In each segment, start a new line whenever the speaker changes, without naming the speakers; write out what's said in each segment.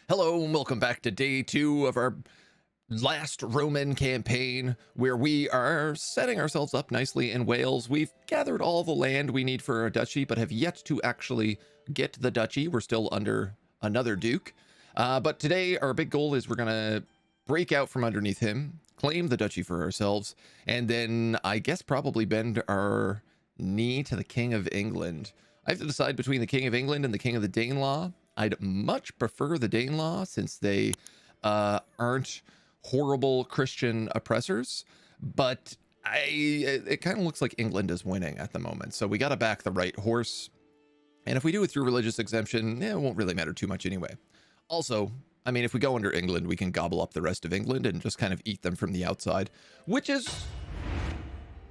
Hello and welcome back to day 2 of our last Roman campaign, where we are setting ourselves up nicely in Wales. We've gathered all the land we need for our duchy, but have yet to actually get the duchy. We're still under another duke. But today our big goal is we're going to break out from underneath him, claim the duchy for ourselves, and then I guess probably bend our knee to the King of England. I have to decide between the King of England and the King of the Danelaw. I'd much prefer the Danelaw since they aren't horrible Christian oppressors, but it kind of looks like England is winning at the moment. So we got to back the right horse. And if we do it through religious exemption, it won't really matter too much anyway. Also, I mean, if we go under England, we can gobble up the rest of England and just kind of eat them from the outside, which is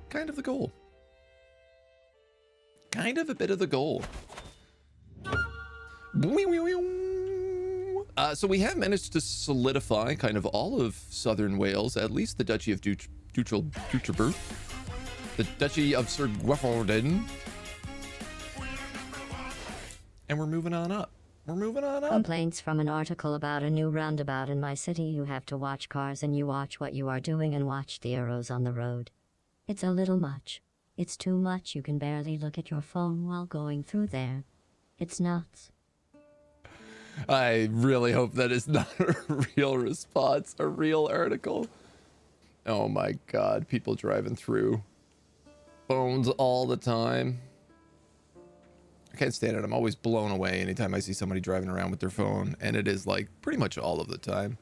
kind of the goal. Kind of a bit of the goal. So we have managed to solidify kind of all of southern Wales, at least the Duchy of Duchelberg, the Duchy of Sir Gweforden, and we're moving on up. We're moving on up.
Complaints from an article about a new roundabout in my city. You have to watch cars and you watch what you are doing and watch the arrows on the road. It's a little much. It's too much. You can barely look at your phone while going through there. It's nuts.
I really hope that is not a real response, a real article. Oh my God, people driving through phones all the time. I can't stand it. I'm always blown away anytime I see somebody driving around with their phone, and it is like pretty much all of the time.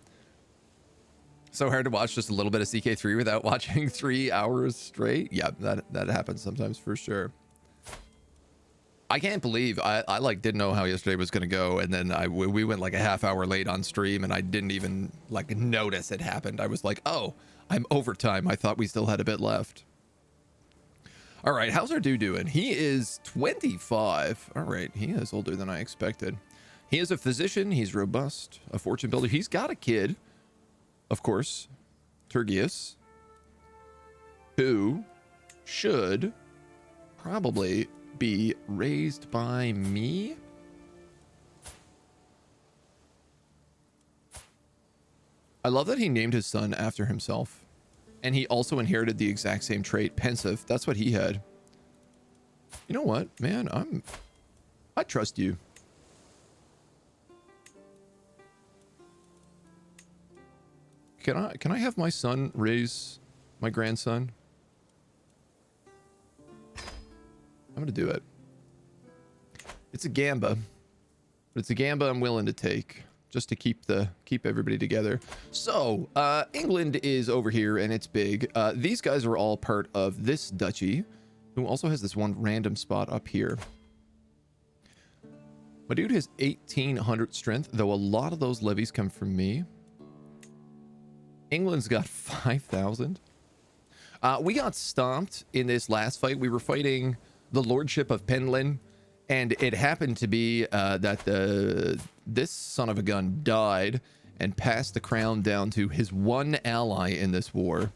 So hard to watch just a little bit of CK3 without watching 3 hours straight. Yeah, that happens sometimes for sure. I can't believe I like didn't know how yesterday was going to go, and then we went like a half hour late on stream, and I didn't even like notice it happened. I was like, oh, I'm overtime. I thought we still had a bit left. All right, how's our dude doing? He is 25. All right, he is older than I expected. He is a physician. He's robust, a fortune builder. He's got a kid, of course, Tergius, who should probably be raised by me. I love that he named his son after himself, and he also inherited the exact same trait, pensive. That's what he had. You know what, man? I trust you. Can I have my son raise my grandson? I'm gonna do it. It's a gamba, but it's a gamba I'm willing to take just to keep everybody together. So England is over here and it's big. These guys are all part of this duchy, who also has this one random spot up here. My dude has 1800 strength, though a lot of those levies come from me. England's got 5,000. We got stomped in this last fight. We were fighting the Lordship of Penlyn, and it happened to be that this son of a gun died and passed the crown down to his one ally in this war,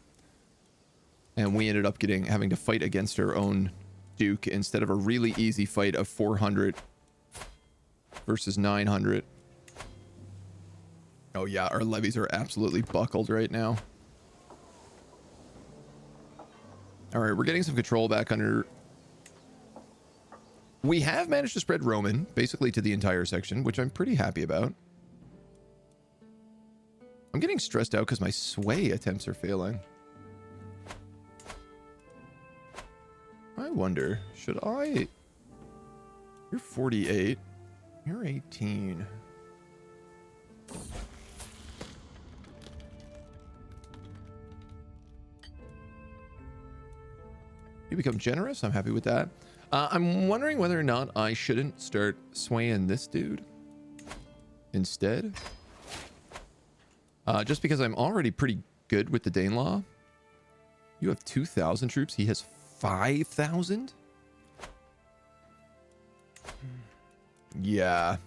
and we ended up having to fight against our own duke instead of a really easy fight of 400 versus 900. Oh yeah, our levies are absolutely buckled right now. All right, we're getting some control back under. We have managed to spread Roman basically to the entire section, which I'm pretty happy about. I'm getting stressed out because my sway attempts are failing. I wonder, should I... You're 48. You're 18. You become generous. I'm happy with that. I'm wondering whether or not I shouldn't start swaying this dude instead. Just because I'm already pretty good with the Danelaw. You have 2,000 troops. He has 5,000? Yeah.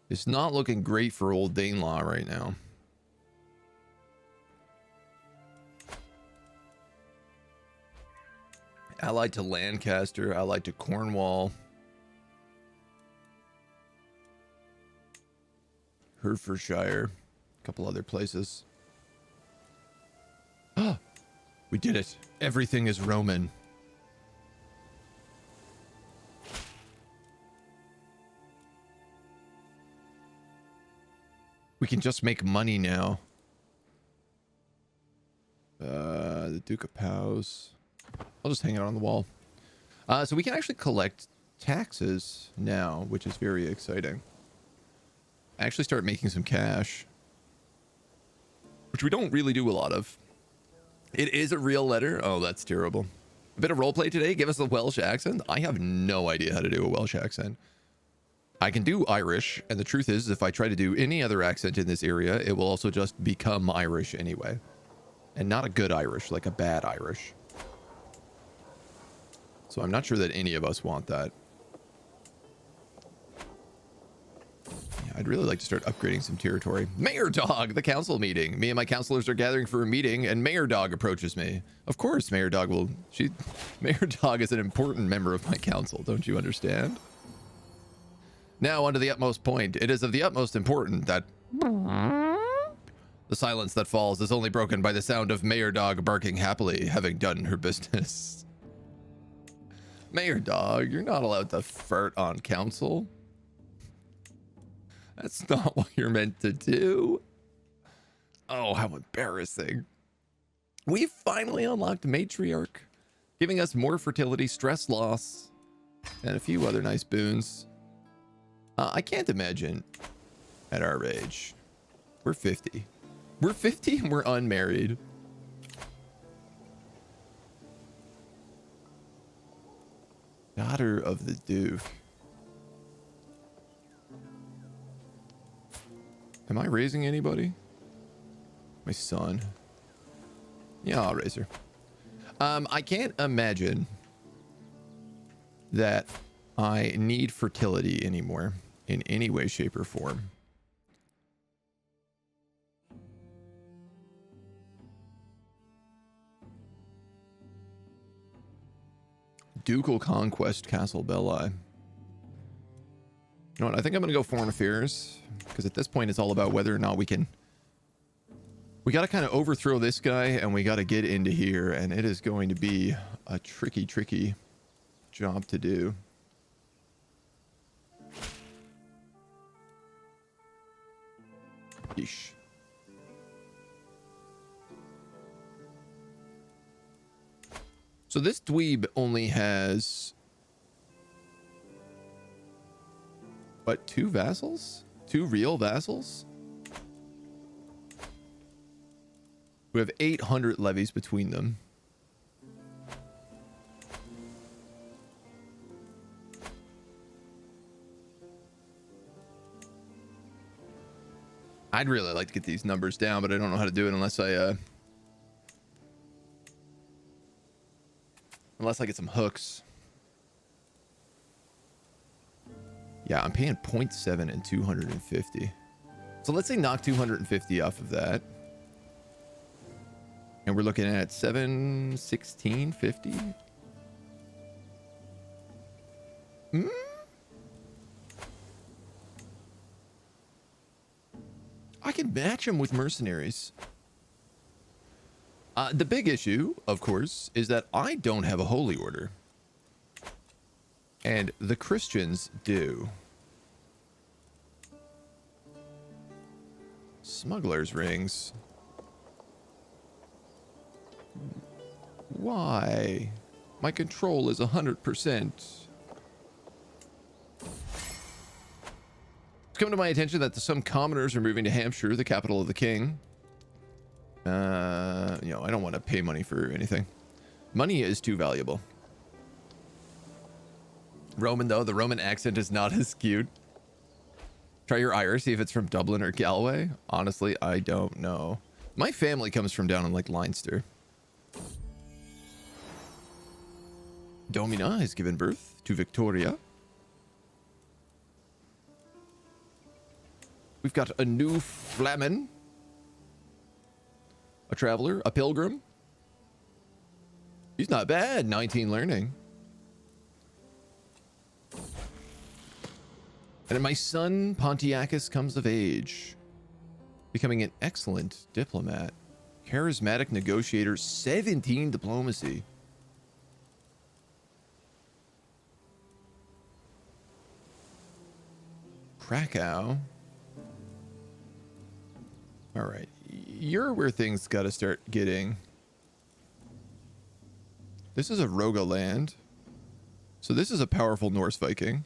It's not looking great for old Danelaw right now. Allied to Lancaster, allied to Cornwall. Hertfordshire, a couple other places. Ah, we did it. Everything is Roman. We can just make money now. The Duke of Powys. I'll just hang it on the wall. So we can actually collect taxes now, which is very exciting. Actually start making some cash, which we don't really do a lot of. It is a real letter. Oh, that's terrible. A bit of roleplay today. Give us a Welsh accent. I have no idea how to do a Welsh accent. I can do Irish, and the truth is, if I try to do any other accent in this area, it will also just become Irish anyway. And not a good Irish, like a bad Irish. So I'm not sure that any of us want that. Yeah, I'd really like to start upgrading some territory. Mayor Dog, the council meeting. Me and my councilors are gathering for a meeting, and Mayor Dog approaches me. Of course, Mayor Dog will... Mayor Dog is an important member of my council, don't you understand? Now, on to the utmost point. It is of the utmost important that... The silence that falls is only broken by the sound of Mayor Dog barking happily, having done her business. Mayor Dog, you're not allowed to fart on council. That's not what you're meant to do. Oh, how embarrassing. We've finally unlocked Matriarch, giving us more fertility, stress loss, and a few other nice boons. I can't imagine at our age. We're 50. We're 50 and we're unmarried. Daughter of the Duke. Am I raising anybody? My son. Yeah, I'll raise her. I can't imagine that I need fertility anymore in any way, shape, or form. Ducal Conquest, Castle Belli. You know what? I think I'm going to go Foreign Affairs, because at this point it's all about whether or not we can... We got to kind of overthrow this guy, and we got to get into here, and it is going to be a tricky, tricky job to do. Yeesh. So this dweeb only has... What, 2 vassals? 2 real vassals? We have 800 levies between them. I'd really like to get these numbers down, but I don't know how to do it unless I get some hooks. Yeah, I'm paying 0.7 and 250. So let's say knock 250 off of that. And we're looking at 716.50. I can match him with mercenaries. The big issue, of course, is that I don't have a holy order. And the Christians do. Smuggler's rings. Why? My control is 100%. It's come to my attention that some commoners are moving to Hampshire, the capital of the king. You know, I don't want to pay money for anything. Money is too valuable. Roman, though, the Roman accent is not as cute. Try your Irish, see if it's from Dublin or Galway. Honestly, I don't know. My family comes from down in, like, Leinster. Domina has given birth to Victoria. We've got a new Flamen. A traveler, a pilgrim. He's not bad, 19 learning. And my son, Pontiacus, comes of age, becoming an excellent diplomat, charismatic negotiator, 17 diplomacy. Krakow. All right. You're where things got to start getting. This is a Rogaland. So this is a powerful Norse Viking.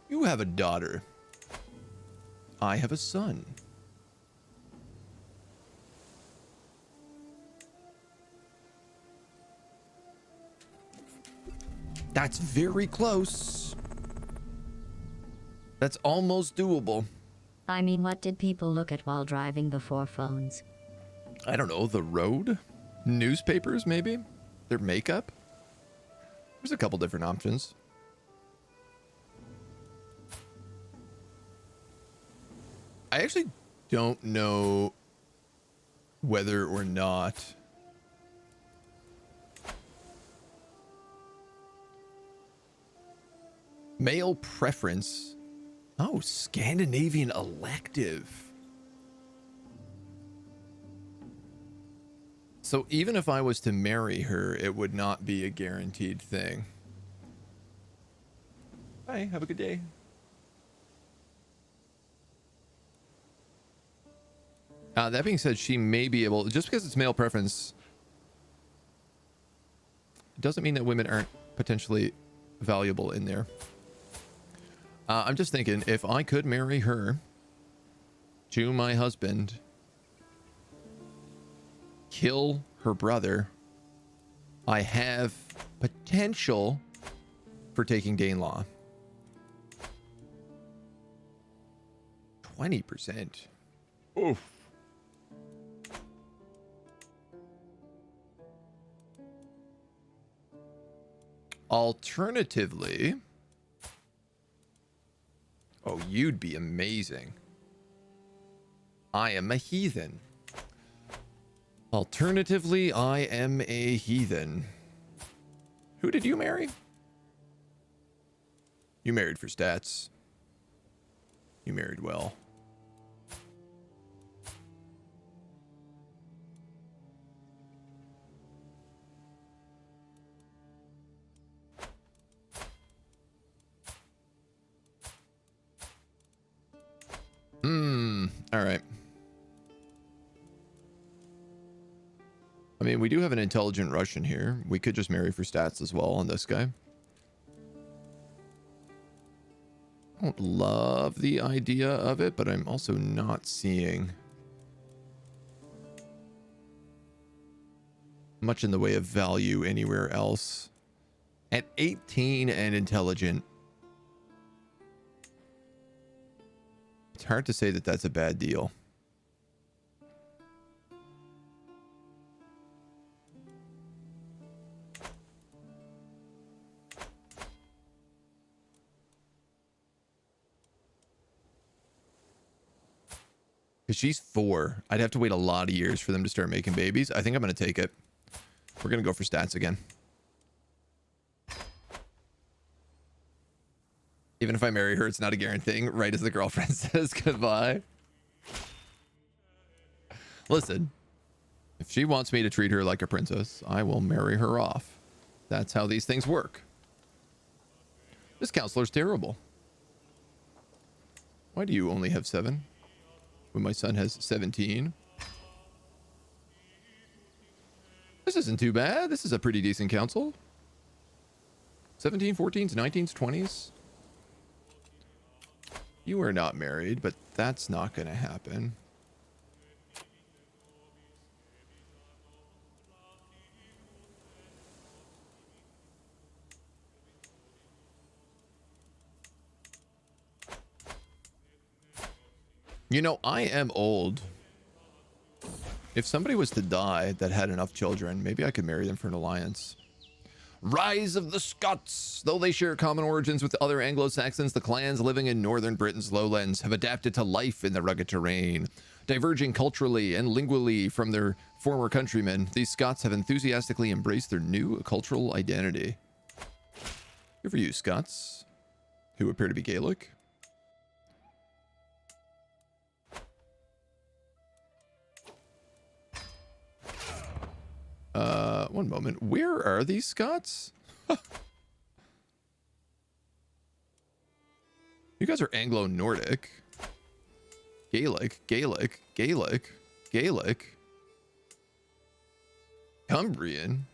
You have a daughter. I have a son. That's very close. That's almost doable.
I mean, what did people look at while driving before phones?
I don't know, the road? Newspapers, maybe? Their makeup? There's a couple different options. I actually don't know whether or not male preference. Oh, Scandinavian elective. So even if I was to marry her, it would not be a guaranteed thing. Bye, have a good day. That being said, she may be able, just because it's male preference, it doesn't mean that women aren't potentially valuable in there. I'm just thinking, if I could marry her to my husband, kill her brother, I have potential for taking Danelaw. 20%. Oof. Alternatively, oh, you'd be amazing. I am a heathen. Alternatively, I am a heathen. Who did you marry? You married for stats. You married well. All right. I mean, we do have an intelligent Russian here. We could just marry for stats as well on this guy. I don't love the idea of it, but I'm also not seeing much in the way of value anywhere else. At 18 and intelligent, it's hard to say that that's a bad deal. Because she's 4. I'd have to wait a lot of years for them to start making babies. I think I'm going to take it. We're going to go for stats again. Even if I marry her, it's not a guarantee. Right as the girlfriend says goodbye. Listen, if she wants me to treat her like a princess, I will marry her off. That's how these things work. This counselor's terrible. Why do you only have 7? When my son has 17. This isn't too bad. This is a pretty decent council. 17, 14s, 19s, 20s. You are not married, but that's not going to happen. You know, I am old. If somebody was to die that had enough children, maybe I could marry them for an alliance. Rise of the Scots. Though they share common origins with other Anglo-Saxons, the clans living in northern Britain's lowlands have adapted to life in the rugged terrain. Diverging culturally and lingually from their former countrymen, these Scots have enthusiastically embraced their new cultural identity. Good for you, Scots, who appear to be Gaelic. One moment. Where are these Scots? You guys are Anglo-Nordic. Gaelic, Gaelic, Gaelic, Gaelic. Cumbrian.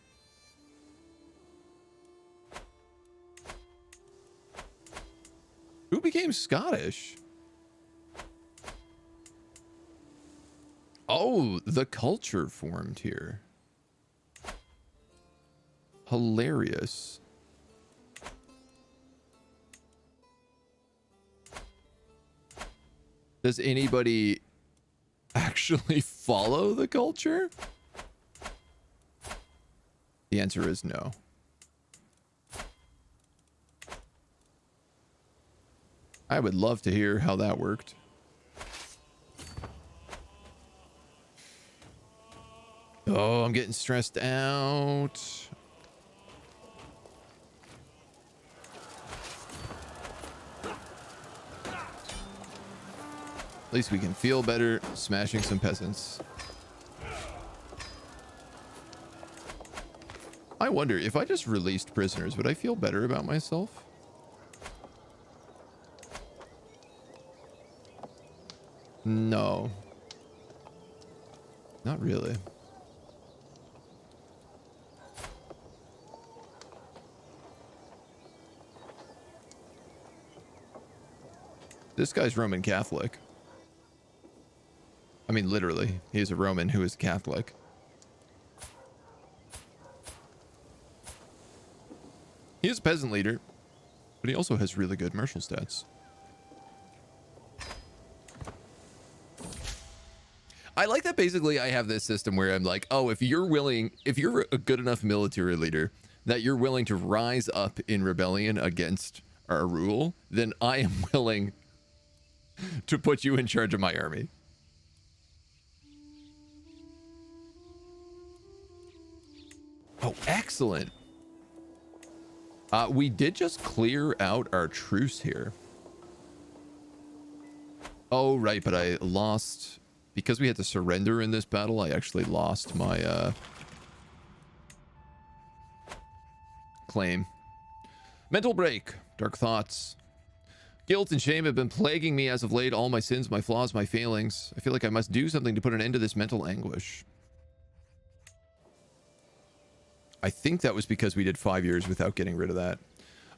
Who became Scottish? Oh, the culture formed here. Hilarious. Does anybody actually follow the culture? The answer is no. I would love to hear how that worked. Oh, I'm getting stressed out. At least we can feel better smashing some peasants. I wonder if I just released prisoners, would I feel better about myself? No. Not really. This guy's Roman Catholic. I mean, literally, he's a Roman who is Catholic. He is a peasant leader, but he also has really good martial stats. I like that basically I have this system where I'm like, oh, if you're a good enough military leader that you're willing to rise up in rebellion against our rule, then I am willing to put you in charge of my army. Oh, excellent. We did just clear out our truce here. Oh, right, but I lost... Because we had to surrender in this battle, I actually lost my claim. Mental break. Dark thoughts. Guilt and shame have been plaguing me as of late. All my sins, my flaws, my failings. I feel like I must do something to put an end to this mental anguish. I think that was because we did 5 years without getting rid of that.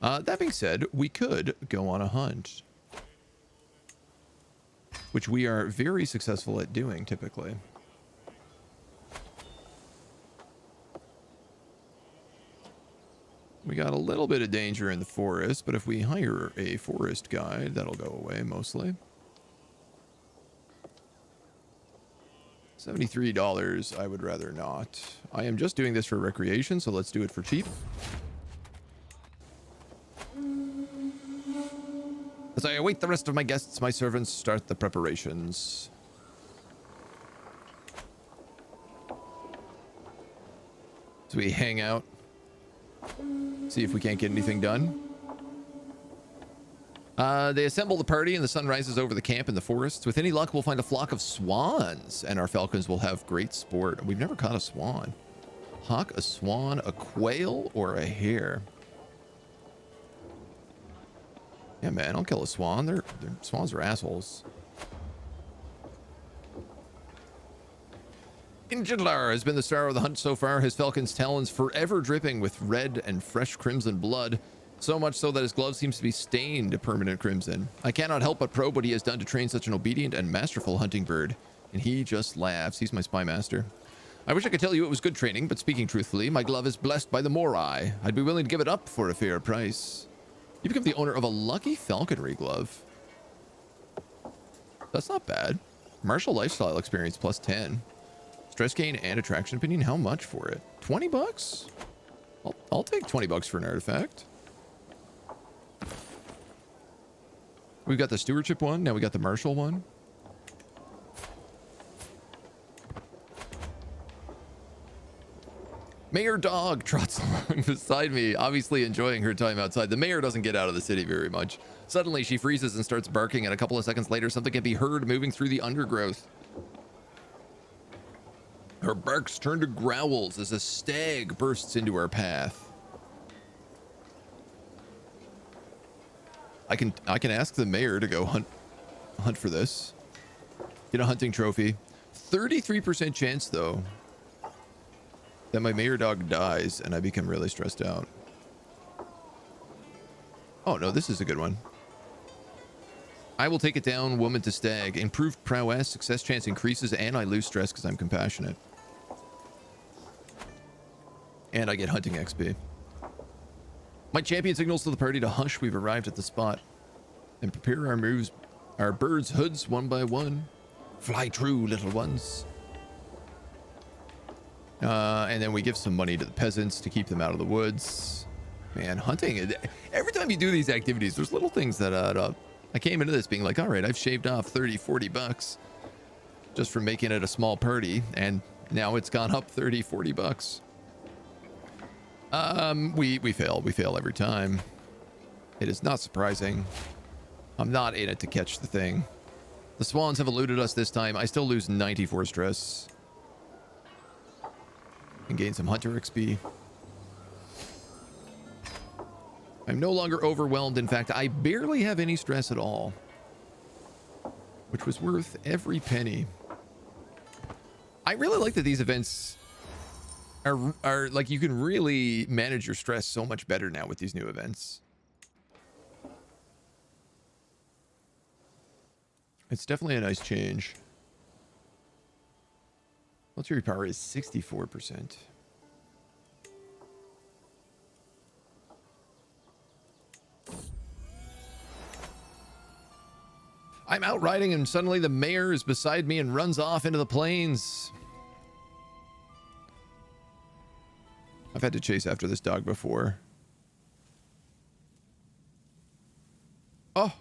That being said, we could go on a hunt, which we are very successful at doing typically. We got a little bit of danger in the forest, but if we hire a forest guide, that'll go away mostly. $73, I would rather not. I am just doing this for recreation, so let's do it for cheap. As I await the rest of my guests, my servants start the preparations. So we hang out, see if we can't get anything done. They assemble the party and the sun rises over the camp in the forests. With any luck, we'll find a flock of swans and our falcons will have great sport. We've never caught a swan. Hawk, a swan, a quail, or a hare. Yeah, man, I'll kill a swan. Swans are assholes. Injidlar has been the star of the hunt so far. His falcon's talons forever dripping with red and fresh crimson blood. So much so that his glove seems to be stained permanent crimson. I cannot help but probe what he has done to train such an obedient and masterful hunting bird. And he just laughs. He's my spy master. I wish I could tell you it was good training, but speaking truthfully, my glove is blessed by the Morai. I'd be willing to give it up for a fair price. You become the owner of a lucky falconry glove. That's not bad. Martial lifestyle experience plus 10. Stress gain and attraction opinion. How much for it? 20 bucks? I'll take 20 bucks for an artifact. We've got the stewardship one. Now we got the martial one. Mayor Dog trots along beside me, obviously enjoying her time outside. The mayor doesn't get out of the city very much. Suddenly, she freezes and starts barking, and a couple of seconds later, something can be heard moving through the undergrowth. Her barks turn to growls as a stag bursts into our path. I can ask the mayor to go hunt for this. Get a hunting trophy. 33% chance, though, that my mayor dog dies and I become really stressed out. Oh, no, this is a good one. I will take it down, woman to stag. Improved prowess, success chance increases, and I lose stress because I'm compassionate. And I get hunting XP. My champion signals to the party to hush. We've arrived at the spot. And prepare our moves, our birds' hoods one by one. Fly true, little ones. And then we give some money to the peasants to keep them out of the woods. Man, hunting, every time you do these activities, there's little things that add up. I came into this being like, all right, I've shaved off 30, 40 bucks just from making it a small party. And now it's gone up 30, 40 bucks. We fail. We fail every time. It is not surprising. I'm not in it to catch the thing. The swans have eluded us this time. I still lose 94 stress. And gain some hunter XP. I'm no longer overwhelmed. In fact, I barely have any stress at all. Which was worth every penny. I really like that these events are like, you can really manage your stress so much better now with these new events. It's definitely a nice change. Military power is 64%. I'm out riding and suddenly the mayor is beside me and runs off into the plains. I've had to chase after this dog before. Oh,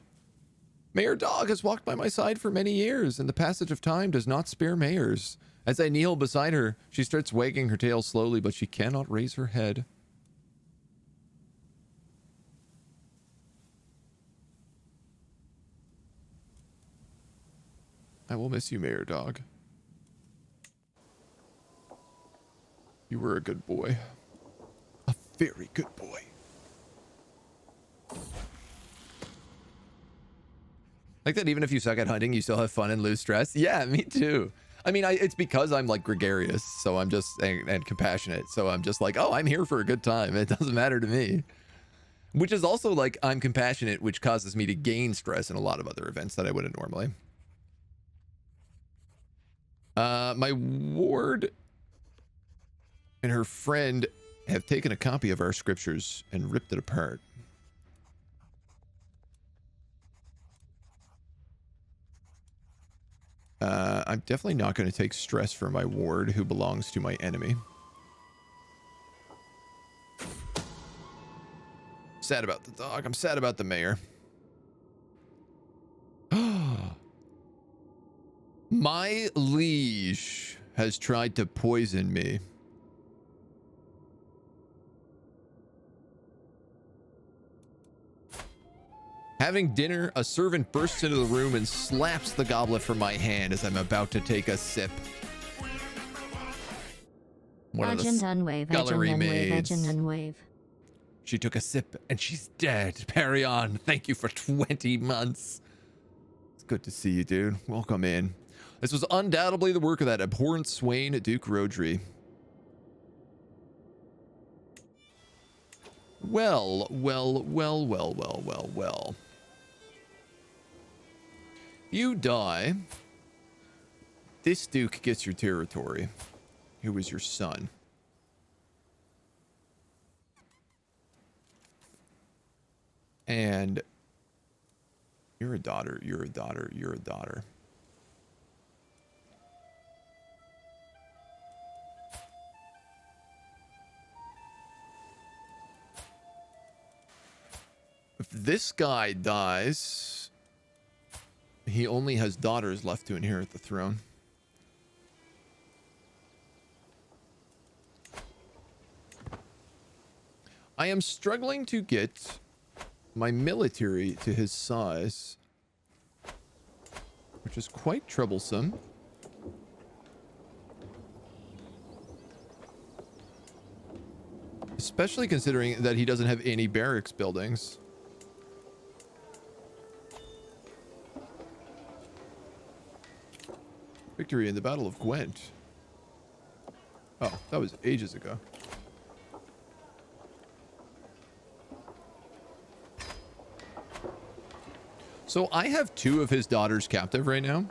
Mayor Dog has walked by my side for many years, and the passage of time does not spare mayors. As I kneel beside her, she starts wagging her tail slowly, but she cannot raise her head. I will miss you, Mayor Dog. You were a good boy. A very good boy. Like that even if you suck at hunting, you still have fun and lose stress? Yeah, me too. I mean, it's because I'm like gregarious, so I'm just, and compassionate, so I'm just like, oh, I'm here for a good time. It doesn't matter to me. Which is also like, I'm compassionate, which causes me to gain stress in a lot of other events that I wouldn't normally. My ward and her friend have taken a copy of our scriptures and ripped it apart. I'm definitely not going to take stress for my ward who belongs to my enemy. Sad about the dog. I'm sad about the mayor. My liege has tried to poison me. Having dinner, a servant bursts into the room and slaps the goblet from my hand as I'm about to take a sip. One of the scullery maids. She took a sip and she's dead. Parry on. Thank you for 20 months. It's good to see you, dude. Welcome in. This was undoubtedly the work of that abhorrent swain, Duke Rodri. Well. You die. This Duke gets your territory. Who was your son? And you're a daughter, you're a daughter, you're a daughter. If this guy dies, he only has daughters left to inherit the throne. I am struggling to get my military to his size, which is quite troublesome. Especially considering that he doesn't have any barracks buildings. Victory in the Battle of Gwent. Oh, that was ages ago. So I have 2 of his daughters captive right now.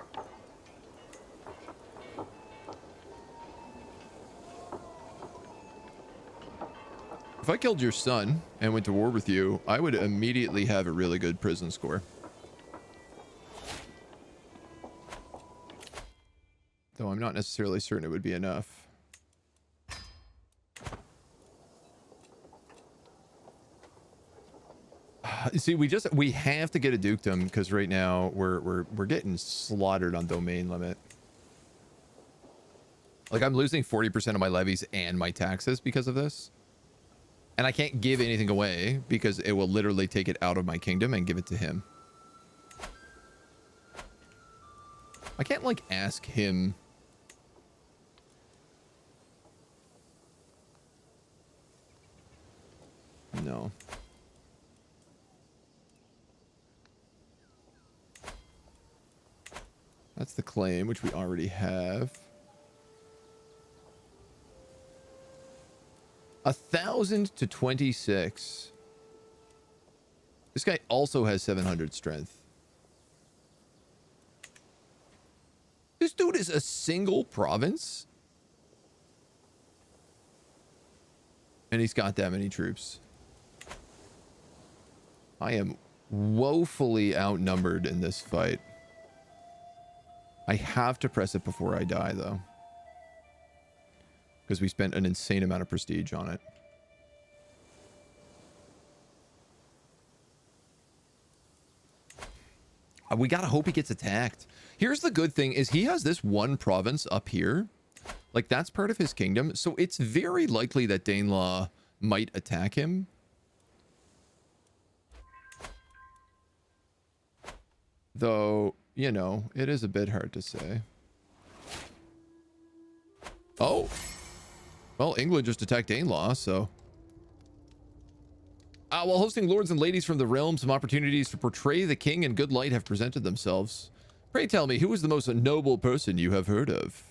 If I killed your son and went to war with you, I would immediately have a really good prison score. Though I'm not necessarily certain it would be enough. See, we have to get a dukedom because right now we're getting slaughtered on domain limit. Like I'm losing 40% of my levies and my taxes because of this. And I can't give anything away because it will literally take it out of my kingdom and give it to him. I can't like ask him. No. That's the claim, which we already have. 1,000 to 26. This guy also has 700 strength. This dude is a single province. And he's got that many troops. I am woefully outnumbered in this fight. I have to press it before I die, though. Because we spent an insane amount of prestige on it. We gotta hope he gets attacked. Here's the good thing is he has this one province up here. Like, that's part of his kingdom. So it's very likely that Danelaw might attack him. Though, you know, it is a bit hard to say. Oh. Well, England just attacked Danelaw, so... while hosting lords and ladies from the realm, some opportunities to portray the king in good light have presented themselves. Pray tell me, who is the most noble person you have heard of?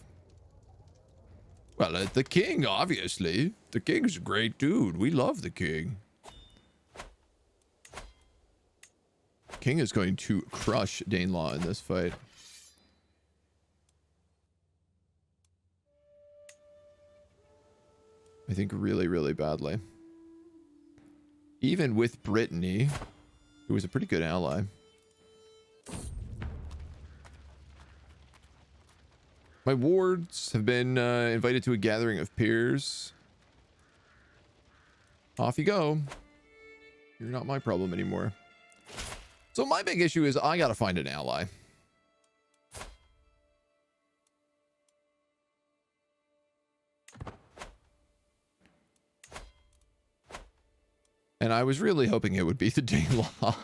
Well, the king, obviously. The king's a great dude. We love the king. King is going to crush Danelaw in this fight. I think really, really badly. Even with Brittany, who was a pretty good ally. My wards have been invited to a gathering of peers. Off you go. You're not my problem anymore. So my big issue is I gotta find an ally. And I was really hoping it would be the Danelaw.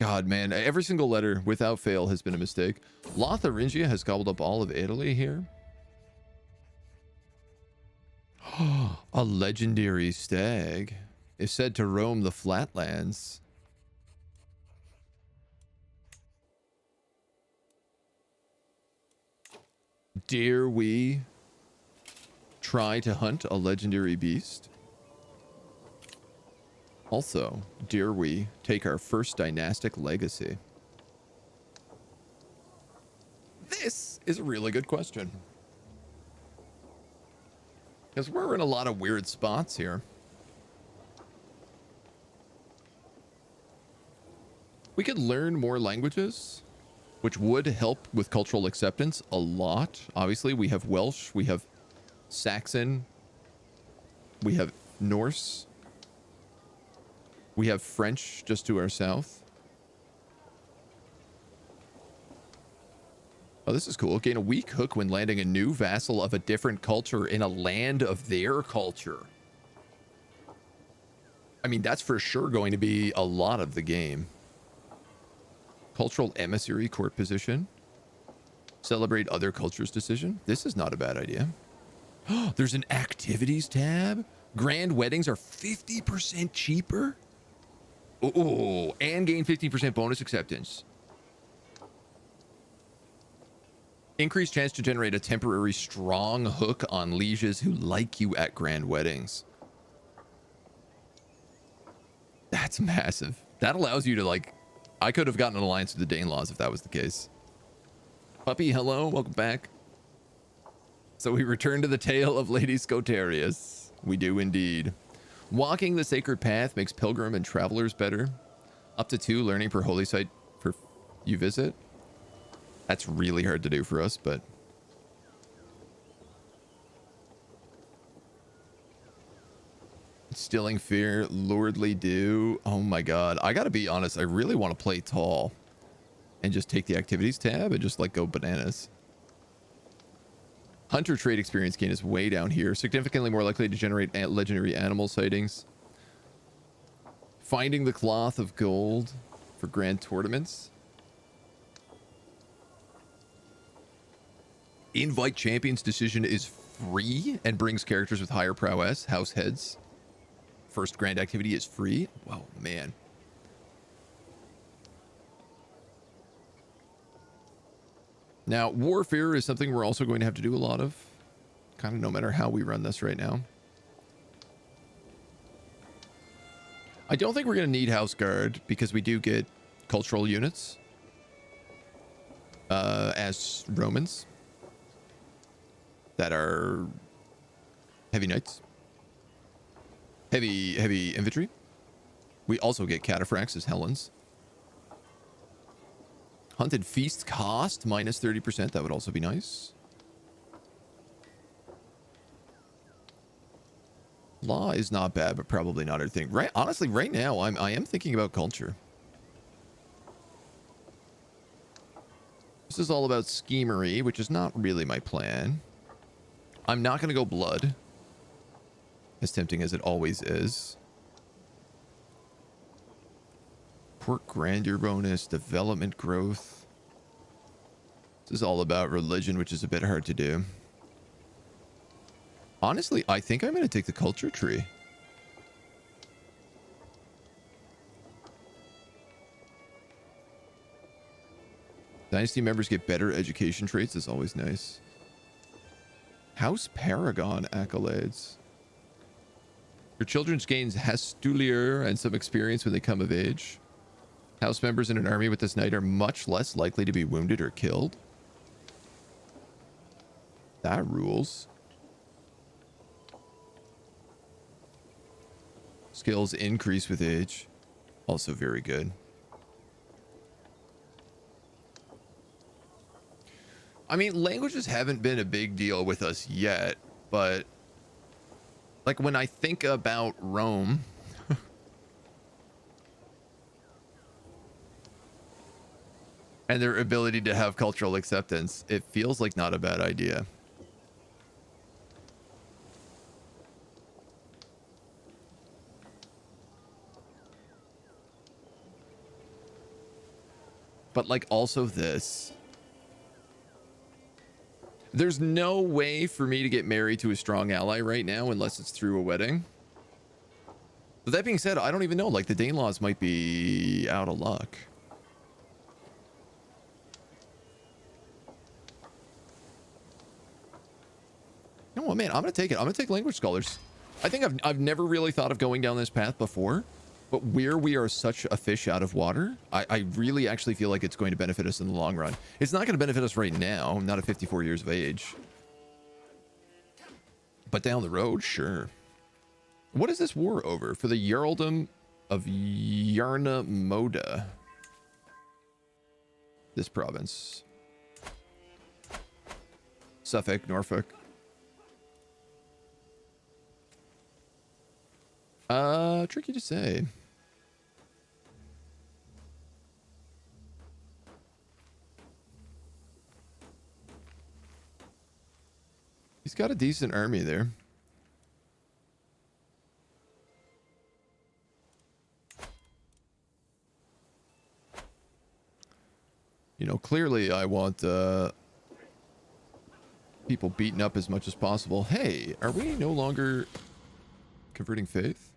God, man, every single letter without fail has been a mistake. Lotharingia has gobbled up all of Italy here. A legendary stag is said to roam the flatlands. Dare we try to hunt a legendary beast? Also, dare we take our first dynastic legacy? This is a really good question. Because we're in a lot of weird spots here. We could learn more languages, which would help with cultural acceptance a lot. Obviously, we have Welsh, we have Saxon, we have Norse, we have French just to our south. Oh, this is cool. Gain a weak hook when landing a new vassal of a different culture in a land of their culture. I mean, that's for sure going to be a lot of the game. Cultural emissary court position. Celebrate other cultures' decision. This is not a bad idea. There's an activities tab. Grand weddings are 50% cheaper. Oh, and gain 15% bonus acceptance. Increased chance to generate a temporary strong hook on lieges who like you at grand weddings. That's massive. That allows you to, like, I could have gotten an alliance with the Danelaws if that was the case. Puppy, hello, welcome back. So we return to the tale of Lady Scotarius. We do indeed. Walking the sacred path makes pilgrim and travelers better. Up to 2 learning per holy site per you visit. That's really hard to do for us, but... Stilling fear, lordly dew. Oh my god. I gotta be honest, I really want to play tall. And just take the activities tab and just, like, go bananas. Hunter trait experience gain is way down here. Significantly more likely to generate legendary animal sightings. Finding the cloth of gold for grand tournaments. Invite champions decision is free and brings characters with higher prowess. House heads. First grand activity is free. Wow, man. Now, warfare is something we're also going to have to do a lot of. Kind of no matter how we run this right now. I don't think we're going to need House Guard because we do get cultural units as Romans that are heavy knights. Heavy infantry. We also get cataphracts as Helens. Hunted feast cost minus 30%. That would also be nice. Law is not bad, but probably not our thing. Right? Honestly, right now, I am thinking about culture. This is all about schemery, which is not really my plan. I'm not going to go blood. As tempting as it always is. Port grandeur bonus, development growth. This is all about religion, which is a bit hard to do. Honestly, I think I'm going to take the culture tree. Dynasty members get better education traits. Is always nice. House Paragon accolades. Your children's gains Hastulier and some experience when they come of age. House members in an army with this knight are much less likely to be wounded or killed. That rules. Skills increase with age. Also very good. I mean, languages haven't been a big deal with us yet, but like when I think about Rome, and their ability to have cultural acceptance, it feels like not a bad idea. But like also this. There's no way for me to get married to a strong ally right now unless it's through a wedding. But that being said, I don't even know. Like the Danelaws might be out of luck. No, man, I'm going to take it. I'm going to take language scholars. I think I've never really thought of going down this path before. But where we are such a fish out of water, I really actually feel like it's going to benefit us in the long run. It's not going to benefit us right now, not at 54 years of age. But down the road, sure. What is this war over? For the Earldom of Yarna Moda. This province. Suffolk, Norfolk. Tricky to say. got a decent army there. You know, clearly I want people beaten up as much as possible. Hey, are we no longer converting faith?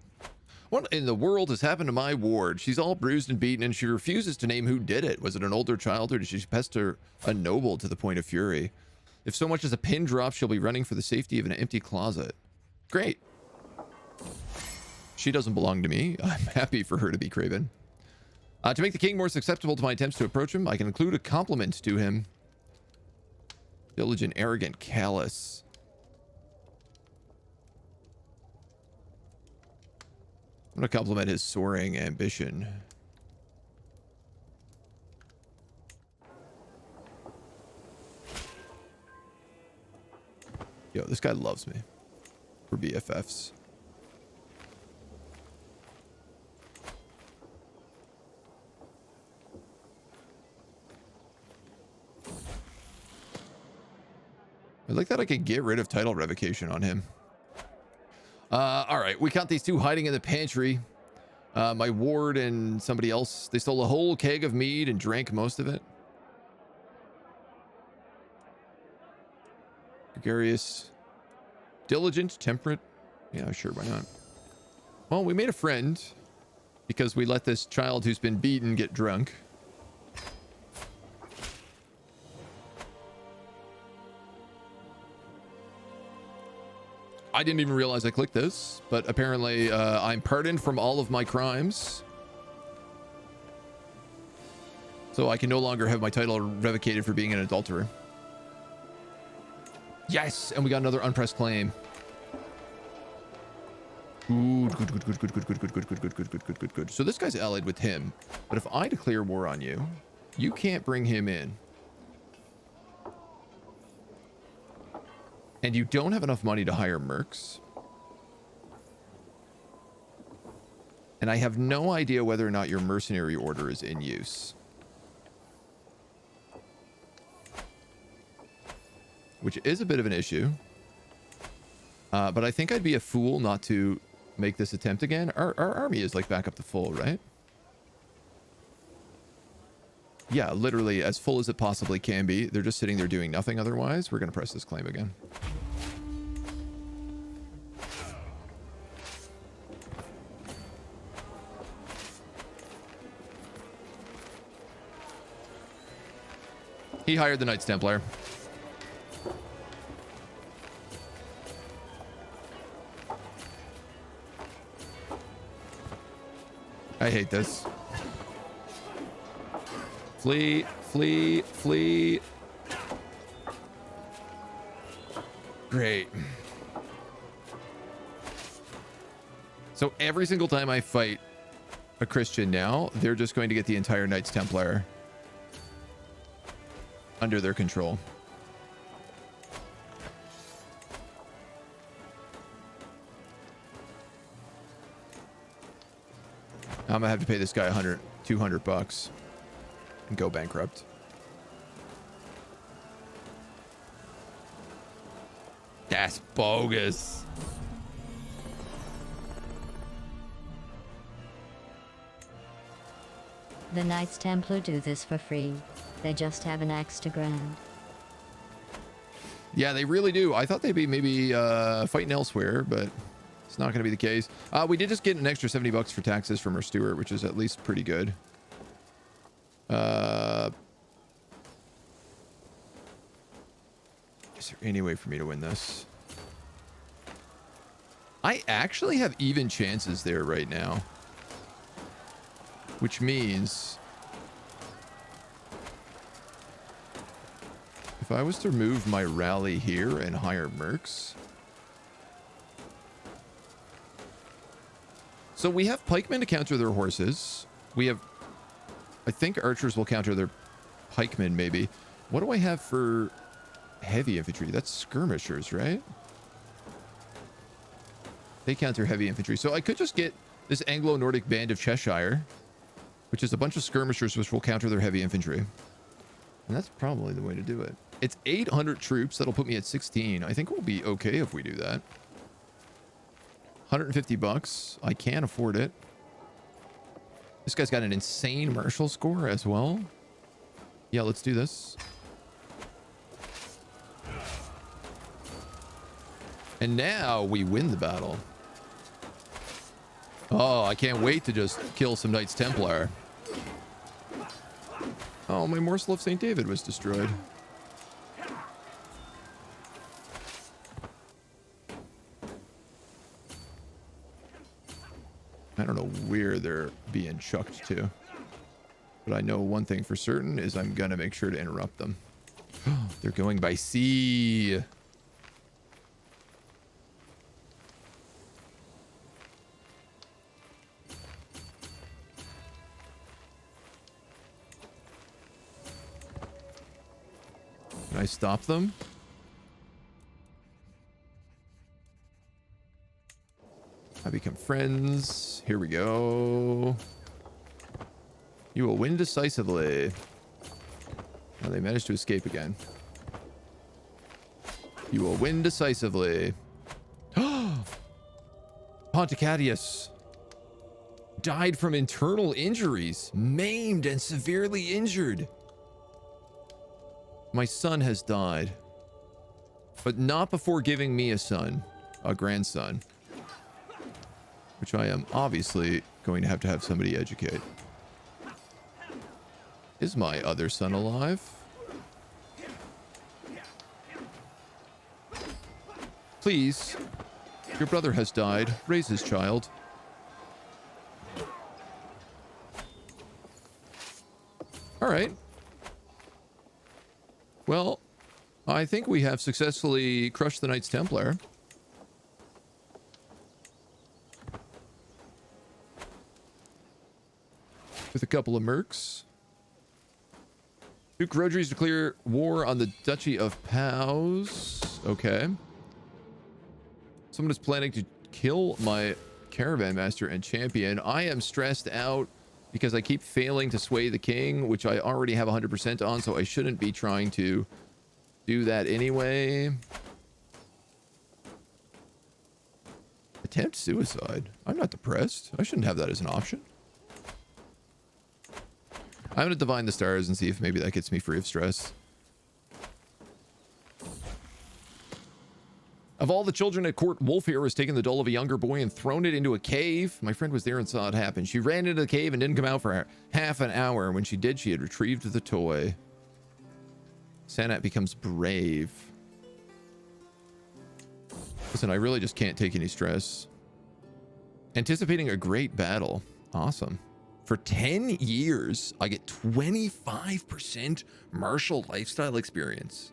What in the world has happened to my ward? She's all bruised and beaten, and she refuses to name who did it. Was it an older child, or did she pester a noble to the point of fury? If so much as a pin drop, she'll be running for the safety of an empty closet. Great. She doesn't belong to me. I'm happy for her to be craven. To make the king more susceptible to my attempts to approach him, I can include a compliment to him. Diligent, arrogant, callous. I'm going to compliment his soaring ambition. Yo, this guy loves me. We're BFFs. I like that I could get rid of title revocation on him. All right, we caught these two hiding in the pantry. My ward and somebody else, they stole a whole keg of mead and drank most of it. Gregarious, diligent, temperate. Yeah, sure, why not? Well, we made a friend because we let this child who's been beaten get drunk. I didn't even realize I clicked this, but apparently I'm pardoned from all of my crimes. So I can no longer have my title revocated for being an adulterer. Yes, and we got another unpressed claim. Good. So this guy's allied with him, but if I declare war on you, you can't bring him in. And you don't have enough money to hire mercs. And I have no idea whether or not your mercenary order is in use. Which is a bit of an issue. But I think I'd be a fool not to make this attempt again. Our army is like back up to full, right? Yeah, literally as full as it possibly can be. They're just sitting there doing nothing otherwise. We're going to press this claim again. He hired the Knights Templar. I hate this. Flee, flee, flee. Great. So every single time I fight a Christian now, they're just going to get the entire Knights Templar under their control. I'm gonna have to pay this guy 200 bucks and go bankrupt. That's bogus.
The Knights Templar do this for free. They just have an axe to grind.
Yeah, they really do. I thought they'd be maybe fighting elsewhere, but it's not going to be the case. We did just get an extra 70 bucks for taxes from our steward, which is at least pretty good. Is there any way for me to win this? I actually have even chances there right now. Which means if I was to move my rally here and hire mercs. So we have pikemen to counter their horses. We have, I think archers will counter their pikemen maybe. What do I have for heavy infantry? That's skirmishers, right? They counter heavy infantry. So I could just get this Anglo-Nordic band of Cheshire, which is a bunch of skirmishers which will counter their heavy infantry. And that's probably the way to do it. It's 800 troops. That'll put me at 16. I think we'll be okay if we do that. 150 bucks. I can afford it. This guy's got an insane martial score as well. Yeah, let's do this. And now we win the battle. Oh, I can't wait to just kill some Knights Templar. Oh, my morsel of St. David was destroyed. I don't know where they're being chucked to. But I know one thing for certain is I'm gonna make sure to interrupt them. They're going by sea. Can I stop them? I become friends. Here we go. You will win decisively. Oh, they managed to escape again. You will win decisively. Ponticatius died from internal injuries, maimed and severely injured. My son has died, but not before giving me a grandson, which I am obviously going to have somebody educate. Is my other son alive? Please, your brother has died. Raise his child. All right. Well, I think we have successfully crushed the Knights Templar. With a couple of mercs. Duke Rodriguez declare war on the Duchy of Powys. Okay. Someone is planning to kill my caravan master and champion. I am stressed out because I keep failing to sway the king, which I already have 100% on, so I shouldn't be trying to do that anyway. Attempt suicide. I'm not depressed. I shouldn't have that as an option. I'm going to divine the stars and see if maybe that gets me free of stress. Of all the children at court, Wolfhair has taken the doll of a younger boy and thrown it into a cave. My friend was there and saw it happen. She ran into the cave and didn't come out for half an hour. When she did, she had retrieved the toy. Sanat becomes brave. Listen, I really just can't take any stress. Anticipating a great battle. Awesome. For 10 years, I get 25% martial lifestyle experience.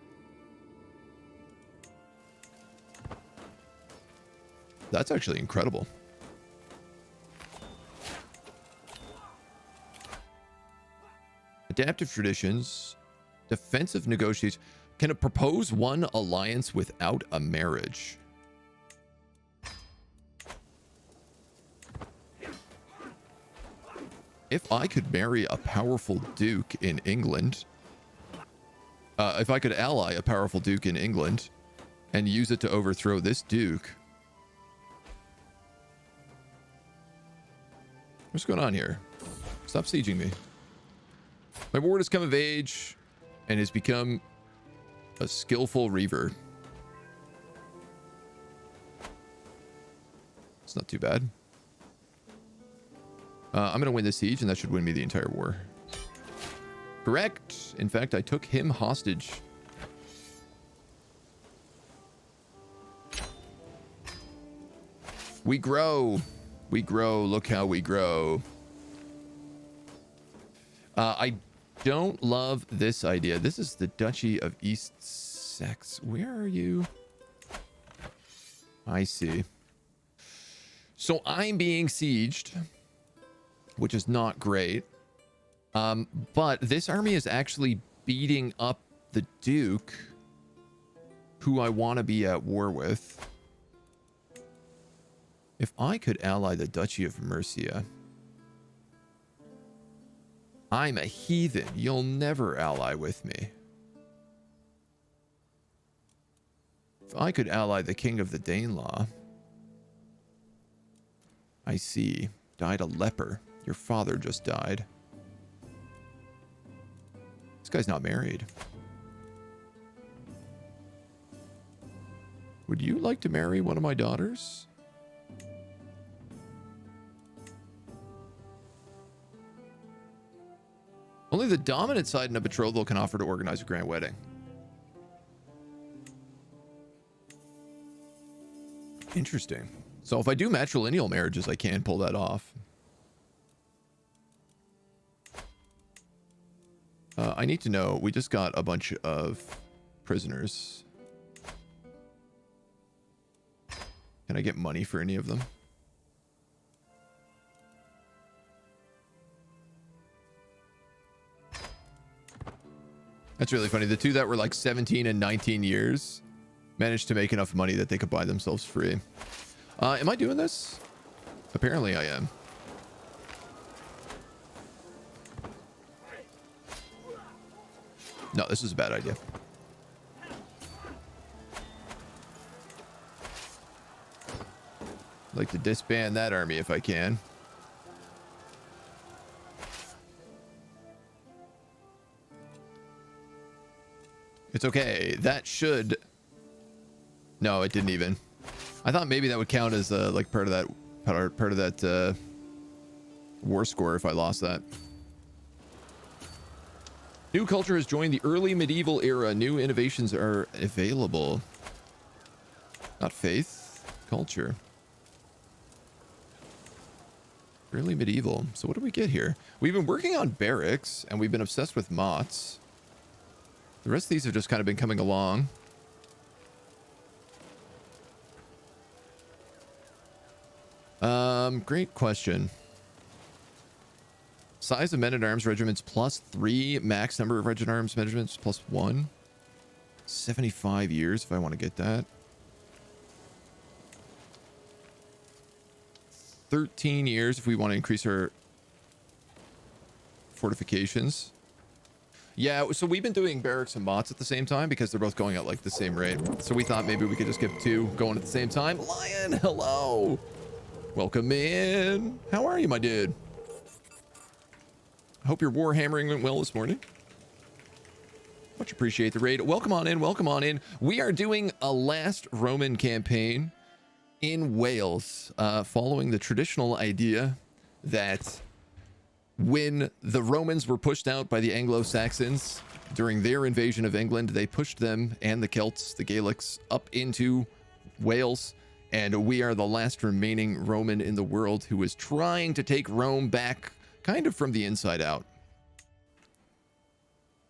That's actually incredible. Adaptive traditions, defensive negotiations. Can it propose one alliance without a marriage? If I could marry a powerful duke in England, if I could ally a powerful duke in England and use it to overthrow this duke. What's going on here? Stop sieging me. My ward has come of age and has become a skillful reaver. It's not too bad. I'm going to win this siege, and that should win me the entire war. Correct. In fact, I took him hostage. We grow. We grow. Look how we grow. I don't love this idea. This is the Duchy of East Sex. Where are you? I see. So I'm being sieged, which is not great. But this army is actually beating up the Duke, who I want to be at war with. If I could ally the Duchy of Mercia. I'm a heathen. You'll never ally with me. If I could ally the king of the Danelaw. I see. Died a leper. Your father just died. This guy's not married. Would you like to marry one of my daughters? Only the dominant side in a betrothal can offer to organize a grand wedding. Interesting. So if I do matrilineal marriages, I can pull that off. I need to know, we just got a bunch of prisoners. Can I get money for any of them? That's really funny. The two that were like 17 and 19 years managed to make enough money that they could buy themselves free. Am I doing this? Apparently I am. No, this is a bad idea. I'd like to disband that army if I can. It's okay. That should... No, it didn't even. I thought maybe that would count as like part of that war score if I lost that. New culture has joined the early medieval era. New innovations are available. Not faith, culture. Early medieval. So what do we get here? We've been working on barracks and we've been obsessed with mots. The rest of these have just kind of been coming along. Great question. Size of men-at-arms regiments +3. Max number of regiment-arms regiments +1. 75 years if I want to get that. 13 years if we want to increase our fortifications. Yeah, so we've been doing barracks and mots at the same time because they're both going at like the same rate. So we thought maybe we could just get two going at the same time. Lion, hello. Welcome in. How are you, my dude? I hope your warhammering went well this morning. Much appreciate the raid. Welcome on in. Welcome on in. We are doing a last Roman campaign in Wales, following the traditional idea that when the Romans were pushed out by the Anglo-Saxons during their invasion of England, they pushed them and the Celts, the Gaelics, up into Wales. And we are the last remaining Roman in the world who is trying to take Rome back kind of from the inside out.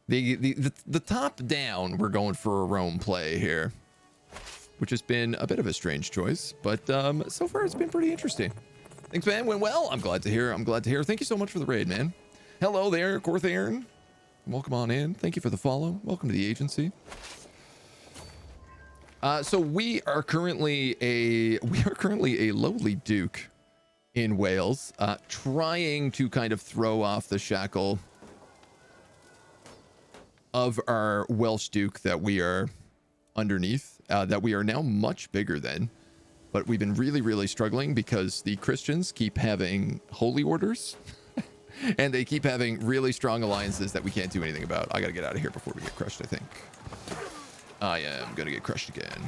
The top down, we're going for a Rome play here, which has been a bit of a strange choice, but so far it's been pretty interesting. Thanks, man. Went well. I'm glad to hear. I'm glad to hear. Thank you so much for the raid, man. Hello there, Corthairn. Welcome on in. Thank you for the follow. Welcome to the agency. So we are currently a lowly duke in Wales, trying to kind of throw off the shackle of our Welsh duke that we are underneath, that we are now much bigger than. But we've been really, really struggling because the Christians keep having holy orders and they keep having really strong alliances that we can't do anything about. I gotta get out of here before we get crushed, I think. I am gonna get crushed again.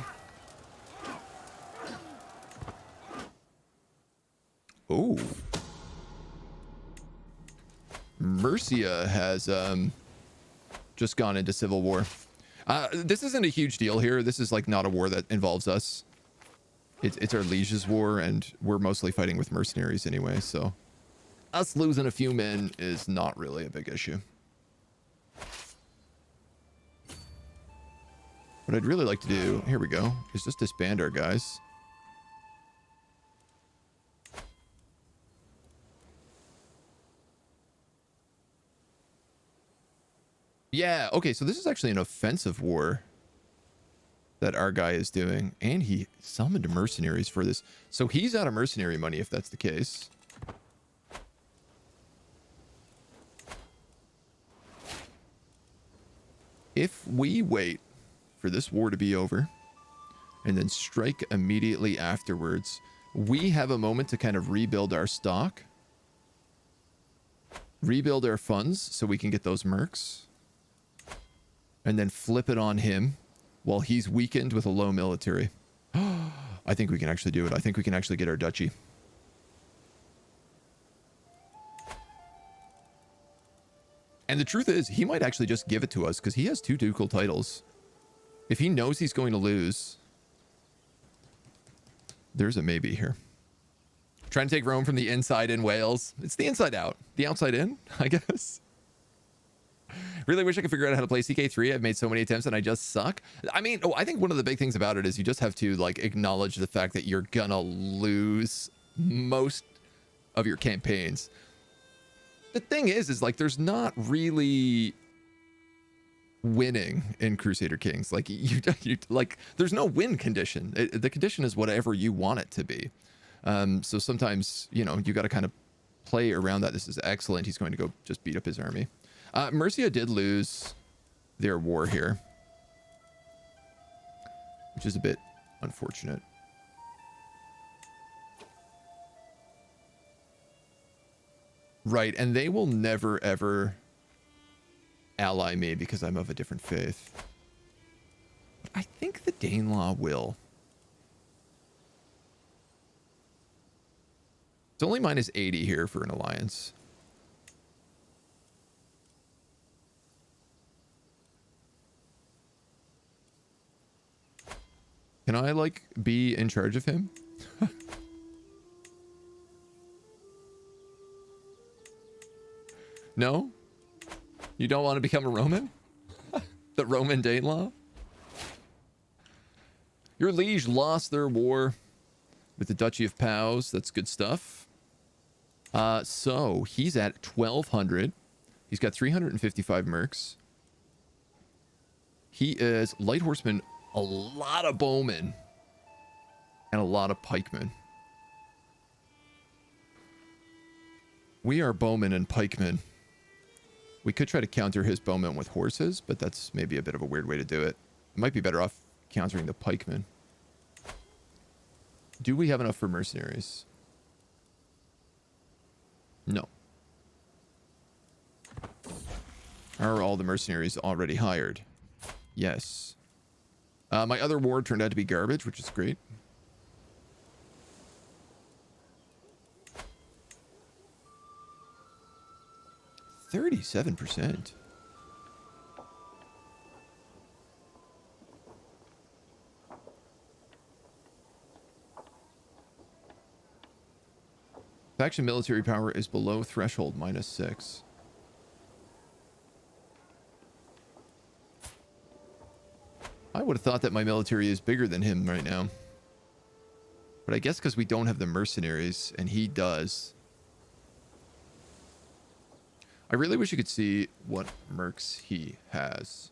Oh. Mercia has just gone into civil war. This isn't a huge deal here. This is like not a war that involves us. It's our liege's war, and we're mostly fighting with mercenaries anyway, so us losing a few men is not really a big issue. What I'd really like to do, here we go, is just disband our guys. Yeah, okay, so this is actually an offensive war that our guy is doing, and he summoned mercenaries for this. So he's out of mercenary money if that's the case. If we wait for this war to be over, and then strike immediately afterwards. We have a moment to kind of rebuild our stock, rebuild our funds so we can get those mercs, and then flip it on him while he's weakened with a low military. I think we can actually do it. I think we can actually get our duchy. And the truth is, he might actually just give it to us because he has 2 ducal titles. If he knows he's going to lose, there's a maybe here. Trying to take Rome from the inside in Wales. It's the inside out. The outside in, I guess. Really wish I could figure out how to play CK3. I've made so many attempts and I just suck. I mean, I think one of the big things about it is you just have to like acknowledge the fact that you're gonna lose most of your campaigns. The thing is like there's not really winning in Crusader Kings. Like you like there's no win condition. The condition is whatever you want it to be. So sometimes, you know, you got to kind of play around that. This is excellent. He's going to go just beat up his army. Mercia did lose their war here, which is a bit unfortunate. Right, and they will never, ever ally me because I'm of a different faith. But I think the Danelaw will. It's only minus 80 here for an alliance. Can I, like, be in charge of him? No? You don't want to become a Roman? The Roman Danelaw? Your liege lost their war with the Duchy of Powys. That's good stuff. So he's at 1,200. He's got 355 mercs. He is light horseman, a lot of bowmen, and a lot of pikemen. We are bowmen and pikemen. We could try to counter his bowmen with horses, but that's maybe a bit of a weird way to do it. It might be better off countering the pikemen. Do we have enough for mercenaries? No. Are all the mercenaries already hired? Yes. My other war turned out to be garbage, which is great. %. Faction military power is below threshold, -6. I would have thought that my military is bigger than him right now. But I guess because we don't have the mercenaries, and he does. I really wish you could see what mercs he has.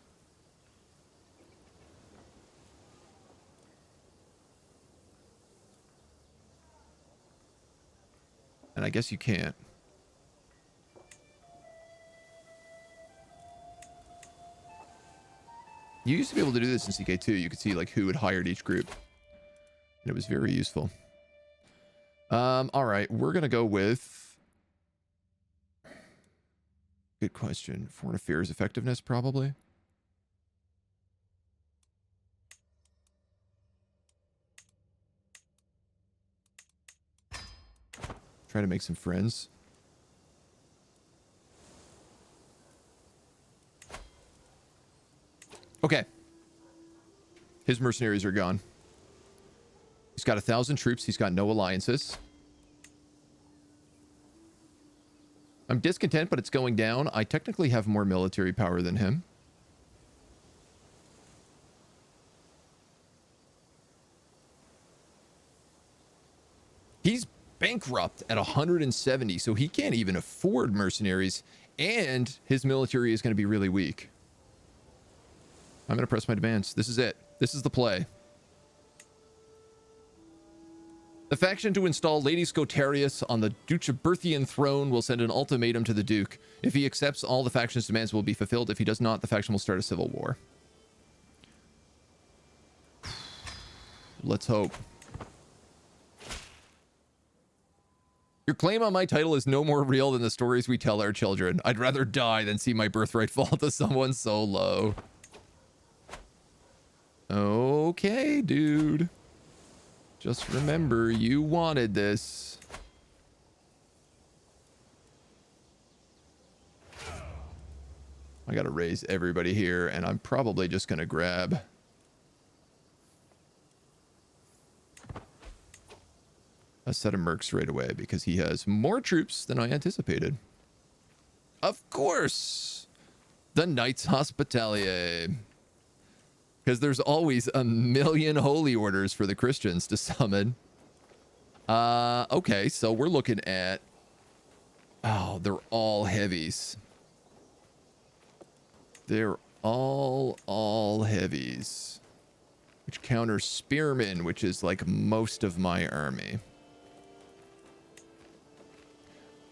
And I guess you can't. You used to be able to do this in CK2. You could see like who had hired each group. And it was very useful. All right, we're going to go with... Good question. Foreign affairs effectiveness, probably. Try to make some friends. Okay. His mercenaries are gone. He's got 1,000 troops. He's got no alliances. I'm discontent, but it's going down. I technically have more military power than him. He's bankrupt at 170, so he can't even afford mercenaries, and his military is going to be really weak. I'm going to press my demands. This is it. This is the play. The faction to install Lady Scotarius on the Duchaberthian throne will send an ultimatum to the Duke. If he accepts, all the faction's demands will be fulfilled. If he does not, the faction will start a civil war. Let's hope. Your claim on my title is no more real than the stories we tell our children. I'd rather die than see my birthright fall to someone so low. Okay, dude. Just remember, you wanted this. I gotta raise everybody here, and I'm probably just gonna grab a set of mercs right away because he has more troops than I anticipated. Of course, the Knights Hospitalier. Because there's always a million holy orders for the Christians to summon. Okay, so we're looking at... Oh, they're all heavies. They're all heavies. Which counters spearmen, which is like most of my army.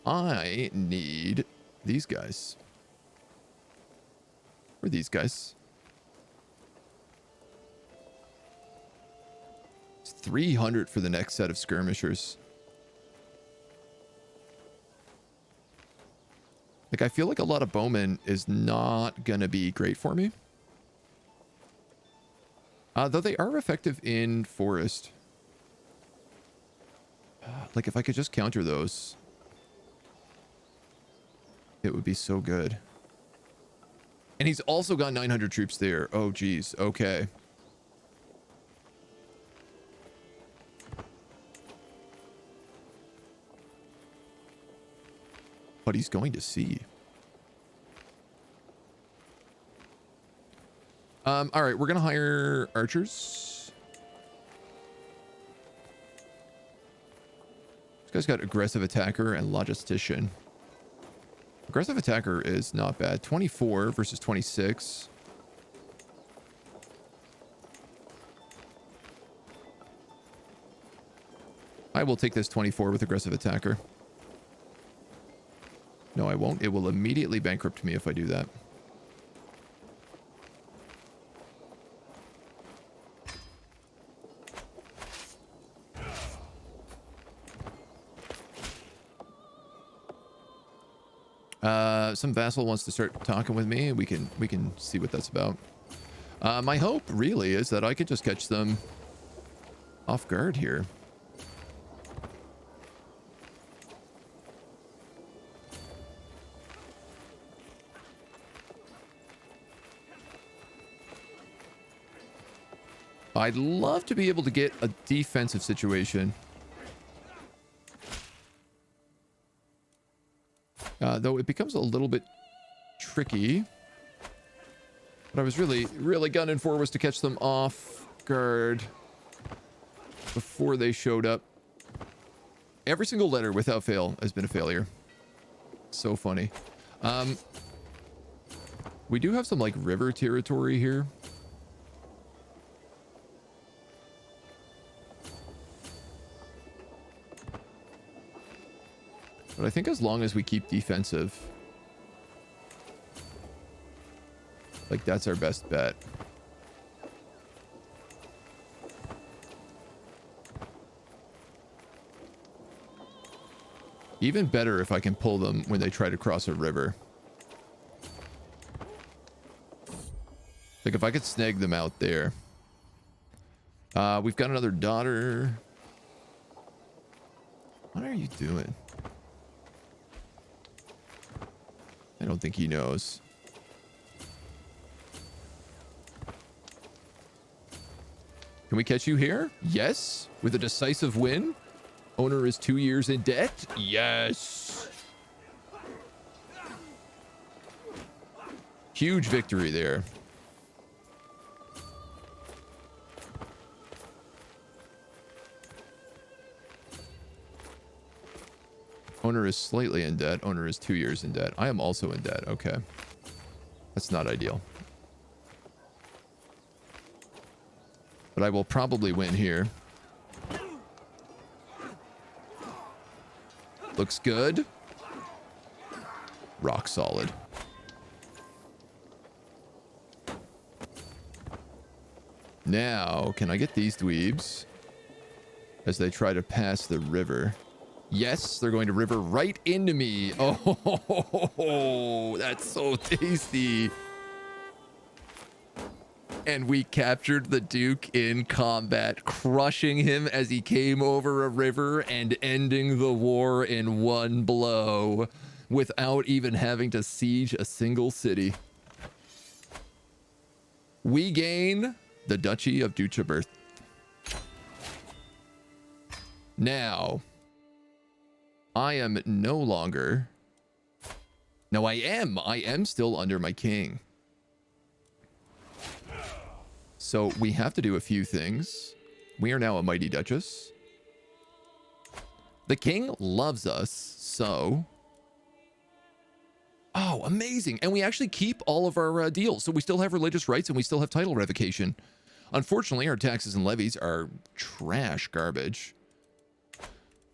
I need these guys. Or these guys. It's 300 for the next set of skirmishers. Like, I feel like a lot of bowmen is not gonna be great for me. Though they are effective in forest. Like, if I could just counter those, it would be so good. And he's also got 900 troops there. Oh, geez. Okay. But he's going to see. All right, we're going to hire archers. This guy's got aggressive attacker and logistician. Aggressive attacker is not bad. 24 versus 26. I will take this 24 with aggressive attacker. No, I won't. It will immediately bankrupt me if I do that. Some vassal wants to start talking with me. We can see what that's about. My hope really is that I could just catch them off guard here. I'd love to be able to get a defensive situation. Though it becomes a little bit tricky. What I was really gunning for was to catch them off guard before they showed up. Every single letter without fail has been a failure. So funny. We do have some like river territory here. But I think as long as we keep defensive, like, that's our best bet. Even better if I can pull them when they try to cross a river. Like, if I could snag them out there. We've got another daughter. What are you doing? I don't think he knows. Can we catch you here? Yes. With a decisive win. Owner is 2 years in debt. Yes. Huge victory there. Owner is slightly in debt. Owner is 2 years in debt. I am also in debt. Okay. That's not ideal. But I will probably win here. Looks good. Rock solid. Now, can I get these dweebs as they try to pass the river? Yes, they're going to river right into me. Oh, that's so tasty. And we captured the Duke in combat, crushing him as he came over a river and ending the war in one blow without even having to siege a single city. We gain the Duchy of Duchabirth. Now, I am no longer... No, I am still under my king. So we have to do a few things. We are now a mighty duchess. The king loves us, so... Oh, amazing. And we actually keep all of our deals. So we still have religious rights and we still have title revocation. Unfortunately, our taxes and levies are trash garbage.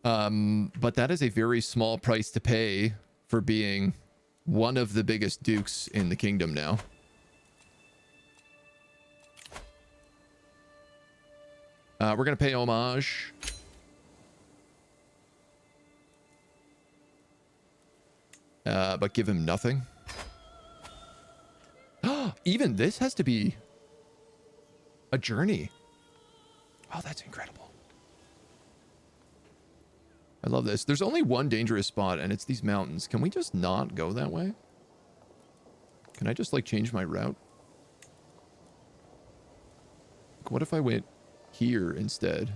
But that is a very small price to pay for being one of the biggest dukes in the kingdom now. We're going to pay homage. But give him nothing. Even this has to be a journey. Oh, that's incredible. I love this. There's only one dangerous spot, and it's these mountains. Can we just not go that way? Can I just, like, change my route? What if I went here instead?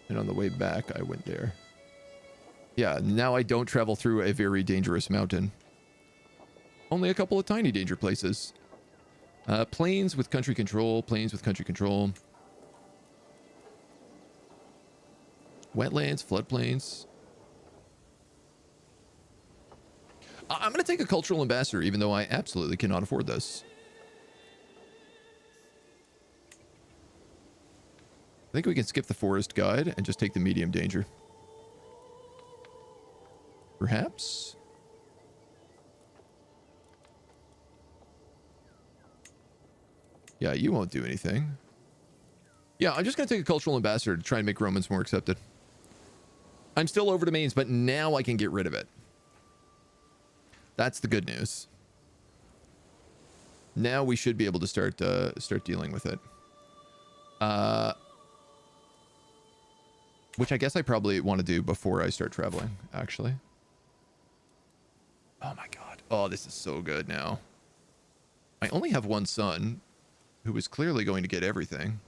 And on the way back, I went there. Yeah, now I don't travel through a very dangerous mountain. Only a couple of tiny danger places. Plains with country control. Plains with country control. Wetlands, floodplains. I'm going to take a cultural ambassador, even though I absolutely cannot afford this. I think we can skip the forest guide and just take the medium danger. Perhaps? Yeah, you won't do anything. Yeah, I'm just going to take a cultural ambassador to try and make Romans more accepted. I'm still over domains, but now I can get rid of it. That's the good news. Now we should be able to start dealing with it. Which I guess I probably want to do before I start traveling, actually. Oh my god. Oh, this is so good now. I only have one son who is clearly going to get everything.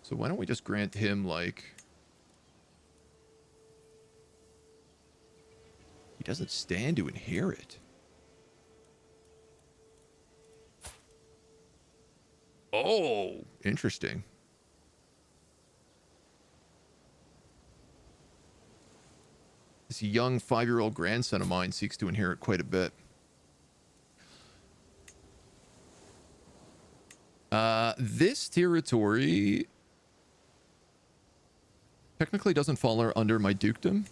So why don't we just grant him, like... He doesn't stand to inherit. Oh, interesting. This young 5-year-old grandson of mine seeks to inherit quite a bit. This territory technically doesn't fall under my dukedom.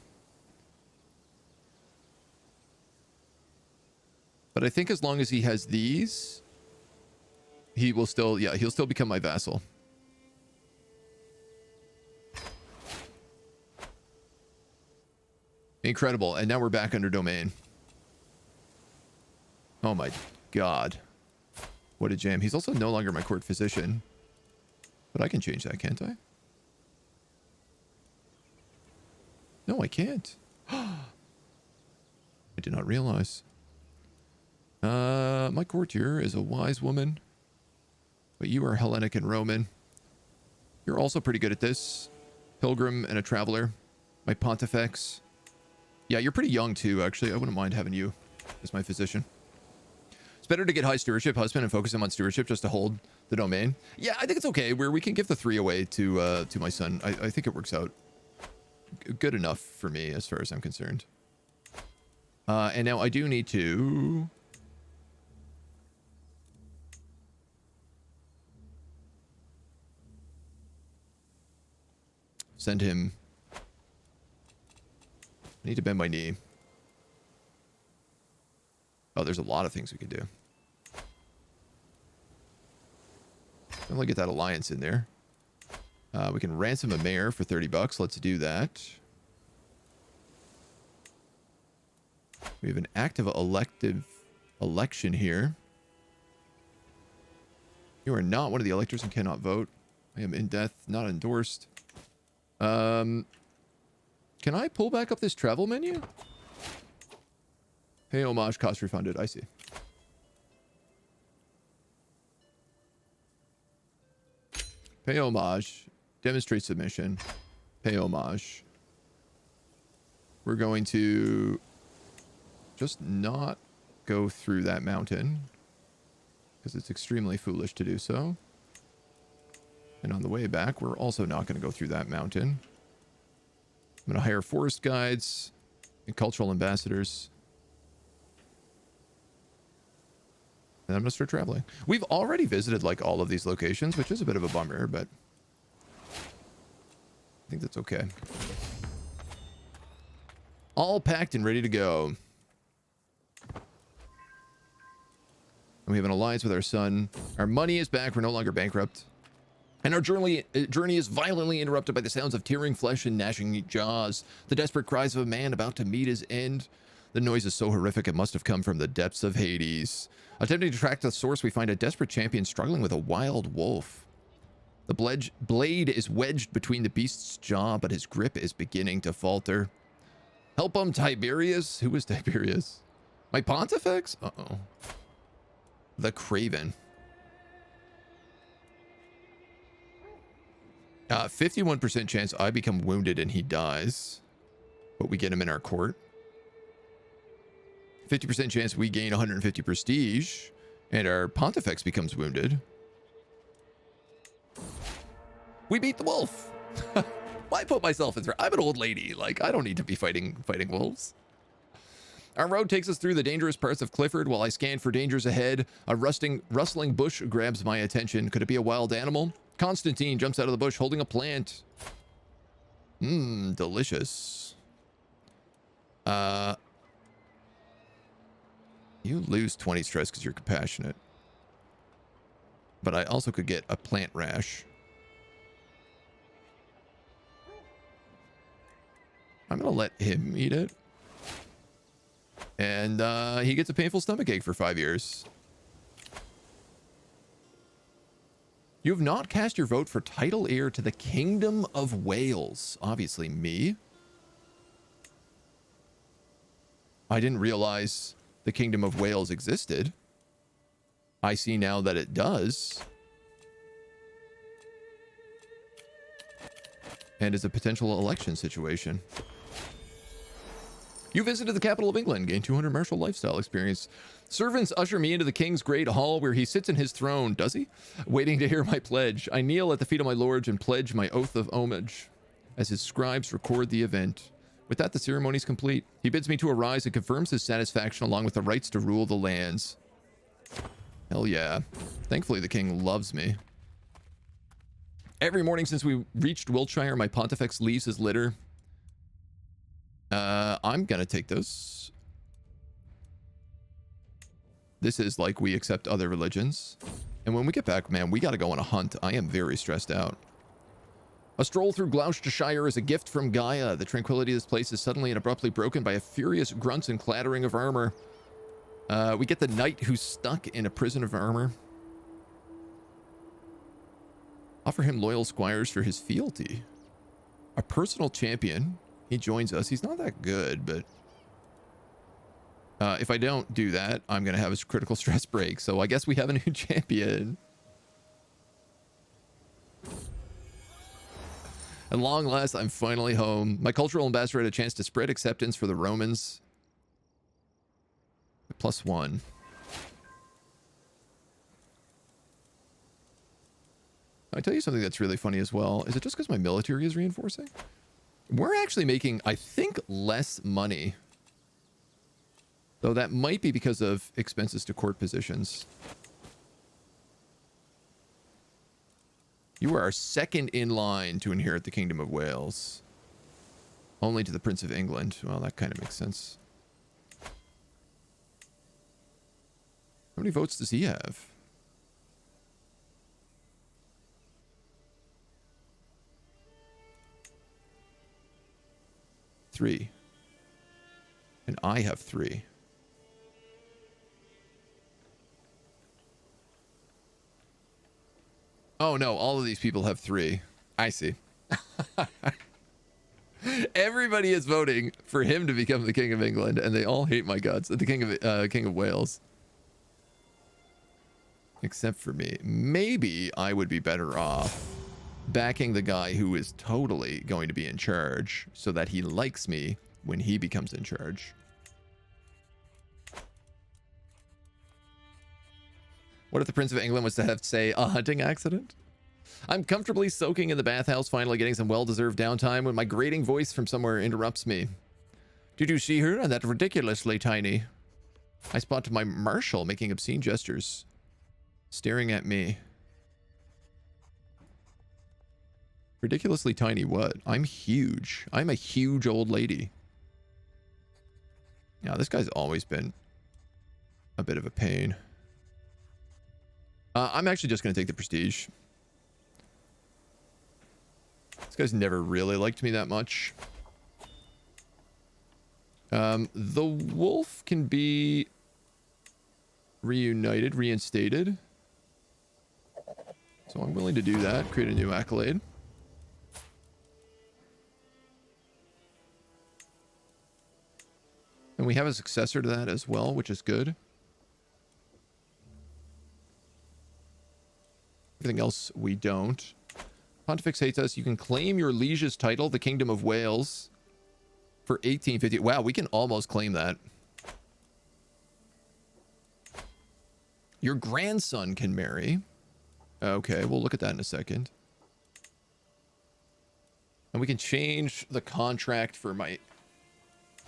But I think as long as he has these, he will still, yeah, he'll still become my vassal. Incredible. And now we're back under domain. Oh my god. What a jam. He's also no longer my court physician. But I can change that, can't I? No, I can't. I did not realize. My courtier is a wise woman. But you are Hellenic and Roman. You're also pretty good at this. Pilgrim and a traveler. My pontifex. Yeah, you're pretty young too, actually. I wouldn't mind having you as my physician. It's better to get high stewardship husband and focus him on stewardship just to hold the domain. Yeah, I think it's okay where we can give the 3 away to my son. I think it works out good enough for me as far as I'm concerned. And now I do need to... send him... I need to bend my knee. Oh, there's a lot of things we could do. Only get that alliance in there. We can ransom a mayor for 30 bucks. Let's do that. We have an active elective election here. You are not one of the electors and cannot vote. I am in death, not endorsed. Can I pull back up this travel menu? Pay homage, cost refunded. I see. Pay homage. Demonstrate submission. Pay homage. We're going to just not go through that mountain because it's extremely foolish to do so. And on the way back, we're also not going to go through that mountain. I'm going to hire forest guides and cultural ambassadors. And I'm going to start traveling. We've already visited like all of these locations, which is a bit of a bummer, but I think that's okay. All packed and ready to go. And we have an alliance with our son. Our money is back. We're no longer bankrupt. And our journey is violently interrupted by the sounds of tearing flesh and gnashing jaws. The desperate cries of a man about to meet his end. The noise is so horrific it must have come from the depths of Hades. Attempting to track the source, we find a desperate champion struggling with a wild wolf. The blade is wedged between the beast's jaw, but his grip is beginning to falter. Help him, Tiberius. Who is Tiberius? My Pontifex? Uh-oh. The Craven. 51% chance I become wounded and he dies, but we get him in our court. 50% chance we gain 150 prestige and our Pontifex becomes wounded. We beat the wolf. Why put myself in there? I'm an old lady. Like, I don't need to be fighting wolves. Our road takes us through the dangerous parts of Clifford while I scan for dangers ahead. A rustling bush grabs my attention. Could it be a wild animal? Constantine jumps out of the bush holding a plant. Mmm, delicious. You lose 20 stress because you're compassionate. But I also could get a plant rash. I'm going to let him eat it. And he gets a painful stomachache for 5 years. You have not cast your vote for title heir to the Kingdom of Wales. Obviously me. I didn't realize the Kingdom of Wales existed. I see now that it does. And is a potential election situation. You visited the capital of England, gained 200 martial lifestyle experience. Servants usher me into the king's great hall where he sits in his throne, does he? Waiting to hear my pledge. I kneel at the feet of my lords and pledge my oath of homage as his scribes record the event. With that, the ceremony is complete. He bids me to arise and confirms his satisfaction along with the rights to rule the lands. Hell yeah. Thankfully, the king loves me. Every morning since we reached Wiltshire, my Pontifex leaves his litter. I'm gonna take those. This is like we accept other religions. And when we get back, man, we gotta go on a hunt. I am very stressed out. A stroll through Gloucestershire is a gift from Gaia. The tranquility of this place is suddenly and abruptly broken by a furious grunts and clattering of armor. We get the knight who's stuck in a prison of armor. Offer him loyal squires for his fealty. A personal champion. He joins us. He's not that good, but if I don't do that, I'm going to have a critical stress break. So I guess we have a new champion. At long last, I'm finally home. My cultural ambassador had a chance to spread acceptance for the Romans. +1. I tell you something that's really funny as well. Is it just because my military is reinforcing? We're actually making, I think, less money. Though that might be because of expenses to court positions. You are our second in line to inherit the Kingdom of Wales. Only to the Prince of England. Well, that kind of makes sense. How many votes does he have? 3. And I have 3. Oh no, all of these people have 3. I see. Everybody is voting for him to become the King of England, and they all hate my guts. The King of Wales. Except for me. Maybe I would be better off backing the guy who is totally going to be in charge so that he likes me when he becomes in charge. What if the Prince of England was to have, say, a hunting accident? I'm comfortably soaking in the bathhouse, finally getting some well-deserved downtime when my grating voice from somewhere interrupts me. Did you see her? That ridiculously tiny. I spot my marshal making obscene gestures, staring at me. Ridiculously tiny what? I'm huge. I'm a huge old lady. Yeah, this guy's always been a bit of a pain. I'm actually just going to take the prestige. This guy's never really liked me that much. The wolf can be reunited, reinstated. So I'm willing to do that. Create a new accolade. And we have a successor to that as well, which is good. Everything else we don't. Pontifex hates us. You can claim your liege's title, the Kingdom of Wales, for 1850. Wow, we can almost claim that. Your grandson can marry. Okay, we'll look at that in a second. And we can change the contract for my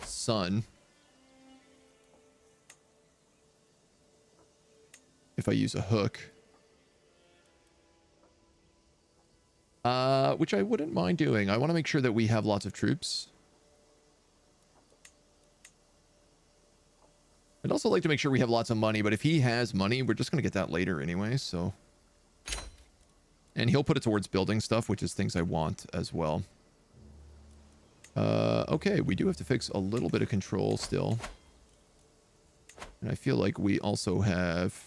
son. If I use a hook. Which I wouldn't mind doing. I want to make sure that we have lots of troops. I'd also like to make sure we have lots of money, but if he has money, we're just going to get that later anyway, so. And he'll put it towards building stuff, which is things I want as well. Okay, we do have to fix a little bit of control still. And I feel like we also have...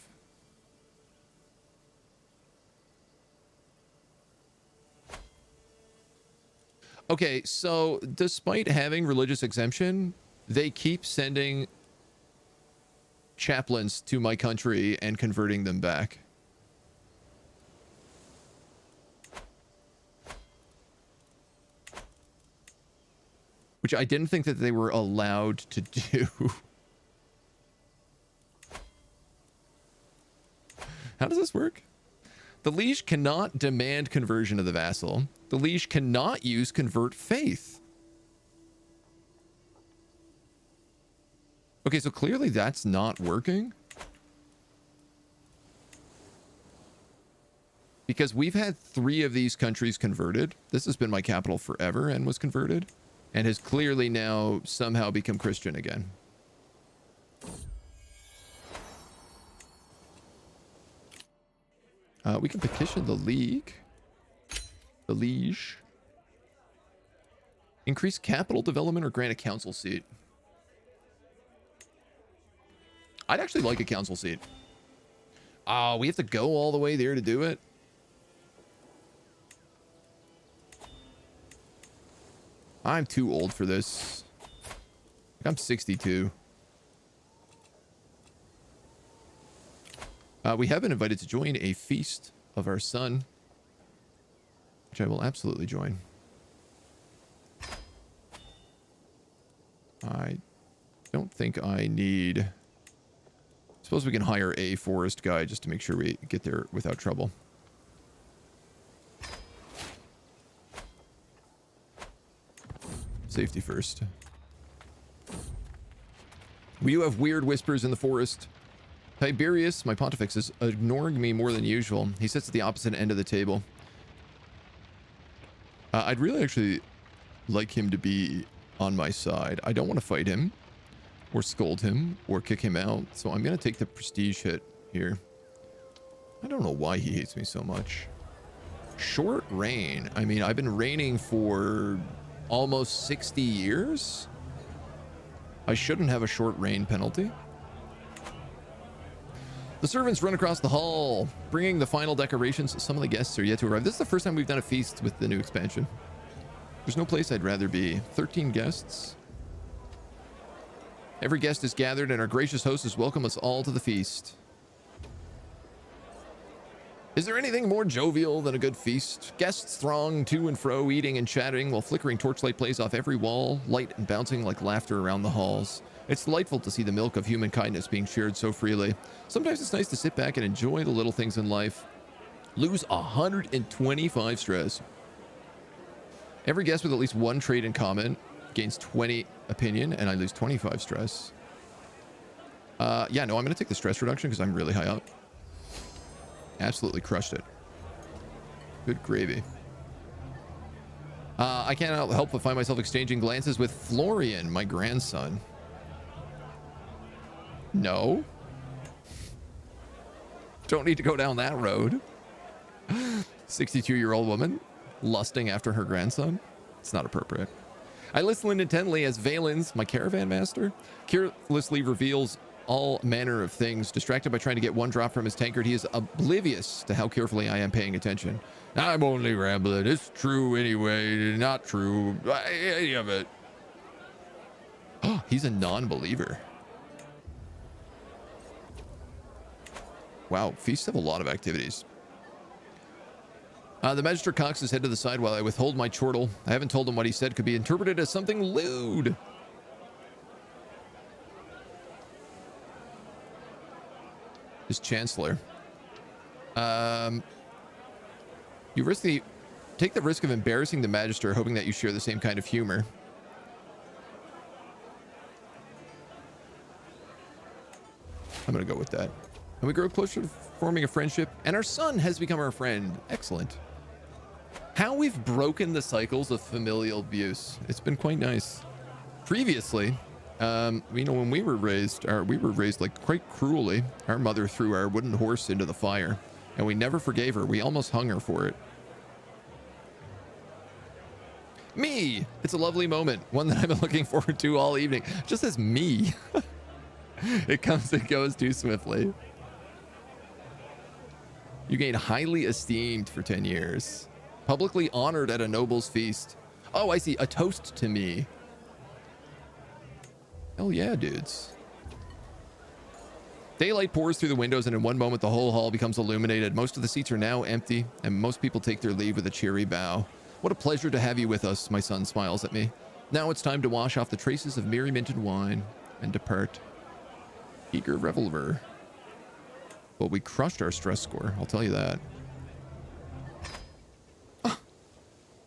Okay, so despite having religious exemption, they keep sending chaplains to my country and converting them back. Which I didn't think that they were allowed to do. How does this work? The liege cannot demand conversion of the vassal. The liege cannot use convert faith. Okay, so clearly that's not working. Because we've had 3 of these countries converted. This has been my capital forever and was converted. And has clearly now somehow become Christian again. We can petition the league. The liege. Increase capital development or grant a council seat. I'd actually like a council seat. Oh, we have to go all the way there to do it? I'm too old for this. I'm 62. We have been invited to join a feast of our son, which I will absolutely join. I don't think I need... Suppose we can hire a forest guy just to make sure we get there without trouble. Safety first. We do have weird whispers in the forest. Tiberius, my pontifex, is ignoring me more than usual. He sits at the opposite end of the table. I'd really actually like him to be on my side. I don't want to fight him or scold him or kick him out. So I'm going to take the prestige hit here. I don't know why he hates me so much. Short reign. I mean, I've been reigning for almost 60 years? I shouldn't have a short reign penalty. The servants run across the hall, bringing the final decorations. Some of the guests are yet to arrive. This is the first time we've done a feast with the new expansion. There's no place I'd rather be. 13 guests. Every guest is gathered, and our gracious hostess welcome us all to the feast. Is there anything more jovial than a good feast? Guests throng to and fro, eating and chatting, while flickering torchlight plays off every wall, light and bouncing like laughter around the halls. It's delightful to see the milk of human kindness being shared so freely. Sometimes it's nice to sit back and enjoy the little things in life. Lose 125 stress. Every guest with at least one trait in common gains 20 opinion, and I lose 25 stress. Yeah, no, I'm going to take the stress reduction because I'm really high up. Absolutely crushed it. Good gravy. I can't help but find myself exchanging glances with Florian, my grandson. No. Don't need to go down that road. 62-year-old woman lusting after her grandson. It's not appropriate. I listen intently as Valens, my caravan master, carelessly reveals all manner of things. Distracted by trying to get one drop from his tankard, he is oblivious to how carefully I am paying attention. I'm only rambling. It's true anyway. Not true. Any of it. Oh, he's a non-believer. Wow, feasts have a lot of activities. The Magister cocks his head to the side while I withhold my chortle. I haven't told him what he said could be interpreted as something lewd. His Chancellor. You take the risk of embarrassing the Magister, hoping that you share the same kind of humor. I'm gonna go with that. And we grow closer to forming a friendship, and our son has become our friend. Excellent. How we've broken the cycles of familial abuse. It's been quite nice. Previously, you know, when we were raised like quite cruelly. Our mother threw our wooden horse into the fire, and we never forgave her. We almost hung her for it. Me! It's a lovely moment, one that I've been looking forward to all evening. Just as me. It comes and goes too swiftly. You gain highly esteemed for 10 years. Publicly honored at a noble's feast. Oh, I see. A toast to me. Hell yeah, dudes. Daylight pours through the windows, and in one moment the whole hall becomes illuminated. Most of the seats are now empty, and most people take their leave with a cheery bow. What a pleasure to have you with us, my son smiles at me. Now it's time to wash off the traces of merry-minted wine and depart. Eager reveler. Well, we crushed our stress score, I'll tell you that. Oh,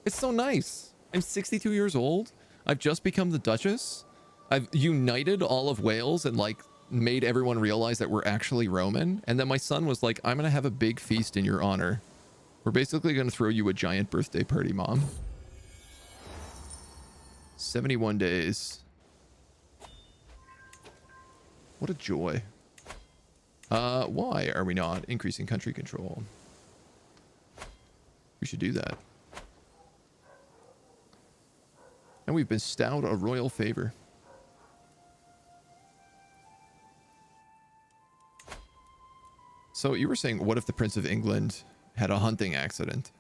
it's so nice. I'm 62 years old. I've just become the Duchess. I've united all of Wales and like made everyone realize that we're actually Roman. And then my son was like, I'm going to have a big feast in your honor. We're basically going to throw you a giant birthday party, Mom. 71 days. What a joy. Why are we not increasing country control? We should do that. And we've bestowed a royal favor. So you were saying, what if the Prince of England had a hunting accident?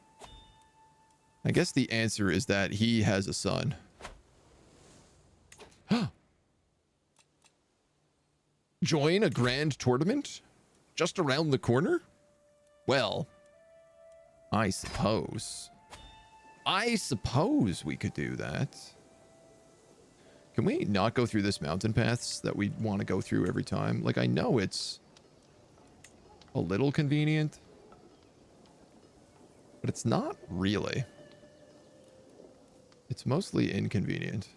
I guess the answer is that he has a son. Join a grand tournament? Just around the corner? Well, I suppose we could do that. Can we not go through this mountain paths that we want to go through every time? Like, I know it's a little convenient, but it's not really. It's mostly inconvenient.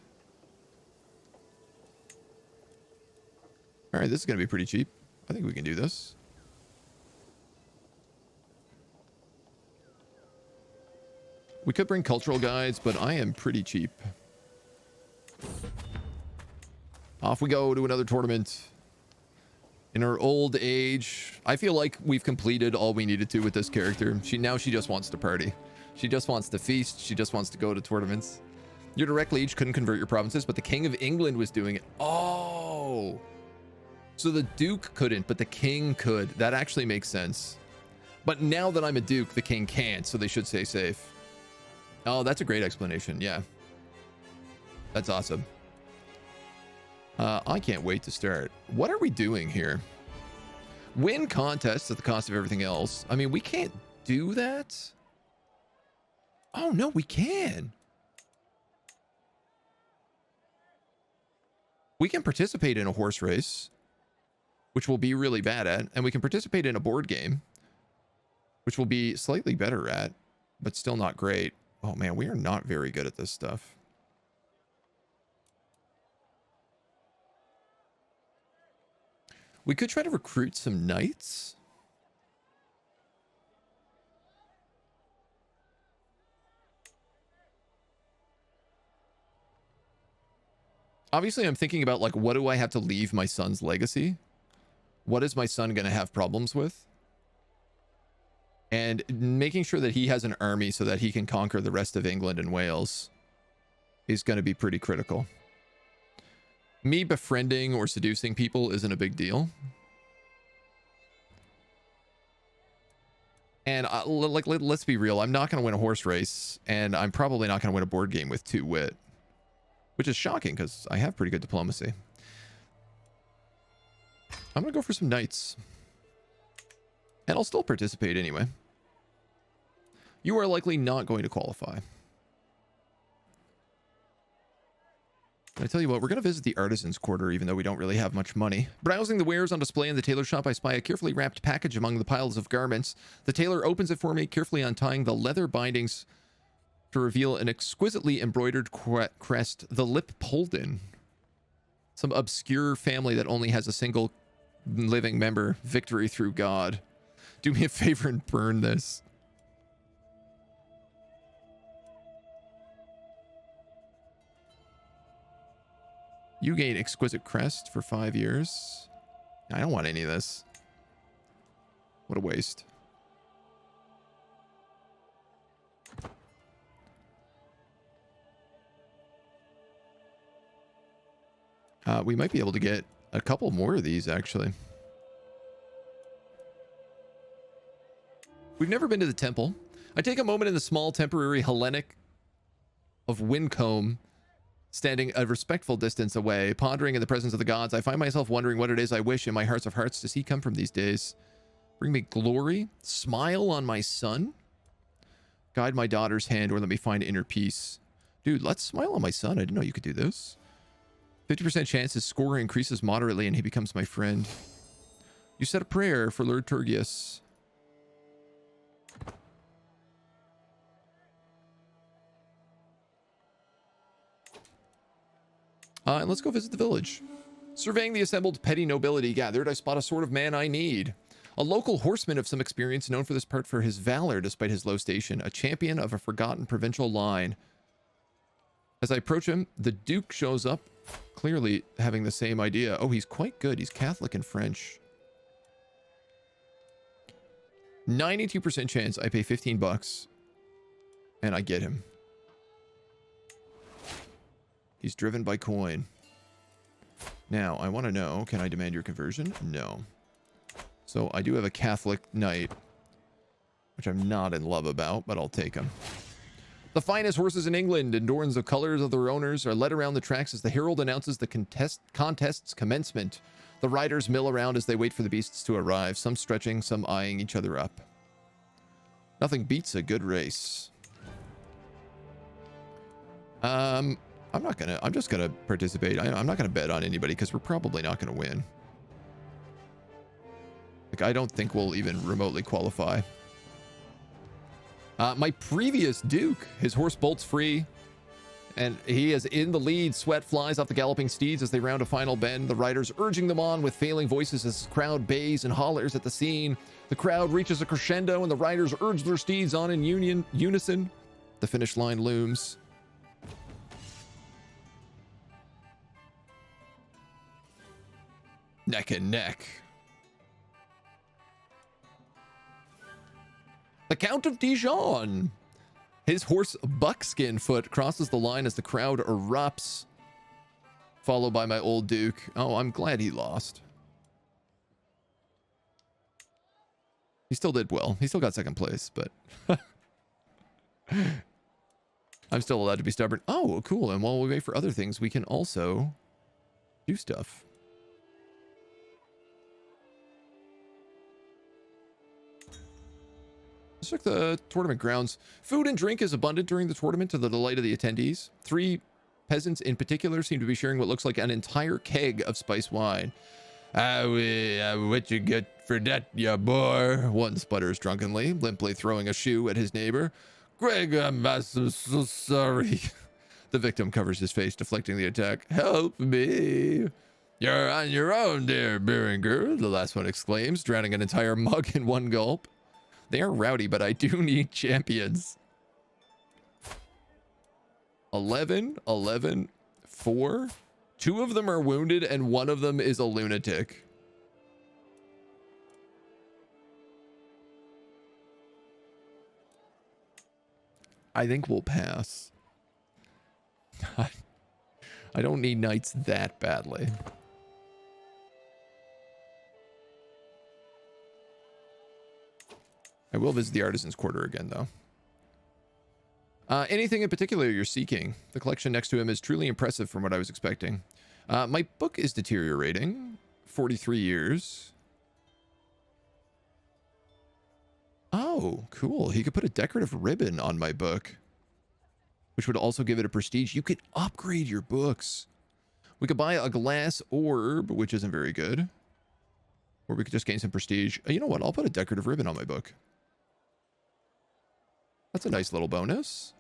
All right, this is going to be pretty cheap. I think we can do this. We could bring cultural guides, but I am pretty cheap. Off we go to another tournament. In her old age, I feel like we've completed all we needed to with this character. Now she just wants to party. She just wants to feast. She just wants to go to tournaments. Your direct liege couldn't convert your provinces, but the King of England was doing it. Oh. So the Duke couldn't, but the King could. That actually makes sense. But now that I'm a Duke, the King can't, so they should stay safe. Oh, that's a great explanation. Yeah. That's awesome. I can't wait to start. What are we doing here? Win contests at the cost of everything else. I mean, we can't do that. Oh, no, we can. We can participate in a horse race, which we'll be really bad at. And we can participate in a board game, which we'll be slightly better at, but still not great. Oh, man, we are not very good at this stuff. We could try to recruit some knights. Obviously, I'm thinking about, like, what do I have to leave my son's legacy? What is my son going to have problems with? And making sure that he has an army so that he can conquer the rest of England and Wales is going to be pretty critical. Me befriending or seducing people isn't a big deal. And let's be real. I'm not going to win a horse race, and I'm probably not going to win a board game with 2 wit, which is shocking because I have pretty good diplomacy. I'm going to go for some knights, and I'll still participate anyway. You are likely not going to qualify. I tell you what, we're going to visit the Artisans' Quarter, even though we don't really have much money. Browsing the wares on display in the tailor shop, I spy a carefully wrapped package among the piles of garments. The tailor opens it for me, carefully untying the leather bindings to reveal an exquisitely embroidered crest, the Lip Polden. Some obscure family that only has a single living member. Victory through God. Do me a favor and burn this. You gain exquisite crest for 5 years. I don't want any of this. What a waste. We might be able to get a couple more of these, actually. We've never been to the temple. I take a moment in the small temporary Hellenic of Wincombe, standing a respectful distance away, pondering in the presence of the gods. I find myself wondering what it is I wish in my hearts of hearts to see come from these days. Bring me glory, smile on my son, guide my daughter's hand, or let me find inner peace. Dude, let's smile on my son. I didn't know you could do this. 50% chance his score increases moderately and he becomes my friend. You said a prayer for Lord Turgius. And let's go visit the village. Surveying the assembled petty nobility gathered, I spot a sort of man I need. A local horseman of some experience, known for this part for his valor despite his low station. A champion of a forgotten provincial line. As I approach him, the Duke shows up, clearly having the same idea. Oh, he's quite good. He's Catholic and French. 92% chance I pay 15 bucks and I get him. He's driven by coin. Now, I want to know, can I demand your conversion? No. So I do have a Catholic knight, which I'm not in love about, but I'll take him. The finest horses in England, adorned the colors of their owners, are led around the tracks as the herald announces the contest's commencement. The riders mill around as they wait for the beasts to arrive, some stretching, some eyeing each other up. Nothing beats a good race. I'm just gonna participate. I'm not gonna bet on anybody because we're probably not gonna win. Like, I don't think we'll even remotely qualify. My previous Duke, his horse bolts free, and he is in the lead. Sweat flies off the galloping steeds as they round a final bend. The riders urging them on with failing voices as the crowd bays and hollers at the scene. The crowd reaches a crescendo and the riders urge their steeds on in unison. The finish line looms. Neck and neck. The Count of Dijon. His horse Buckskin Foot crosses the line as the crowd erupts, followed by my old Duke. Oh, I'm glad he lost. He still did well. He still got second place, but I'm still allowed to be stubborn. Oh, cool. And while we wait for other things, we can also do stuff. Let's check the tournament grounds. Food and drink is abundant during the tournament to the delight of the attendees. 3 peasants in particular seem to be sharing what looks like an entire keg of spice wine. What you get for that, ya boy? One sputters drunkenly, limply throwing a shoe at his neighbor. Greg, I'm so sorry. The victim covers his face, deflecting the attack. Help me. You're on your own there, Beringer, the last one exclaims, drowning an entire mug in one gulp. They are rowdy, but I do need champions. 11, 11, 4. 2 of them are wounded, and 1 of them is a lunatic. I think we'll pass. I don't need knights that badly. I will visit the Artisan's Quarter again, though. Anything in particular you're seeking? The collection next to him is truly impressive from what I was expecting. My book is deteriorating. 43 years. Oh, cool. He could put a decorative ribbon on my book, which would also give it a prestige. You could upgrade your books. We could buy a glass orb, which isn't very good. Or we could just gain some prestige. You know what? I'll put a decorative ribbon on my book. That's a nice little bonus.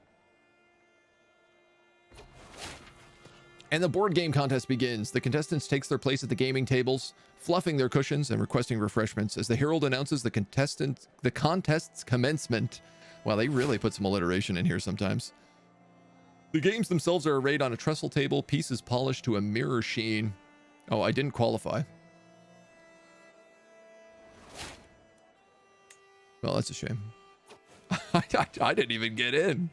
And the board game contest begins. The contestants takes their place at the gaming tables, fluffing their cushions and requesting refreshments as the herald announces the contest's commencement. Wow, they really put some alliteration in here sometimes. The games themselves are arrayed on a trestle table, pieces polished to a mirror sheen. Oh, I didn't qualify. Well, that's a shame. I didn't even get in.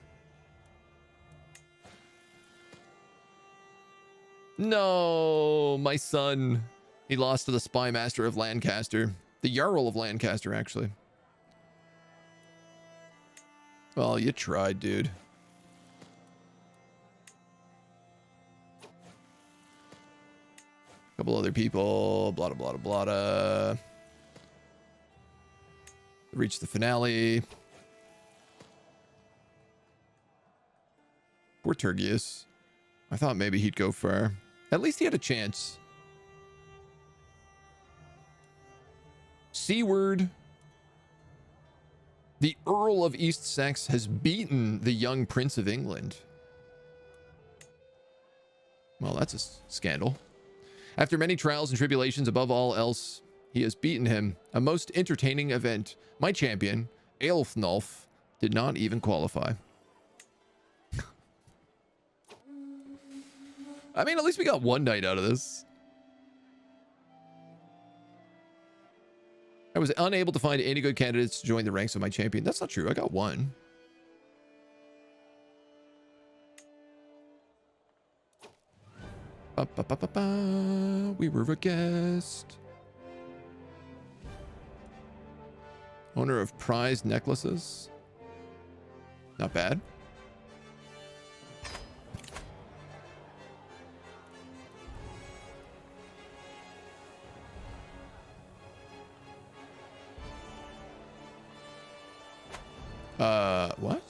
No, my son. He lost to the Spy Master of Lancaster. The Jarl of Lancaster, actually. Well, you tried, dude. Couple other people. Blah, blah, blah, blah. Reach the finale. Poor Tergius. I thought maybe he'd go far. At least he had a chance. Seaward. The Earl of East Saxe has beaten the young Prince of England. Well, that's a scandal. After many trials and tribulations, above all else, he has beaten him. A most entertaining event. My champion, Aelfnulf, did not even qualify. I mean, at least we got one night out of this. I was unable to find any good candidates to join the ranks of my champion. That's not true. I got one. Ba, ba, ba, ba, ba. We were a guest. Owner of prized necklaces. Not bad. What?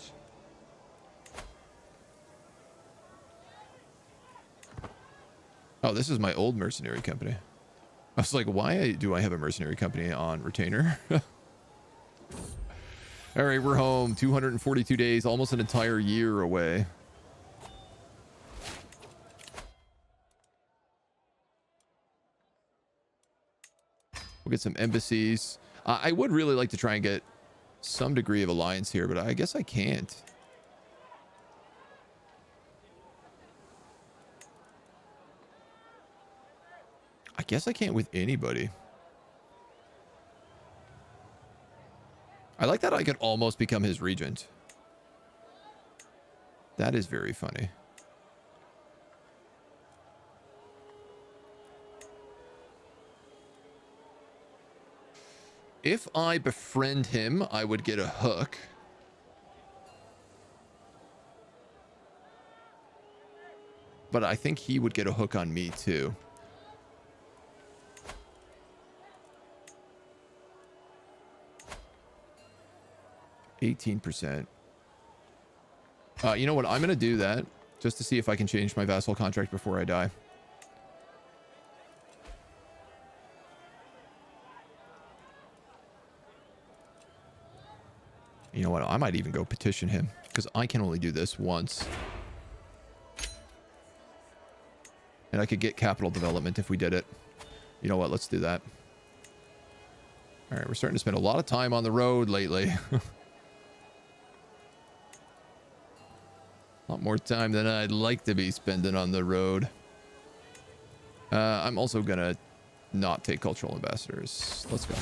Oh, this is my old mercenary company. I was like, why do I have a mercenary company on retainer? All right, we're home. 242 days, almost an entire year away. We'll get some embassies. I would really like to try and get some degree of alliance here, but I guess I can't. I guess I can't with anybody. I like that I could almost become his regent. That is very funny. If I befriend him, I would get a hook. But I think he would get a hook on me too. %. You know what? I'm going to do that just to see if I can change my vassal contract before I die. You know what? I might even go petition him because I can only do this once. And I could get capital development if we did it. You know what? Let's do that. All right, we're starting to spend a lot of time on the road lately. A lot more time than I'd like to be spending on the road. I'm also going to not take cultural ambassadors. Let's go.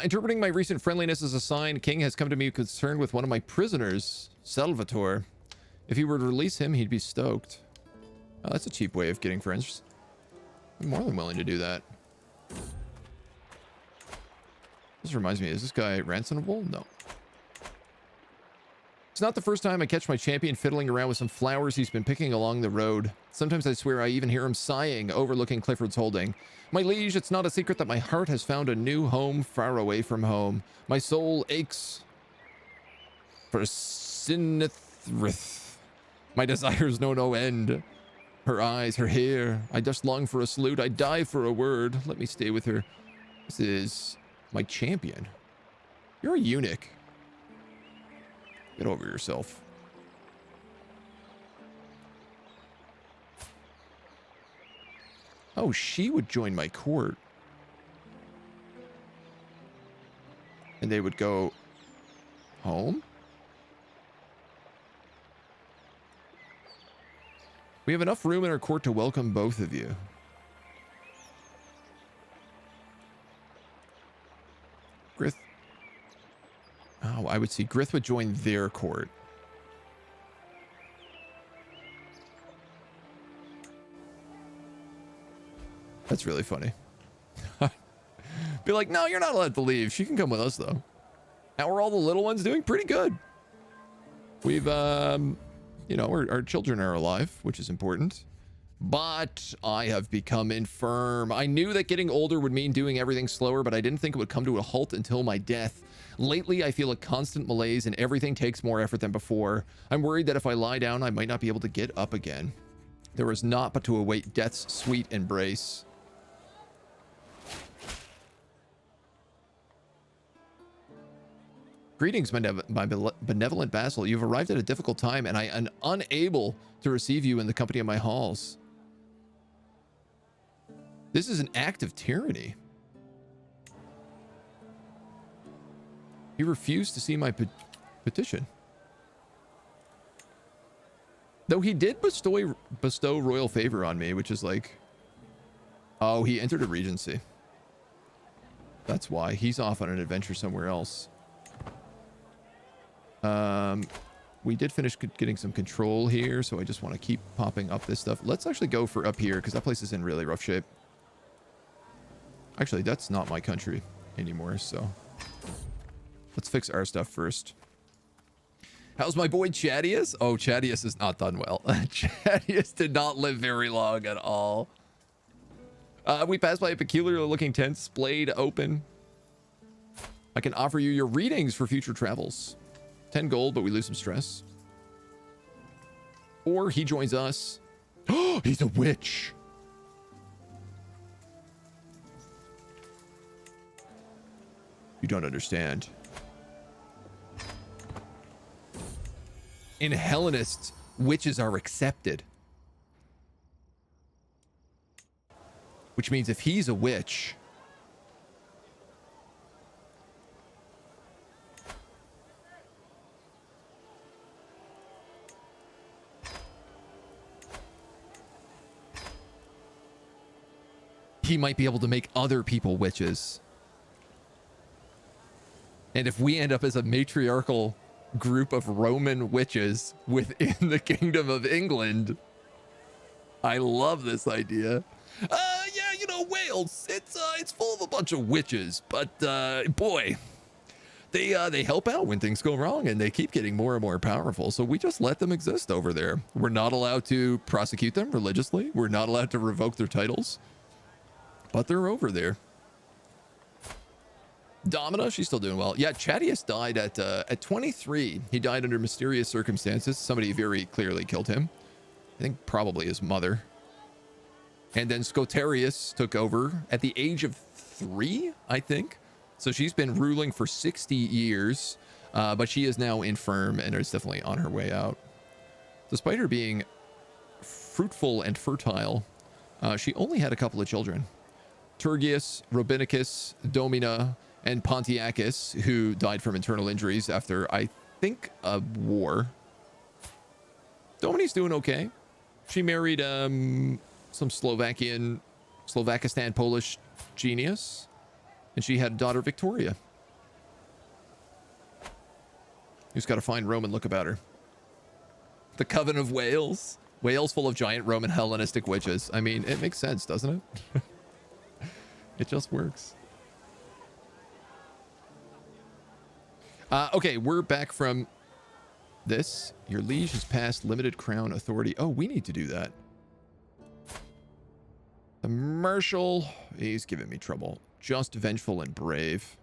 Interpreting my recent friendliness as a sign, King has come to me concerned with one of my prisoners, Salvatore. If he were to release him, he'd be stoked. Oh, that's a cheap way of getting friends. I'm more than willing to do that. This reminds me, is this guy ransomable? No. It's not the first time I catch my champion fiddling around with some flowers he's been picking along the road. Sometimes I swear I even hear him sighing, overlooking Clifford's holding. My liege, it's not a secret that my heart has found a new home far away from home. My soul aches for Sinithrith. My desires know no end. Her eyes, her hair. I just long for a salute. I die for a word. Let me stay with her. This is my champion. You're a eunuch. Get over yourself. Oh, she would join my court. And they would go home? We have enough room in our court to welcome both of you. Grith. Oh, I would see Grith would join their court. That's really funny. Be like, no, you're not allowed to leave. She can come with us, though. How are all the little ones doing? Pretty good. We've, you know, our children are alive, which is important. But I have become infirm. I knew that getting older would mean doing everything slower, but I didn't think it would come to a halt until my death. Lately, I feel a constant malaise and everything takes more effort than before. I'm worried that if I lie down, I might not be able to get up again. There was naught but to await death's sweet embrace. Greetings, my benevolent vassal. You've arrived at a difficult time, and I am unable to receive you in the company of my halls. This is an act of tyranny. He refused to see my petition. Though he did bestow royal favor on me, which is like... Oh, he entered a regency. That's why. He's off on an adventure somewhere else. We did finish getting some control here, so I just want to keep popping up this stuff. Let's actually go for up here, because that place is in really rough shape. Actually, that's not my country anymore, so... Let's fix our stuff first. How's my boy Chadius? Oh, Chadius has not done well. Chadius did not live very long at all. We passed by a peculiar looking tent, splayed open. I can offer you your readings for future travels. 10 gold, but we lose some stress. Or he joins us. Oh, he's a witch. You don't understand. In Hellenists, witches are accepted. Which means if he's a witch... he might be able to make other people witches. And if we end up as a matriarchal group of Roman witches within the Kingdom of England. I love this idea. Yeah, you know, Wales, it's full of a bunch of witches, but boy, they help out when things go wrong, and they keep getting more and more powerful. So we just let them exist over there. We're not allowed to prosecute them religiously. We're not allowed to revoke their titles, but they're over there. Domina, she's still doing well. Yeah, Chadius died at 23. He died under mysterious circumstances. Somebody very clearly killed him. I think probably his mother. And then Scotarius took over at the age of 3, I think. So she's been ruling for 60 years, but she is now infirm and is definitely on her way out. Despite her being fruitful and fertile, she only had a couple of children. Turgius, Robinicus, Domina, and Pontiacus, who died from internal injuries after, I think, a war. Domina's doing okay. She married some Slovakistan Polish genius, and she had a daughter, Victoria, who's got a fine Roman look about her. The Coven of Wales. Wales full of giant Roman Hellenistic witches. I mean, it makes sense, doesn't it? It just works. Okay, we're back from this. Your liege has passed limited crown authority. Oh, we need to do that. The Marshal, he's giving me trouble. Just vengeful and brave.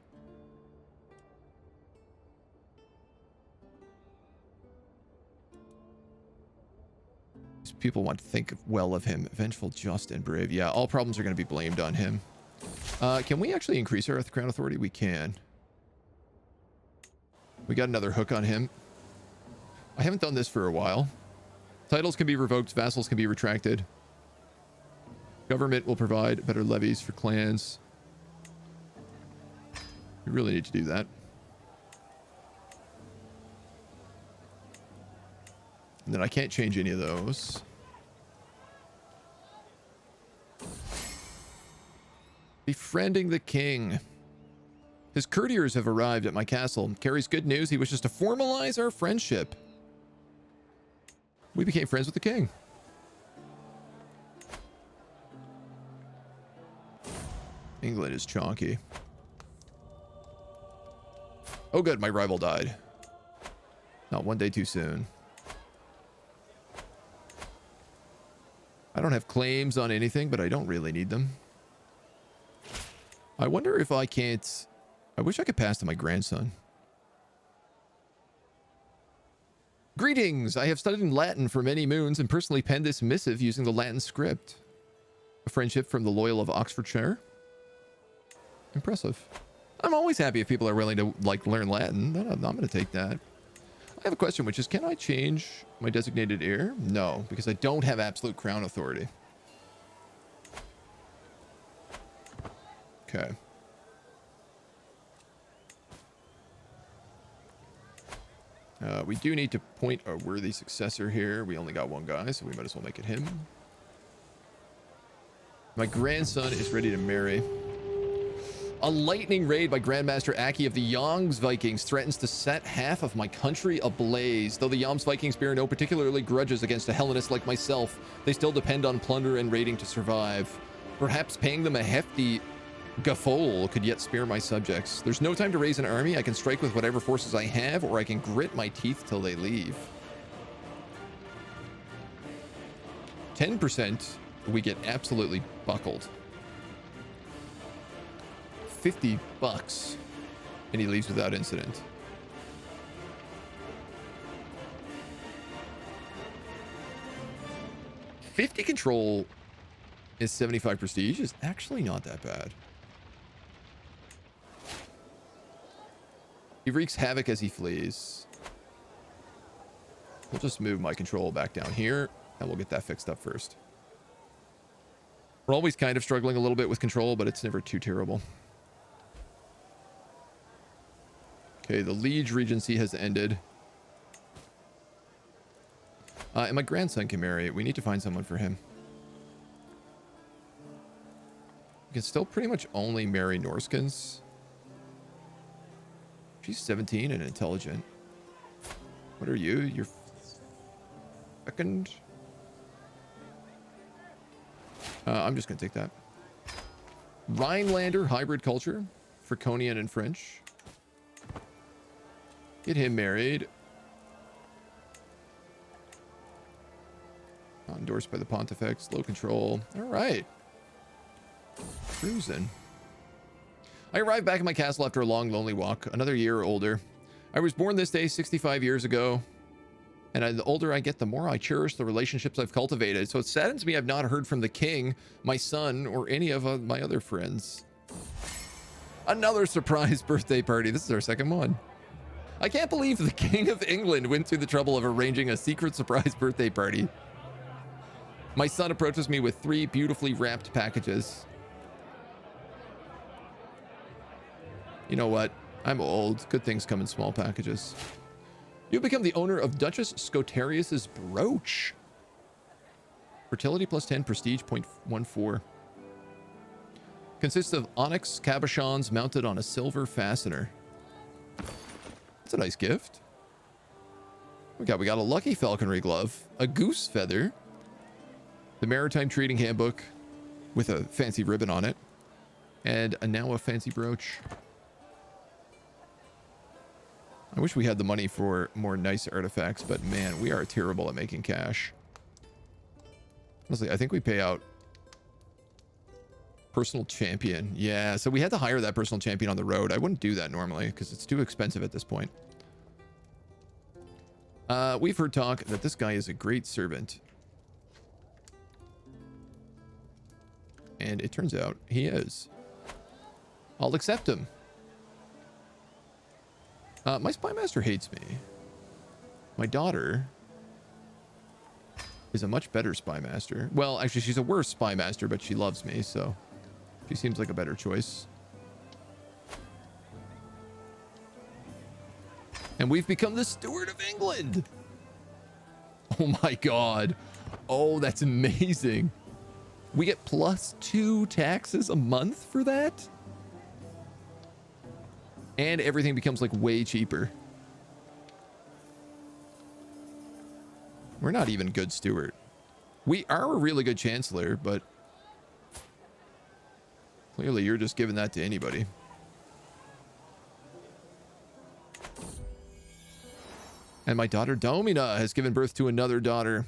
These people want to think well of him. Vengeful, just, and brave. Yeah, all problems are going to be blamed on him. Can we actually increase our crown authority? We can. We got another hook on him. I haven't done this for a while. Titles can be revoked. Vassals can be retracted. Government will provide better levies for clans. We really need to do that. And then I can't change any of those. Befriending the king. His courtiers have arrived at my castle. Carries good news. He wishes to formalize our friendship. We became friends with the king. England is chonky. Oh good, my rival died. Not one day too soon. I don't have claims on anything, but I don't really need them. I wonder if I can't... I wish I could pass to my grandson. Greetings! I have studied in Latin for many moons and personally penned this missive using the Latin script. A friendship from the loyal of Oxfordshire. Impressive. I'm always happy if people are willing to, like, learn Latin. I'm going to take that. I have a question, which is, can I change my designated heir? No, because I don't have absolute crown authority. Okay. We do need to point a worthy successor here. We only got one guy, so we might as well make it him. My grandson is ready to marry. A lightning raid by Grandmaster Aki of the Yongs Vikings threatens to set half of my country ablaze. Though the Yongs Vikings bear no particularly grudges against a Hellenist like myself, they still depend on plunder and raiding to survive. Perhaps paying them a hefty gafole could yet spare my subjects. There's no time to raise an army. I can strike with whatever forces I have, or I can grit my teeth till they leave. 10%, we get absolutely buckled. 50 bucks, and he leaves without incident. $50 control is 75 prestige is actually not that bad. He wreaks havoc as he flees. We'll just move my control back down here, and we'll get that fixed up first. We're always kind of struggling a little bit with control, but it's never too terrible. Okay, the Liege Regency has ended. And my grandson can marry. We need to find someone for him. We can still pretty much only marry Norskins. She's 17 and intelligent. What are you? You're second. I'm just gonna take that. Rhinelander hybrid culture, Friconian and French. Get him married. Not endorsed by the Pontifex. Low control. All right. Cruising. I arrived back in my castle after a long, lonely walk. Another year or older. I was born this day 65 years ago. And the older I get, the more I cherish the relationships I've cultivated. So it saddens me I've not heard from the king, my son, or any of my other friends. Another surprise birthday party. This is our second one. I can't believe the King of England went through the trouble of arranging a secret surprise birthday party. My son approaches me with 3 beautifully wrapped packages. You know what? I'm old. Good things come in small packages. You become the owner of Duchess Scotarius's brooch. Fertility plus 10, prestige 0.14. Consists of onyx cabochons mounted on a silver fastener. That's a nice gift. We got a lucky falconry glove, a goose feather, the maritime trading handbook with a fancy ribbon on it, and now a fancy brooch. I wish we had the money for more nice artifacts, but man, we are terrible at making cash. Honestly, I think we pay out personal champion. Yeah, so we had to hire that personal champion on the road. I wouldn't do that normally because it's too expensive at this point. We've heard talk that this guy is a great servant. And it turns out he is. I'll accept him. My spymaster hates me. My daughter is a much better spymaster. Well, actually, she's a worse spymaster, but she loves me, so she seems like a better choice. And we've become the Steward of England. Oh my god. Oh, that's amazing. We get +2 taxes a month for that? And everything becomes like way cheaper. We're not even good steward. We are a really good chancellor, but clearly you're just giving that to anybody. And my daughter Domina has given birth to another daughter,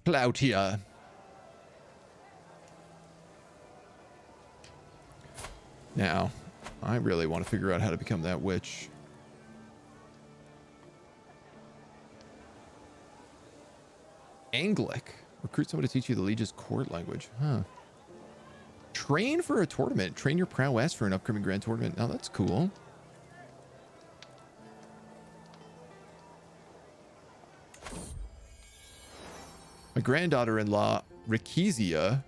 Claudia. Now, I really want to figure out how to become that witch. Anglic. Recruit someone to teach you the Liege's court language. Huh. Train for a tournament. Train your prowess for an upcoming grand tournament. Now that's cool. My granddaughter-in-law, Rikizia.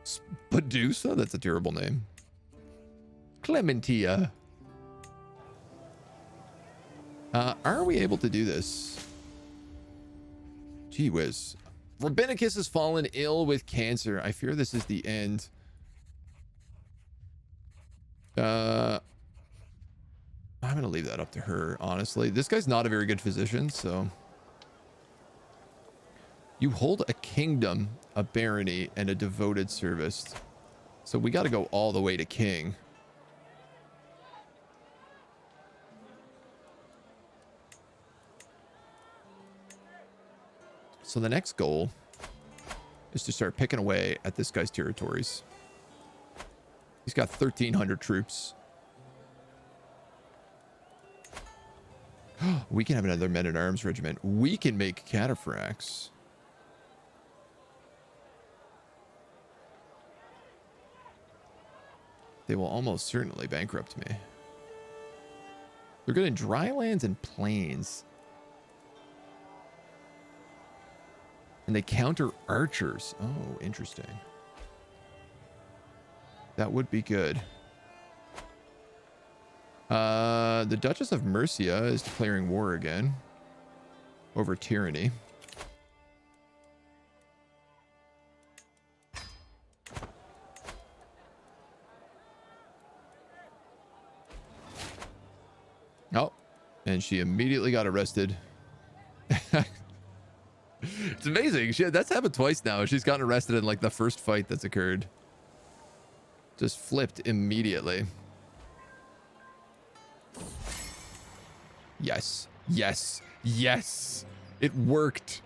Spadusa? That's a terrible name. Clementia. Are we able to do this? Gee whiz. Rabbinicus has fallen ill with cancer. I fear this is the end. I'm going to leave that up to her, honestly. This guy's not a very good physician, so... You hold a kingdom, a barony, and a devoted service. So we got to go all the way to king. So the next goal is to start picking away at this guy's territories. He's got 1,300 troops. We can have another men-at-arms regiment. We can make cataphracts. They will almost certainly bankrupt me. They're good in dry lands and plains. And they counter archers. Oh, interesting. That would be good. The Duchess of Mercia is declaring war again over tyranny. And she immediately got arrested. It's amazing. That's happened twice now. She's gotten arrested in like the first fight that's occurred. Just flipped immediately. Yes. Yes. Yes. It worked.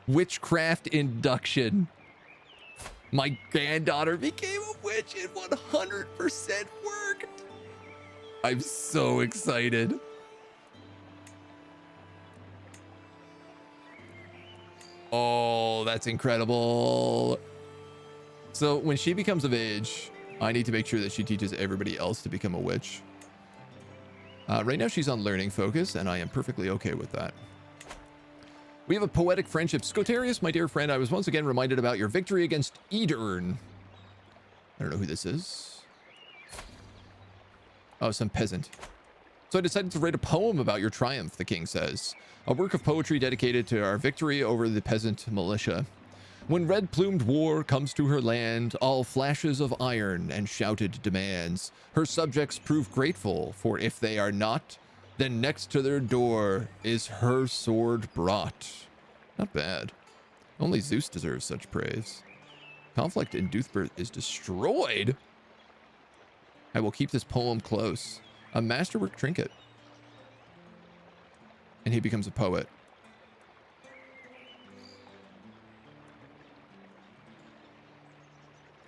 Witchcraft induction. My granddaughter became a witch. It 100% worked. I'm so excited. Oh, that's incredible. So when she becomes of age, I need to make sure that she teaches everybody else to become a witch. Right now she's on learning focus, and I am perfectly okay with that. We have a poetic friendship. Scotarius, my dear friend, I was once again reminded about your victory against Edern. I don't know who this is. Oh, some peasant. So I decided to write a poem about your triumph, the king says. A work of poetry dedicated to our victory over the peasant militia. When red-plumed war comes to her land, all flashes of iron and shouted demands, her subjects prove grateful, for if they are not, then next to their door is her sword brought. Not bad. Only Zeus deserves such praise. Conflict in Doothbert is destroyed. I will keep this poem close. A masterwork trinket. And he becomes a poet.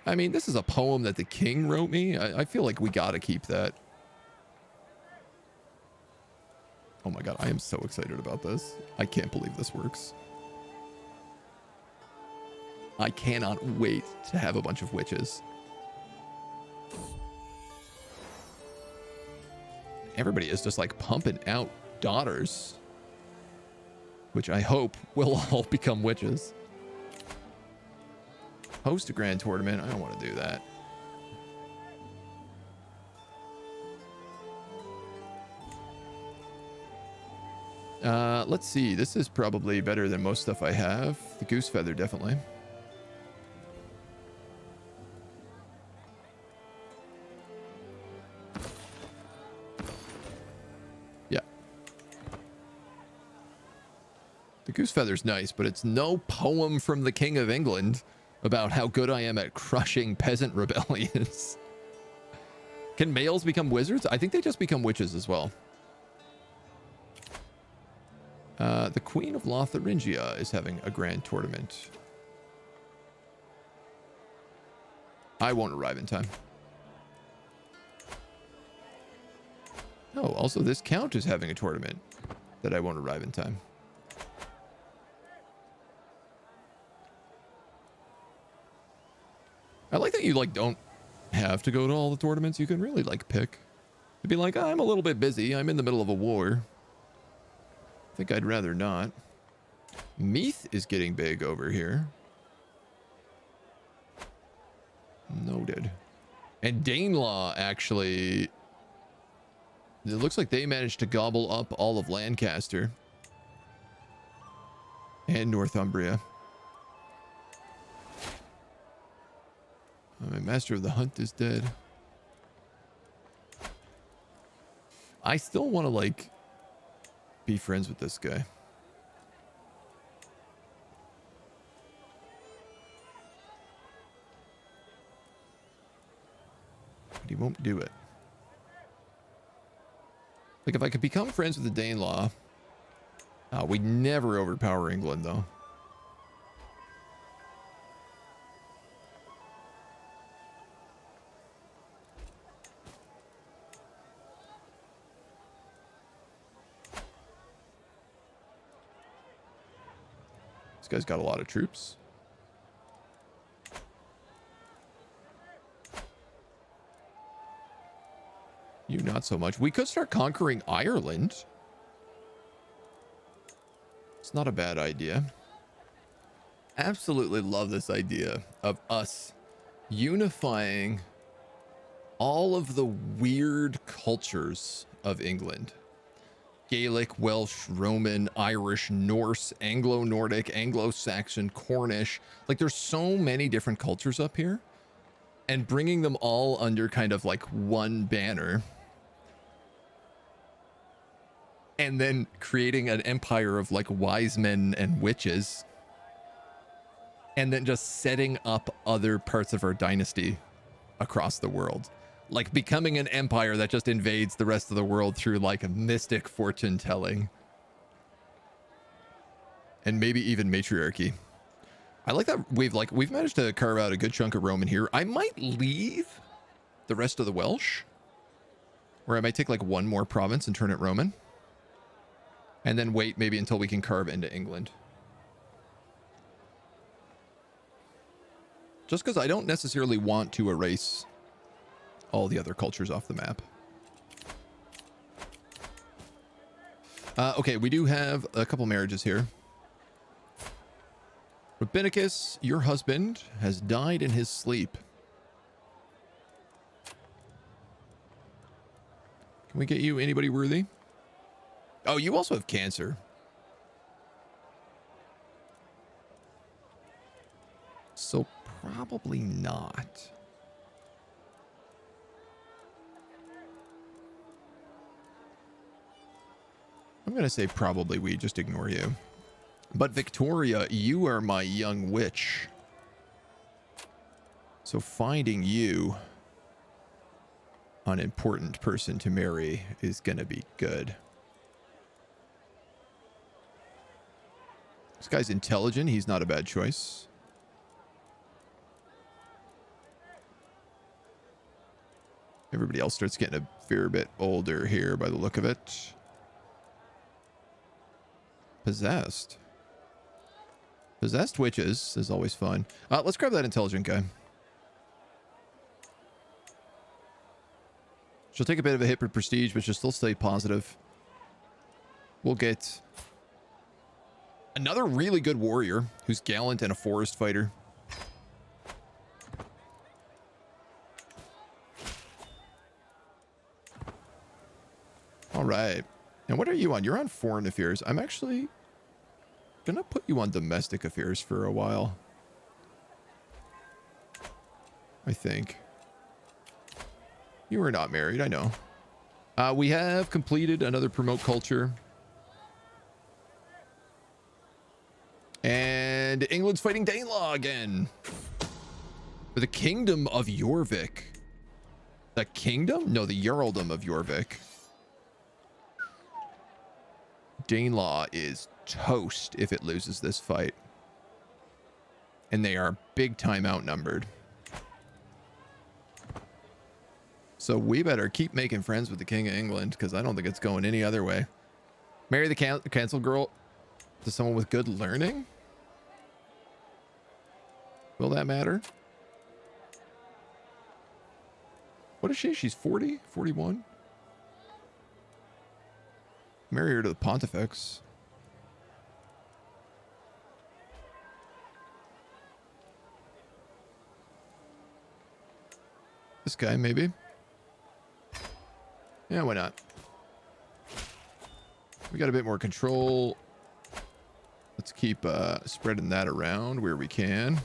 I mean, this is a poem that the king wrote me. I feel like we gotta keep that. Oh my god, I am so excited about this. I can't believe this works. I cannot wait to have a bunch of witches. Everybody is just like pumping out daughters, which I hope will all become witches. Host a grand tournament. I don't want to do that. Let's see. This is probably better than most stuff I have. The goose feather, definitely. Yeah. The goose feather's nice, but it's no poem from the King of England about how good I am at crushing peasant rebellions. Can males become wizards? I think they just become witches as well. The Queen of Lotharingia is having a grand tournament. I won't arrive in time. Oh, also this count is having a tournament that I won't arrive in time. I like that you like don't have to go to all the tournaments. You can really like pick. To be like, I'm a little bit busy. I'm in the middle of a war. I think I'd rather not. Meath is getting big over here. Noted. And Danelaw actually... It looks like they managed to gobble up all of Lancaster. And Northumbria. My Master of the Hunt is dead. I still want to, like, be friends with this guy. But he won't do it. Like, if I could become friends with the Danelaw... we'd never overpower England, though. This guy's got a lot of troops. You not so much. We could start conquering Ireland. It's not a bad idea. Absolutely love this idea of us unifying all of the weird cultures of England. Gaelic, Welsh, Roman, Irish, Norse, Anglo-Nordic, Anglo-Saxon, Cornish. Like, there's so many different cultures up here. And bringing them all under kind of like one banner and then creating an empire of like wise men and witches, and then just setting up other parts of our dynasty across the world, like becoming an empire that just invades the rest of the world through like a mystic fortune telling, and maybe even matriarchy. I like that we've managed to carve out a good chunk of Roman here. I might leave the rest of the Welsh, or I might take like one more province and turn it Roman, and then wait maybe until we can carve into England. Just because I don't necessarily want to erase all the other cultures off the map. Okay, we do have a couple marriages here. Rabbinicus, your husband has died in his sleep. Can we get you anybody worthy? Oh, you also have cancer. So probably not. I'm going to say probably we just ignore you. But Victoria, you are my young witch. So finding you an important person to marry is going to be good. This guy's intelligent. He's not a bad choice. Everybody else starts getting a fair bit older here by the look of it. Possessed. Possessed witches is always fun. Let's grab that intelligent guy. She'll take a bit of a hit for prestige, but she'll still stay positive. We'll get another really good warrior who's gallant and a forest fighter. All right. And what are you on? You're on foreign affairs. I'm actually gonna put you on domestic affairs for a while. I think. You are not married, I know. We have completed another promote culture. And England's fighting Danelaw again. For the kingdom of Jorvik. The kingdom? No, the Jarldom of Jorvik. Danelaw is toast if it loses this fight. And they are big time outnumbered. So we better keep making friends with the King of England, because I don't think it's going any other way. Marry the cancel girl to someone with good learning? Will that matter? What is she? She's 40? 41? Marry her to the Pontifex. This guy, maybe? Yeah, why not? We got a bit more control. Let's keep spreading that around where we can.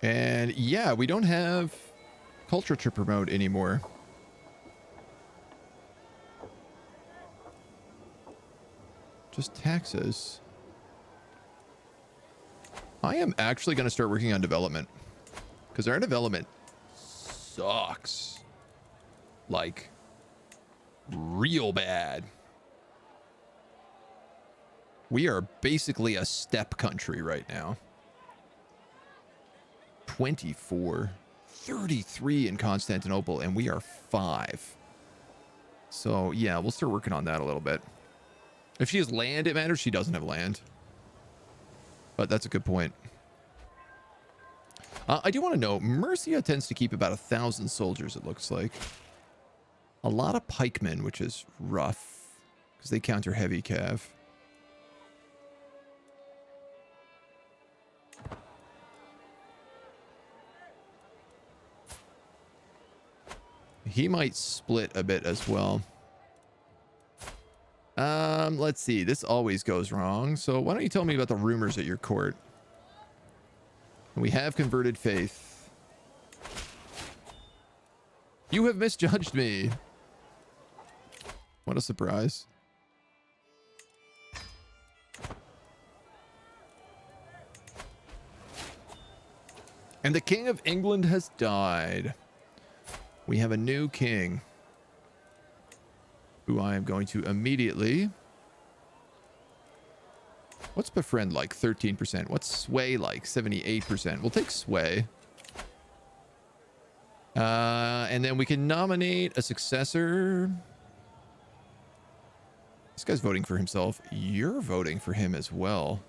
And yeah, we don't have culture to promote anymore. Just taxes. I am actually going to start working on development, because our development sucks. Like, real bad. We are basically a steppe country right now. 24, 33 in Constantinople, and we are 5. So yeah, we'll start working on that a little bit. If she has land, it matters. She doesn't have land. But that's a good point. I do want to know, Mercia tends to keep about 1,000 soldiers, it looks like. A lot of pikemen, which is rough, because they counter heavy cav. He might split a bit as well. Let's see. This always goes wrong. So why don't you tell me about the rumors at your court? We have converted faith. You have misjudged me. What a surprise. And the King of England has died. We have a new king, who I am going to immediately... What's befriend like? 13%. What's sway like? 78%. We'll take sway. And then we can nominate a successor. This guy's voting for himself. You're voting for him as well.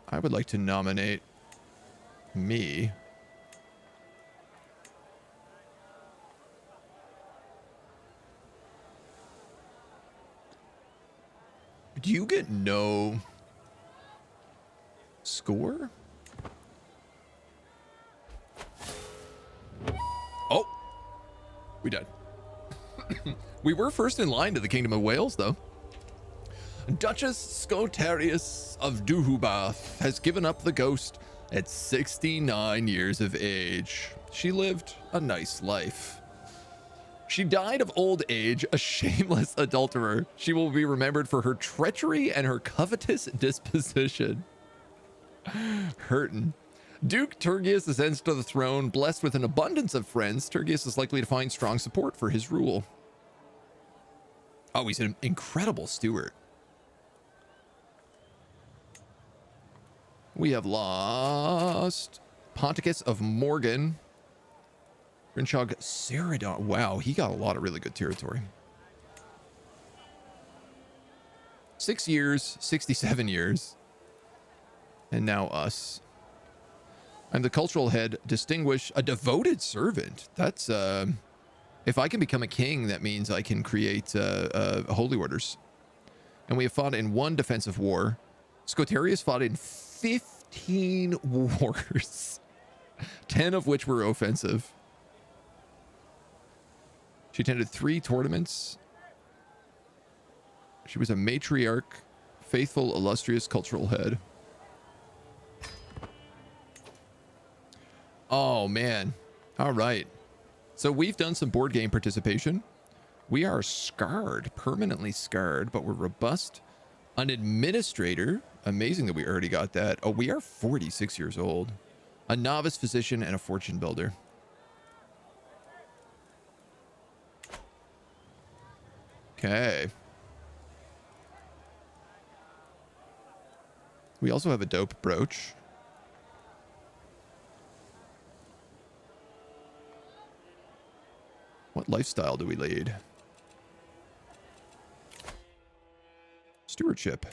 I would like to nominate me. Do you get no score? Oh, we died. We were first in line to the Kingdom of Wales, though. Duchess Scotarius of Duhubath has given up the ghost at 69 years of age. She lived a nice life. She died of old age, a shameless adulterer. She will be remembered for her treachery and her covetous disposition. Hurtin. Duke Turgius ascends to the throne. Blessed with an abundance of friends, Turgius is likely to find strong support for his rule. Oh, he's an incredible steward. We have lost Ponticus of Morgan. Grinchog Ceridon. Wow, he got a lot of really good territory. 6 years, 67 years. And now us. I'm the cultural head, distinguished, a devoted servant. That's, if I can become a king, that means I can create holy orders. And we have fought in 1 defensive war. Scotarius fought in 15 wars, 10 of which were offensive. She attended 3 tournaments. She was a matriarch, faithful, illustrious cultural head. Oh, man. All right. So we've done some board game participation. We are scarred, permanently scarred, but we're robust. An administrator. Amazing that we already got that. Oh, we are 46 years old. A novice physician and a fortune builder. Okay. We also have a dope brooch. What lifestyle do we lead? Stewardship.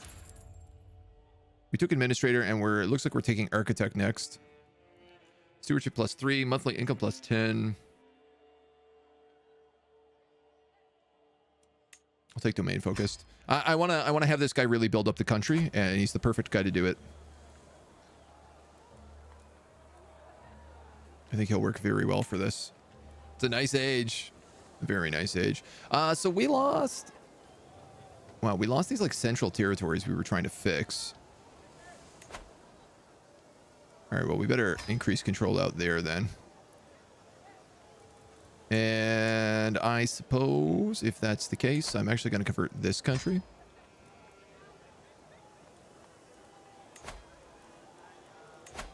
We took administrator and it looks like we're taking architect next. Stewardship +3, monthly income +10. I'll take domain focused. I want to have this guy really build up the country, and he's the perfect guy to do it. I think he'll work very well for this. It's a nice age. A very nice age. So we lost... Wow, we lost these like central territories we were trying to fix. All right, well, we better increase control out there then. And I suppose if that's the case, I'm actually going to convert this country.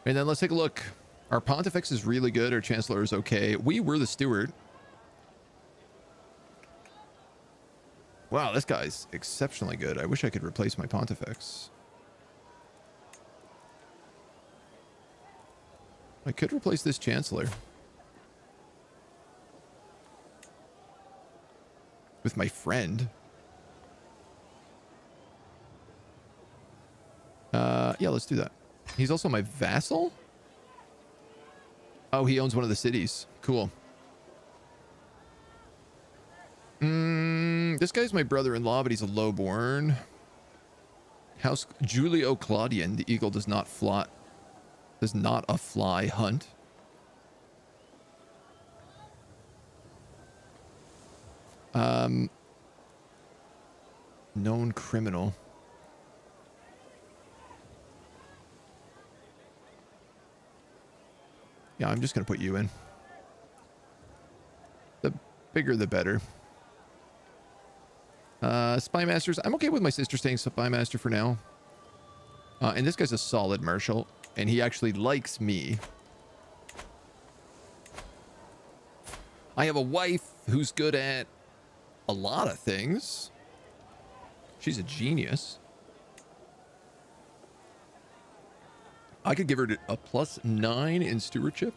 And then let's take a look. Our Pontifex is really good. Our Chancellor is okay. We were the steward. Wow, this guy's exceptionally good. I wish I could replace my Pontifex. I could replace this Chancellor with my friend. Yeah, let's do that. He's also my vassal? Oh, he owns one of the cities. Cool. This guy's my brother-in-law, but he's a lowborn. House Julio Claudian. The eagle does not fly hunt. Known criminal. Yeah, I'm just going to put you in. The bigger, the better. Spy Masters. I'm okay with my sister staying Spy Master for now. And this guy's a solid marshal. And he actually likes me. I have a wife who's good at a lot of things. She's a genius. I could give her a +9 in stewardship.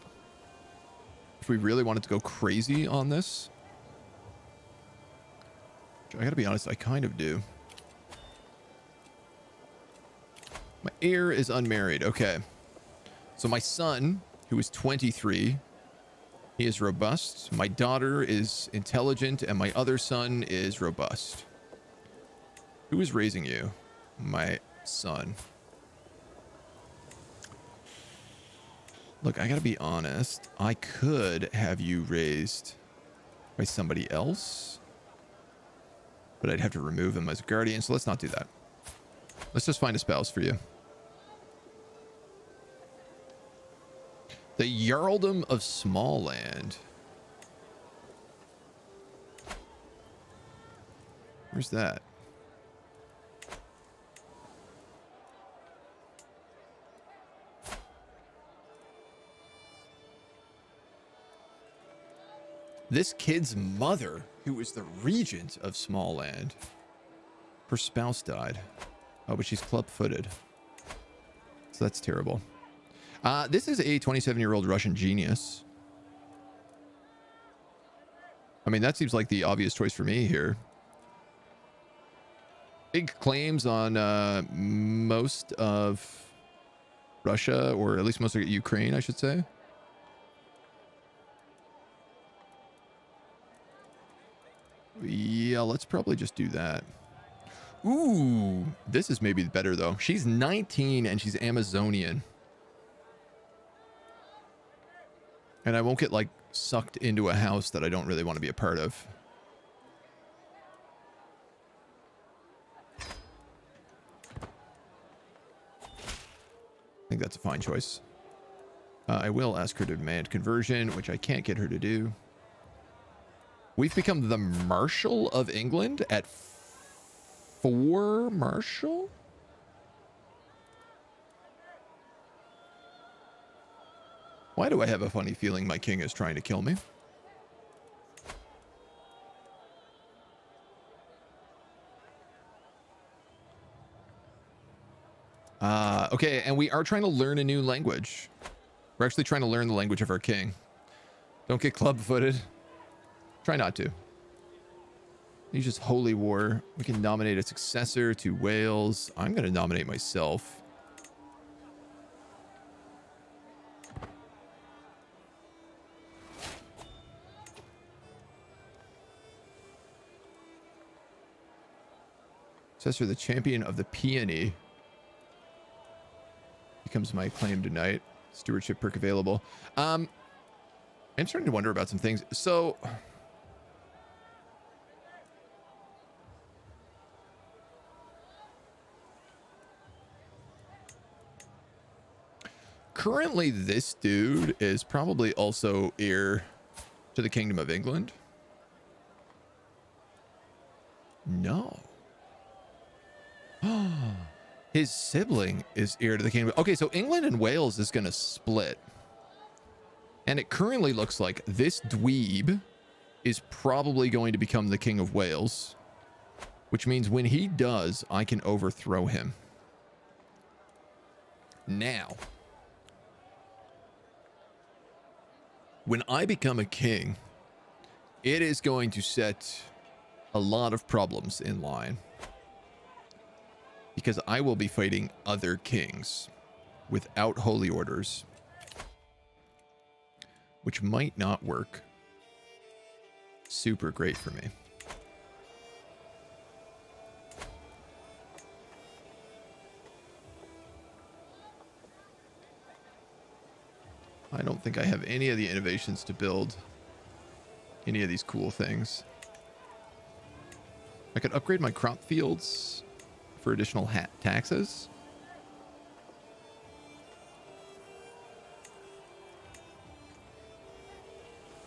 If we really wanted to go crazy on this. Which I gotta be honest, I kind of do. My heir is unmarried. Okay. So my son, who is 23, he is robust. My daughter is intelligent, and my other son is robust. Who is raising you? My son. Look, I gotta be honest. I could have you raised by somebody else, but I'd have to remove him as a guardian, so let's not do that. Let's just find a spouse for you. The Jarldom of Smallland. Where's that? This kid's mother, who is the regent of Smallland, her spouse died. Oh, but she's club-footed. So that's terrible. This is a 27-year-old Russian genius. I mean, that seems like the obvious choice for me here. Big claims on most of Russia, or at least most of Ukraine, I should say. Yeah, let's probably just do that. Ooh, this is maybe better, though. She's 19 and she's Amazonian. And I won't get, like, sucked into a house that I don't really want to be a part of. I think that's a fine choice. I will ask her to demand conversion, which I can't get her to do. We've become the Marshal of England at 4 Marshal? Why do I have a funny feeling my king is trying to kill me? Okay, and we are trying to learn a new language. We're actually trying to learn the language of our king. Don't get club-footed. Try not to. He's just holy war. We can nominate a successor to Wales. I'm going to nominate myself. Successor, the champion of the peony. Becomes my acclaimed tonight. Stewardship perk available. I'm starting to wonder about some things. So... currently, this dude is probably also heir to the Kingdom of England. No. His sibling is heir to the Kingdom. Okay, so England and Wales is going to split. And it currently looks like this dweeb is probably going to become the King of Wales. Which means when he does, I can overthrow him. Now... when I become a king, it is going to set a lot of problems in line. Because I will be fighting other kings without holy orders. Which might not work super great for me. I don't think I have any of the innovations to build any of these cool things. I could upgrade my crop fields for additional taxes.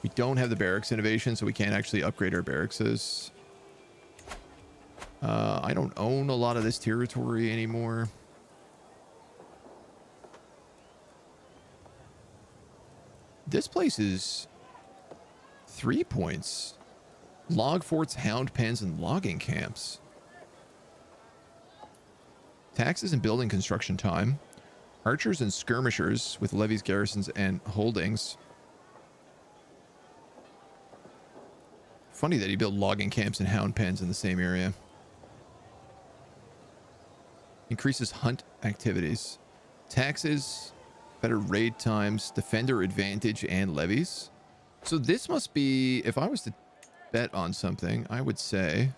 We don't have the barracks innovation, so we can't actually upgrade our barracks. I don't own a lot of this territory anymore. This place is 3 points. Log forts, hound pens, and logging camps. Taxes and building construction time. Archers and skirmishers with levies, garrisons, and holdings. Funny that he built logging camps and hound pens in the same area. Increases hunt activities. Taxes, better raid times, defender advantage, and levies. So this must be, if I was to bet on something, I would say,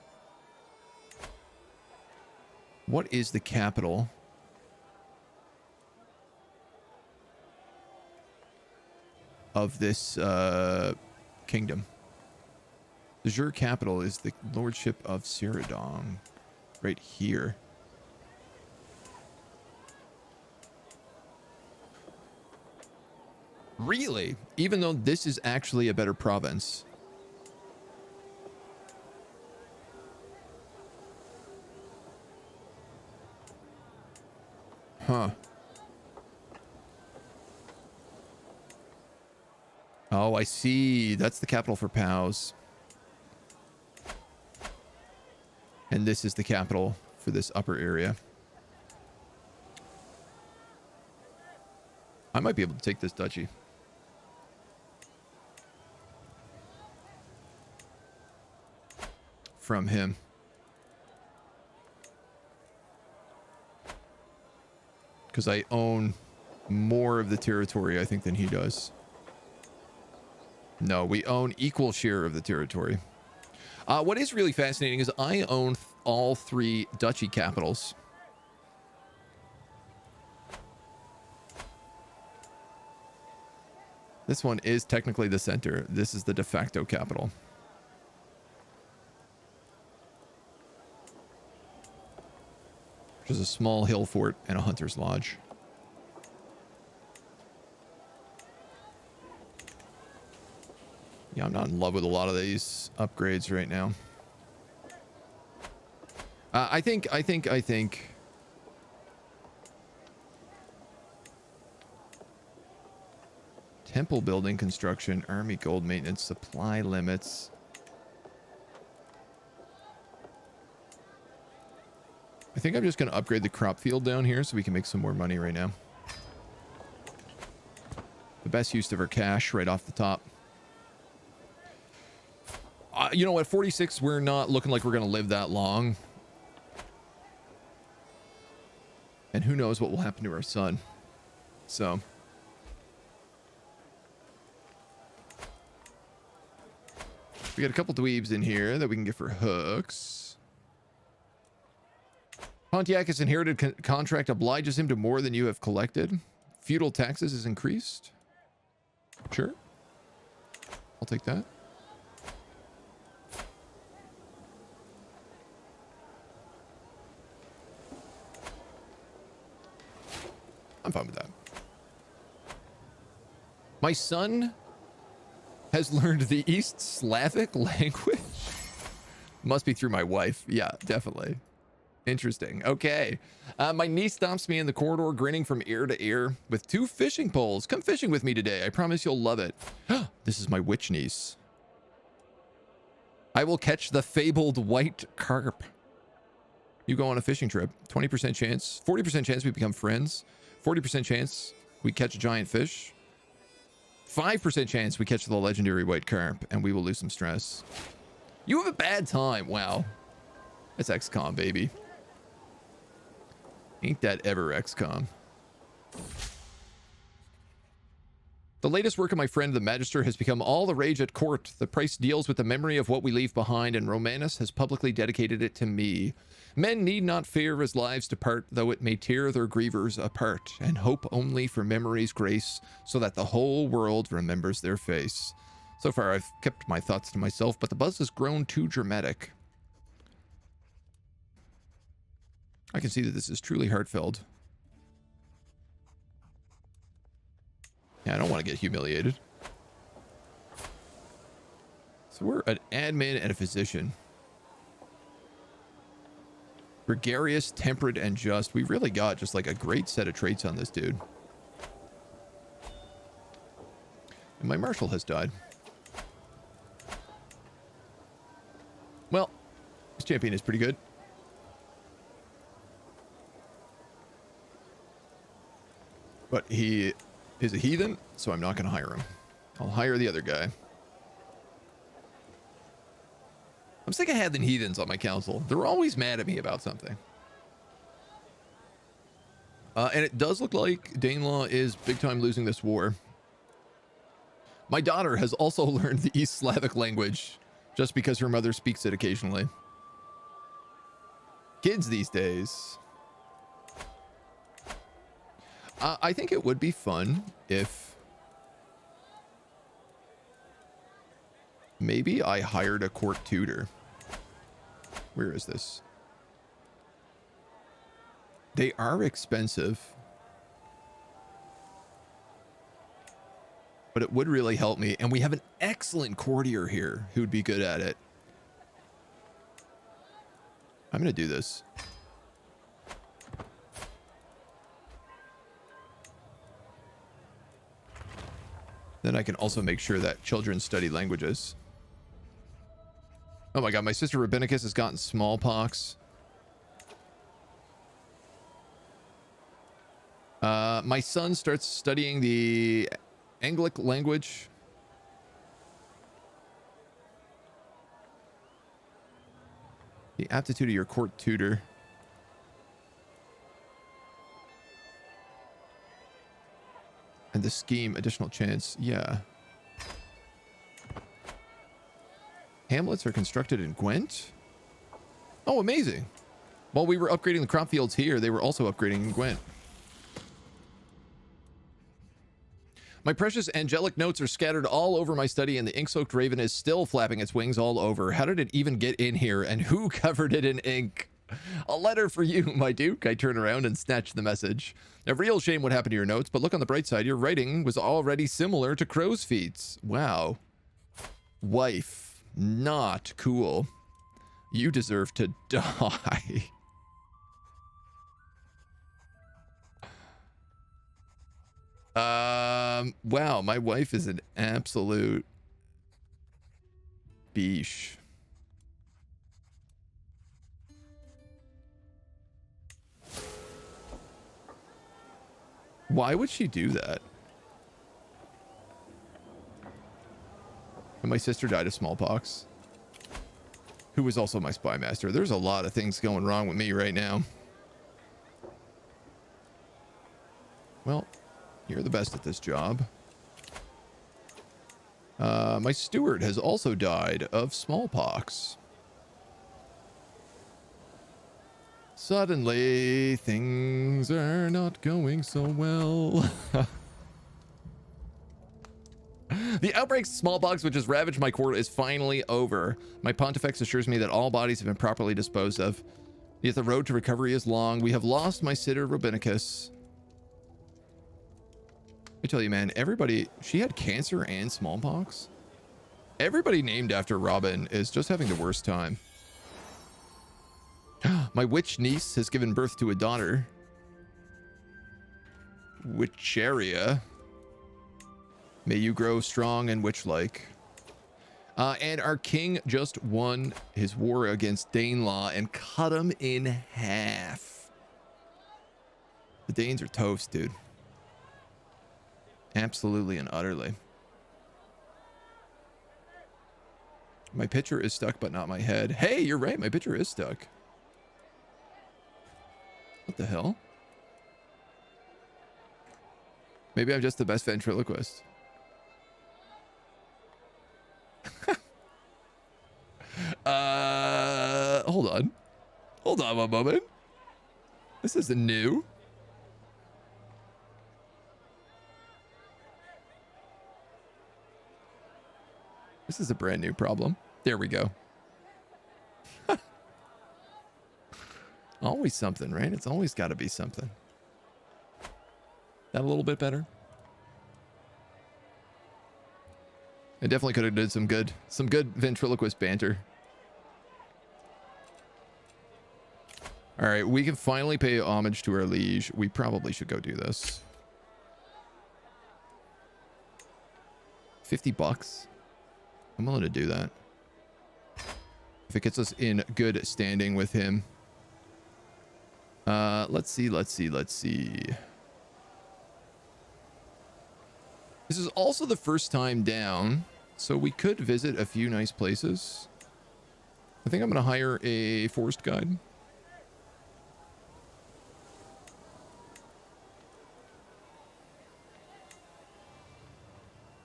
what is the capital of this kingdom? The Jur capital is the Lordship of Siradong, right here. Really? Even though this is actually a better province. Huh. Oh, I see. That's the capital for POWs. And this is the capital for this upper area. I might be able to take this duchy. From him. Because I own more of the territory, I think, than he does. No, we own equal share of the territory. What is really fascinating is I own all 3 duchy capitals. This one is technically the center. This is the de facto capital. Which is a small hill fort and a hunter's lodge. Yeah, I'm not in love with a lot of these upgrades right now. I think temple building construction, army gold maintenance, supply limits. I think I'm just going to upgrade the crop field down here so we can make some more money right now. The best use of our cash right off the top. You know what, 46, we're not looking like we're going to live that long. And who knows what will happen to our son. So. We got a couple dweebs in here that we can get for hooks. Pontiac's inherited contract obliges him to more than you have collected. Feudal taxes is increased. Sure. I'll take that. I'm fine with that. My son has learned the East Slavic language. Must be through my wife. Yeah, definitely. Interesting. Okay. My niece stops me in the corridor, grinning from ear to ear with 2 fishing poles. Come fishing with me today. I promise you'll love it. This is my witch niece. I will catch the fabled white carp. You go on a fishing trip. 20% chance. 40% chance we become friends. 40% chance we catch a giant fish. 5% chance we catch the legendary white carp, and we will lose some stress. You have a bad time. Wow. That's XCOM, baby. Ain't that ever XCOM. The latest work of my friend the Magister has become all the rage at court. The price deals with the memory of what we leave behind, and Romanus has publicly dedicated it to me. Men need not fear his lives depart, though it may tear their grievers apart, and hope only for memory's grace, so that the whole world remembers their face. So far, I've kept my thoughts to myself, but the buzz has grown too dramatic. I can see that this is truly heartfelt. Yeah, I don't want to get humiliated. So we're an admin and a physician. Gregarious, temperate, and just. We really got just like a great set of traits on this dude. And my marshal has died. Well, this champion is pretty good. But he is a heathen, so I'm not going to hire him. I'll hire the other guy. I'm sick of having heathens on my council. They're always mad at me about something. And it does look like Danelaw is big time losing this war. My daughter has also learned the East Slavic language just because her mother speaks it occasionally. Kids these days. I think it would be fun if maybe I hired a court tutor. Where is this? They are expensive, but it would really help me. And we have an excellent courtier here who'd be good at it. I'm going to do this. Then I can also make sure that children study languages. Oh my god, my sister Rabbinicus has gotten smallpox. My son starts studying the Anglic language. The aptitude of your court tutor. And the scheme, additional chance. Yeah. Hamlets are constructed in Gwent? Oh, amazing. While we were upgrading the crop fields here, they were also upgrading in Gwent. My precious angelic notes are scattered all over my study, and the ink-soaked raven is still flapping its wings all over. How did it even get in here, and who covered it in ink? A letter for you, my duke. I turn around and snatch the message. A real shame what happened to your notes, but look on the bright side. Your writing was already similar to crow's feet's. Wow. Wife. Not cool. You deserve to die. Wow, my wife is an absolute beesh. Why would she do that? And my sister died of smallpox, who was also my spy master. There's a lot of things going wrong with me right now. Well, you're the best at this job. My steward has also died of smallpox. Suddenly, things are not going so well. The outbreak of smallpox, which has ravaged my court, is finally over. My pontifex assures me that all bodies have been properly disposed of. Yet the road to recovery is long. We have lost my sitter, Rabbinicus. I tell you, man, everybody... She had cancer and smallpox? Everybody named after Robin is just having the worst time. My witch niece has given birth to a daughter. Witcheria. May you grow strong and witch-like. And our king just won his war against Danelaw and cut him in half. The Danes are toast, dude. Absolutely and utterly. My picture is stuck, but not my head. Hey, you're right. My picture is stuck. What the hell? Maybe I'm just the best ventriloquist. Hold on. Hold on one moment. This isn't new. This is a brand new problem. There we go. Always something, right? It's always got to be something. That a little bit better? I definitely could have did some good ventriloquist banter. All right, we can finally pay homage to our liege. We probably should go do this. 50 bucks. I'm willing to do that. If it gets us in good standing with him. Let's see. This is also the first time down, so we could visit a few nice places. I think I'm going to hire a forest guide.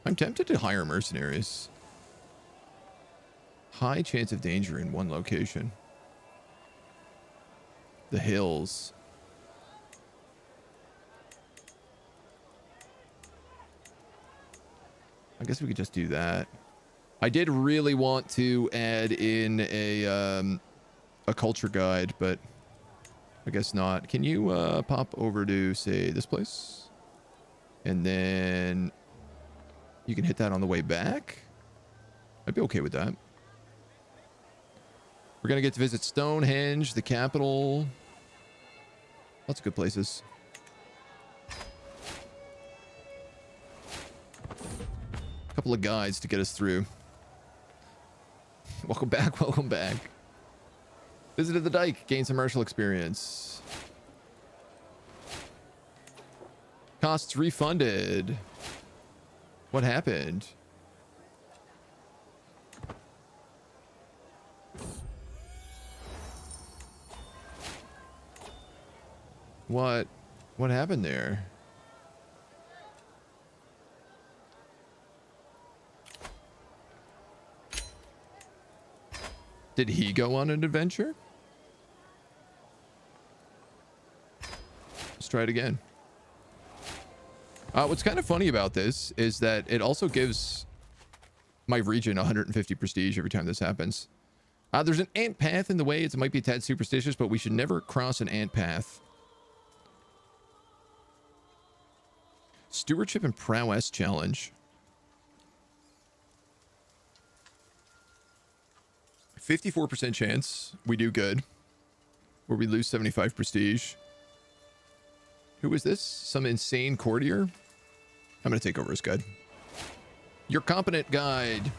I'm tempted to hire mercenaries. High chance of danger in one location. The hills. I guess we could just do that. I did really want to add in a culture guide, but I guess not. Can you pop over to, say, this place? And then you can hit that on the way back? I'd be okay with that. We're going to get to visit Stonehenge, the capital. Lots of good places. A couple of guides to get us through. Welcome back, welcome back. Visited the dike, gained some martial experience. Costs refunded. What happened? What happened there? Did he go on an adventure? Let's try it again. What's kind of funny about this is that it also gives my region 150 prestige every time this happens. There's an ant path in the way. It might be a tad superstitious, but we should never cross an ant path. Stewardship and prowess challenge. 54% chance we do good, where we lose 75 prestige. Who is this? Some insane courtier? I'm going to take over as guide. You're competent guide.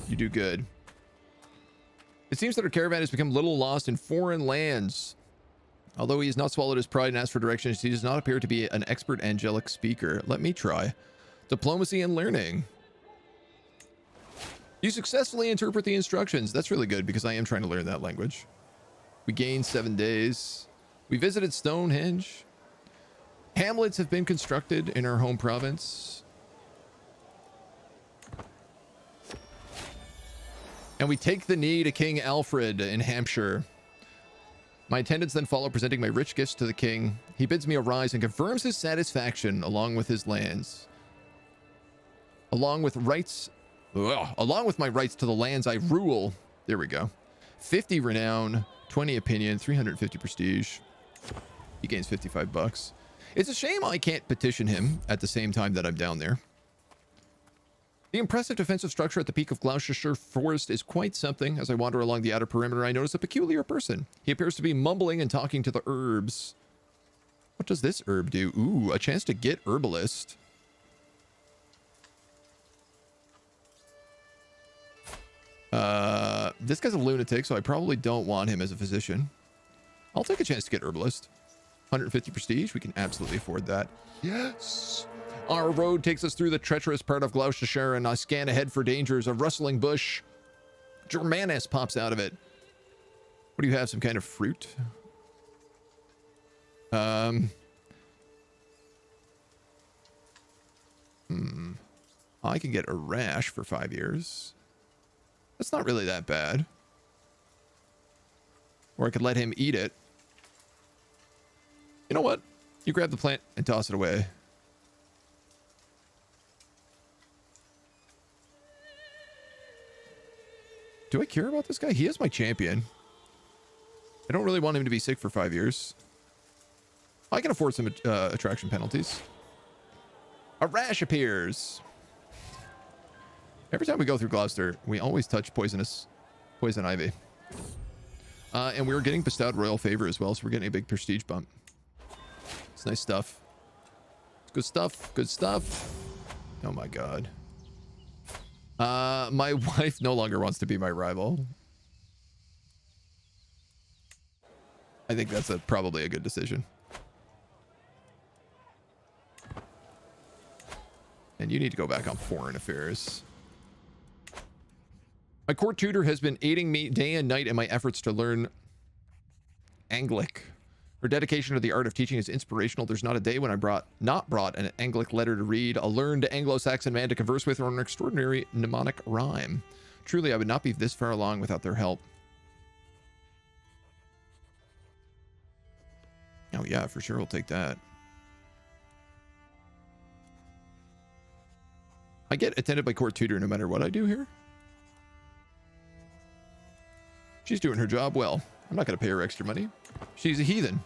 You do good. It seems that our caravan has become a little lost in foreign lands. Although he has not swallowed his pride and asked for directions, he does not appear to be an expert angelic speaker. Let me try. Diplomacy and learning. You successfully interpret the instructions. That's really good because I am trying to learn that language. We gained 7 days. We visited Stonehenge. Hamlets have been constructed in our home province. And we take the knee to King Alfred in Hampshire. My attendants then follow, presenting my rich gifts to the king. He bids me arise and confirms his satisfaction along with his lands. Along with my rights to the lands I rule. There we go. 50 renown, 20 opinion, 350 prestige. He gains 55 bucks. It's a shame I can't petition him at the same time that I'm down there. The impressive defensive structure at the peak of Gloucestershire Forest is quite something. As I wander along the outer perimeter, I notice a peculiar person. He appears to be mumbling and talking to the herbs. What does this herb do? Ooh, a chance to get herbalist. This guy's a lunatic, so I probably don't want him as a physician. I'll take a chance to get herbalist. 150 prestige. We can absolutely afford that. Yes. Our road takes us through the treacherous part of Gloucestershire, and I scan ahead for dangers. A rustling bush. Germanus pops out of it. What do you have? Some kind of fruit? I can get a rash for 5 years. That's not really that bad. Or I could let him eat it. You know what? You grab the plant and toss it away. Do I care about this guy? He is my champion. I don't really want him to be sick for 5 years. I can afford some attraction penalties. A rash appears. Every time we go through Gloucester, we always touch poison ivy. And we were getting bestowed royal favor as well, so we're getting a big prestige bump. It's nice stuff. It's good stuff. Good stuff. Oh my god. My wife no longer wants to be my rival. I think that's probably a good decision. And you need to go back on foreign affairs. My court tutor has been aiding me day and night in my efforts to learn Anglic. Her dedication to the art of teaching is inspirational. There's not a day when I not brought an Anglic letter to read, a learned Anglo-Saxon man to converse with, or an extraordinary mnemonic rhyme. Truly, I would not be this far along without their help. Oh yeah, for sure we'll take that. I get attended by court tutor no matter what I do here. She's doing her job well. I'm not going to pay her extra money. She's a heathen.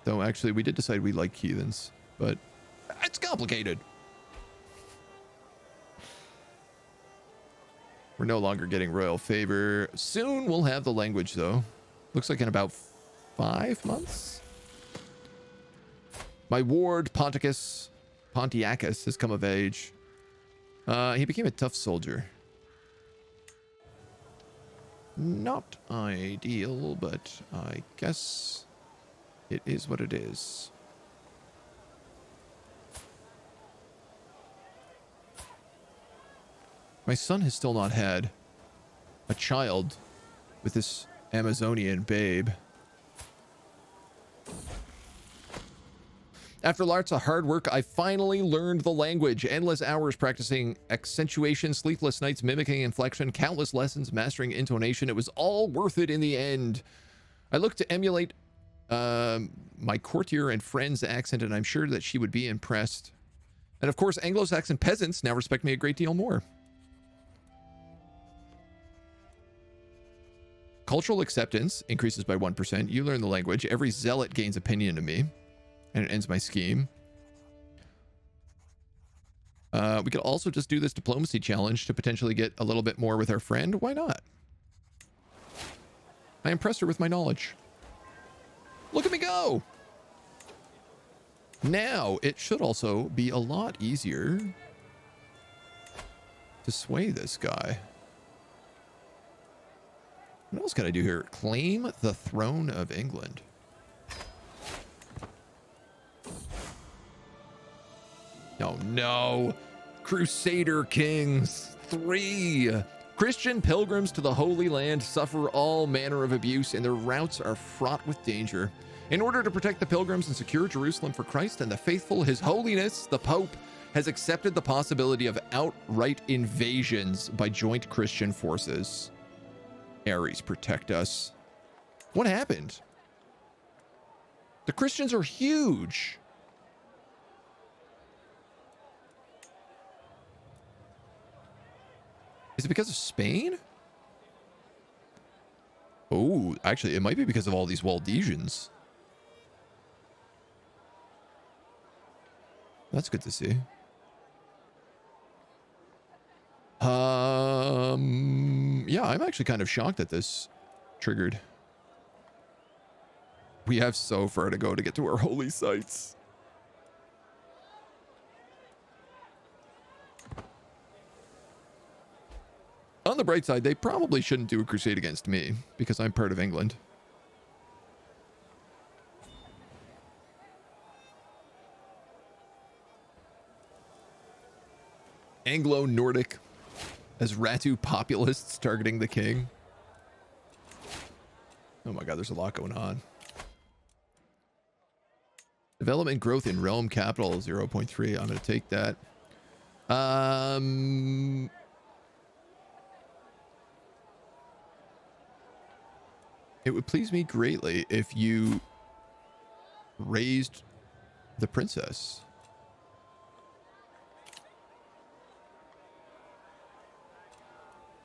Though, actually, we did decide we like heathens, but it's complicated. We're no longer getting royal favor. Soon we'll have the language, though. Looks like in about 5 months. My ward, Ponticus has come of age. He became a tough soldier. Not ideal, but I guess it is what it is. My son has still not had a child with this Amazonian babe. After lots of hard work, I finally learned the language. Endless hours practicing accentuation, sleepless nights mimicking inflection, countless lessons mastering intonation. It was all worth it in the end. I looked to emulate my courtier and friend's accent, and I'm sure that she would be impressed. And of course, Anglo-Saxon peasants now respect me a great deal more. Cultural acceptance increases by 1%. You learn the language. Every zealot gains opinion of me. And it ends my scheme. We could also just do this diplomacy challenge to potentially get a little bit more with our friend. Why not? I impressed her with my knowledge. Look at me go! Now, it should also be a lot easier to sway this guy. What else can I do here? Claim the throne of England. Oh no. Crusader Kings III. Christian pilgrims to the Holy Land suffer all manner of abuse, and their routes are fraught with danger. In order to protect the pilgrims and secure Jerusalem for Christ and the faithful, His Holiness, the Pope, has accepted the possibility of outright invasions by joint Christian forces. Ares, protect us. What happened? The Christians are huge. Is it because of Spain? Oh, actually, it might be because of all these Waldesians. That's good to see. Yeah, I'm actually kind of shocked that this triggered. We have so far to go to get to our holy sites. On the bright side, they probably shouldn't do a crusade against me because I'm part of England. Anglo-Nordic as Ratu populists targeting the king. Oh my god, there's a lot going on. Development growth in realm capital 0.3. I'm going to take that. It would please me greatly if you raised the princess.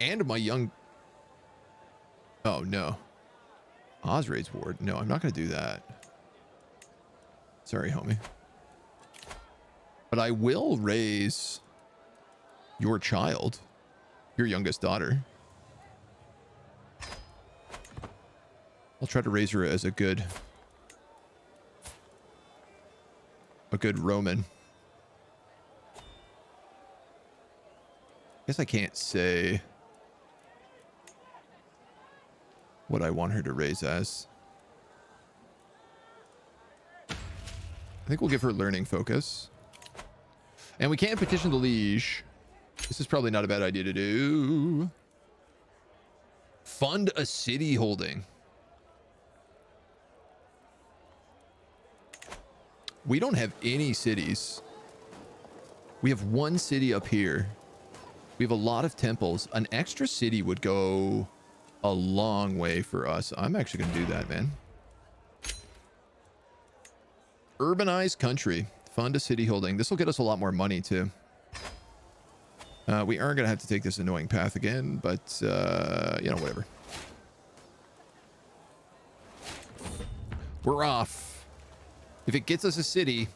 And my young... Oh, no. Osraid's ward. No, I'm not going to do that. Sorry, homie. But I will raise Your child? Your youngest daughter? I'll try to raise her as a good Roman. Guess I can't say what I want her to raise as. I think we'll give her learning focus. And we can't petition the liege. This is probably not a bad idea to do. Fund a city holding. We don't have any cities. We have one city up here. We have a lot of temples. An extra city would go a long way for us. I'm actually going to do that, man. Urbanized country. Fund a city holding. This will get us a lot more money, too. We are going to have to take this annoying path again, but, you know, whatever. We're off. If it gets us a city,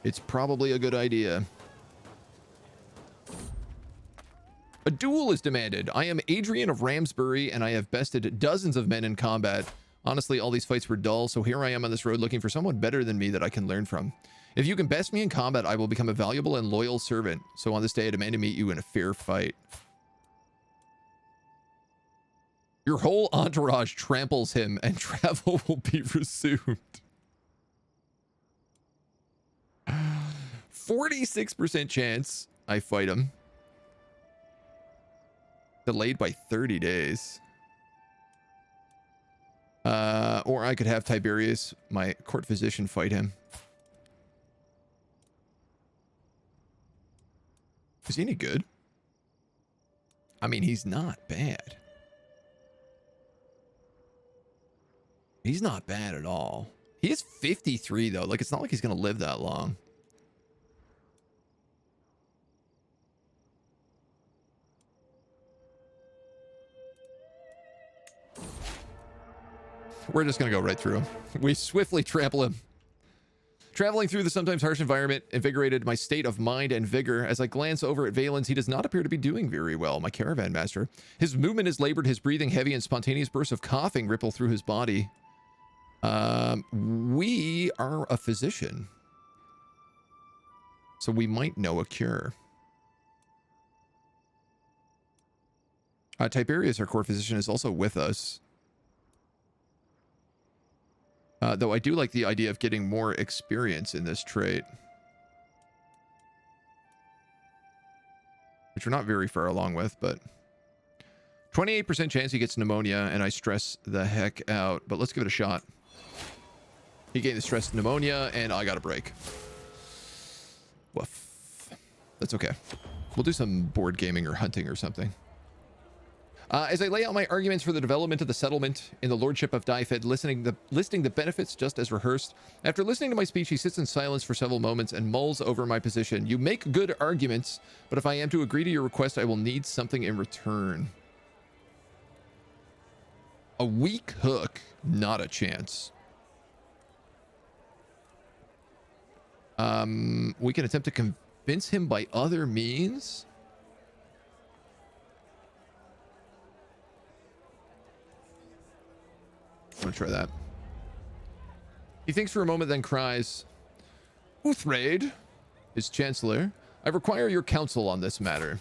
it's probably a good idea. A duel is demanded. I am Adrian of Ramsbury, and I have bested dozens of men in combat. Honestly, all these fights were dull, so here I am on this road looking for someone better than me that I can learn from. If you can best me in combat, I will become a valuable and loyal servant. So on this day, I demand to meet you in a fair fight. Your whole entourage tramples him, and travel will be resumed. 46% chance I fight him. Delayed by 30 days. Or I could have Tiberius, my court physician, fight him. Is he any good? I mean, he's not bad. He's not bad at all. He is 53, though. Like, it's not like he's going to live that long. We're just going to go right through him. We swiftly trample him. Traveling through the sometimes harsh environment invigorated my state of mind and vigor. As I glance over at Valens, he does not appear to be doing very well, my caravan master. His movement is labored, his breathing heavy, and spontaneous bursts of coughing ripple through his body. We are a physician, so we might know a cure. Tiberius, our court physician, is also with us. Though I do like the idea of getting more experience in this trait. Which we're not very far along with, but... 28% chance he gets pneumonia, and I stress the heck out. But let's give it a shot. He gained the stress pneumonia, and I got a break. Woof. That's okay. We'll do some board gaming or hunting or something. As I lay out my arguments for the development of the settlement in the lordship of Dyfed, listing the benefits just as rehearsed. After listening to my speech, he sits in silence for several moments and mulls over my position. You make good arguments, but if I am to agree to your request, I will need something in return. A weak hook, not a chance. We can attempt to convince him by other means. I'm gonna try that. He thinks for a moment, then cries, Uthraid, his chancellor, I require your counsel on this matter.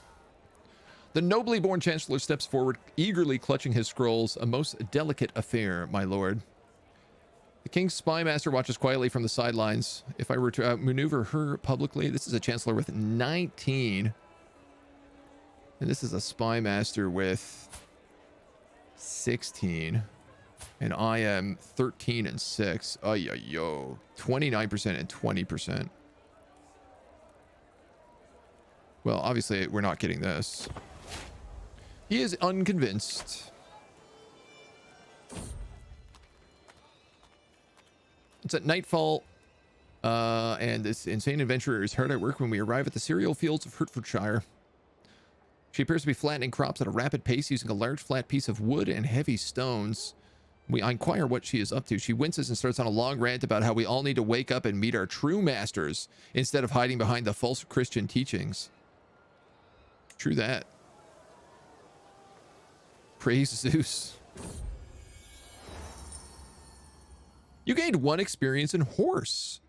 The nobly born chancellor steps forward, eagerly clutching his scrolls. A most delicate affair, my lord. The king's spy master watches quietly from the sidelines. If I were to outmaneuver her publicly, this is a chancellor with 19. And this is a spy master with 16. And I am 13 and 6. Yo. 29% and 20%. Well, obviously, we're not getting this. He is unconvinced. It's at nightfall, and this insane adventurer is hard at work when we arrive at the cereal fields of Hertfordshire. She appears to be flattening crops at a rapid pace using a large flat piece of wood and heavy stones. I inquire what she is up to. She winces and starts on a long rant about how we all need to wake up and meet our true masters instead of hiding behind the false Christian teachings. True that. Praise Zeus. You gained 1 experience in horse.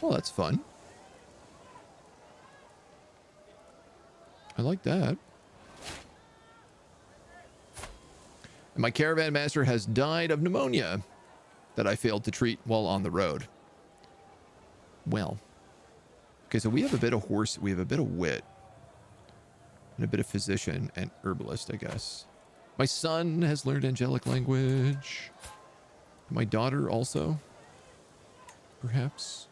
Well, that's fun. I like that. And my caravan master has died of pneumonia that I failed to treat while on the road. Well. Okay, so we have a bit of horse, we have a bit of wit. And a bit of physician and herbalist, I guess. My son has learned angelic language. My daughter also. Perhaps.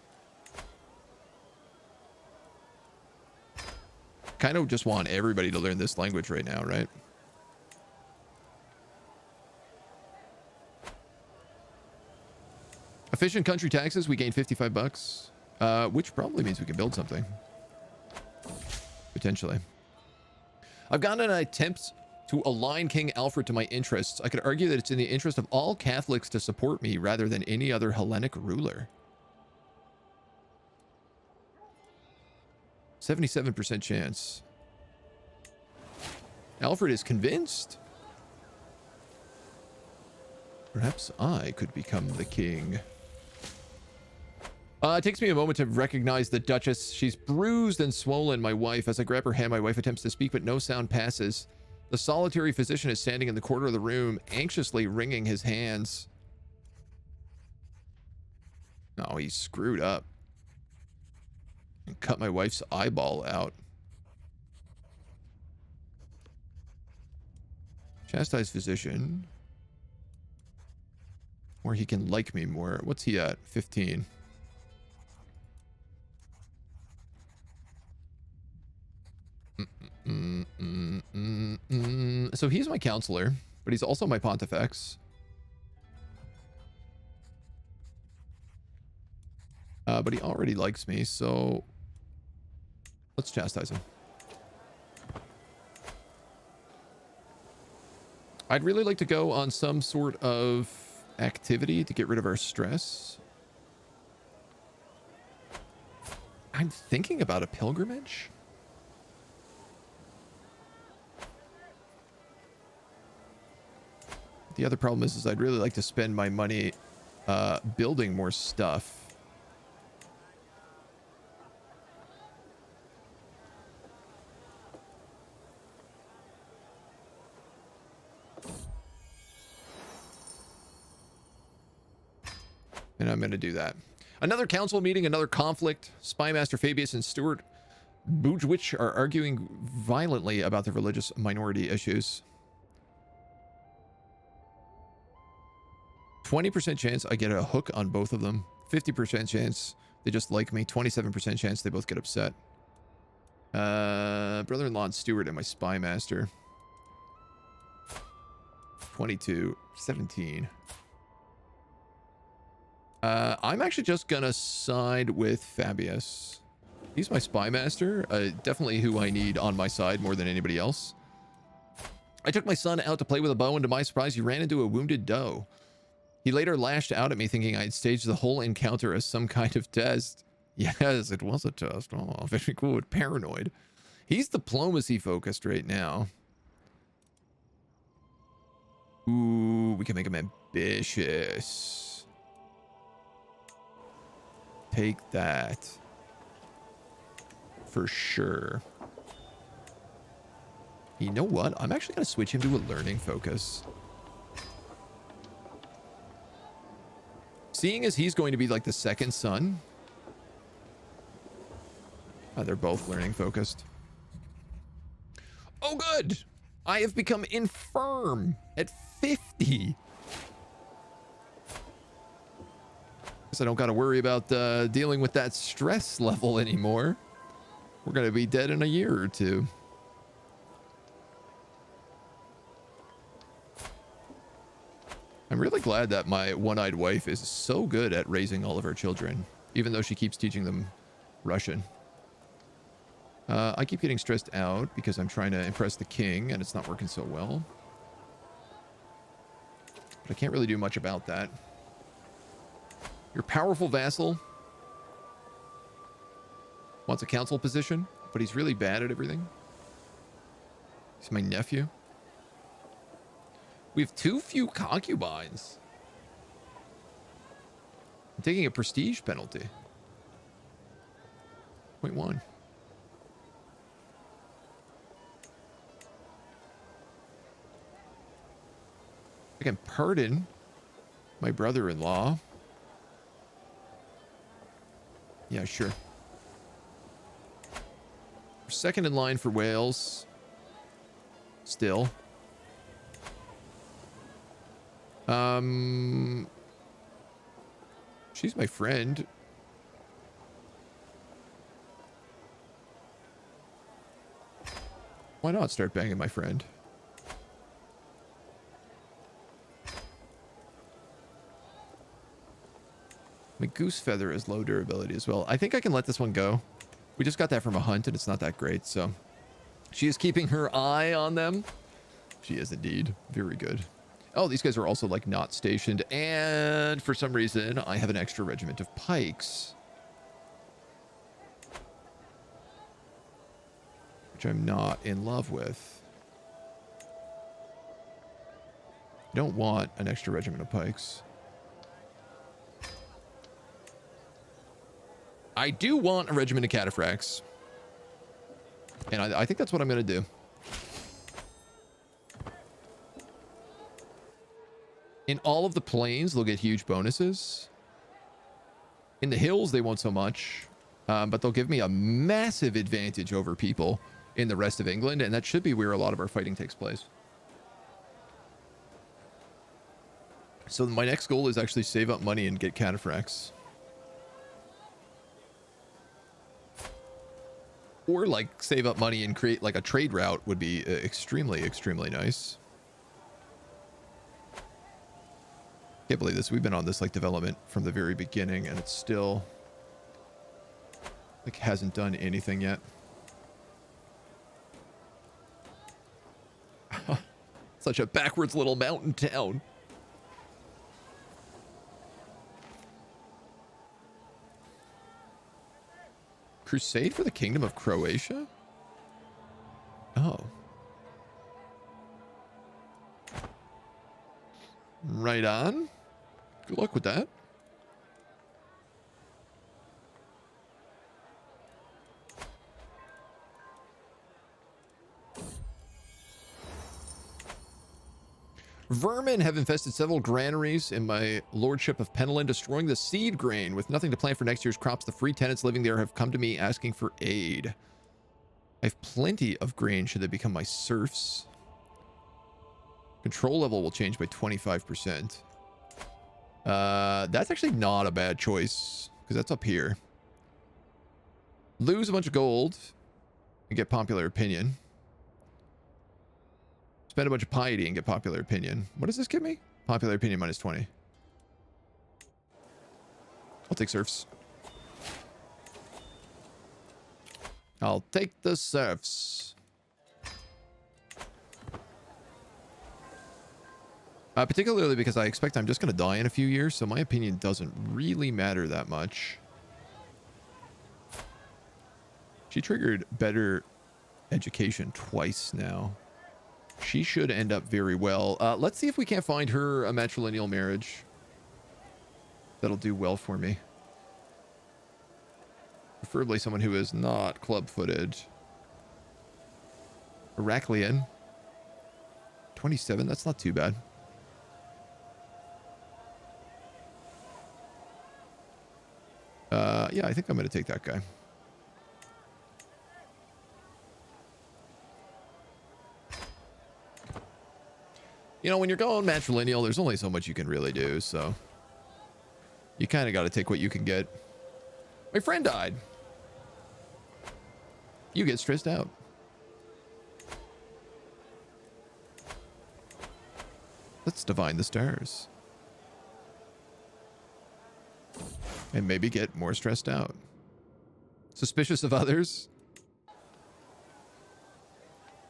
Kind of just want everybody to learn this language right now, right? Efficient country taxes, we gain 55 bucks. Which probably means we can build something. Potentially. I've gotten an attempt to align King Alfred to my interests. I could argue that it's in the interest of all Catholics to support me rather than any other Hellenic ruler. 77% chance. Alfred is convinced. Perhaps I could become the king. It takes me a moment to recognize the Duchess. She's bruised and swollen, my wife. As I grab her hand, my wife attempts to speak, but no sound passes. The solitary physician is standing in the corner of the room, anxiously wringing his hands. Oh, he's screwed up. And cut my wife's eyeball out. Chastise physician. Or he can like me more. What's he at? 15. So he's my counselor, but he's also my pontifex. But he already likes me, so let's chastise him. I'd really like to go on some sort of activity to get rid of our stress. I'm thinking about a pilgrimage. The other problem is I'd really like to spend my money building more stuff. And I'm going to do that. Another council meeting, another conflict. Spymaster Fabius and Stuart Bujwich are arguing violently about the religious minority issues. 20% chance I get a hook on both of them. 50% chance they just like me. 27% chance they both get upset. Brother-in-law and Stuart and my spymaster. 22, 17. I'm actually just gonna side with Fabius. He's my spymaster. Definitely who I need on my side more than anybody else. I took my son out to play with a bow, and to my surprise, he ran into a wounded doe. He later lashed out at me, thinking I'd staged the whole encounter as some kind of test. Yes, it was a test. Oh, very good. Paranoid. He's diplomacy focused right now. Ooh, we can make him ambitious. Take that. For sure. You know what? I'm actually going to switch him to a learning focus. Seeing as he's going to be like the second son. Oh, they're both learning focused. Oh, good. I have become infirm at 50. Guess I don't got to worry about dealing with that stress level anymore. We're going to be dead in a year or two. I'm really glad that my one-eyed wife is so good at raising all of her children, even though she keeps teaching them Russian. I keep getting stressed out because I'm trying to impress the king, and it's not working so well. But I can't really do much about that. Your powerful vassal wants a council position. but he's really bad at everything. He's my nephew. We have too few concubines. I'm taking a prestige penalty. 0.1. I can pardon my brother-in-law. Yeah, sure. We're second in line for Wales. Still. She's my friend. Why not start banging my friend? My goose feather is low durability as well. I think I can let this one go. We just got that from a hunt and it's not that great, so. She is keeping her eye on them. She is indeed. Very good. Oh, these guys are also like not stationed. And for some reason, I have an extra regiment of pikes. Which I'm not in love with. I don't want an extra regiment of pikes. I do want a regiment of cataphracts. And I think that's what I'm going to do. In all of the plains, they'll get huge bonuses. In the hills, they won't so much. But they'll give me a massive advantage over people in the rest of England. And that should be where a lot of our fighting takes place. So my next goal is actually save up money and get cataphracts. Or like save up money and create like a trade route would be extremely, extremely nice. Can't believe this. We've been on this like development from the very beginning and it's still like hasn't done anything yet. Such a backwards little mountain town. Crusade for the Kingdom of Croatia? Oh. Right on. Good luck with that. Vermin have infested several granaries in my lordship of Penelin, destroying the seed grain. With nothing to plant for next year's crops, the free tenants living there have come to me asking for aid. I have plenty of grain should they become my serfs. Control level will change by 25%. That's actually not a bad choice, because that's up here. Lose a bunch of gold and get popular opinion. Spend a bunch of piety and get popular opinion. What does this give me? Popular opinion minus 20. I'll take serfs. I'll take the serfs. Particularly because I expect I'm just going to die in a few years, so my opinion doesn't really matter that much. She triggered better education twice now. She should end up very well. Let's see if we can't find her a matrilineal marriage. That'll do well for me. Preferably someone who is not club-footed. Heraclean. 27, that's not too bad. Yeah, I think I'm going to take that guy. You know, when you're going matrilineal, there's only so much you can really do, so you kind of got to take what you can get. My friend died. You get stressed out. Let's divine the stars. And maybe get more stressed out. Suspicious of others.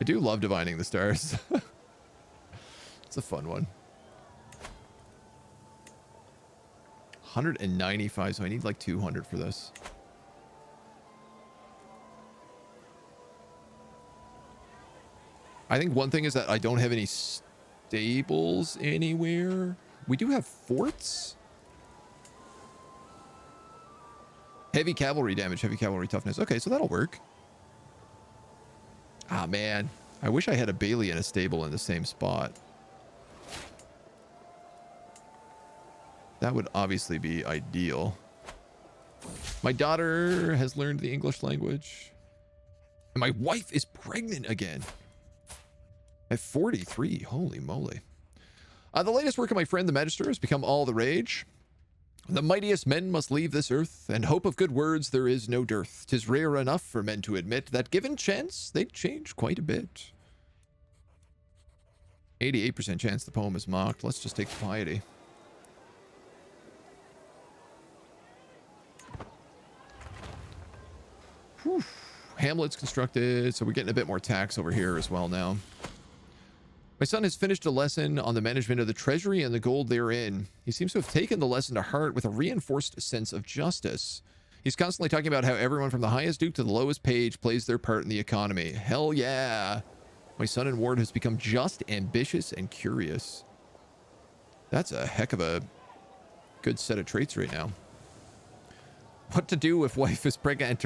I do love divining the stars. It's a fun one. 195, so I need like 200 for this. I think one thing is that I don't have any stables anywhere. We do have forts. Heavy cavalry damage, heavy cavalry toughness. Okay, so that'll work. Ah, man. I wish I had a Bailey and a stable in the same spot. That would obviously be ideal. My daughter has learned the English language. And my wife is pregnant again. At 43. Holy moly. The latest work of my friend the Magister has become all the rage. The mightiest men must leave this earth, and hope of good words there is no dearth. 'Tis rare enough for men to admit that given chance, they'd change quite a bit. 88% chance the poem is mocked. Let's just take the piety. Whew. Hamlet's constructed, so we're getting a bit more tax over here as well now. My son has finished a lesson on the management of the treasury and the gold therein. He seems to have taken the lesson to heart with a reinforced sense of justice. He's constantly talking about how everyone from the highest duke to the lowest page plays their part in the economy. Hell yeah. My son in Ward has become just, ambitious, and curious. That's a heck of a good set of traits right now. What to do if wife is pregnant?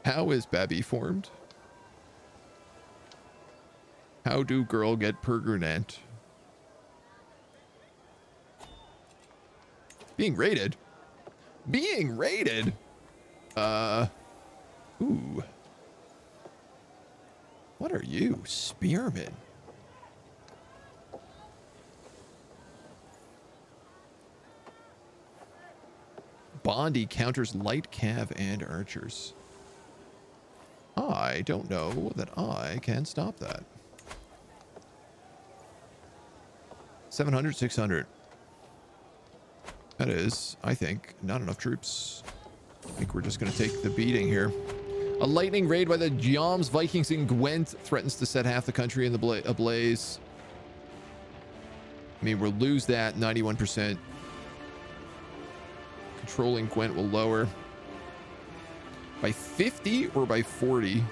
How is Babby formed? How do girl get pregnant? Being raided? Being raided? Ooh. What are you? Spearman. Bondi counters light cav and archers. I don't know that I can stop that. 700, 600. That is, I think, not enough troops. I think we're just going to take the beating here. A lightning raid by the Joms Vikings in Gwent threatens to set half the country in the ablaze. I mean, we'll lose that 91%. Controlling Gwent will lower. By 50 or by 40?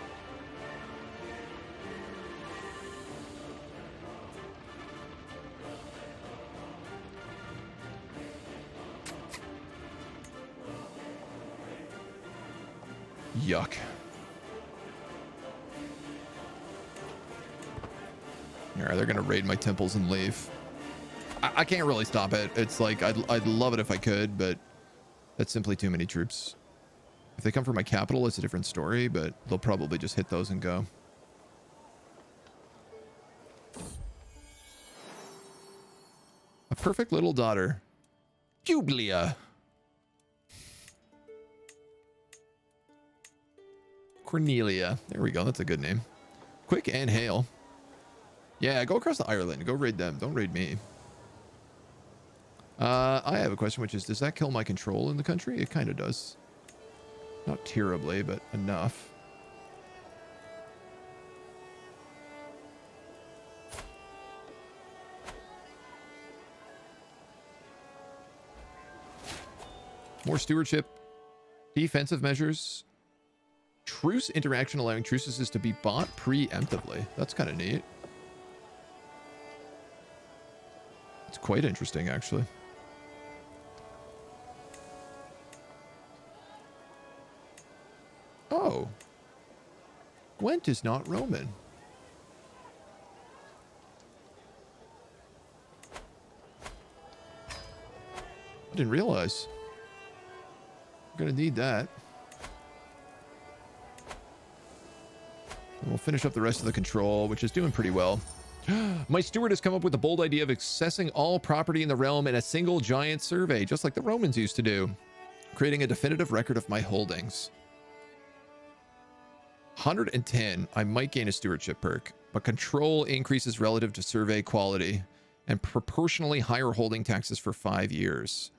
Yuck. Alright, they're gonna raid my temples and leave. I can't really stop it. It's like, I'd love it if I could, but that's simply too many troops. If they come for my capital, it's a different story, but they'll probably just hit those and go. A perfect little daughter. Jublia. Cornelia. There we go. That's a good name. Quick and hail. Yeah, go across to Ireland. Go raid them. Don't raid me. I have a question, which is, does that kill my control in the country? It kind of does. Not terribly, but enough. More stewardship. Defensive measures. Truce interaction allowing truces to be bought preemptively. That's kind of neat. It's quite interesting, actually. Oh. Gwent is not Roman. I didn't realize. We're going to need that. And we'll finish up the rest of the control, which is doing pretty well. My steward has come up with the bold idea of accessing all property in the realm in a single giant survey, just like the Romans used to do, creating a definitive record of my holdings. 110. I might gain a stewardship perk, but control increases relative to survey quality and proportionally higher holding taxes for 5 years.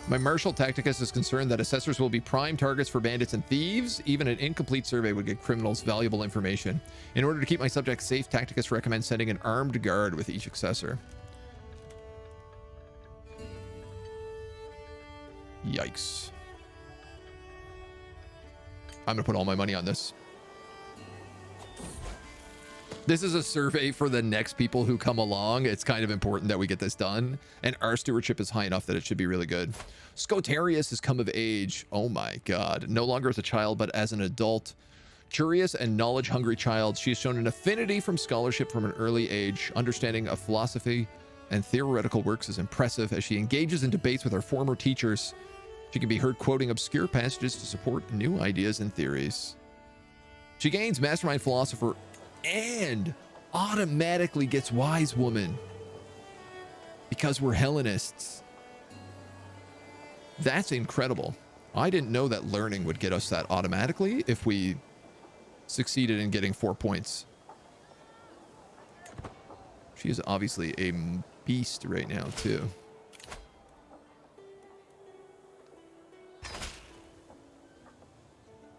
My martial tacticus is concerned that assessors will be prime targets for bandits and thieves. Even an incomplete survey would give criminals valuable information. In order to keep my subjects safe, tacticus recommends sending an armed guard with each assessor. Yikes. I'm gonna put all my money on this. This is a survey for the next people who come along. It's kind of important that we get this done. And our stewardship is high enough that it should be really good. Scotarius has come of age. Oh my god. No longer as a child, but as an adult. Curious and knowledge-hungry child, she has shown an affinity from scholarship from an early age. Understanding of philosophy and theoretical works is impressive. As she engages in debates with her former teachers, she can be heard quoting obscure passages to support new ideas and theories. She gains Mastermind Philosopher and automatically gets Wise Woman because we're Hellenists. That's incredible. I didn't know that learning would get us that automatically if we succeeded in getting 4 points. She is obviously a beast right now, too.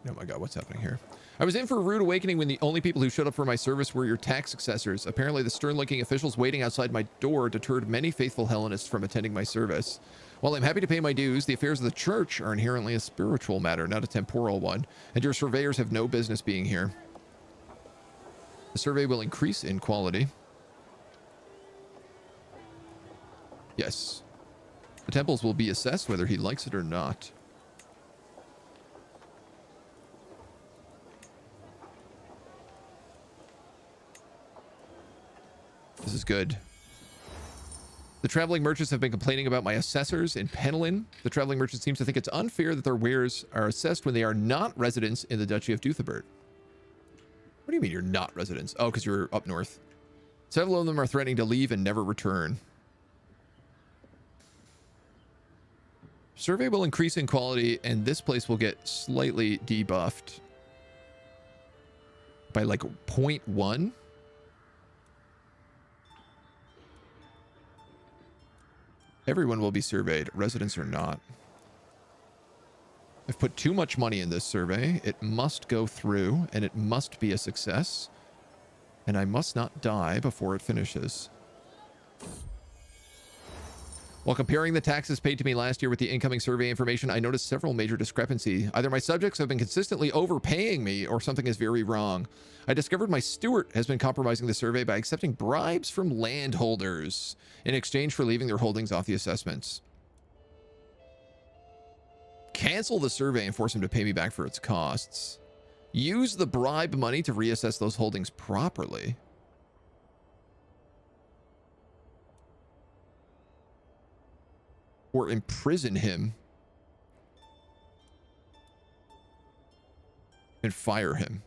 Oh my god, what's happening here? I was in for a rude awakening when the only people who showed up for my service were your tax successors. Apparently, the stern-looking officials waiting outside my door deterred many faithful Hellenists from attending my service. While I'm happy to pay my dues, the affairs of the church are inherently a spiritual matter, not a temporal one, and your surveyors have no business being here. The survey will increase in quality. Yes. The temples will be assessed whether he likes it or not. This is good. The traveling merchants have been complaining about my assessors in Penelin. The traveling merchant seems to think it's unfair that their wares are assessed when they are not residents in the Duchy of Duthabert. What do you mean you're not residents? Oh, because you're up north. Several of them are threatening to leave and never return. Survey will increase in quality, and this place will get slightly debuffed by like 0.1. Everyone will be surveyed, residents or not. I've put too much money in this survey. It must go through, and it must be a success. And I must not die before it finishes. While comparing the taxes paid to me last year with the incoming survey information, I noticed several major discrepancies. Either my subjects have been consistently overpaying me, or something is very wrong. I discovered my steward has been compromising the survey by accepting bribes from landholders in exchange for leaving their holdings off the assessments. Cancel the survey and force him to pay me back for its costs. Use the bribe money to reassess those holdings properly. Or imprison him and fire him.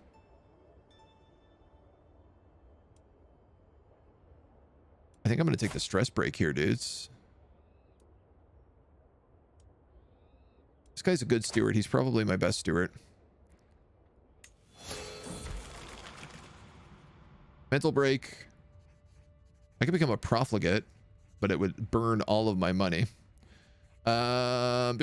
I think I'm going to take the stress break here, dudes. This guy's a good steward. He's probably my best steward. Mental break. I could become a profligate, but it would burn all of my money. My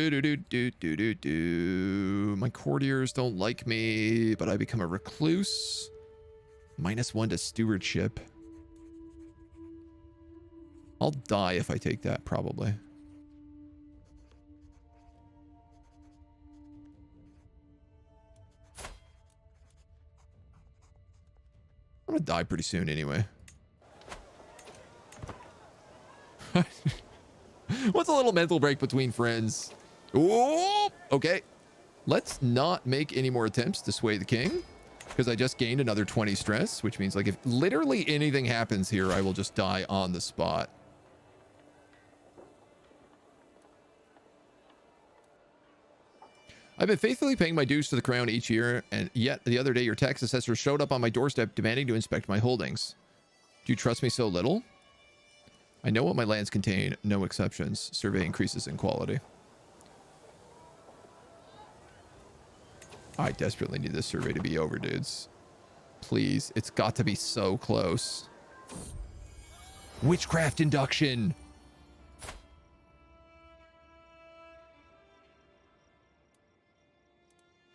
courtiers don't like me, but I become a recluse. -1 to stewardship. I'll die if I take that, probably. I'm gonna die pretty soon anyway. What's a little mental break between friends? Oh, okay. Let's not make any more attempts to sway the king, because I just gained another 20 stress, which means like if literally anything happens here, I will just die on the spot. I've been faithfully paying my dues to the crown each year, and yet the other day your tax assessor showed up on my doorstep demanding to inspect my holdings. Do you trust me so little? I know what my lands contain, no exceptions. Survey increases in quality. I desperately need this survey to be over, dudes. Please, it's got to be so close. Witchcraft induction!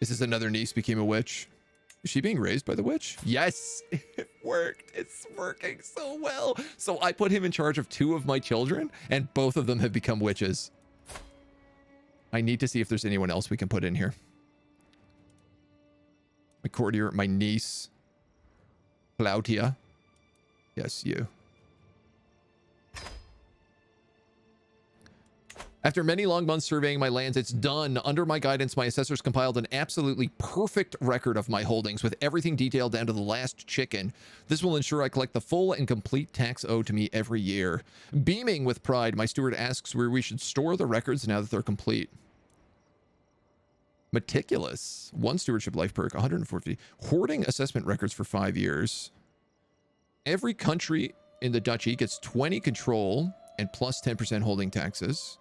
Is this another niece became a witch? Is she being raised by the witch? Yes, it worked. It's working so well. So I put him in charge of 2 of my children, and both of them have become witches. I need to see if there's anyone else we can put in here. My courtier, my niece. Claudia. Yes, you. After many long months surveying my lands, it's done. Under my guidance, my assessors compiled an absolutely perfect record of my holdings with everything detailed down to the last chicken. This will ensure I collect the full and complete tax owed to me every year. Beaming with pride, my steward asks where we should store the records now that they're complete. Meticulous. 1 stewardship life perk, 140. Hoarding assessment records for 5 years. Every country in the duchy gets 20 control and plus 10% holding taxes.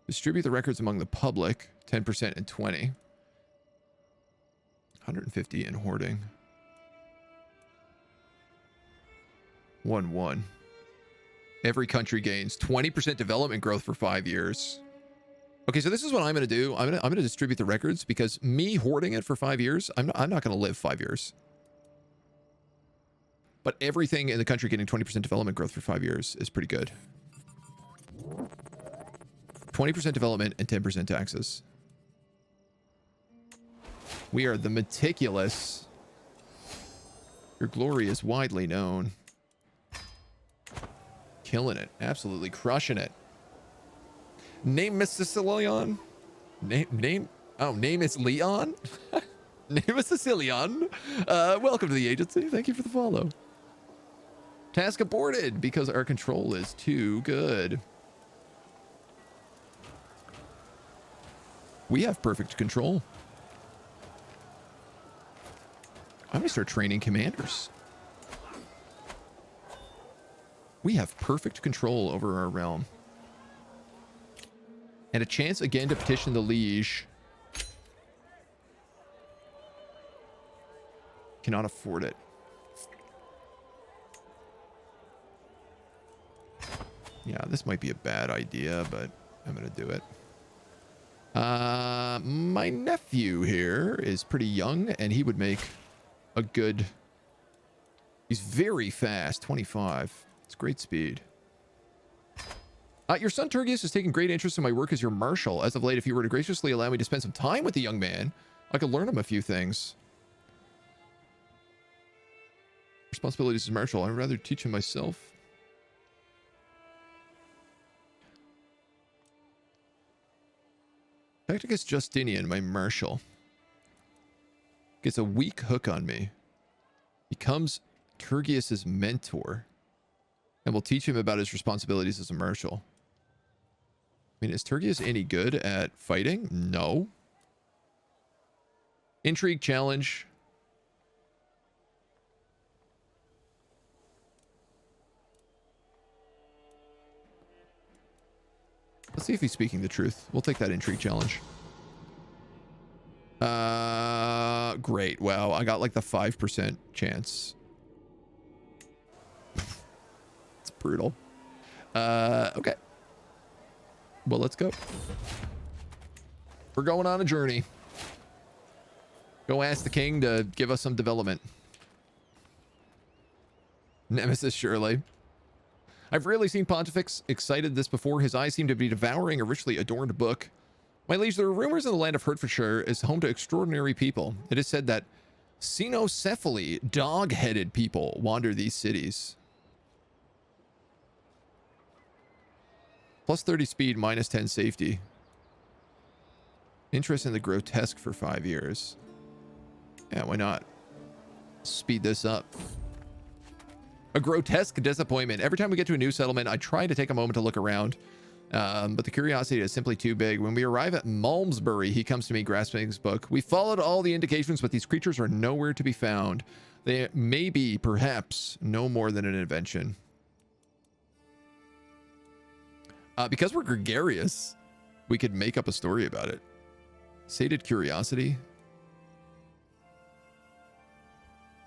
Distribute the records among the public, 10% and 20. 150 in hoarding. 1-1. Every country gains 20% development growth for 5 years. Okay, so this is what I'm going to do. I'm going to distribute the records because me hoarding it for 5 years, I'm not going to live 5 years. But everything in the country getting 20% development growth for 5 years is pretty good. 20% development and 10% taxes. We are the meticulous. Your glory is widely known. Killing it. Absolutely crushing it. Name Mr. Leon? Name is Leon? Name is Sicilian. Welcome to the agency. Thank you for the follow. Task aborted because our control is too good. We have perfect control. I'm going to start training commanders. We have perfect control over our realm. And a chance again to petition the liege. Cannot afford it. Yeah, this might be a bad idea, but I'm going to do it. My nephew here is pretty young, and he would make a good... He's very fast, 25. It's great speed. Your son Turgius has taken great interest in my work as your marshal. As of late, if you were to graciously allow me to spend some time with the young man, I could learn him a few things. Responsibilities as marshal. I'd rather teach him myself. Tacticus Justinian, my marshal, gets a weak hook on me. Becomes Turgius's mentor. And will teach him about his responsibilities as a marshal. I mean, is Turgius any good at fighting? No. Intrigue challenge. Let's see if he's speaking the truth. We'll take that intrigue challenge. Great. Wow, I got like the 5% chance. It's brutal. Okay. Well, let's go. We're going on a journey. Go ask the king to give us some development. Nemesis Shirley. I've rarely seen Pontifex excited this before. His eyes seem to be devouring a richly adorned book. My liege, there are rumors in the land of Hertfordshire is home to extraordinary people. It is said that cynocephaly, dog-headed people, wander these cities. Plus 30 speed, minus 10 safety. Interest in the grotesque for 5 years. Yeah, why not? Speed this up. A grotesque disappointment. Every time we get to a new settlement, I try to take a moment to look around. But the curiosity is simply too big. When we arrive at Malmesbury, he comes to me grasping his book. We followed all the indications, but these creatures are nowhere to be found. They may be, perhaps, no more than an invention. Because we're gregarious, we could make up a story about it. Sated curiosity.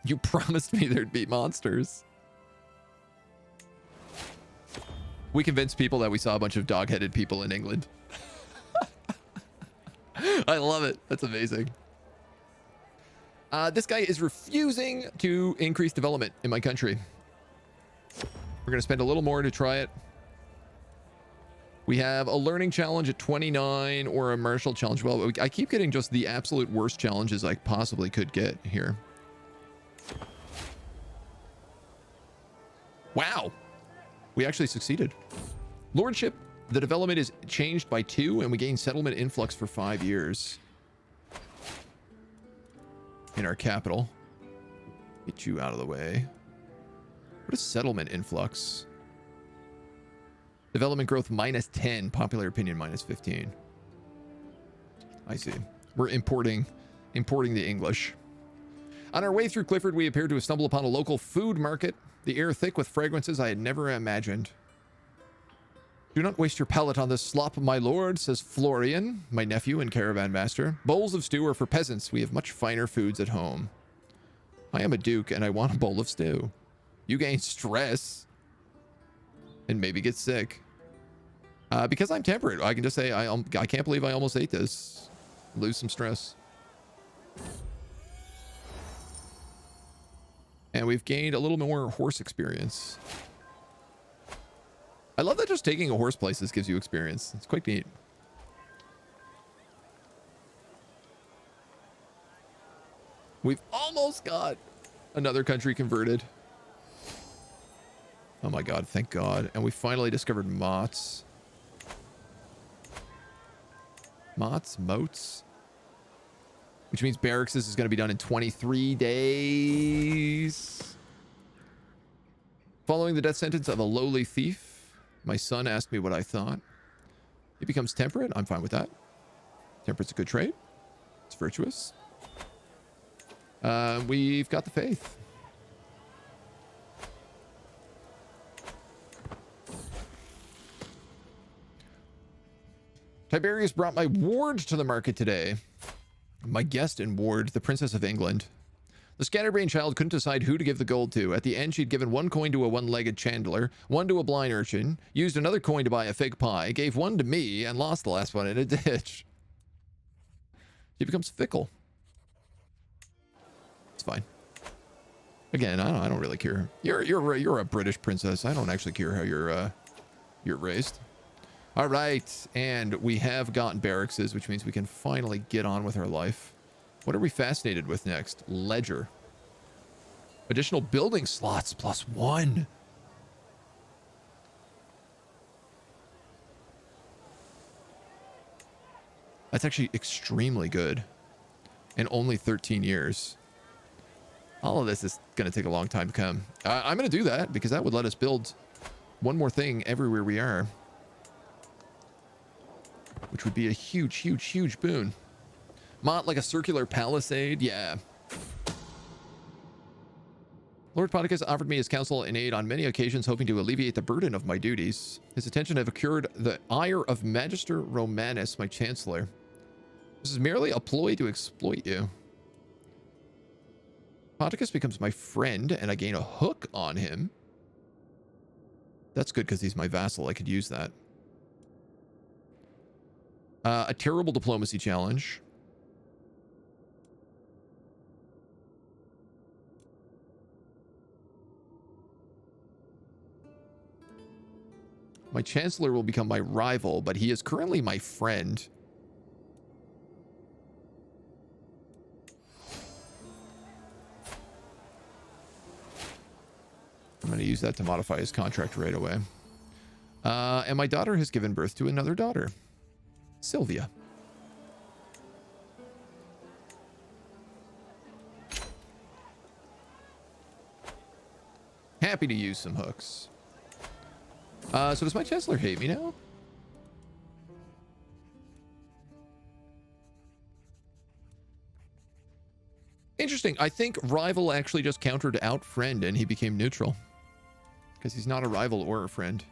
You promised me there'd be monsters. We convinced people that we saw a bunch of dog-headed people in England. I love it. That's amazing. This guy is refusing to increase development in my country. We're going to spend a little more to try it. We have a learning challenge at 29 or a martial challenge. Well, I keep getting just the absolute worst challenges I possibly could get here. Wow. We actually succeeded. Lordship, the development is changed by 2 and we gain settlement influx for 5 years. In our capital. Get you out of the way. What is settlement influx? Development growth -10. Popular opinion -15. I see. We're importing the English. On our way through Clifford, we appeared to have stumbled upon a local food market. The air thick with fragrances I had never imagined. Do not waste your palate on this slop, my lord, says Florian, my nephew and caravan master. Bowls of stew are for peasants. We have much finer foods at home. I am a duke and I want a bowl of stew. You gain stress and maybe get sick. Because I'm temperate, I can just say I can't believe I almost ate this. Lose some stress. And we've gained a little more horse experience. I love that just taking a horse places gives you experience. It's quite neat. We've almost got another country converted. Oh my god, thank god. And we finally discovered mots. Moats? Which means barracks is going to be done in 23 days. Following the death sentence of a lowly thief, my son asked me what I thought. He becomes temperate. I'm fine with that. Temperate's a good trait. It's virtuous. We've got the faith. Tiberius brought my ward to the market today. My guest and ward, the Princess of England. The scatterbrained child couldn't decide who to give the gold to. At the end, she'd given 1 coin to a one-legged chandler, 1 to a blind urchin, used another coin to buy a fig pie, gave 1 to me, and lost the last one in a ditch. She becomes fickle. It's fine. Again, I don't really care. You're a British princess. I don't actually care how you're raised. All right, and we have gotten barracks, which means we can finally get on with our life. What are we fascinated with next? Ledger. Additional building slots +1. That's actually extremely good. And only 13 years. All of this is going to take a long time to come. I'm going to do that because that would let us build one more thing everywhere we are. Which would be a huge, huge, huge boon. Mott like a circular palisade? Yeah. Lord Podicus offered me his counsel and aid on many occasions, hoping to alleviate the burden of my duties. His attention have accrued the ire of Magister Romanus, my chancellor. This is merely a ploy to exploit you. Podicus becomes my friend, and I gain a hook on him. That's good because he's my vassal. I could use that. A terrible diplomacy challenge. My chancellor will become my rival, but he is currently my friend. I'm going to use that to modify his contract right away. And my daughter has given birth to another daughter. Sylvia. Happy to use some hooks. So does my chancellor hate me now? Interesting. I think rival actually just countered out friend and he became neutral. Because he's not a rival or a friend.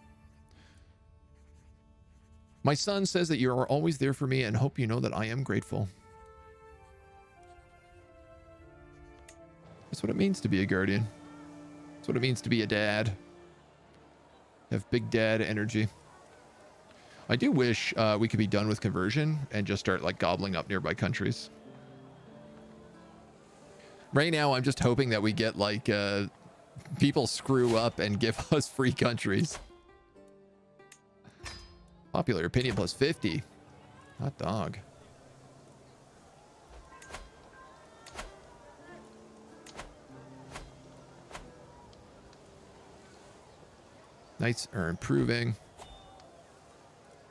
My son says that you are always there for me and hope you know that I am grateful. That's what it means to be a guardian. That's what it means to be a dad. Have big dad energy. I do wish we could be done with conversion and just start like gobbling up nearby countries. Right now, I'm just hoping that we get like people screw up and give us free countries. Popular opinion plus 50. Hot dog. Knights are improving.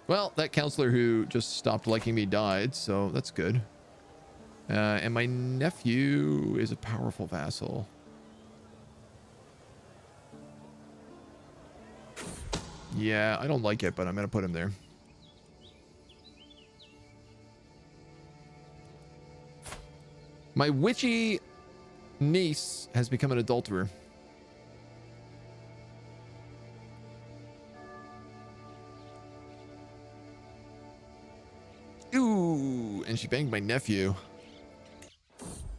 Well, that counselor who just stopped liking me died, so that's good. And my nephew is a powerful vassal. Yeah, I don't like it, but I'm going to put him there. My witchy niece has become an adulterer. Ooh, and she banged my nephew.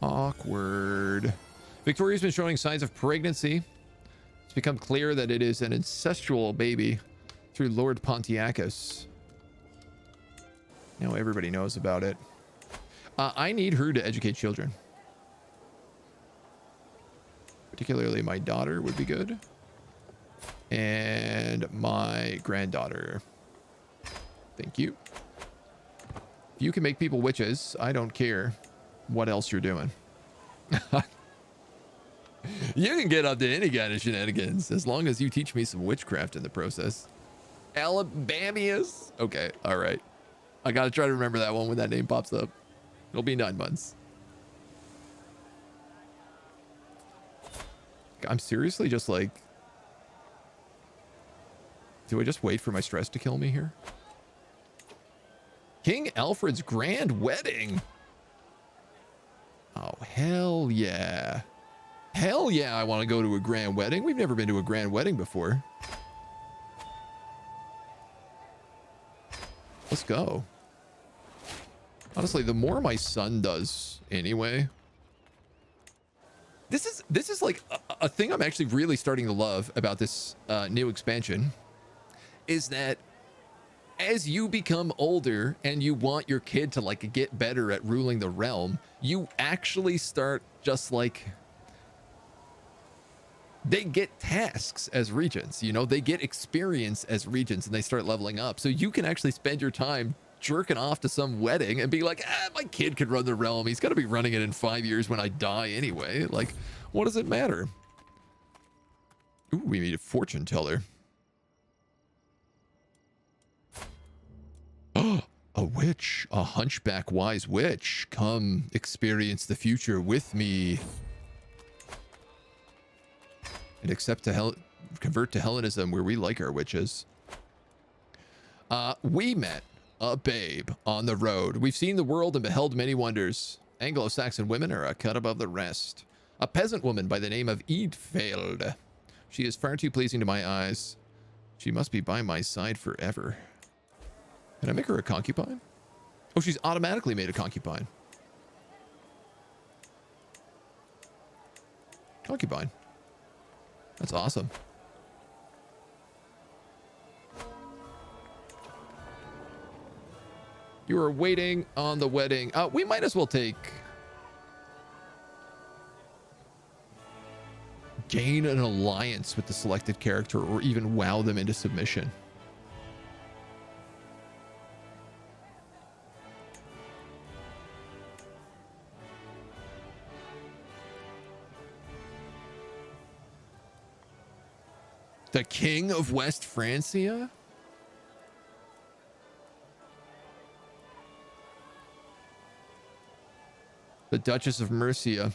Awkward. Victoria's been showing signs of pregnancy. It's become clear that it is an incestual baby through Lord Pontiacus. Now everybody knows about it. I need her to educate children. Particularly my daughter would be good. And my granddaughter. Thank you. If you can make people witches, I don't care what else you're doing. You can get up to any kind of shenanigans as long as you teach me some witchcraft in the process. Alabamius. Okay, all right. I gotta try to remember that one when that name pops up. It'll be 9 months. I'm seriously just like... Do I just wait for my stress to kill me here? King Alfred's grand wedding. Oh, hell yeah. Hell yeah, I want to go to a grand wedding. We've never been to a grand wedding before. Let's go. Honestly, the more my son does anyway. This is like a thing I'm actually really starting to love about this new expansion. Is that as you become older and you want your kid to like get better at ruling the realm, you actually start just like... They get tasks as regents, you know, they get experience as regents and they start leveling up. So you can actually spend your time jerking off to some wedding and be like, my kid could run the realm. He's going to be running it in 5 years when I die anyway. Like, what does it matter? Ooh, we need a fortune teller. Oh, a witch, a hunchback wise witch. Come experience the future with me. And convert to Hellenism where we like our witches. We met a babe on the road. We've seen the world and beheld many wonders. Anglo-Saxon women are a cut above the rest. A peasant woman by the name of Eadfeld. She is far too pleasing to my eyes. She must be by my side forever. Can I make her a concubine? Oh, she's automatically made a concubine. Concubine. That's awesome. You are waiting on the wedding. We might as well take... Gain an alliance with the selected character or even wow them into submission. The King of West Francia? The Duchess of Mercia.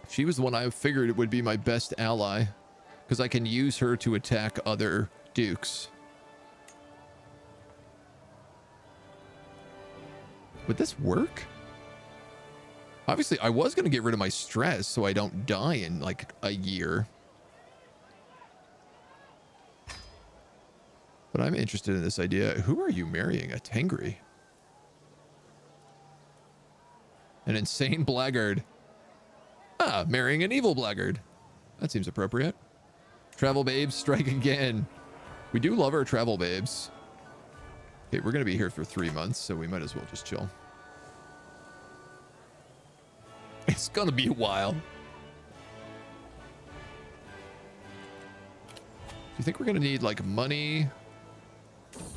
She was the one I figured it would be my best ally, because I can use her to attack other dukes. Would this work? Obviously, I was going to get rid of my stress so I don't die in like a year. But I'm interested in this idea. Who are you marrying? A Tengri? An insane blackguard. Marrying an evil blackguard. That seems appropriate. Travel babes, strike again. We do love our travel babes. Okay, we're going to be here for 3 months, so we might as well just chill. It's gonna be a while. Do you think we're gonna need like money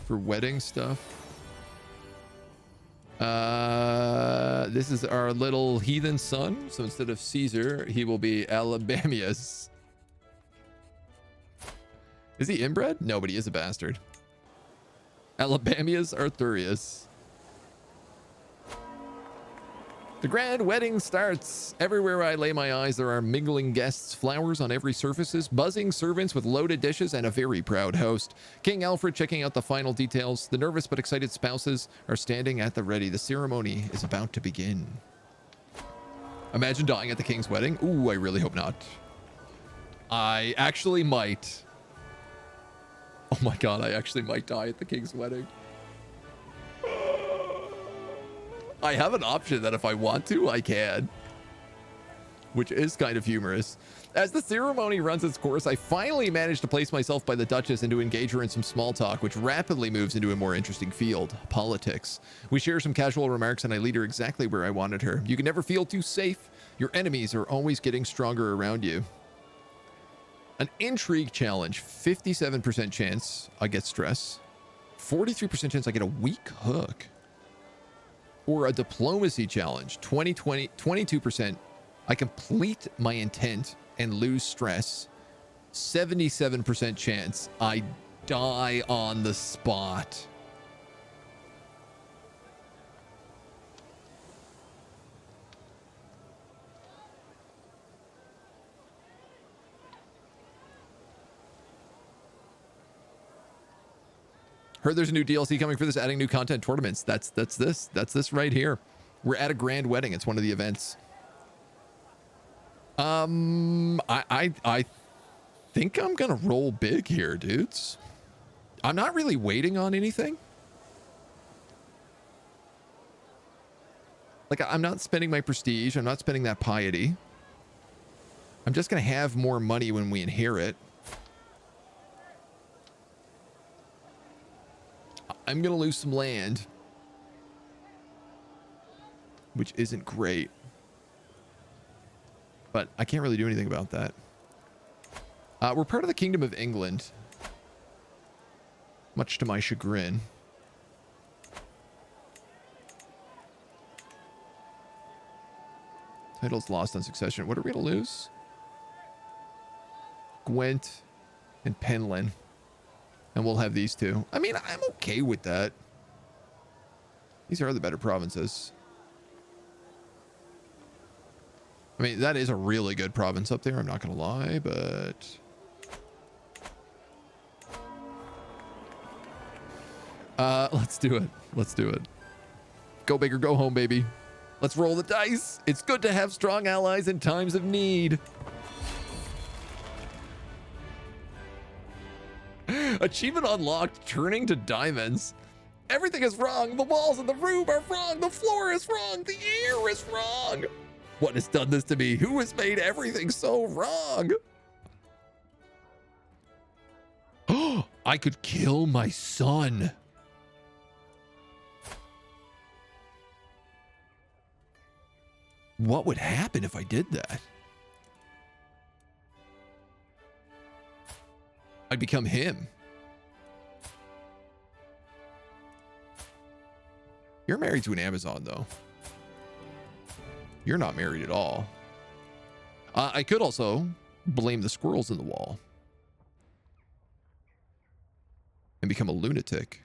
for wedding stuff? This is our little heathen son. So instead of Caesar, he will be Alabamius. Is he inbred? No, but he is a bastard. Alabamius Arthurius. The grand wedding starts. Everywhere I lay my eyes, there are mingling guests, flowers on every surfaces, buzzing servants with loaded dishes, and a very proud host. King Alfred checking out the final details. The nervous but excited spouses are standing at the ready. The ceremony is about to begin. Imagine dying at the king's wedding. Ooh, I really hope not. I actually might. Oh my god, I actually might die at the king's wedding. I have an option that if I want to, I can. Which is kind of humorous. As the ceremony runs its course, I finally managed to place myself by the Duchess and to engage her in some small talk, which rapidly moves into a more interesting field, politics. We share some casual remarks and I lead her exactly where I wanted her. You can never feel too safe. Your enemies are always getting stronger around you. An intrigue challenge, 57% chance I get stress. 43% chance I get a weak hook. Or a diplomacy challenge, 22% I complete my intent and lose stress. 77% chance I die on the spot. Heard there's a new DLC coming for this, adding new content tournaments. That's this right here. We're at a grand wedding. It's one of the events. I think I'm gonna roll big here, dudes. I'm not really waiting on anything. Like, I'm not spending my prestige. I'm not spending that piety. I'm just gonna have more money when we inherit. I'm gonna lose some land, which isn't great, but I can't really do anything about that. We're part of the Kingdom of England, much to my chagrin. Titles lost on succession. What are we gonna lose? Gwent and Penlyn. And we'll have these two. I mean, I'm okay with that. These are the better provinces. I mean, that is a really good province up there. I'm not going to lie, but... let's do it. Let's do it. Go big or go home, baby. Let's roll the dice. It's good to have strong allies in times of need. Achievement unlocked, turning to diamonds. Everything is wrong. The walls in the room are wrong. The floor is wrong. The air is wrong. What has done this to me? Who has made everything so wrong? Oh, I could kill my son. What would happen if I did that? I'd become him. You're married to an Amazon, though. You're not married at all. I could also blame the squirrels in the wall and become a lunatic,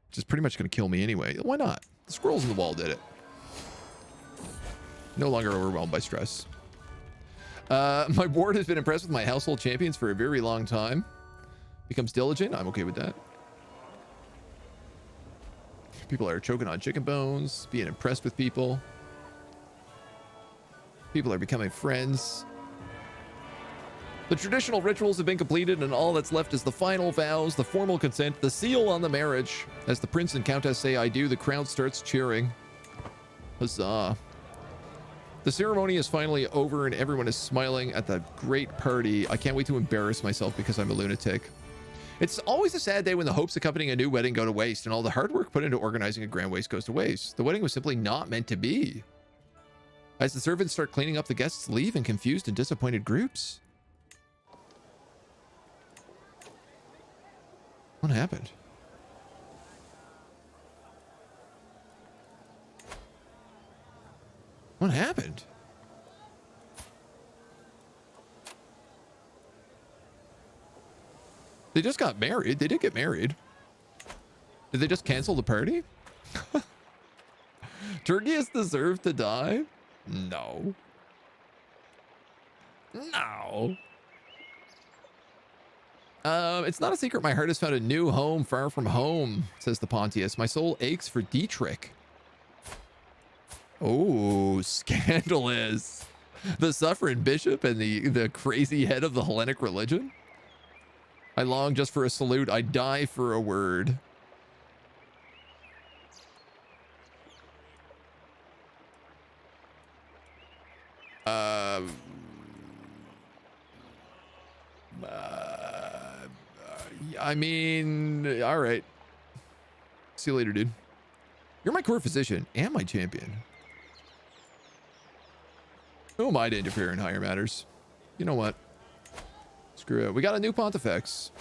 which is pretty much going to kill me anyway. Why not? The squirrels in the wall did it. No longer overwhelmed by stress. My board has been impressed with my household champions for a very long time. Becomes diligent. I'm okay with that. People are choking on chicken bones, being impressed with people. People are becoming friends. The traditional rituals have been completed, and all that's left is the final vows, the formal consent, the seal on the marriage. As the prince and countess say "I do," the crowd starts cheering. Huzzah. The ceremony is finally over and everyone is smiling at the great party. I can't wait to embarrass myself because I'm a lunatic. It's always a sad day when the hopes accompanying a new wedding go to waste and all the hard work put into organizing a grand waste goes to waste. The wedding was simply not meant to be. As the servants start cleaning up, the guests leave in confused and disappointed groups. What happened? What happened? They just got married. They did get married. Did they just cancel the party? Turkey has deserved to die? No. No. It's not a secret. My heart has found a new home far from home, says the Pontius. My soul aches for Dietrich. Oh, scandalous. The suffering bishop and the crazy head of the Hellenic religion. I long just for a salute. I die for a word. I mean, all right. See you later, dude. You're my court physician and my champion. Who am I to interfere in higher matters? You know what? Screw it. We got a new pontifex.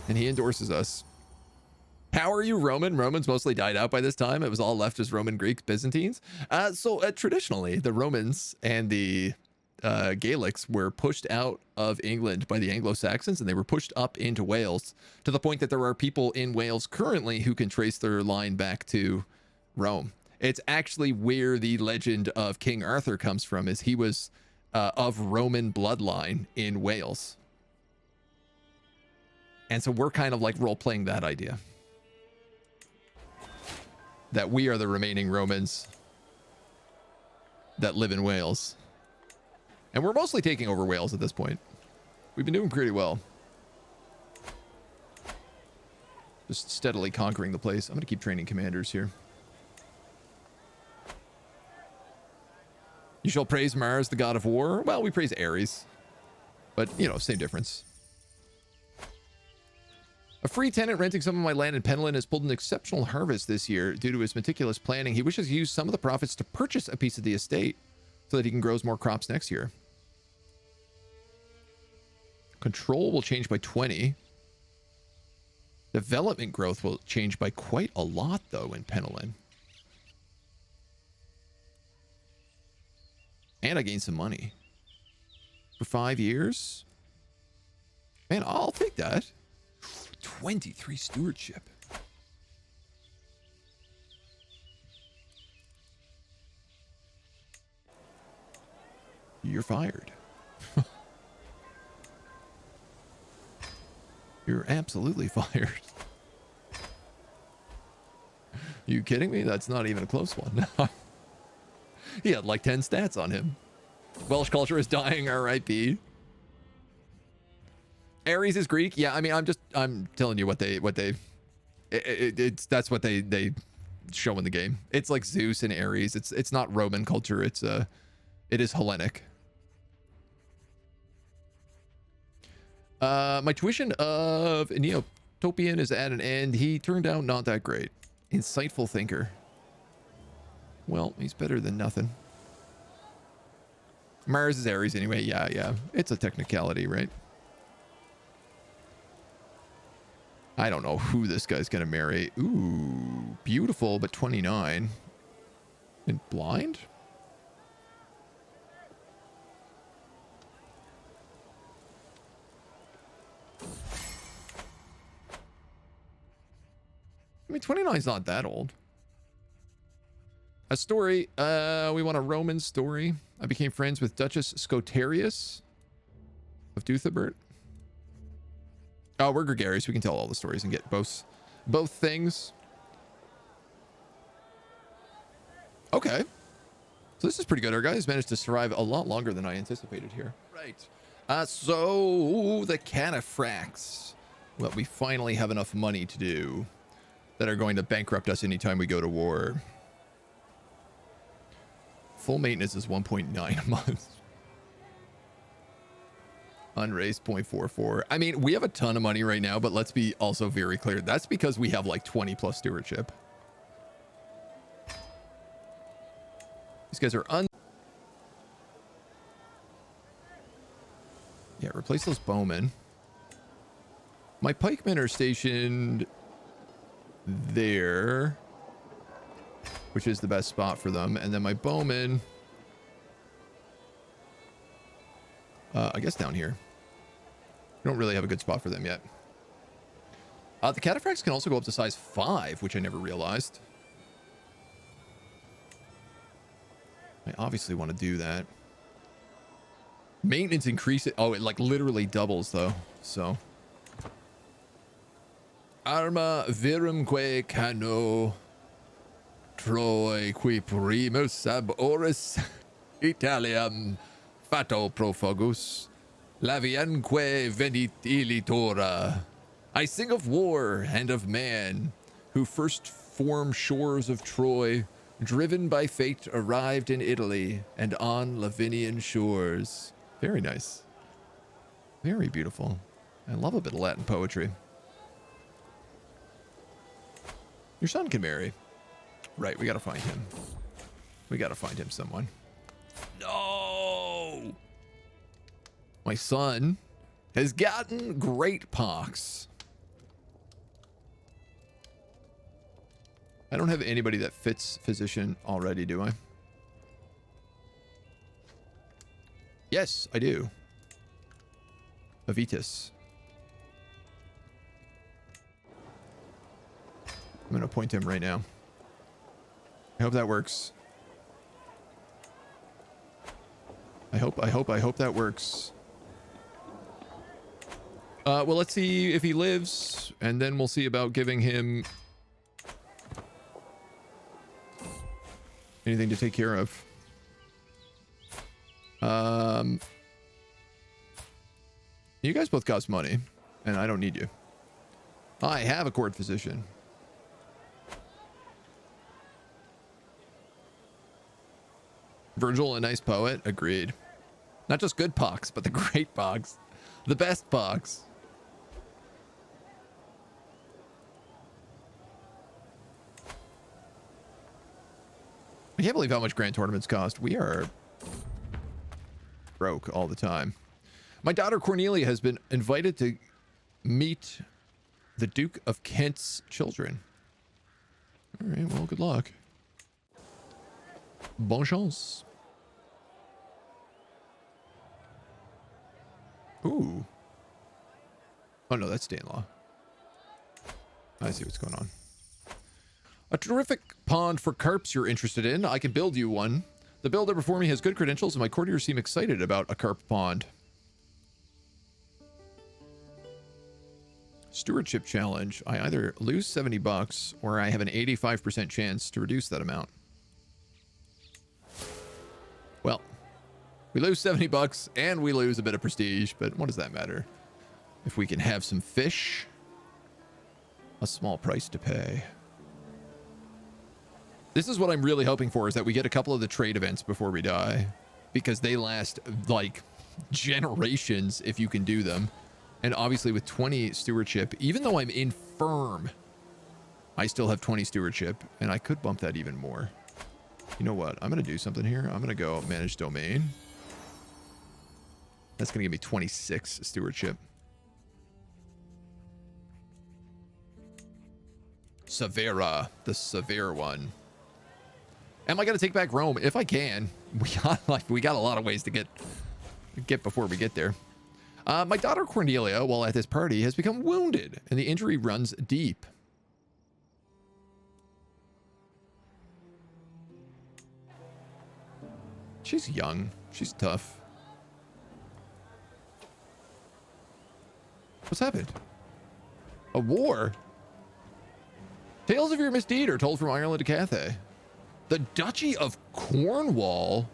And he endorses us. How are you, Roman? Romans mostly died out by this time. It was all left as Roman, Greeks, Byzantines. Traditionally, the Romans and the Gaelics were pushed out of England by the Anglo-Saxons, and they were pushed up into Wales to the point that there are people in Wales currently who can trace their line back to Rome. It's actually where the legend of King Arthur comes from, is he was of Roman bloodline in Wales. And so we're kind of like role-playing that idea. That we are the remaining Romans that live in Wales. And we're mostly taking over Wales at this point. We've been doing pretty well. Just steadily conquering the place. I'm going to keep training commanders here. You shall praise Mars, the god of war. Well, we praise Ares. But, you know, same difference. A free tenant renting some of my land in Penland has pulled an exceptional harvest this year due to his meticulous planning. He wishes to use some of the profits to purchase a piece of the estate so that he can grow more crops next year. Control will change by 20. Development growth will change by quite a lot, though, in Penland. And I gain some money. For 5 years? Man, I'll take that. 23 stewardship. You're fired. You're absolutely fired. You kidding me? That's not even a close one. He had like 10 stats on him. Welsh culture is dying, RIP. Ares is Greek. Yeah, I mean, I'm telling you that's what they show in the game. It's like Zeus and Ares. It's not Roman culture. It is Hellenic. My tuition of Neotopian is at an end. He turned out not that great. Insightful thinker. Well, he's better than nothing. Mars is Ares anyway. Yeah. It's a technicality, right? I don't know who this guy's gonna marry. Ooh, beautiful, but 29. And blind? I mean, 29 is not that old. A story. We want a Roman story. I became friends with Duchess Scotarius of Duthabert. Oh, we're gregarious. We can tell all the stories and get both things. Okay. So this is pretty good. Our guys managed to survive a lot longer than I anticipated here. Right. So the cataphracts. Well, we finally have enough money to do that are going to bankrupt us anytime we go to war. Full maintenance is 1.9 months. Unraised 0.44. I mean, we have a ton of money right now, but let's be also very clear. That's because we have like 20 plus stewardship. These guys are Yeah, replace those bowmen. My pikemen are stationed there, which is the best spot for them. And then my bowmen, I guess down here. We don't really have a good spot for them yet. The cataphracts can also go up to size 5, which I never realized. I obviously want to do that. Maintenance increase it. Oh, it like literally doubles though. So. Arma virumque cano Troy qui primus ab oris Italiam fato profogus Lavianque venit illitora. I sing of war and of man who first formed shores of Troy, driven by fate arrived in Italy and on Lavinian shores. Very nice. Very beautiful. I love a bit of Latin poetry. Your son can marry. Right, we gotta find him. We gotta find him someone. No! My son has gotten great pox. I don't have anybody that fits physician already, do I? Yes, I do. Avitus. I'm going to appoint him right now. I hope that works. I hope that works. Well, let's see if he lives, and then we'll see about giving him anything to take care of. You guys both cost money, and I don't need you. I have a court physician. Virgil, a nice poet. Agreed. Not just good pox, but the great pox. The best pox. I can't believe how much grand tournaments cost. We are broke all the time. My daughter Cornelia has been invited to meet the Duke of Kent's children. All right, well, good luck. Bonne chance. Ooh. Oh, no, that's Danelaw. I see what's going on. A terrific pond for carps you're interested in. I can build you one. The builder before me has good credentials, and my courtiers seem excited about a carp pond. Stewardship challenge. I either lose 70 bucks or I have an 85% chance to reduce that amount. Well, we lose 70 bucks and we lose a bit of prestige, but what does that matter? If we can have some fish, a small price to pay. This is what I'm really hoping for, is that we get a couple of the trade events before we die, because they last like generations if you can do them. And obviously with 20 stewardship, even though I'm infirm, I still have 20 stewardship, and I could bump that even more. You know what? I'm going to do something here. I'm going to go manage domain. That's going to give me 26 stewardship. Severa, the severe one. Am I going to take back Rome? If I can. We got a lot of ways to get before we get there. My daughter Cornelia, while at this party, has become wounded, and the injury runs deep. She's young. She's tough. What's happened? A war? Tales of your misdeed are told from Ireland to Cathay. The Duchy of Cornwall?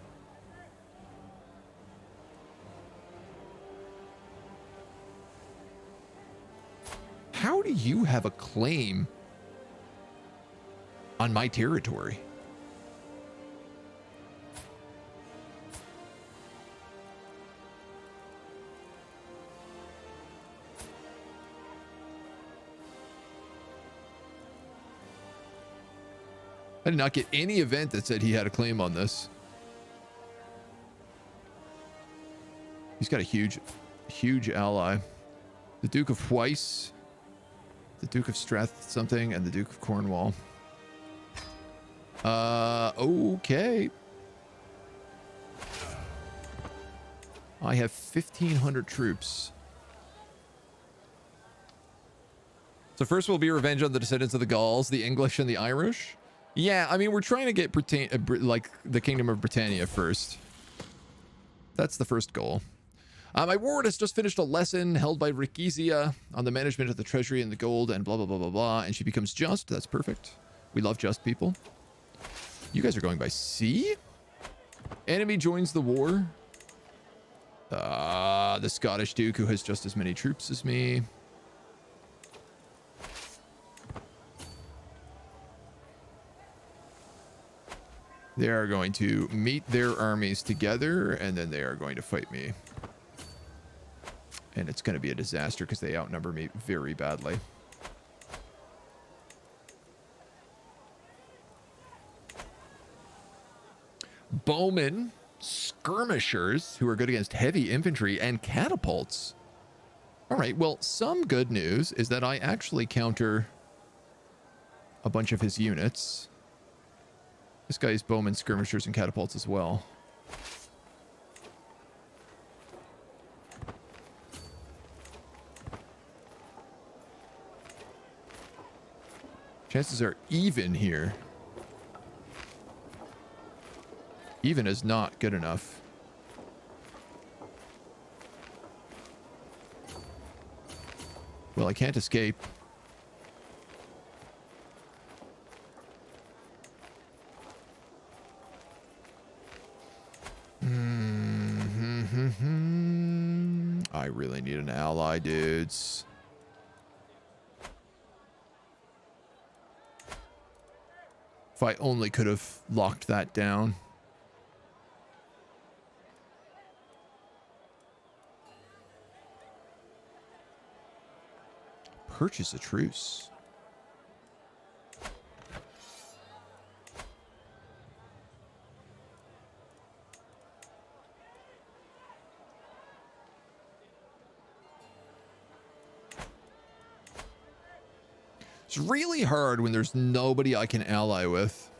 How do you have a claim on my territory? I did not get any event that said he had a claim on this. He's got a huge ally. The Duke of Weiss, the Duke of Strath something, and the Duke of Cornwall. Okay. I have 1,500 troops. So first will be revenge on the descendants of the Gauls, the English, and the Irish. Yeah, I mean, we're trying to get like the Kingdom of Britannia first. That's the first goal. My ward has just finished a lesson held by Rikizia on the management of the treasury and the gold and blah, blah, blah, blah, blah. And she becomes just. That's perfect. We love just people. You guys are going by sea? Enemy joins the war. The Scottish Duke, who has just as many troops as me. They are going to meet their armies together, and then they are going to fight me. And it's going to be a disaster because they outnumber me very badly. Bowmen, skirmishers, who are good against heavy infantry, and catapults. All right, well, some good news is that I actually counter a bunch of his units. This guy's bowmen, skirmishers, and catapults as well. Chances are even here. Even is not good enough. Well, I can't escape. I really need an ally, dudes. If I only could have locked that down. Purchase a truce. It's really hard when there's nobody I can ally with.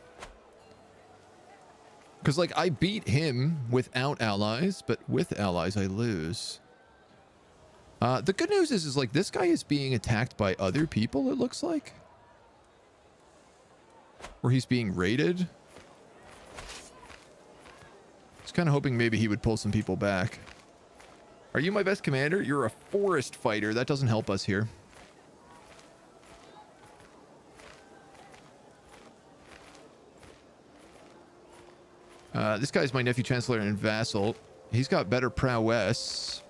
Because, like, I beat him without allies, but with allies I lose. The good news is like, this guy is being attacked by other people, it looks like. Or he's being raided. I was kind of hoping maybe he would pull some people back. Are you my best commander? You're a forest fighter. That doesn't help us here. This guy's my nephew chancellor and vassal. He's got better prowess.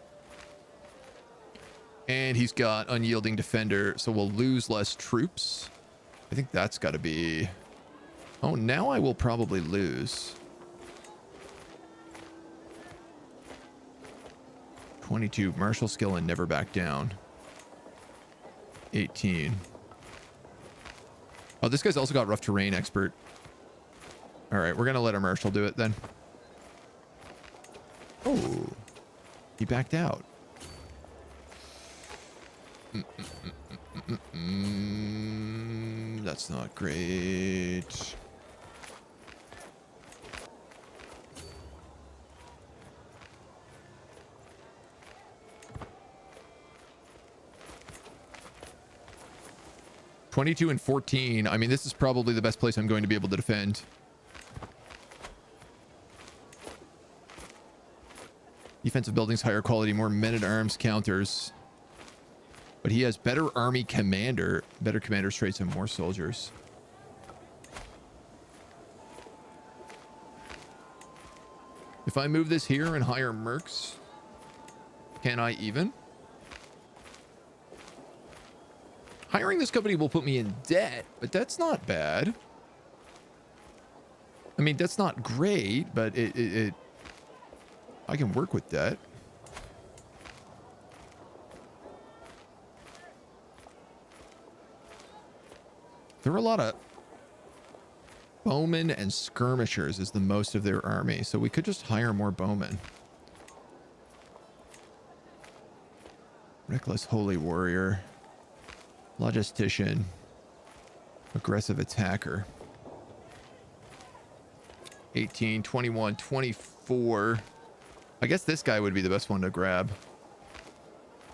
And he's got unyielding defender, so we'll lose less troops. I think that's got to be... Oh, now I will probably lose. 22, martial skill and never back down. 18. Oh, this guy's also got rough terrain expert. All right, we're going to let our marshal do it then. Oh, he backed out. That's not great. (22 and 14). I mean, this is probably the best place I'm going to be able to defend. Defensive buildings, higher quality, more men-at-arms counters. But he has better army commander, better commander's traits, and more soldiers. If I move this here and hire mercs, can I even? Hiring this company will put me in debt, but that's not bad. I mean, that's not great, but I can work with that. There are a lot of bowmen and skirmishers is the most of their army, so we could just hire more bowmen. Reckless holy warrior. Logistician. Aggressive attacker. 18, 21, 24. I guess this guy would be the best one to grab.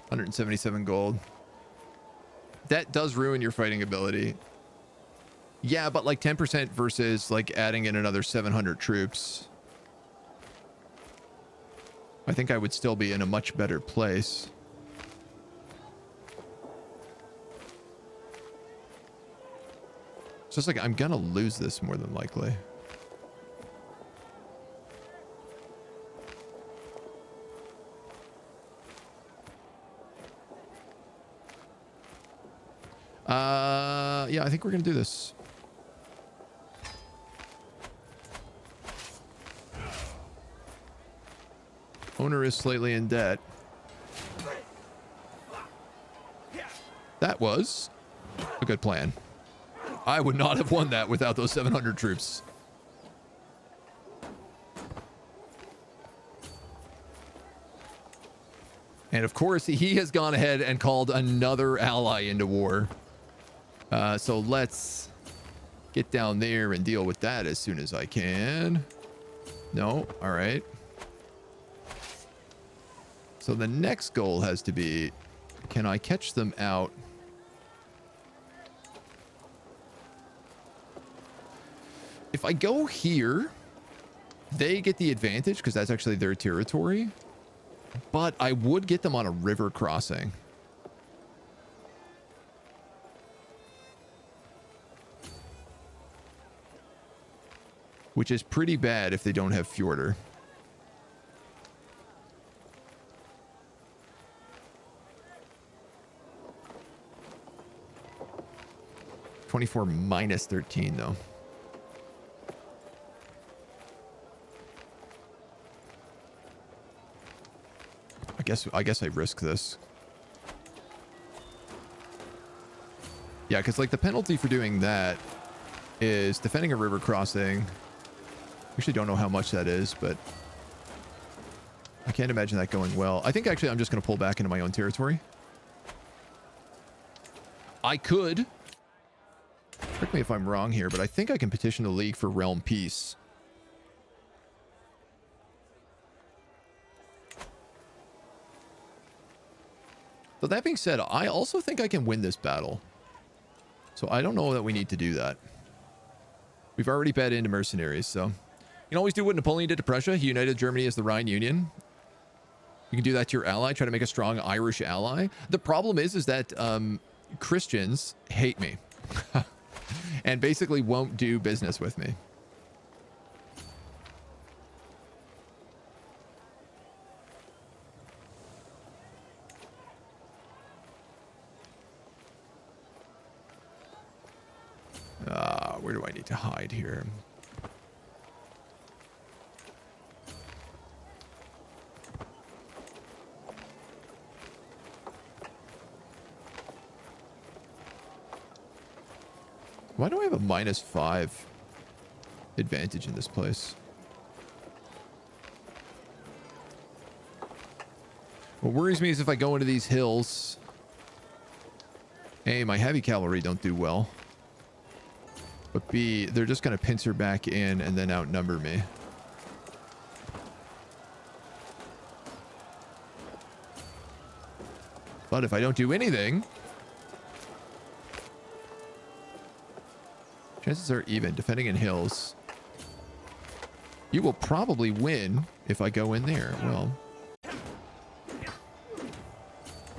177 gold. That does ruin your fighting ability. Yeah, but like 10% versus like adding in another 700 troops. I think I would still be in a much better place. It's just like I'm gonna lose this more than likely. Yeah, I think we're gonna do this. Owner is slightly in debt. That was a good plan. I would not have won that without those 700 troops. And of course, he has gone ahead and called another ally into war. So let's get down there and deal with that as soon as I can. No, all right. So the next goal has to be, can I catch them out? If I go here, they get the advantage because that's actually their territory. But I would get them on a river crossing. Which is pretty bad if they don't have Fjorder. -24 minus 13 though. I guess I risk this. Yeah, because like the penalty for doing that is defending a river crossing. Actually don't know how much that is, but I can't imagine that going well. I think actually I'm just going to pull back into my own territory. I could. Correct me if I'm wrong here, but I think I can petition the League for realm peace. So that being said, I also think I can win this battle. So I don't know that we need to do that. We've already bet into mercenaries, so... You can always do what Napoleon did to Prussia. He united Germany as the Rhine Union. You can do that to your ally. Try to make a strong Irish ally. The problem is that Christians hate me. And basically won't do business with me. Where do I need to hide here? Why do I have a -5 advantage in this place? What worries me is if I go into these hills, A, my heavy cavalry don't do well. But B, they're just going to pincer back in and then outnumber me. But if I don't do anything, chances are even. Defending in hills. You will probably win if I go in there. Well,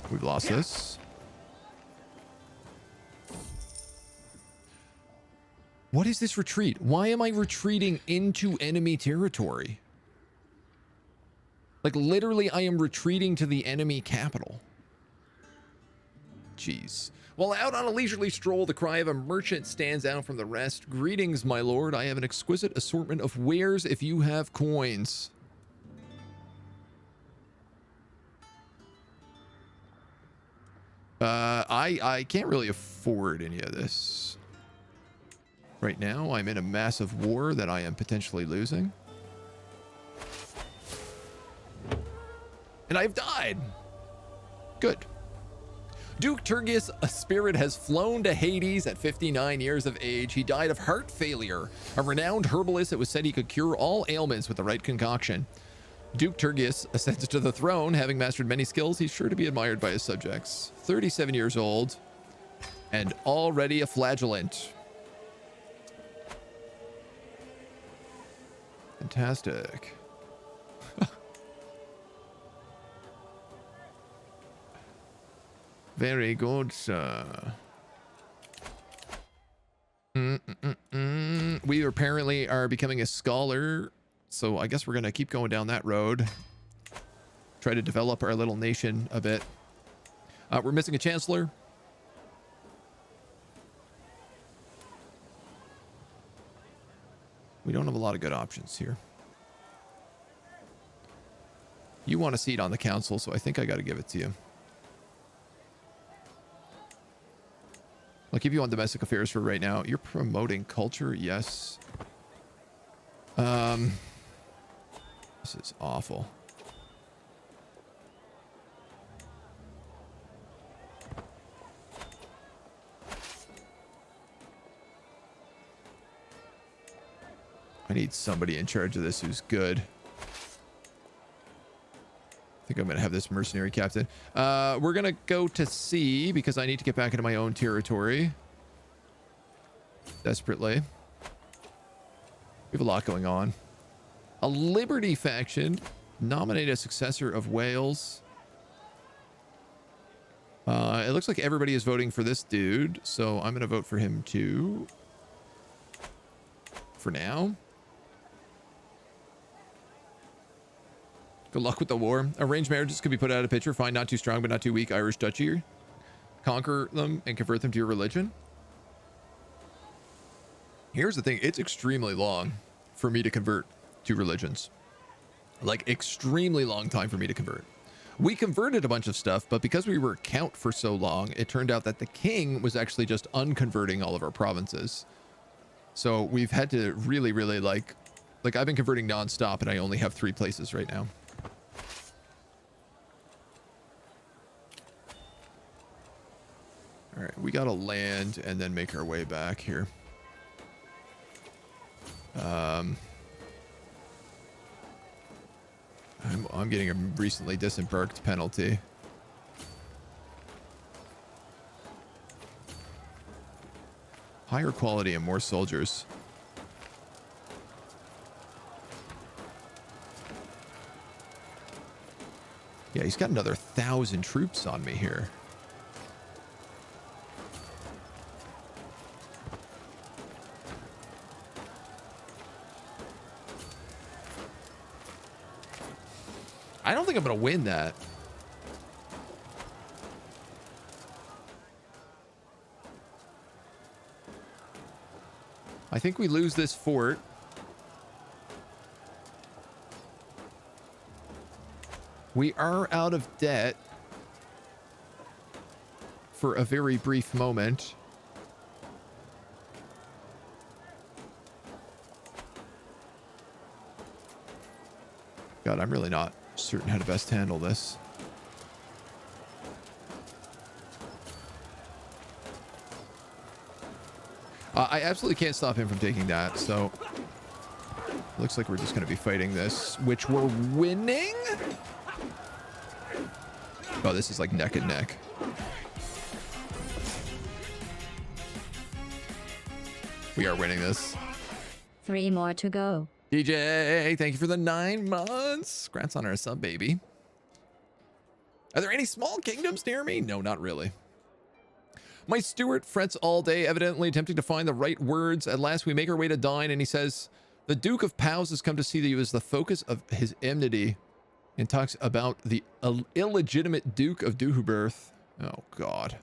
we've lost this. What is this retreat? Why am I retreating into enemy territory? Like, literally, I am retreating to the enemy capital. Jeez. While out on a leisurely stroll, the cry of a merchant stands out from the rest. Greetings, my lord. I have an exquisite assortment of wares if you have coins. I can't really afford any of this. Right now, I'm in a massive war that I am potentially losing. And I've died. Good. Duke Turgis, a spirit, has flown to Hades at 59 years of age. He died of heart failure. A renowned herbalist, it was said he could cure all ailments with the right concoction. Duke Turgis ascends to the throne. Having mastered many skills, he's sure to be admired by his subjects. 37 years old and already a flagellant. Fantastic. Very good, sir. We apparently are becoming a scholar, so I guess we're going to keep going down that road. Try to develop our little nation a bit. We're missing a chancellor. We don't have a lot of good options here. You want a seat on the council, so I think I got to give it to you. I'll keep you on domestic affairs for right now. You're promoting culture, yes. This is awful. I need somebody in charge of this who's good. I think I'm going to have this mercenary captain. We're going to go to sea because I need to get back into my own territory. Desperately. We have a lot going on. A Liberty faction. Nominate a successor of Wales. It looks like everybody is voting for this dude, so I'm going to vote for him too. For now. Good luck with the war. Arranged marriages could be put out of picture. Find not too strong but not too weak Irish duchy. Conquer them and convert them to your religion. Here's the thing. It's extremely long for me to convert to religions. Like, extremely long time for me to convert. We converted a bunch of stuff, but because we were count for so long, it turned out that the king was actually just unconverting all of our provinces. So we've had to really, really like I've been converting nonstop and I only have 3 places right now. All right, we got to land and then make our way back here. I'm getting a recently disembarked penalty. Higher quality and more soldiers. Yeah, he's got another 1,000 troops on me here. I don't think I'm going to win that. I think we lose this fort. We are out of debt for a very brief moment. God, I'm really not certain how to best handle this. I absolutely can't stop him from taking that, so looks like we're just going to be fighting this, which we're winning. Oh, this is like neck and neck. We are winning this.
3 more to go.
DJ, thank you for the 9 months. Congrats on our sub, baby. Are there any small kingdoms near me? No, not really. My steward frets all day, evidently attempting to find the right words. At last, we make our way to dine, and he says, the Duke of Powys has come to see you as the focus of his enmity, and talks about the illegitimate Duke of Deheubarth. Oh, God.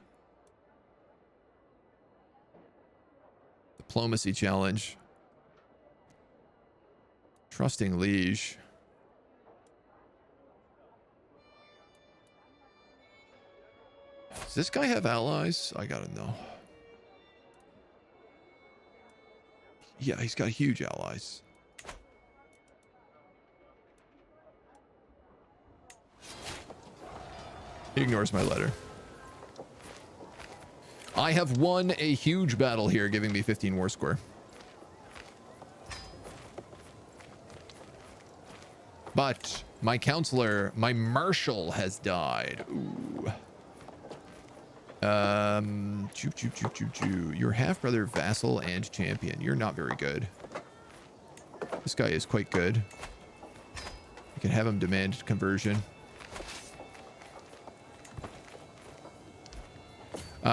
Diplomacy challenge. Trusting liege. Does this guy have allies? I gotta know. Yeah, he's got huge allies. He ignores my letter. I have won a huge battle here, giving me 15 war score. But my counselor, my marshal, has died. Ooh. Your half-brother, vassal, and champion. You're not very good. This guy is quite good. You can have him demand conversion.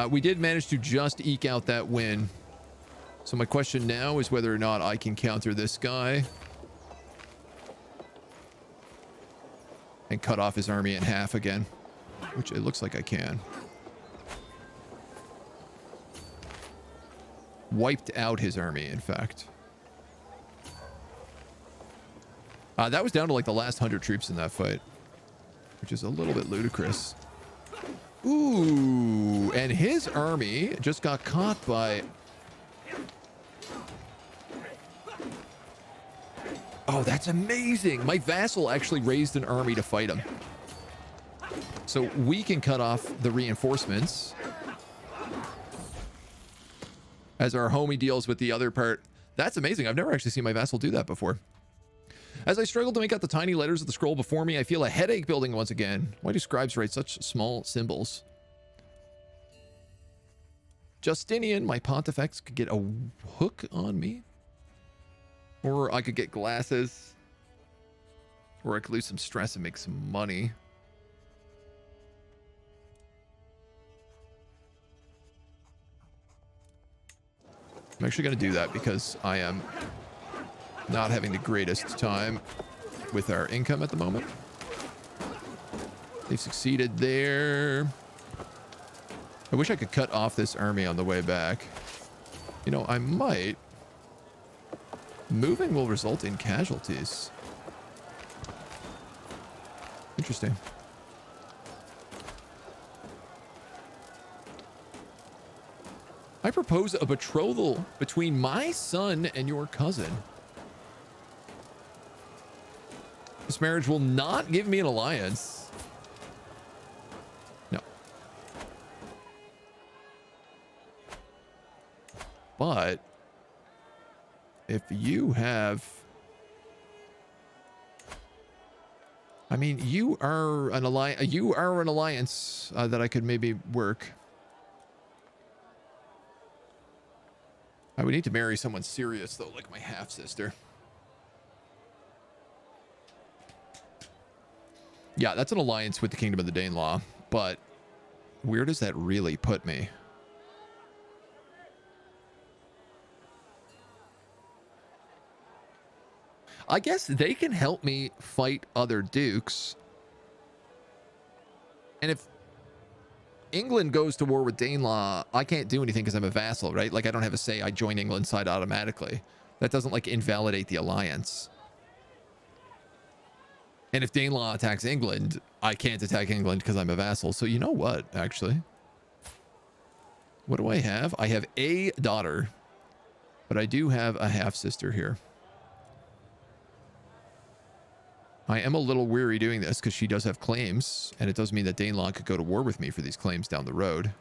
We did manage to just eke out that win. So my question now is whether or not I can counter this guy and cut off his army in half again, which it looks like I can. Wiped out his army, in fact. That was down to like the last 100 troops in that fight, which is a little bit ludicrous. Ooh, and his army just got caught by... Oh, that's amazing. My vassal actually raised an army to fight him. So we can cut off the reinforcements as our homie deals with the other part. That's amazing. I've never actually seen my vassal do that before. As I struggle to make out the tiny letters of the scroll before me, I feel a headache building once again. Why do scribes write such small symbols? Justinian, my pontifex, could get a hook on me. Or I could get glasses. Or I could lose some stress and make some money. I'm actually going to do that because I am not having the greatest time with our income at the moment. They've succeeded there. I wish I could cut off this army on the way back. You know, I might. Moving will result in casualties. Interesting. I propose a betrothal between my son and your cousin. This marriage will not give me an alliance. No. But if you have... I mean, you are an alliance that I could maybe work. I would need to marry someone serious, though, like my half-sister. Yeah, that's an alliance with the Kingdom of the Danelaw, but where does that really put me? I guess they can help me fight other dukes. And if England goes to war with Danelaw, I can't do anything because I'm a vassal, right? Like, I don't have a say. I join England's side automatically. That doesn't, like, invalidate the alliance. And if Danelaw attacks England, I can't attack England because I'm a vassal. So you know what, actually? What do I have? I have a daughter, but I do have a half-sister here. I am a little weary doing this because she does have claims, and it does mean that Danelaw could go to war with me for these claims down the road.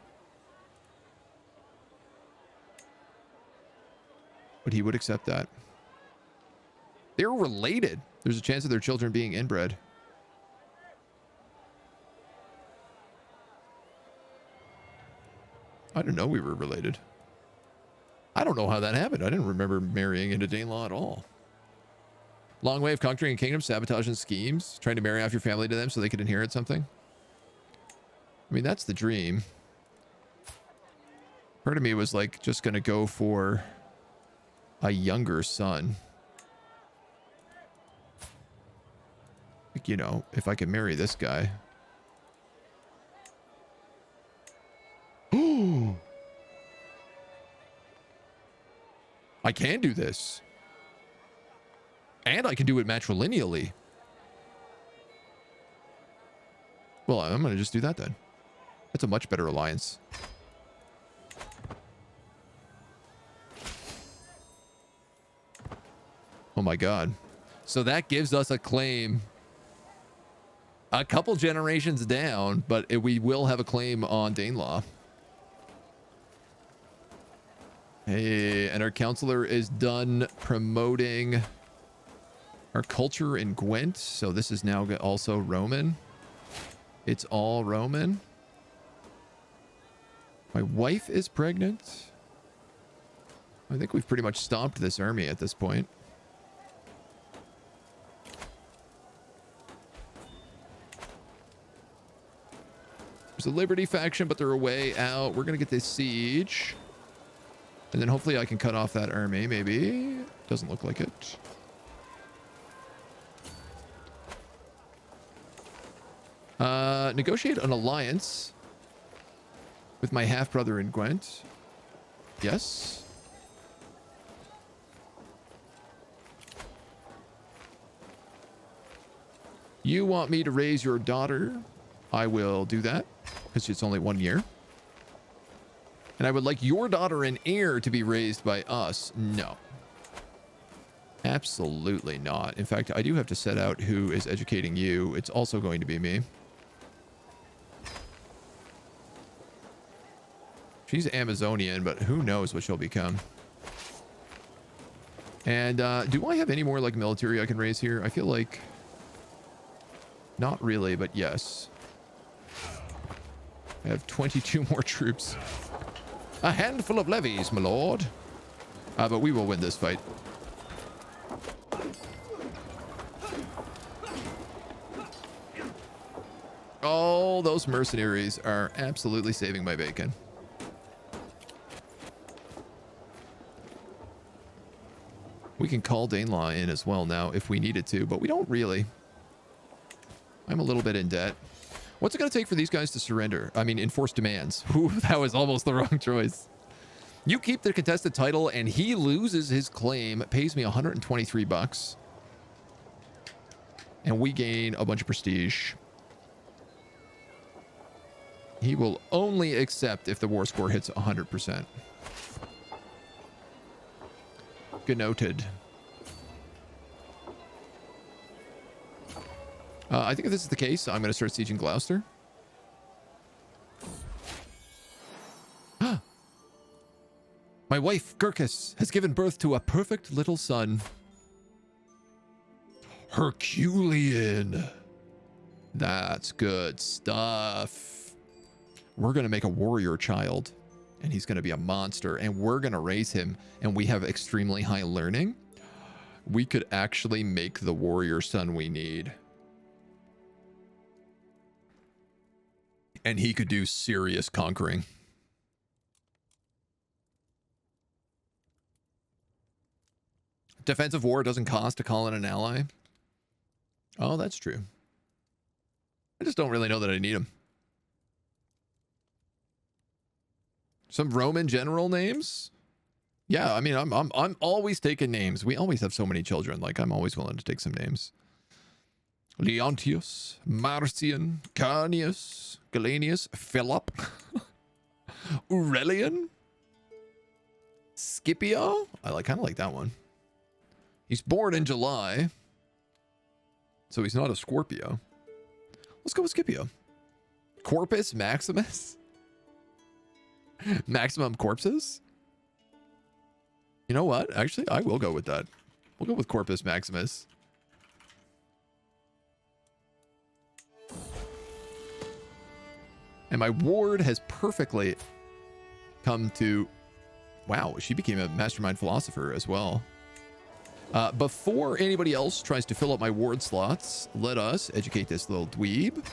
But he would accept that. They're related. There's a chance of their children being inbred. I didn't know we were related. I don't know how that happened. I didn't remember marrying into Danelaw at all. Long way of conquering a kingdom, sabotage and schemes, trying to marry off your family to them so they could inherit something. I mean, that's the dream. Part of me was like just going to go for a younger son. Like, you know, if I could marry this guy. Ooh. I can do this. And I can do it matrilineally. Well, I'm going to just do that then. That's a much better alliance. Oh my god. So that gives us a claim a couple generations down, but we will have a claim on Danelaw. Hey, and our counselor is done promoting our culture in Gwent. So this is now also Roman. It's all Roman. My wife is pregnant. I think we've pretty much stopped this army at this point. There's a Liberty faction, but they're a way out. We're going to get this siege. And then hopefully I can cut off that army, maybe. Doesn't look like it. Negotiate an alliance with my half-brother in Gwent. Yes. You want me to raise your daughter? I will do that, because it's only 1 year. And I would like your daughter and heir to be raised by us. No. Absolutely not. In fact, I do have to set out who is educating you. It's also going to be me. She's Amazonian, but who knows what she'll become. And do I have any more like military I can raise here? I feel like not really, but yes. I have 22 more troops. A handful of levies, my lord. But we will win this fight. All those mercenaries are absolutely saving my bacon. We can call Danelaw in as well now if we needed to, but we don't really. I'm a little bit in debt. What's it going to take for these guys to surrender? I mean, enforce demands. Ooh, that was almost the wrong choice. You keep the contested title and he loses his claim. It pays me 123 bucks. And we gain a bunch of prestige. He will only accept if the war score hits 100%. Good noted. I think if this is the case, I'm going to start sieging Gloucester. My wife, Gurkis, has given birth to a perfect little son. Herculean. That's good stuff. We're going to make a warrior child, and he's going to be a monster, and we're going to raise him, and we have extremely high learning. We could actually make the warrior son we need. And he could do serious conquering. Defensive war doesn't cost to call in an ally. Oh, that's true. I just don't really know that I need him. Some Roman general names? Yeah, I mean, I'm always taking names. We always have so many children. Like, I'm always willing to take some names. Leontius, Marcian, Carnius, Galenius, Philip, Aurelian, Scipio. I kind of like that one. He's born in July, so he's not a Scorpio. Let's go with Scipio. Corpus Maximus. Maximum corpses. You know what? Actually, I will go with that. We'll go with Corpus Maximus. And my ward has perfectly come to... Wow, she became a mastermind philosopher as well. Before anybody else tries to fill up my ward slots, let us educate this little dweeb.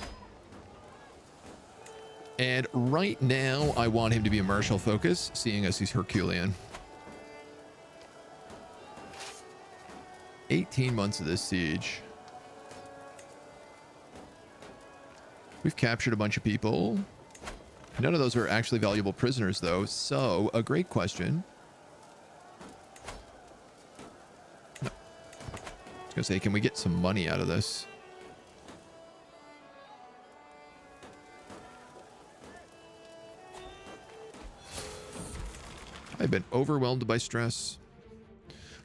And right now, I want him to be a martial focus, seeing as he's Herculean. 18 months of this siege. We've captured a bunch of people. None of those are actually valuable prisoners, though. So, a great question. No. I was going to say, can we get some money out of this? I've been overwhelmed by stress.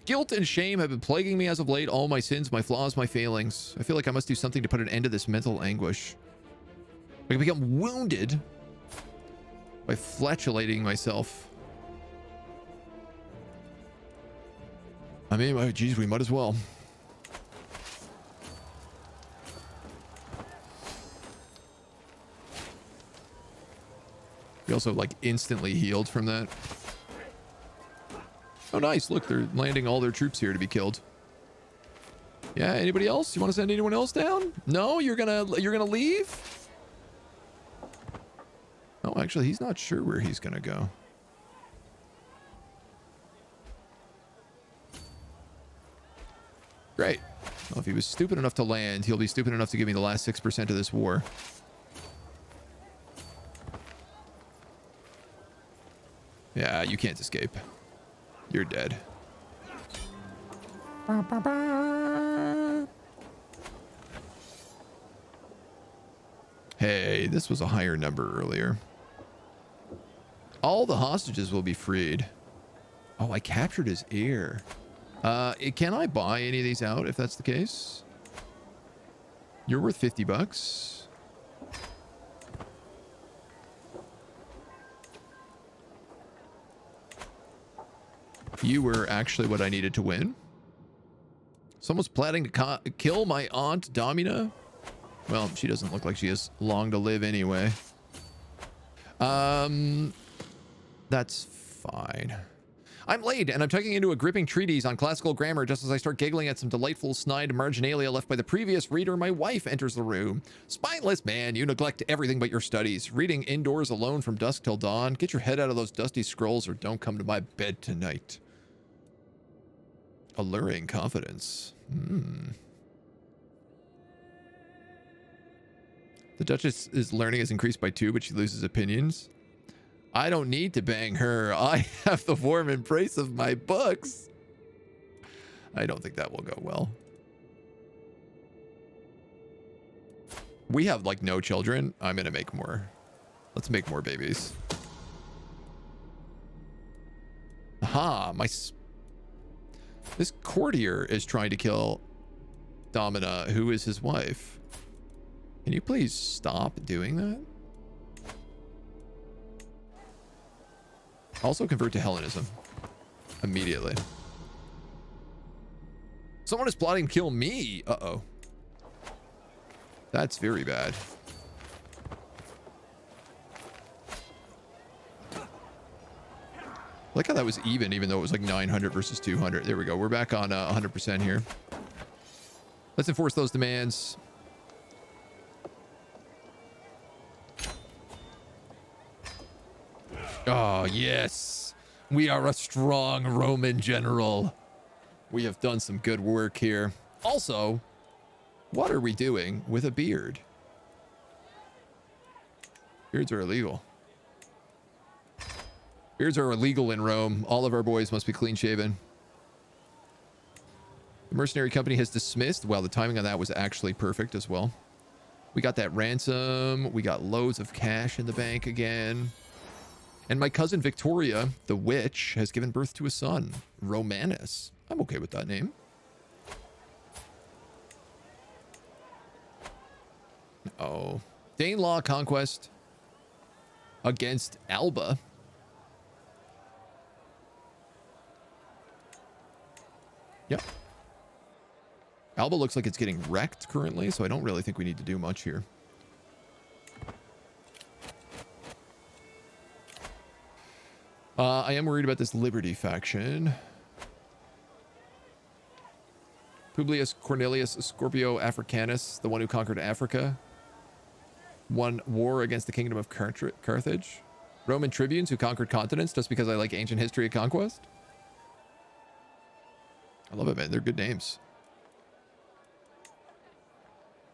Guilt and shame have been plaguing me as of late. All my sins, my flaws, my failings. I feel like I must do something to put an end to this mental anguish. I can become wounded by flatulating myself. I mean, geez, we might as well. We also like instantly healed from that. Oh, nice. Look, they're landing all their troops here to be killed. Yeah, anybody else? You want to send anyone else down? No, you're gonna leave? Oh, actually, he's not sure where he's gonna go. Great. Well, if he was stupid enough to land, he'll be stupid enough to give me the last 6% of this war. Yeah, you can't escape. You're dead. Hey, this was a higher number earlier. All the hostages will be freed. Oh, I captured his ear. Can I buy any of these out if that's the case? You're worth 50 bucks. You were actually what I needed to win. Someone's planning to kill my aunt Domina. Well, she doesn't look like she has long to live anyway. That's fine. I'm late, and I'm tucking into a gripping treatise on classical grammar just as I start giggling at some delightful snide marginalia left by the previous reader. My wife enters the room. Spineless man, you neglect everything but your studies. Reading indoors alone from dusk till dawn. Get your head out of those dusty scrolls or don't come to my bed tonight. Alluring confidence. The Duchess' learning is increased by 2, but she loses opinions. I don't need to bang her. I have the warm embrace of my books. I don't think that will go well. We have like no children. I'm gonna make more. Let's make more babies. Aha, this courtier is trying to kill Domina, who is his wife. Can you please stop doing that? Also convert to Hellenism. Immediately. Someone is plotting to kill me. Uh-oh. That's very bad. Like how that was even though it was like 900 versus 200. There we go. We're back on 100% here. Let's enforce those demands. Oh, yes. We are a strong Roman general. We have done some good work here. Also, what are we doing with a beard? Beards are illegal. Beards are illegal in Rome. All of our boys must be clean shaven. The mercenary company has dismissed. Well, the timing on that was actually perfect as well. We got that ransom. We got loads of cash in the bank again. And my cousin Victoria, the witch, has given birth to a son, Romanus. I'm okay with that name. Oh. Danelaw conquest against Alba. Yep. Alba looks like it's getting wrecked currently, so I don't really think we need to do much here. I am worried about this Liberty faction. Publius Cornelius Scorpio Africanus, the one who conquered Africa, won war against the kingdom of Carthage. Roman tribunes who conquered continents just because I like ancient history of conquest. I love it, man. They're good names.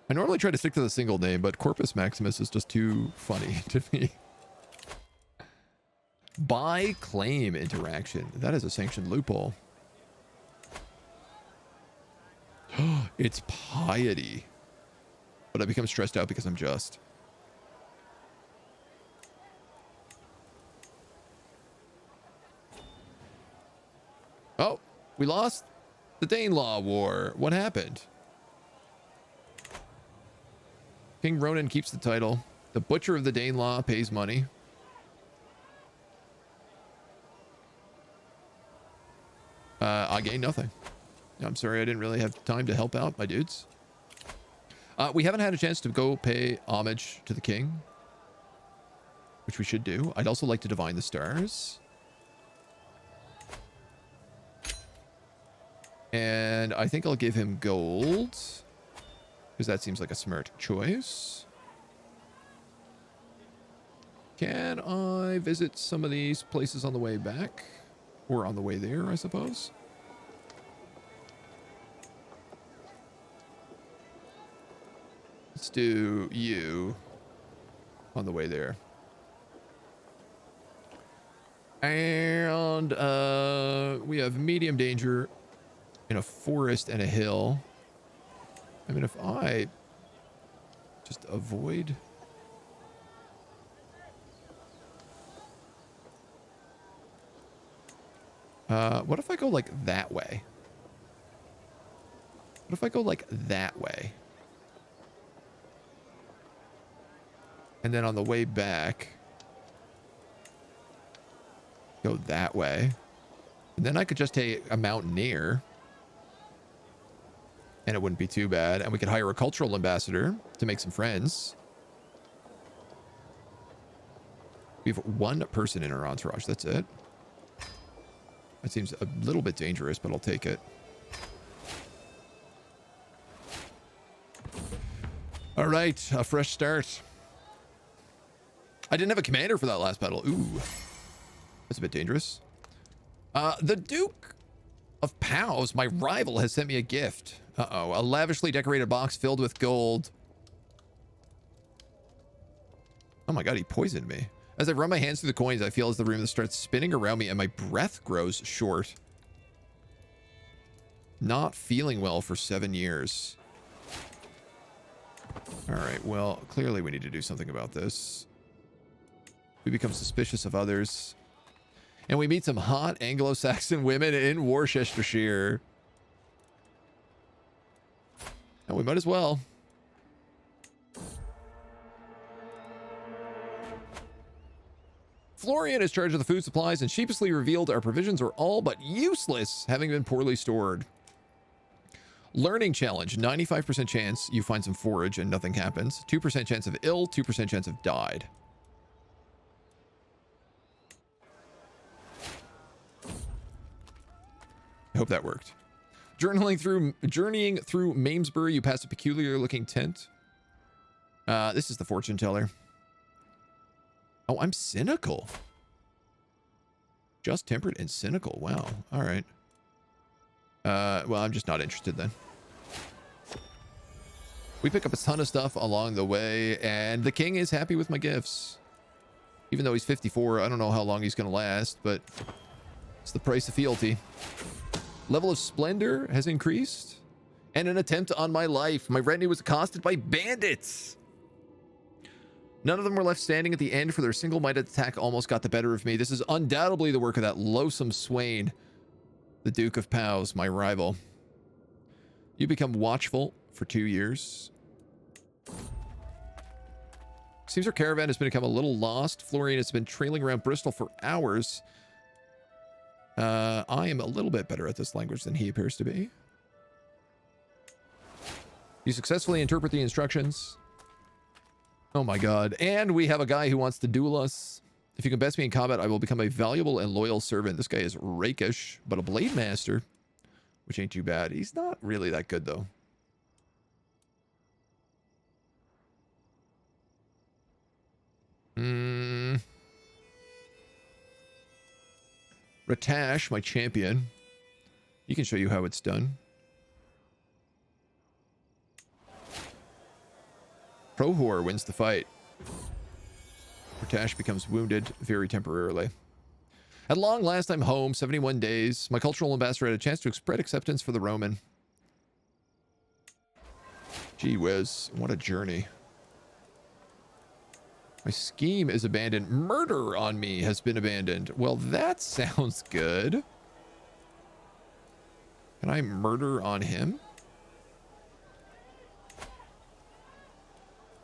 I normally try to stick to the single name, but Corpus Maximus is just too funny to me. Buy claim interaction. That is a sanctioned loophole. It's piety. But I become stressed out because I'm just. Oh, we lost the Danelaw War. What happened? King Ronan keeps the title. The Butcher of the Danelaw pays money. I gain nothing. I'm sorry, I didn't really have time to help out my dudes. We haven't had a chance to go pay homage to the king, which we should do. I'd also like to divine the stars. And I think I'll give him gold, because that seems like a smart choice. Can I visit some of these places on the way back? Or on the way there, I suppose? Let's do you on the way there. And we have medium danger in a forest and a hill. I mean, if I just avoid... what if I go like that way? What if I go like that way? And then on the way back, go that way. And then I could just take a mountaineer. And it wouldn't be too bad. And we could hire a cultural ambassador to make some friends. We have one person in our entourage. That's it. That seems a little bit dangerous, but I'll take it. All right, a fresh start. I didn't have a commander for that last battle. Ooh, that's a bit dangerous. The Duke of Pow's, my rival, has sent me a gift. Uh-oh, a lavishly decorated box filled with gold. Oh my god, he poisoned me. As I run my hands through the coins, I feel as the room starts spinning around me and my breath grows short. Not feeling well for 7 years. All right, well, clearly we need to do something about this. We become suspicious of others. And we meet some hot Anglo-Saxon women in Worcestershire. And we might as well. Florian is charged of the food supplies and sheepishly revealed our provisions are all but useless, having been poorly stored. Learning challenge, 95% chance you find some forage and nothing happens. 2% chance of ill, 2% chance of died. I hope that worked. Journeying through Mamesbury, you pass a peculiar looking tent. This is the fortune teller. Oh, I'm cynical. Just tempered and cynical. Wow. All right. Well, I'm just not interested then. We pick up a ton of stuff along the way, and the king is happy with my gifts. Even though he's 54, I don't know how long he's going to last, but it's the price of fealty. Level of splendor has increased, and an attempt on my life. My retinue was accosted by bandits. None of them were left standing at the end, for their single-minded attack almost got the better of me. This is undoubtedly the work of that loathsome swain, the Duke of Pow's, my rival. You become watchful for 2 years. Seems our caravan has become a little lost. Florian has been trailing around Bristol for hours. I am a little bit better at this language than he appears to be. You successfully interpret the instructions. Oh my god. And we have a guy who wants to duel us. If you can best me in combat, I will become a valuable and loyal servant. This guy is rakish, but a blade master, which ain't too bad. He's not really that good, though. Ratash, my champion. He can show you how it's done. Prohor wins the fight. Ratash becomes wounded very temporarily. At long last, I'm home. 71 days. My cultural ambassador had a chance to spread acceptance for the Roman. Gee whiz, what a journey. My scheme is abandoned. Murder on me has been abandoned. Well, that sounds good. Can I murder on him?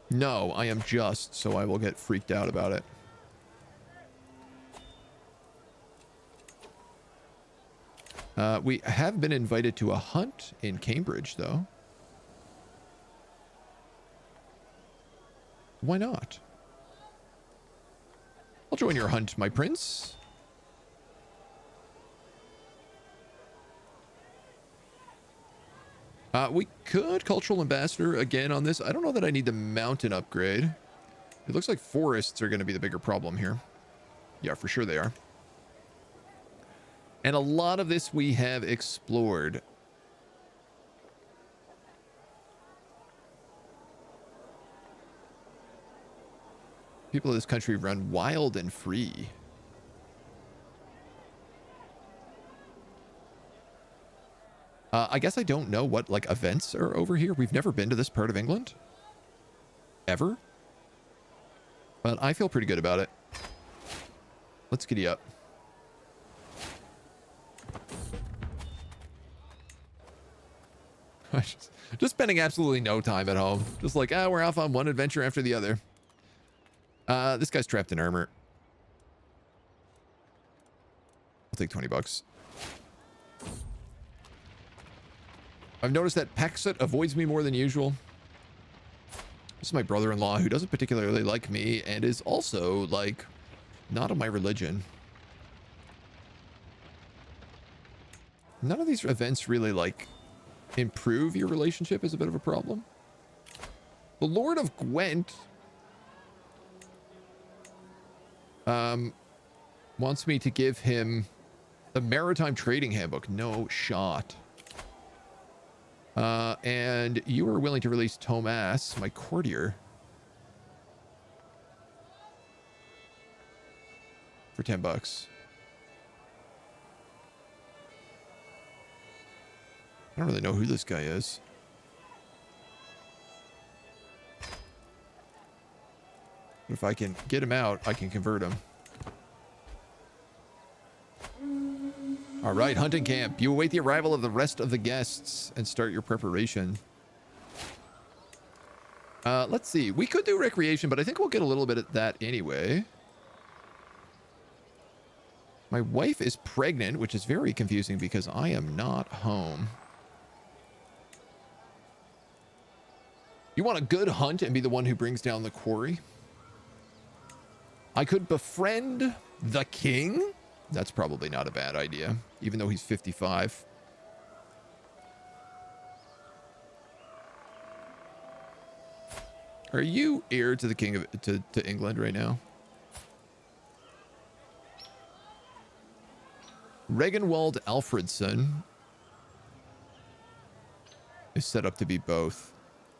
No, I am just, so I will get freaked out about it. We have been invited to a hunt in Cambridge, though. Why not? I'll join your hunt, my prince. We could cultural ambassador again on this. I don't know that I need the mountain upgrade. It looks like forests are going to be the bigger problem here. Yeah, for sure they are. And a lot of this we have explored. People of this country run wild and free. I guess I don't know what, like, events are over here. We've never been to this part of England. Ever. But I feel pretty good about it. Let's giddy up. Just spending absolutely no time at home. Just like, we're off on one adventure after the other. This guy's trapped in armor. I'll take 20 bucks. I've noticed that Paxut avoids me more than usual. This is my brother-in-law who doesn't particularly like me and is also, like, not of my religion. None of these events really, like, improve your relationship is a bit of a problem. The Lord of Gwent wants me to give him the Maritime Trading Handbook. No shot. And you are willing to release Tomas, my courtier, for 10 bucks. I don't really know who this guy is. But if I can get him out, I can convert him. All right, hunting camp. You await the arrival of the rest of the guests and start your preparation. Let's see. We could do recreation, but I think we'll get a little bit of that anyway. My wife is pregnant, which is very confusing because I am not home. You want a good hunt and be the one who brings down the quarry? I could befriend the king. That's probably not a bad idea, even though he's 55. Are you heir to the king of to England right now? Reginwald Alfredson is set up to be both.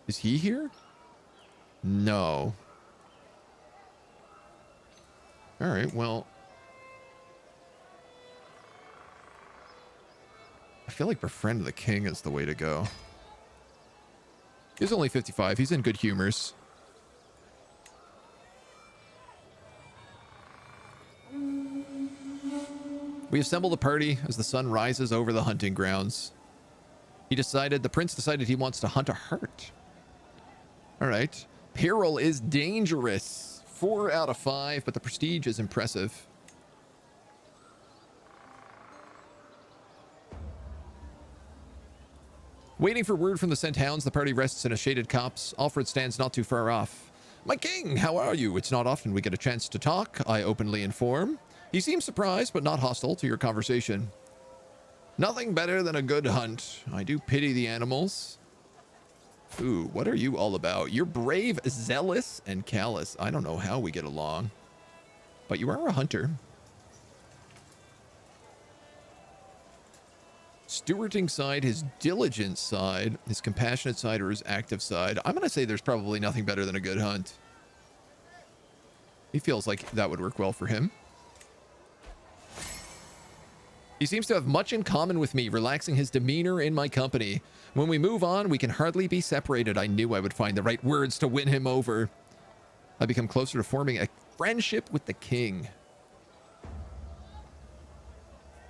Is he here? No. All right, well, I feel like befriend the king is the way to go. He's only 55. He's in good humors. We assemble the party as the sun rises over the hunting grounds. The prince decided he wants to hunt a hart. All right. Peril is dangerous. 4 out of 5, but the prestige is impressive. Waiting for word from the sent hounds, the party rests in a shaded copse. Alfred stands not too far off. My king, how are you? It's not often we get a chance to talk, I openly inform. He seems surprised, but not hostile to your conversation. Nothing better than a good hunt. I do pity the animals. Ooh, what are you all about? You're brave, zealous, and callous. I don't know how we get along, but you are a hunter. Stewarding side, his diligent side, his compassionate side, or his active side. I'm going to say there's probably nothing better than a good hunt. He feels like that would work well for him. He seems to have much in common with me, relaxing his demeanor in my company. When we move on, we can hardly be separated. I knew I would find the right words to win him over. I become closer to forming a friendship with the king.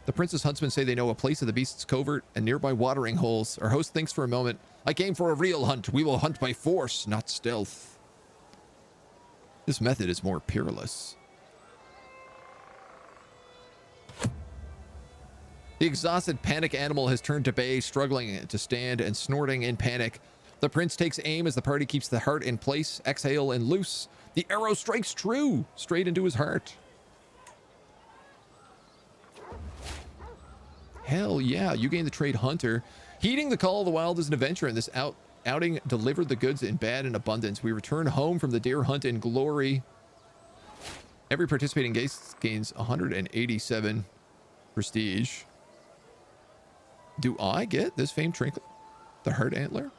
The prince's huntsmen say they know a place of the beast's covert and nearby watering holes. Our host thinks for a moment. I came for a real hunt. We will hunt by force, not stealth. This method is more peerless. The exhausted panic animal has turned to bay, struggling to stand and snorting in panic. The prince takes aim as the party keeps the heart in place. Exhale and loose. The arrow strikes true, straight into his heart. Hell yeah, you gain the trait Hunter. Heeding the call of the wild is an adventure, and this outing delivered the goods in bad and abundance. We return home from the deer hunt in glory. Every participating guest gains 187 prestige. Do I get this famed trinket? The heart antler?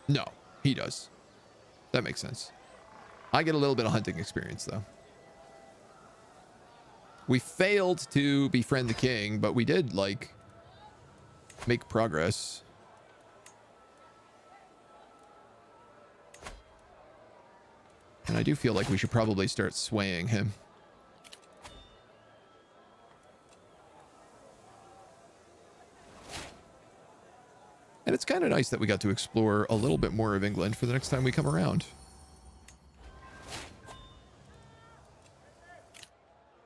No, he does. That makes sense. I get a little bit of hunting experience, though. We failed to befriend the king, but we did, like, make progress. And I do feel like we should probably start swaying him. And it's kind of nice that we got to explore a little bit more of England for the next time we come around.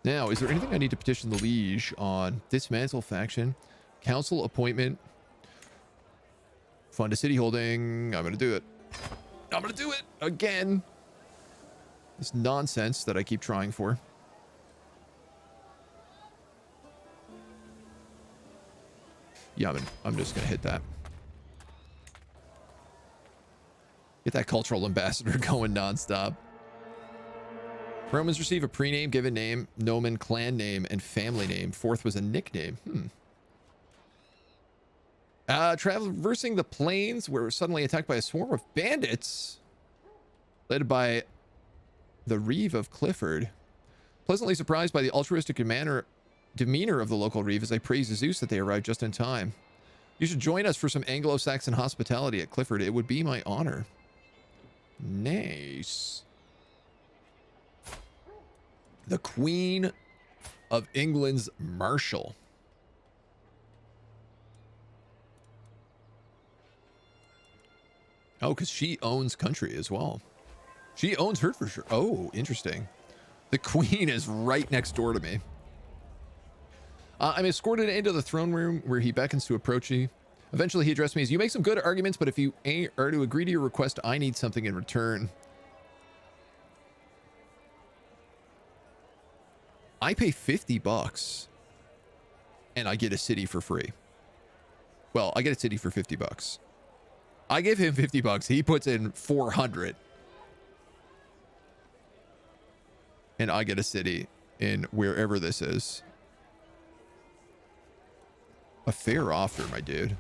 Now, is there anything I need to petition the liege on? Dismantle faction, council appointment, fund a city holding. I'm going to do it. I'm going to do it again. This nonsense that I keep trying for. Yeah, I'm just going to hit that. Get that cultural ambassador going nonstop. Romans receive a prename, given name, nomen, clan name, and family name. Fourth was a nickname. Traversing the plains, we're suddenly attacked by a swarm of bandits, led by the Reeve of Clifford. Pleasantly surprised by the altruistic demeanor of the local Reeve as I praise Zeus that they arrived just in time. You should join us for some Anglo-Saxon hospitality at Clifford. It would be my honor. Nice. The Queen of England's Marshal. Oh, because she owns country as well. She owns Hertfordshire. Oh, interesting. The Queen is right next door to me. I'm escorted into the throne room where he beckons to approach me. Eventually, he addressed me as, you make some good arguments, but if you are to agree to your request, I need something in return. I pay $50 and I get a city for free. Well, I get a city for $50. I give him $50. He puts in 400. And I get a city in wherever this is. A fair offer, my dude.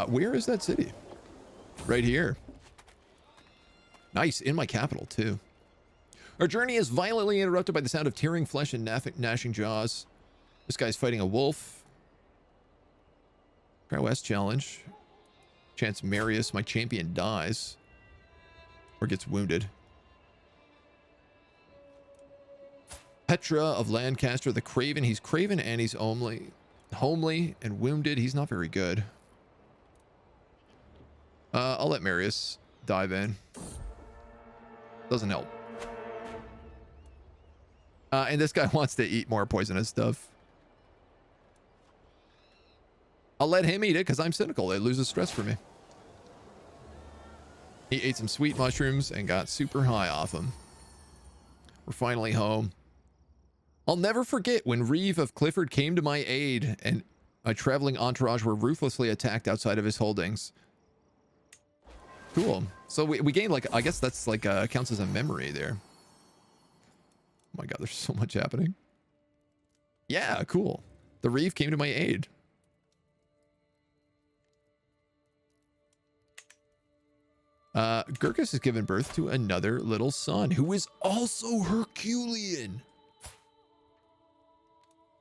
Where is that city? Right here. Nice, in my capital, too. Our journey is violently interrupted by the sound of tearing flesh and gnashing jaws. This guy's fighting a wolf. Prowess challenge. Chance Marius, my champion, dies. Or gets wounded. Petra of Lancaster, the Craven. He's craven and he's homely and wounded. He's not very good. I'll let Marius dive in. Doesn't help. And this guy wants to eat more poisonous stuff. I'll let him eat it because I'm cynical. It loses stress for me. He ate some sweet mushrooms and got super high off them. We're finally home. I'll never forget when Reeve of Clifford came to my aid and a traveling entourage were ruthlessly attacked outside of his holdings. Cool. So we gained, like, I guess that's like counts as a memory there. Oh my god, there's so much happening. Yeah, cool. The Reeve came to my aid. Gurkus has given birth to another little son who is also Herculean.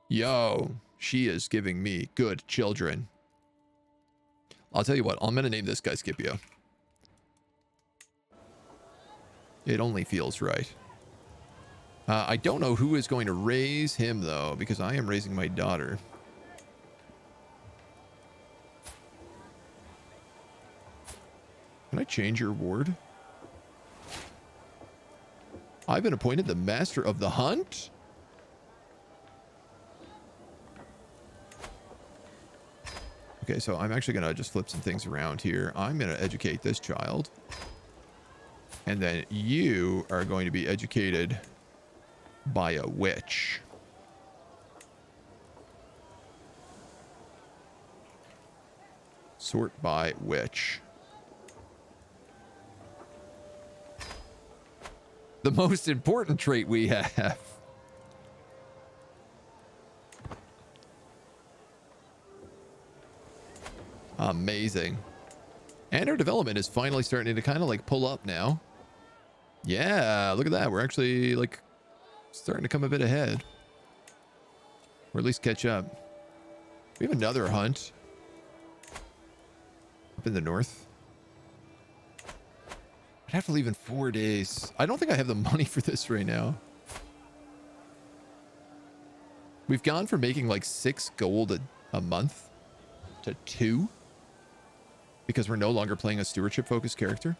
Yo, she is giving me good children. I'll tell you what, I'm going to name this guy Scipio. It only feels right. I don't know who is going to raise him, though, because I am raising my daughter. Can I change your ward? I've been appointed the master of the hunt? Okay, so I'm actually going to just flip some things around here. I'm going to educate this child. And then you are going to be educated by a witch. Sort by witch. The most important trait we have. Amazing. And our development is finally starting to kind of like pull up now. Yeah, look at that. We're actually like starting to come a bit ahead. Or at least catch up. We have another hunt. Up in the north. I'd have to leave in 4 days. I don't think I have the money for this right now. We've gone from making like 6 gold a month to 2. Because we're no longer playing a stewardship focused character.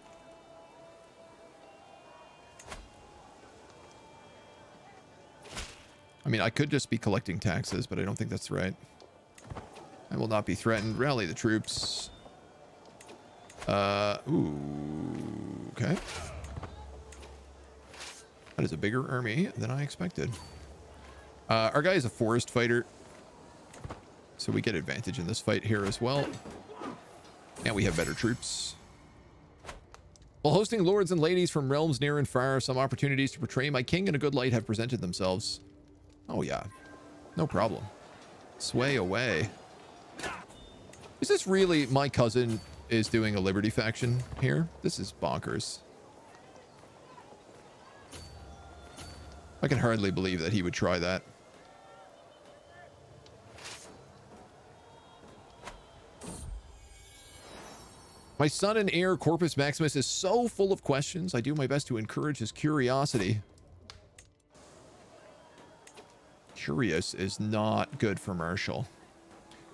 I mean, I could just be collecting taxes, but I don't think that's right. I will not be threatened. Rally the troops. Ooh, okay. That is a bigger army than I expected. Our guy is a forest fighter, so we get advantage in this fight here as well. And we have better troops. While hosting lords and ladies from realms near and far, some opportunities to portray my king in a good light have presented themselves. Oh yeah, no problem. Sway away. Is this really my cousin is doing a Liberty faction here? This is bonkers. I can hardly believe that he would try that. My son and heir, Corpus Maximus, is so full of questions. I do my best to encourage his curiosity. Curious is not good for Marshall.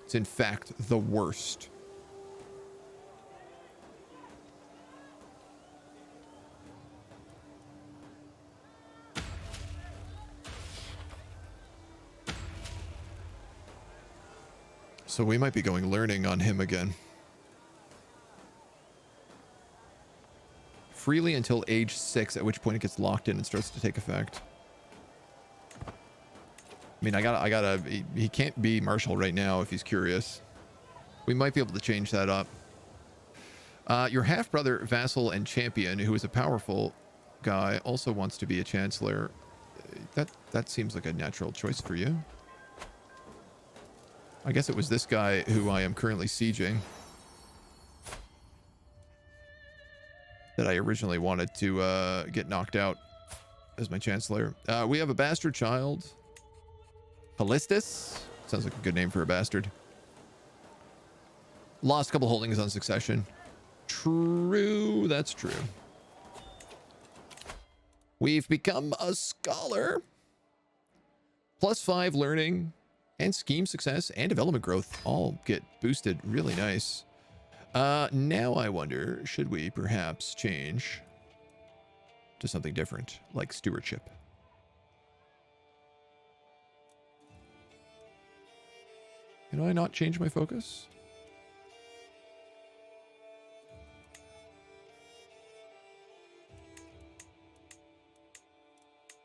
It's in fact the worst. So we might be going learning on him again. Freely until age 6, at which point it gets locked in and starts to take effect. I mean, he can't be Marshall right now if he's curious. We might be able to change that up. Your half-brother, vassal, and champion, who is a powerful guy, also wants to be a chancellor. That seems like a natural choice for you. I guess it was this guy who I am currently sieging that I originally wanted to get knocked out as my chancellor. We have a bastard child. Callistus? Sounds like a good name for a bastard. Lost a couple holdings on succession. True, that's true. We've become a scholar. +5 learning and scheme success and development growth all get boosted really nice. Now I wonder, should we perhaps change to something different, like stewardship? Can I not change my focus?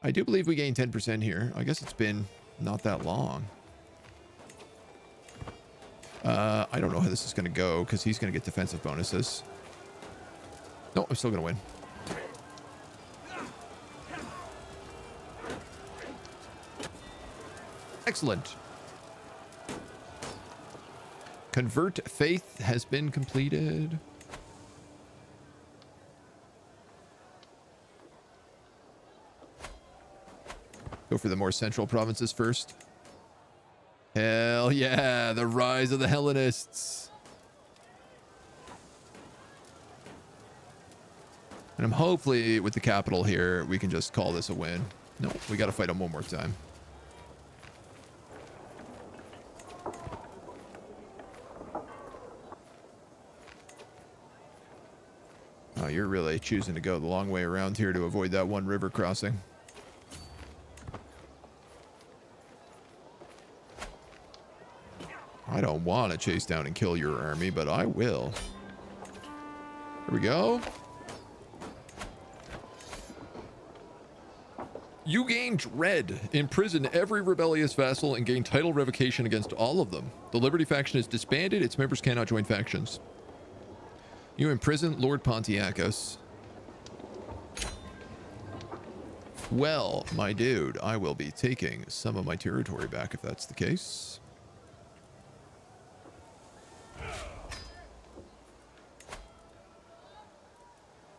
I do believe we gained 10% here. I guess it's been not that long. I don't know how this is going to go because he's going to get defensive bonuses. No, I'm still going to win. Excellent. Convert faith has been completed. Go for the more central provinces first. Hell yeah, the rise of the Hellenists. And I'm hopefully with the capital here, we can just call this a win. No, we got to fight them one more time. Oh, you're really choosing to go the long way around here to avoid that one river crossing. I don't want to chase down and kill your army, but I will. Here we go. You gain dread. Imprison every rebellious vassal and gain title revocation against all of them. The Liberty faction is disbanded. Its members cannot join factions. You imprison Lord Pontiacus. Well, my dude, I will be taking some of my territory back if that's the case.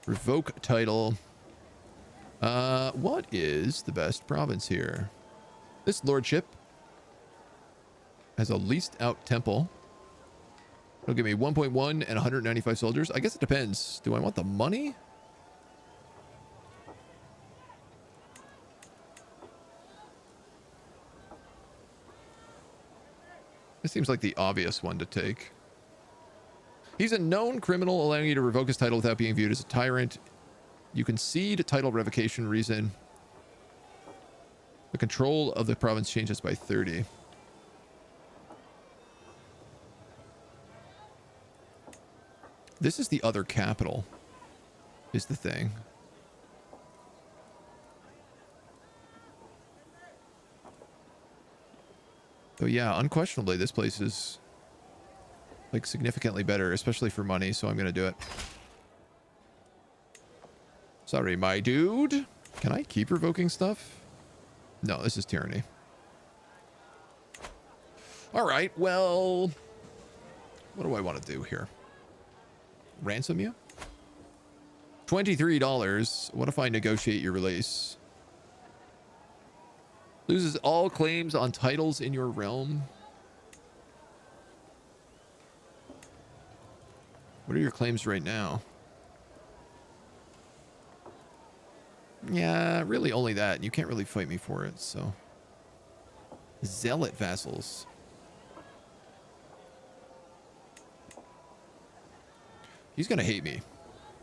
Revoke title. What is the best province here? This lordship has a leased out temple. It'll give me 1.1 and 195 soldiers. I guess it depends. Do I want the money? This seems like the obvious one to take. He's a known criminal, allowing you to revoke his title without being viewed as a tyrant. You concede a title revocation reason. The control of the province changes by 30. This is the other capital, is the thing. So yeah, unquestionably, this place is like significantly better, especially for money, so I'm going to do it. Sorry, my dude. Can I keep revoking stuff? No, this is tyranny. All right, well, what do I want to do here? Ransom you? $23. What if I negotiate your release? Loses all claims on titles in your realm. What are your claims right now? Yeah, really only that. You can't really fight me for it, so. Zealot vassals. He's gonna hate me.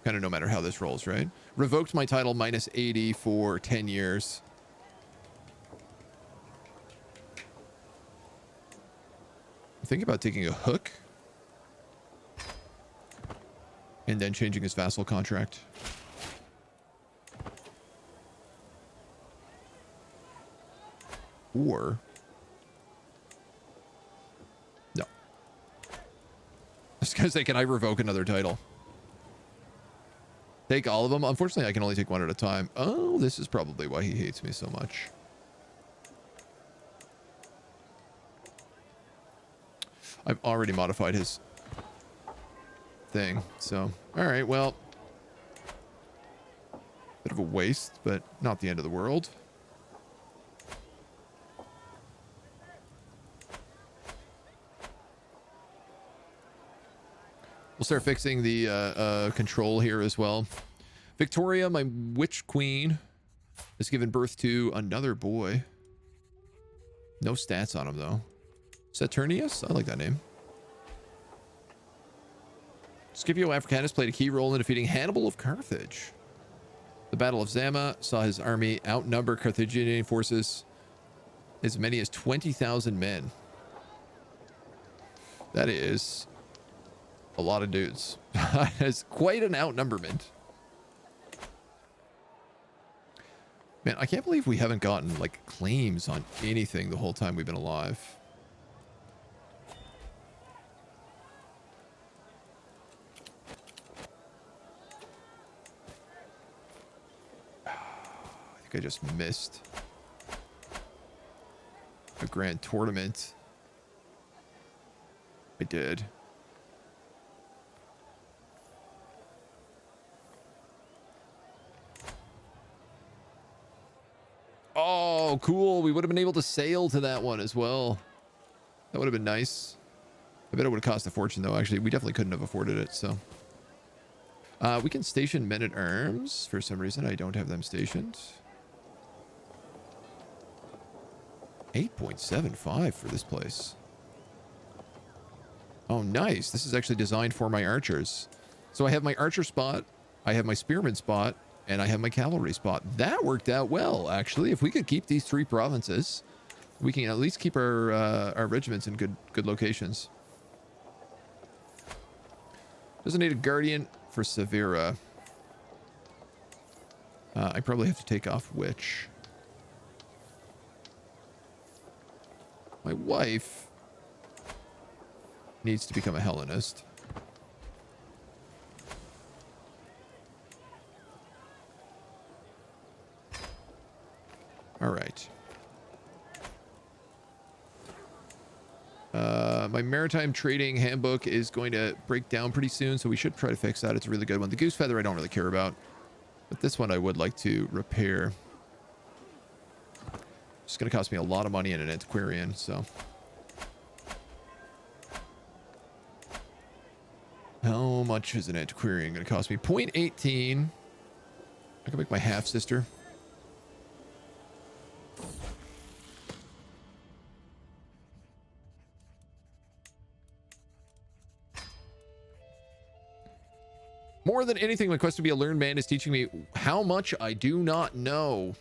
Kind of no matter how this rolls, right? Revoked my title minus 80 for 10 years. Think about taking a hook and then changing his vassal contract. Or no. I was gonna say, can I revoke another title? Take all of them? Unfortunately, I can only take one at a time. Oh, this is probably why he hates me so much. I've already modified his thing, so all right, well, bit of a waste, but not the end of the world. We'll start fixing the control here as well. Victoria, my witch queen, has given birth to another boy. No stats on him though. Saturnius? I like that name. Scipio Africanus played a key role in defeating Hannibal of Carthage. The Battle of Zama saw his army outnumber Carthaginian forces as many as 20,000 men. That is a lot of dudes. It's quite an outnumberment. Man, I can't believe we haven't gotten like claims on anything the whole time we've been alive. I just missed a grand tournament. I did. Oh, cool. We would have been able to sail to that one as well. That would have been nice. I bet it would have cost a fortune, though. Actually, we definitely couldn't have afforded it, so. We can station men-at-arms. For some reason, I don't have them stationed. 8.75 for this place. Oh, nice. This is actually designed for my archers. So I have my archer spot, I have my spearman spot, and I have my cavalry spot. That worked out well, actually. If we could keep these three provinces, we can at least keep our regiments in good locations. Doesn't need a guardian for Severa. I probably have to take off Witch. My wife needs to become a Hellenist. All right. My maritime trading handbook is going to break down pretty soon, so we should try to fix that. It's a really good one. The goose feather I don't really care about, but this one I would like to repair. It's going to cost me a lot of money in an antiquarian, so. How much is an antiquarian going to cost me? 0.18. I can make my half-sister. More than anything, my quest to be a learned man is teaching me how much I do not know.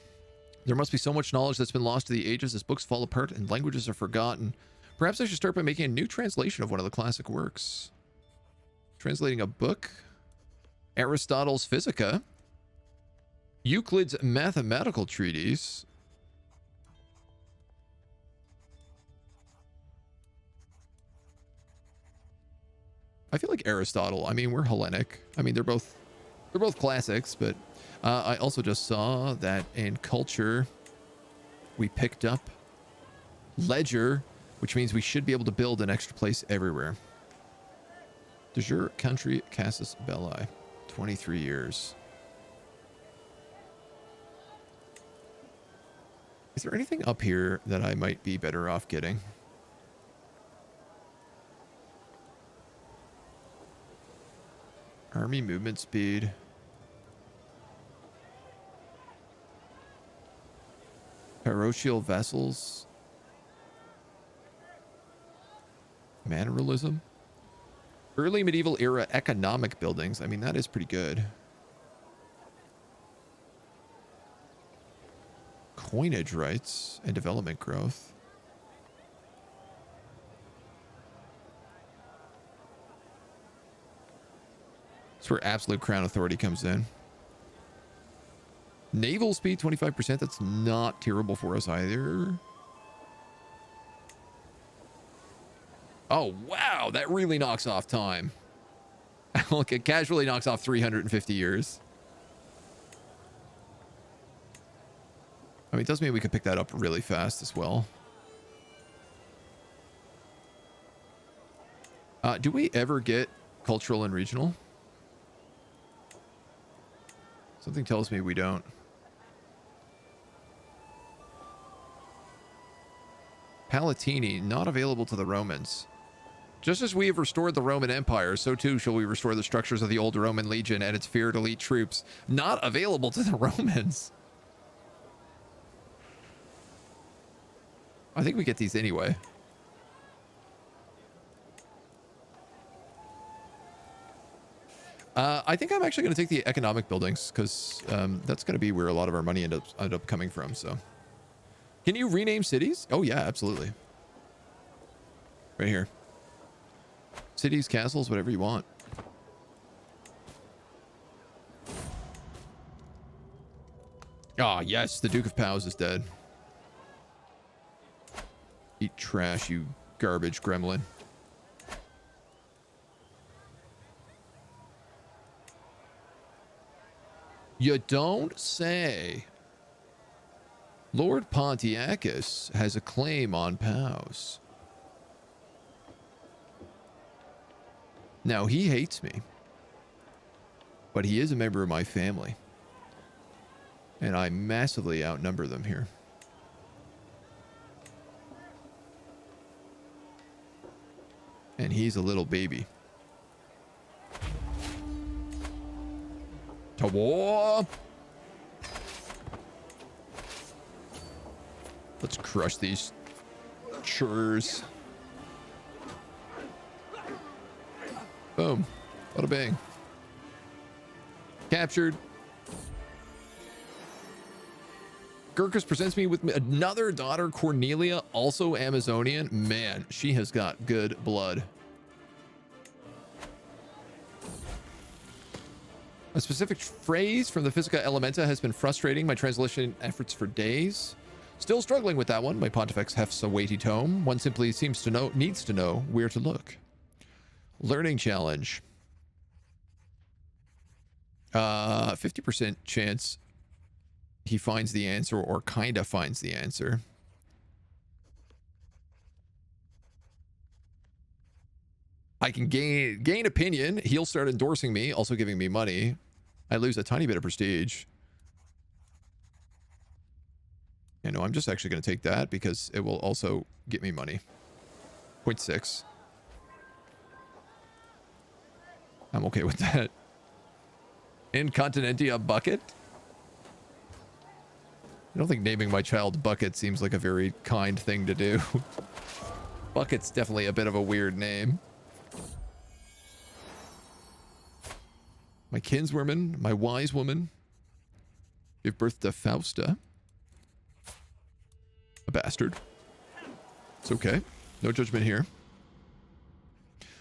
There must be so much knowledge that's been lost to the ages as books fall apart and languages are forgotten. Perhaps I should start by making a new translation of one of the classic works. Translating a book? Aristotle's Physica? Euclid's mathematical treatise? I feel like Aristotle. I mean, we're Hellenic. I mean, they're both classics, but I also just saw that in culture we picked up ledger, which means we should be able to build an extra place everywhere. De jure country casus belli, 23 years. Is there anything up here that I might be better off getting? Army movement speed. Parochial vessels. Manneralism. Early medieval era economic buildings. I mean, that is pretty good. Coinage rights and development growth. That's where absolute crown authority comes in. Naval speed 25%. That's not terrible for us either. Oh, wow. That really knocks off time. Look, it casually knocks off 350 years. I mean, it does mean we could pick that up really fast as well. Do we ever get cultural and regional? Something tells me we don't. Palatini, not available to the Romans. Just as we have restored the Roman Empire, so too shall we restore the structures of the old Roman legion and its feared elite troops. Not available to the Romans. I think we get these anyway. I think I'm actually going to take the economic buildings because that's going to be where a lot of our money end up coming from. So, can you rename cities? Oh yeah, absolutely. Right here. Cities, castles, whatever you want. Ah, yes, the Duke of Powys is dead. Eat trash, you garbage gremlin. You don't say. Lord Pontiacus has a claim on Powys. Now, he hates me. But he is a member of my family. And I massively outnumber them here. And he's a little baby. To war! Let's crush these churs. Boom. Bada bang. Captured. Gurkus presents me with another daughter, Cornelia, also Amazonian. Man, she has got good blood. A specific phrase from the Physica Elementa has been frustrating my translation efforts for days. Still struggling with that one. My Pontifex hefts a weighty tome. One simply needs to know where to look. Learning challenge. 50% chance he finds the answer or kinda finds the answer. I can gain opinion. He'll start endorsing me, also giving me money. I lose a tiny bit of prestige. You know, I'm just actually going to take that because it will also get me money. 0.6. I'm okay with that. Incontinentia bucket? I don't think naming my child Bucket seems like a very kind thing to do. Bucket's definitely a bit of a weird name. My kinswoman, my wise woman, give birth to Fausta. A bastard. It's okay. No judgment here.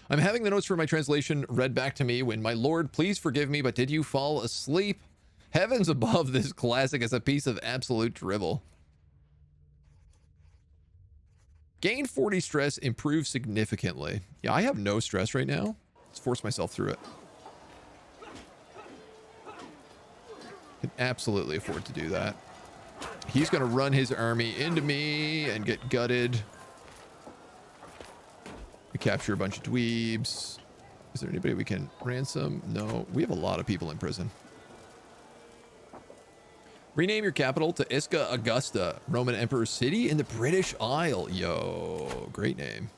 I'm having the notes for my translation read back to me when, my lord, please forgive me, but did you fall asleep? Heavens above, this classic is a piece of absolute drivel. Gain 40 stress, improve significantly. Yeah, I have no stress right now. Let's force myself through it. Can absolutely afford to do that. He's going to run his army into me and get gutted. We capture a bunch of dweebs. Is there anybody we can ransom? No, we have a lot of people in prison. Rename your capital to Isca Augusta, Roman Emperor City in the British Isle. Yo, great name.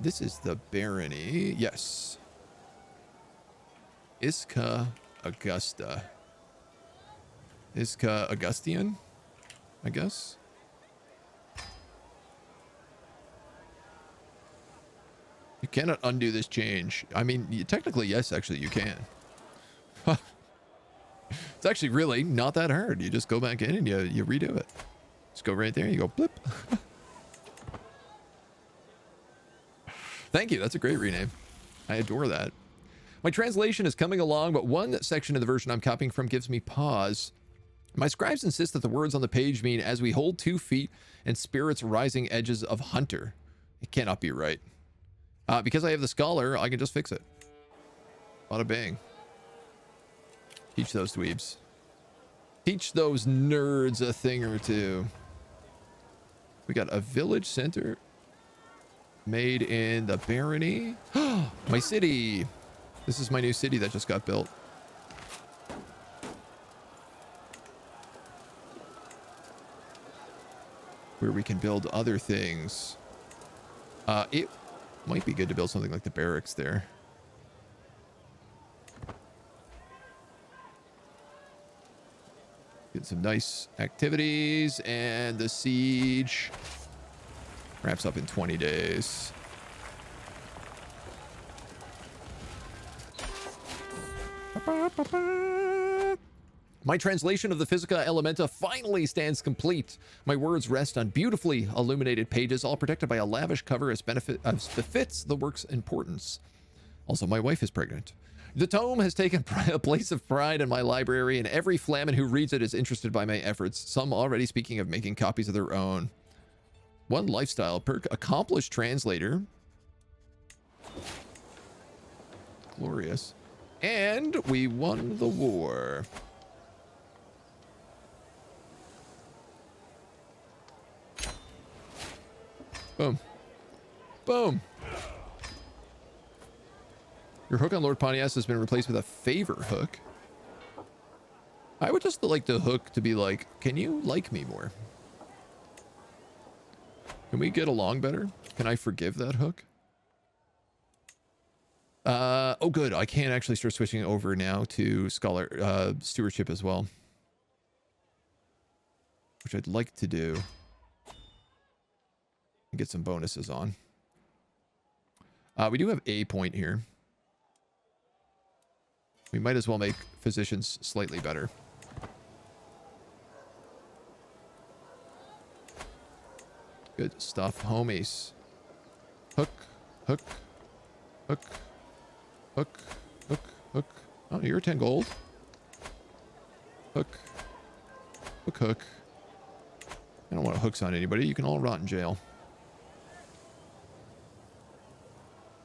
This is the barony. Yes. Isca Augusta. Isca Augustian, I guess. You cannot undo this change. I mean, technically, yes, actually, you can. It's actually really not that hard. You just go back in and you redo it. Just go right there. You go blip. Thank you. That's a great rename. I adore that. My translation is coming along, but one section of the version I'm copying from gives me pause. My scribes insist that the words on the page mean as we hold 2 feet and spirits rising edges of hunter. It cannot be right. Because I have the scholar, I can just fix it. Bada bang. Teach those dweebs. Teach those nerds a thing or two. We got a village center made in the barony. My city. This is my new city that just got built. Where we can build other things. It might be good to build something like the barracks there. Get some nice activities, and the siege wraps up in 20 days. My translation of the Physica Elementa finally stands complete. My words rest on beautifully illuminated pages, all protected by a lavish cover as befits the work's importance. Also, my wife is pregnant. The tome has taken a place of pride in my library, and every flamen who reads it is interested by my efforts, some already speaking of making copies of their own. One lifestyle perk, accomplished translator. Glorious. And we won the war. Boom. Boom. Your hook on Lord Pontius has been replaced with a favor hook. I would just like the hook to be like, can you like me more? Can we get along better? Can I forgive that hook? Oh good, I can actually start switching over now to scholar stewardship as well. Which I'd like to do. And get some bonuses on. We do have a point here. We might as well make physicians slightly better. Good stuff, homies. Hook, hook, hook, hook, hook, hook. Oh, you're 10 gold. Hook. Hook, hook. I don't want hooks on anybody. You can all rot in jail.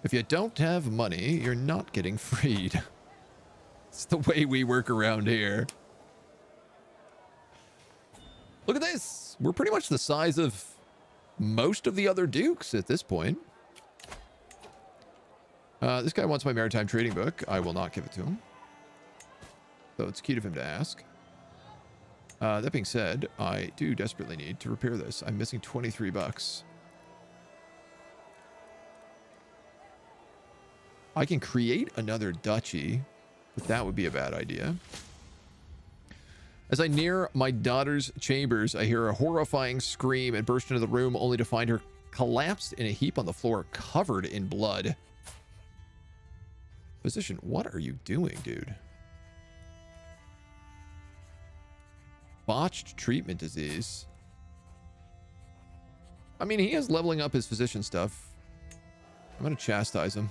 If you don't have money, you're not getting freed. It's the way we work around here. Look at this. We're pretty much the size of most of the other dukes at this point. This guy wants my maritime trading book. I will not give it to him. Though it's cute of him to ask. That being said, I do desperately need to repair this. I'm missing 23 bucks. I can create another duchy, but that would be a bad idea. As I near my daughter's chambers, I hear a horrifying scream and burst into the room only to find her collapsed in a heap on the floor, covered in blood. Physician, what are you doing, dude? Botched treatment disease. I mean, he is leveling up his physician stuff. I'm going to chastise him.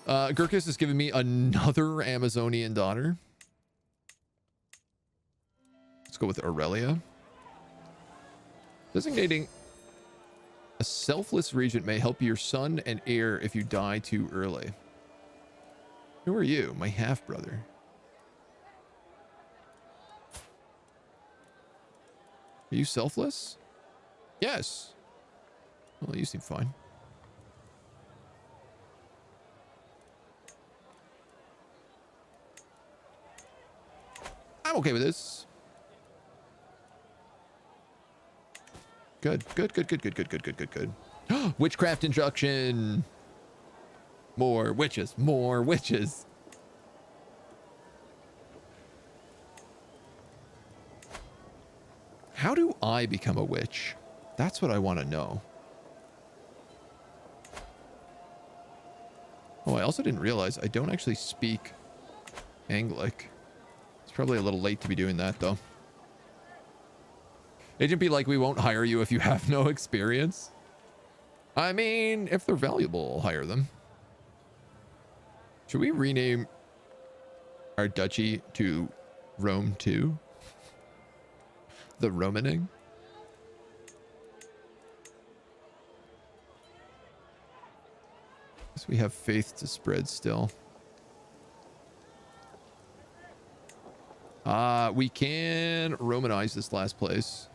Gurkus has given me another Amazonian daughter. Let's go with Aurelia. Designating a selfless regent may help your son and heir if you die too early. Who are you? My half-brother. Are you selfless? Yes. Well, you seem fine. I'm okay with this. Good, good, good, good, good, good, good, good, good, good. Witchcraft instruction. More witches, more witches. How do I become a witch? That's what I want to know. Oh, I also didn't realize I don't actually speak Anglic. It's probably a little late to be doing that, though. Agent be like, we won't hire you if you have no experience. I mean, if they're valuable, I'll hire them. Should we rename our duchy to Rome 2? The Romaning? Guess we have faith to spread still. We can Romanize this last place.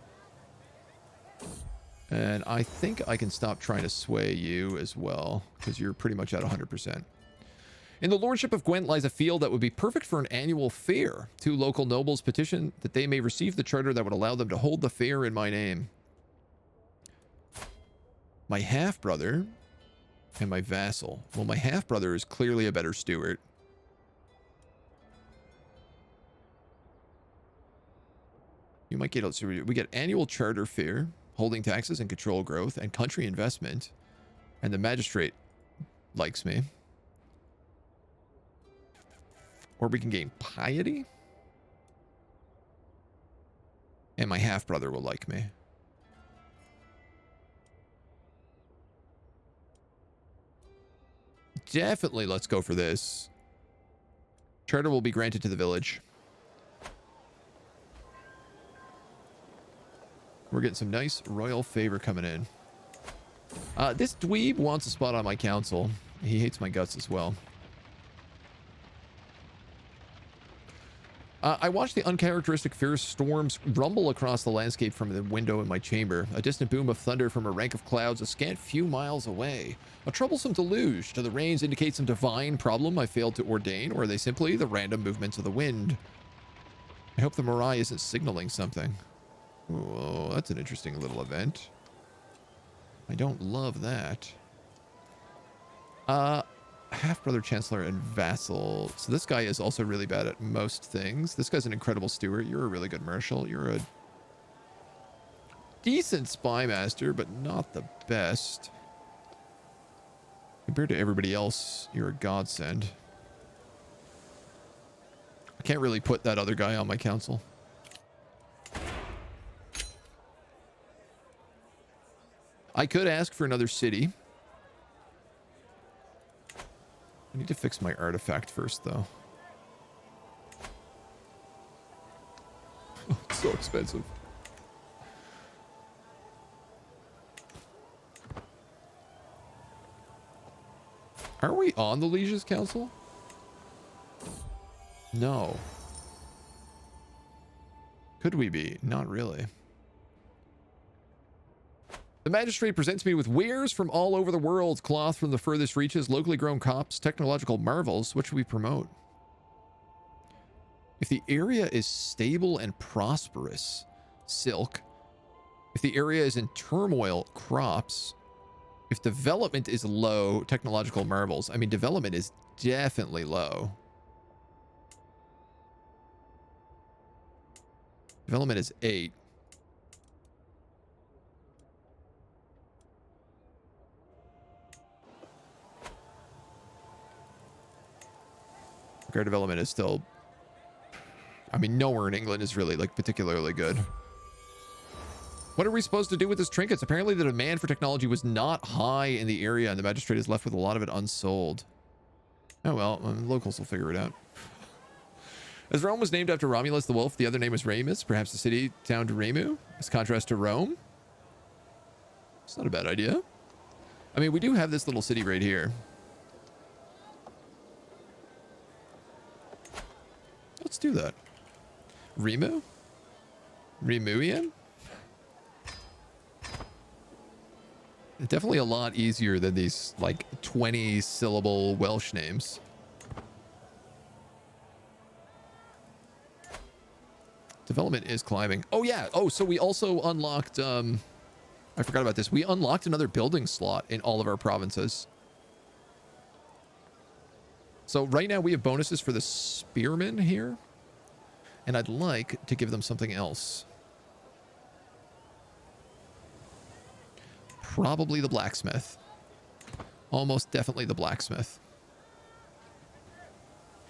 And I think I can stop trying to sway you as well, because you're pretty much at 100%. In the lordship of Gwent lies a field that would be perfect for an annual fair. 2 local nobles petition that they may receive the charter that would allow them to hold the fair in my name. My half-brother and my vassal. Well, my half-brother is clearly a better steward. You might get, we get annual charter fair, holding taxes and control growth, and country investment. And the magistrate likes me. Or we can gain piety. And my half-brother will like me. Definitely let's go for this. Charter will be granted to the village. We're getting some nice royal favor coming in. This dweeb wants a spot on my council. He hates my guts as well. I watched the uncharacteristic fierce storms rumble across the landscape from the window in my chamber. A distant boom of thunder from a rank of clouds a scant few miles away. A troublesome deluge. Do the rains indicate some divine problem I failed to ordain, or are they simply the random movements of the wind? I hope the Mirai isn't signaling something. Whoa, that's an interesting little event. I don't love that. Half-brother, chancellor, and vassal. So this guy is also really bad at most things. This guy's an incredible steward. You're a really good marshal. You're a decent spy master, but not the best. Compared to everybody else, you're a godsend. I can't really put that other guy on my council. I could ask for another city. I need to fix my artifact first, though. Oh, it's so expensive. Are we on the Liege's Council? No. Could we be? Not really. The magistrate presents me with wares from all over the world, cloth from the furthest reaches, locally grown crops, technological marvels. What should we promote? If the area is stable and prosperous, silk. If the area is in turmoil, crops. If development is low, technological marvels. I mean, development is definitely low. Development is 8. Our development is still... I mean, nowhere in England is really, like, particularly good. What are we supposed to do with this trinkets? Apparently the demand for technology was not high in the area, and the magistrate is left with a lot of it unsold. Oh well, locals will figure it out. As Rome was named after Romulus the Wolf, the other name was Remus, perhaps the city town to Remu, as contrast to Rome. It's not a bad idea. I mean, we do have this little city right here. Let's do that. Remu? Remuian? Definitely a lot easier than these, like, 20-syllable Welsh names. Development is climbing. Oh, yeah. Oh, so we also unlocked... I forgot about this. We unlocked another building slot in all of our provinces. So right now we have bonuses for the spearmen here. And I'd like to give them something else. Probably the blacksmith. Almost definitely the blacksmith.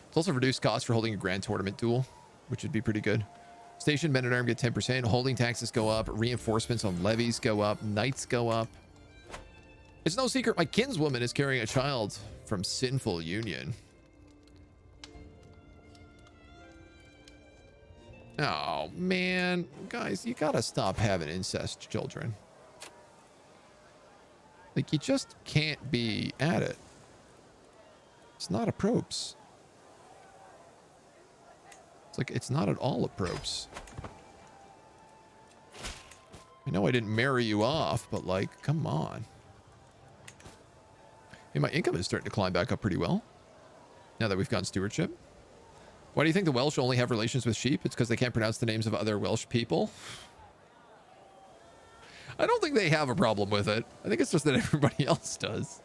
It's also reduced cost for holding a grand tournament duel, which would be pretty good. Station men at arms get 10%. Holding taxes go up. Reinforcements on levies go up. Knights go up. It's no secret my kinswoman is carrying a child from sinful union. Oh, man. Guys, you gotta stop having incest children. Like, you just can't be at it. It's not a propes. It's like, it's not at all a propes. I know I didn't marry you off, but, like, come on. Hey, my income is starting to climb back up pretty well. Now that we've gotten stewardship. Why do you think the Welsh only have relations with sheep? It's because they can't pronounce the names of other Welsh people. I don't think they have a problem with it. I think it's just that everybody else does.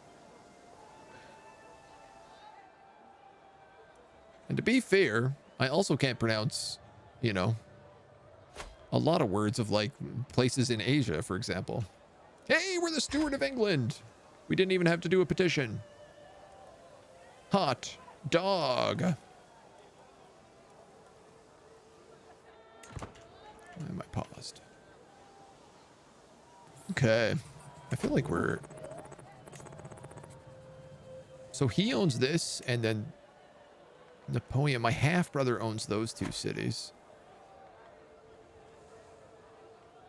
And to be fair, I also can't pronounce, you know, a lot of words of, like, places in Asia, for example. Hey, we're the steward of England. We didn't even have to do a petition. Hot dog. Am I paused? Okay. I feel like we're... So he owns this, and then Napoleon, my half-brother, owns those 2 cities.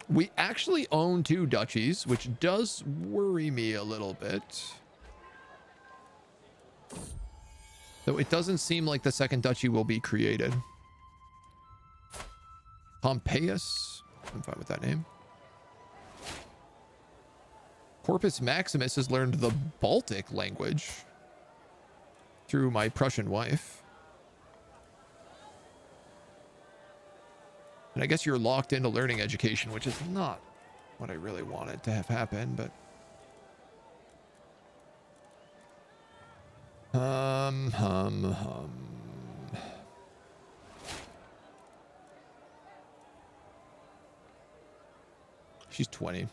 We actually own 2 duchies, which does worry me a little bit. Though it doesn't seem like the second duchy will be created. Pompeius. I'm fine with that name. Corpus Maximus has learned the Baltic language through my Prussian wife. And I guess you're locked into learning education, which is not what I really wanted to have happen, but... She's 20.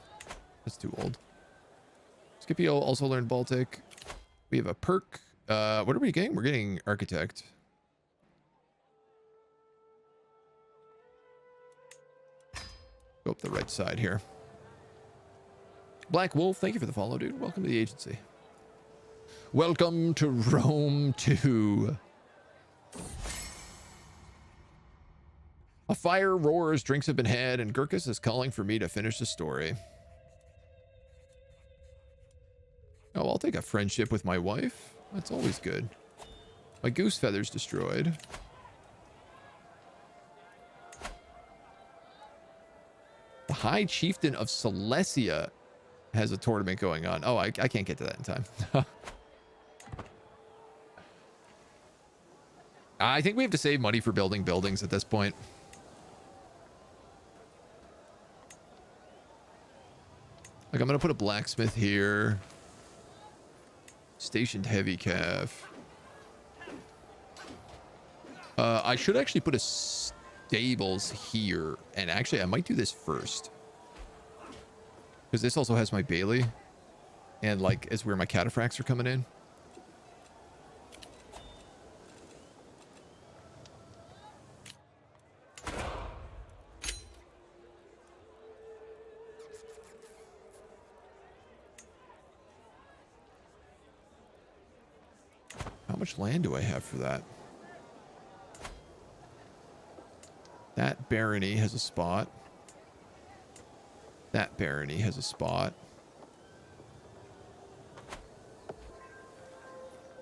That's too old. Scipio also learned Baltic. We have a perk. What are we getting? We're getting architect. Go up the right side here. Black Wolf, thank you for the follow, dude. Welcome to the agency. Welcome to Rome 2. A fire roars, drinks have been had, and Gurkus is calling for me to finish the story. Oh, I'll take a friendship with my wife. That's always good. My goose feather's destroyed. The High Chieftain of Silesia has a tournament going on. Oh, I can't get to that in time. I think we have to save money for building buildings at this point. Like, I'm going to put a blacksmith here. Stationed heavy calf. I should actually put a stables here. And actually, I might do this first. Because this also has my Bailey. And, like, is where my cataphracts are coming in. How much land do I have for that? That barony has a spot. That barony has a spot.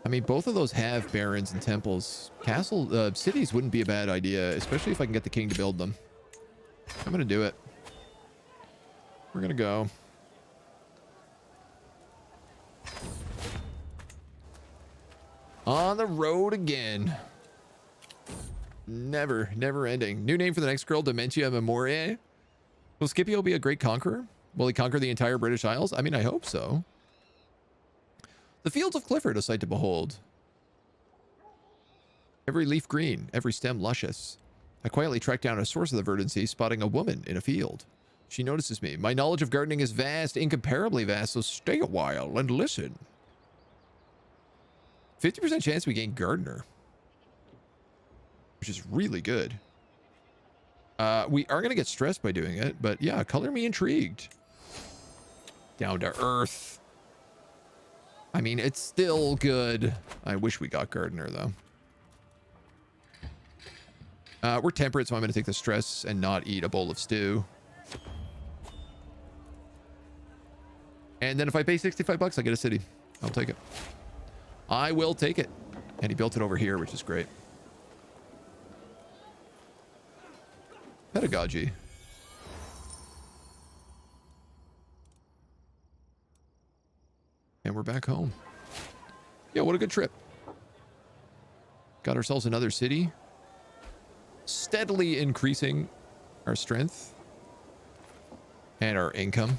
I mean, both of those have barons and temples. Castle, cities wouldn't be a bad idea, especially if I can get the king to build them. I'm gonna do it. We're gonna go. On the road again. Never ending. New name for the next girl, Dementia Memoria. Will Scipio be a great conqueror? Will he conquer the entire British Isles? I mean, I hope so. The fields of Clifford, a sight to behold. Every leaf green, every stem luscious. I quietly track down a source of the verdancy, spotting a woman in a field. She notices me. My knowledge of gardening is vast, incomparably vast, so stay a while and listen. 50% chance we gain gardener, which is really good. We are going to get stressed by doing it, but yeah, color me intrigued. Down to earth. I mean, it's still good. I wish we got gardener, though. We're temperate, so I'm going to take the stress and not eat a bowl of stew. And then if I pay 65 bucks, I get a city. I'll take it. I will take it. And he built it over here, which is great. Pedagogy. And we're back home. Yeah, what a good trip. Got ourselves another city. Steadily increasing our strength. And our income.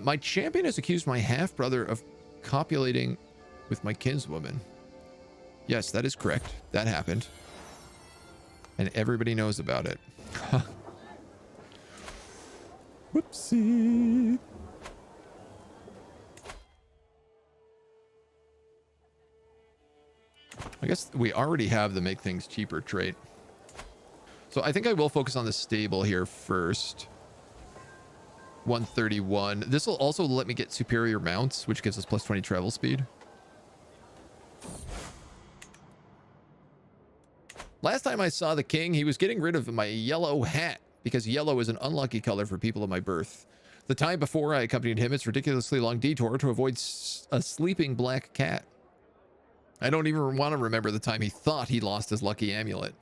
My champion has accused my half-brother of copulating with my kinswoman. Yes, that is correct. That happened. And everybody knows about it. Whoopsie. I guess we already have the make things cheaper trait. So I think I will focus on the stable here first. 131. This will also let me get superior mounts, which gives us plus 20 travel speed. Last time I saw the king, he was getting rid of my yellow hat because yellow is an unlucky color for people of my birth. The time before I accompanied him, it's ridiculously long detour to avoid a sleeping black cat. I don't even want to remember the time he thought he lost his lucky amulet.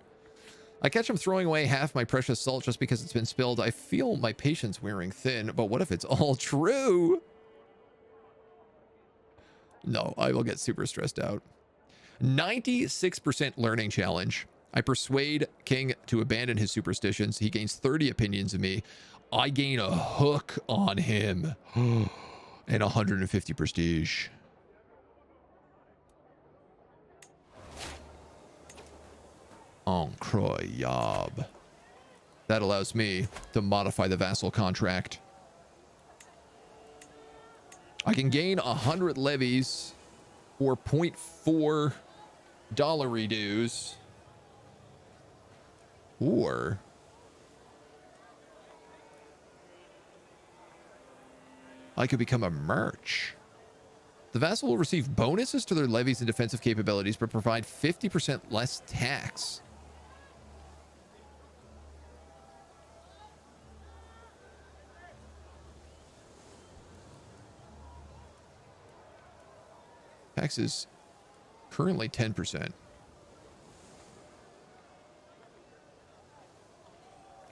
I catch him throwing away half my precious salt just because it's been spilled. I feel my patience wearing thin, but what if it's all true? No, I will get super stressed out. 96% learning challenge. I persuade King to abandon his superstitions. He gains 30 opinions of me. I gain a hook on him. And 150 prestige. Incroyable. That allows me to modify the vassal contract. I can gain 100 levies or 0.4 dollary dues. Or I could become a merch. The vassal will receive bonuses to their levies and defensive capabilities, but provide 50% less tax. Tax is currently 10%.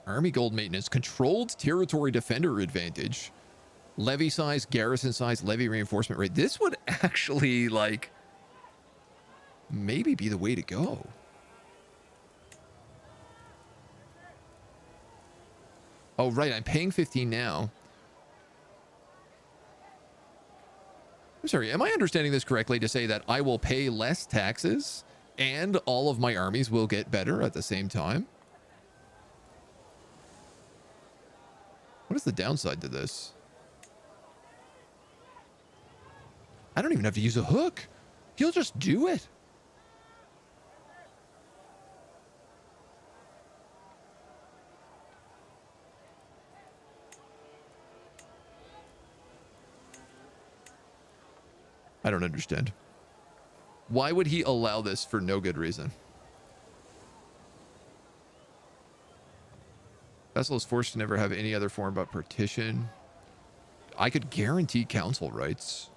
Army gold maintenance, controlled territory defender advantage, levy size, garrison size, levy reinforcement rate. This would actually, like, maybe be the way to go. Oh, right. I'm paying 15 now. I'm sorry. Am I understanding this correctly to say that I will pay less taxes and all of my armies will get better at the same time? What is the downside to this? I don't even have to use a hook. He'll just do it. I don't understand. Why would he allow this for no good reason? Vessel is forced to never have any other form but partition. I could guarantee council rights.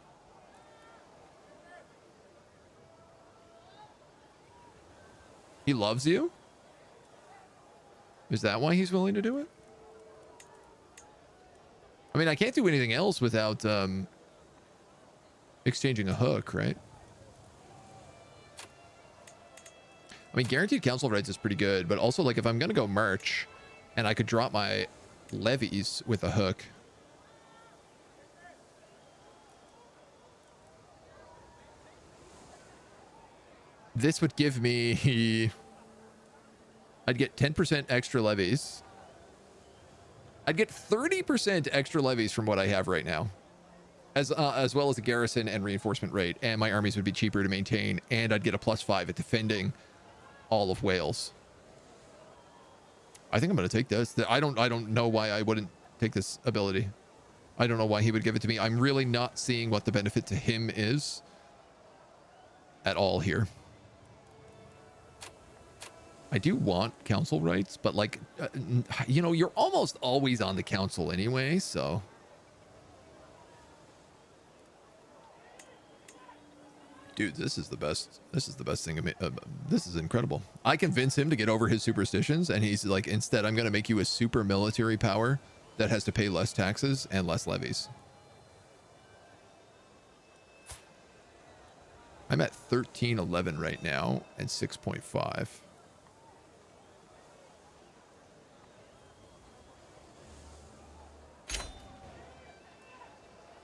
He loves you? Is that why he's willing to do it? I mean, I can't do anything else without exchanging a hook, right? I mean, guaranteed council rights is pretty good, but also, like, if I'm going to go merch and I could drop my levies with a hook. This would give me... I'd get 10% extra levies. I'd get 30% extra levies from what I have right now. As well as the garrison and reinforcement rate. And my armies would be cheaper to maintain. And I'd get a +5 at defending all of Wales. I think I'm going to take this. I don't know why I wouldn't take this ability. I don't know why he would give it to me. I'm really not seeing what the benefit to him is at all here. I do want council rights, but, like, you know, you're almost always on the council anyway, so. Dude, this is the best. This is the best thing. This is incredible. I convince him to get over his superstitions, and he's like, instead, I'm going to make you a super military power that has to pay less taxes and less levies. I'm at 1311 right now and 6.5.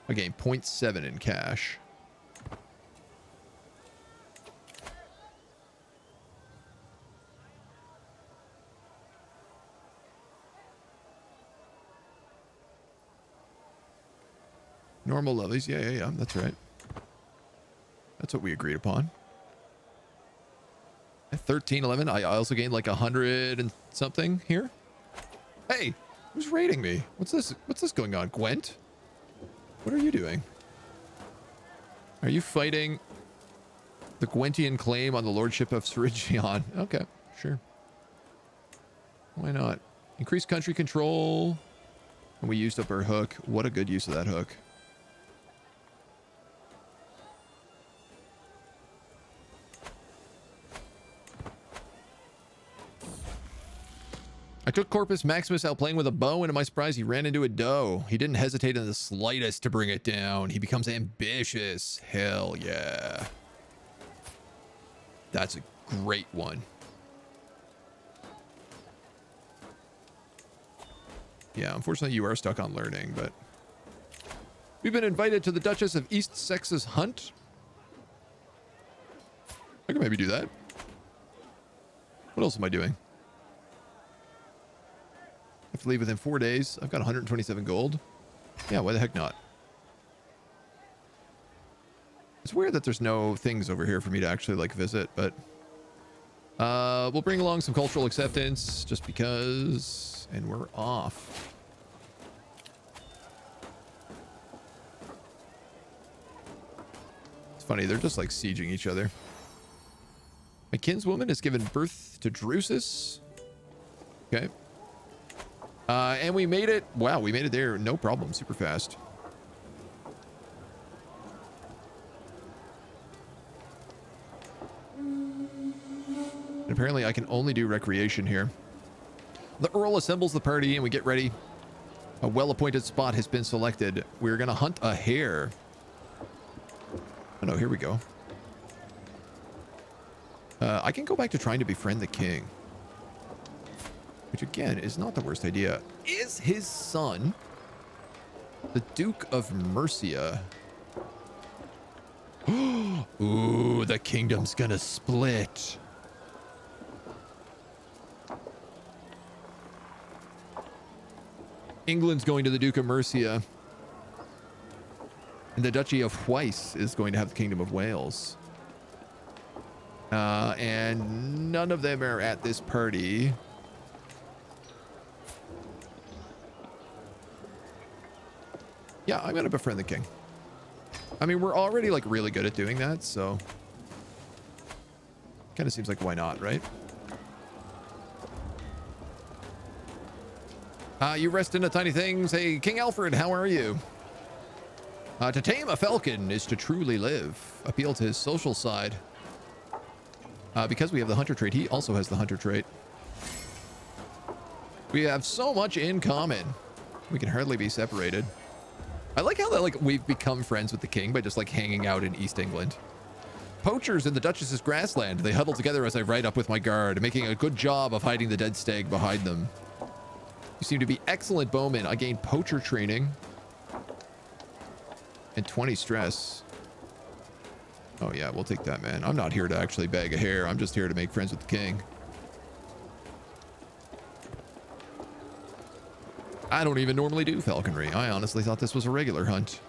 I gained 0.7 in cash. Normal levies. Yeah. That's right. That's what we agreed upon. At 1311, I also gained like 100 and something here. Hey, who's raiding me? What's this? What's this going on? Gwent? What are you doing? Are you fighting the Gwentian claim on the lordship of Cerigion? Okay, sure. Why not? Increase country control. And we used up our hook. What a good use of that hook. I took Corpus Maximus out playing with a bow, and to my surprise, he ran into a doe. He didn't hesitate in the slightest to bring it down. He becomes ambitious. Hell yeah. That's a great one. Yeah, unfortunately, you are stuck on learning, but... We've been invited to the Duchess of East Sex's hunt. I can maybe do that. What else am I doing? I have to leave within 4 days. I've got 127 gold. Yeah, why the heck not? It's weird that there's no things over here for me to actually like visit, but we'll bring along some cultural acceptance just because, and we're off. It's funny, they're just like sieging each other. My kinswoman has given birth to Drusus. Okay. And we made it. Wow, we made it there. No problem. Super fast. And apparently I can only do recreation here. The Earl assembles the party and we get ready. A well-appointed spot has been selected. We're going to hunt a hare. Oh no, here we go. I can go back to trying to befriend the king. Which again is not the worst idea. Is his son the Duke of Mercia? Ooh, the kingdom's gonna split. England's going to the Duke of Mercia. And the Duchy of Hweiss is going to have the Kingdom of Wales. And none of them are at this party. Yeah, I'm going to befriend the king. I mean, we're already like really good at doing that, so kind of seems like why not, right? You rest in the tiny things. Hey, King Alfred, how are you? To tame a falcon is to truly live. Appeal to his social side. Because we have the hunter trait, he also has the hunter trait. We have so much in common. We can hardly be separated. I like how that like we've become friends with the king by just like hanging out in East England. Poachers in the Duchess's grassland. They huddle together as I ride up with my guard, making a good job of hiding the dead stag behind them. You seem to be excellent bowmen. I gained poacher training. And 20 stress. Oh yeah, we'll take that, man. I'm not here to actually bag a hare. I'm just here to make friends with the king. I don't even normally do falconry. I honestly thought this was a regular hunt.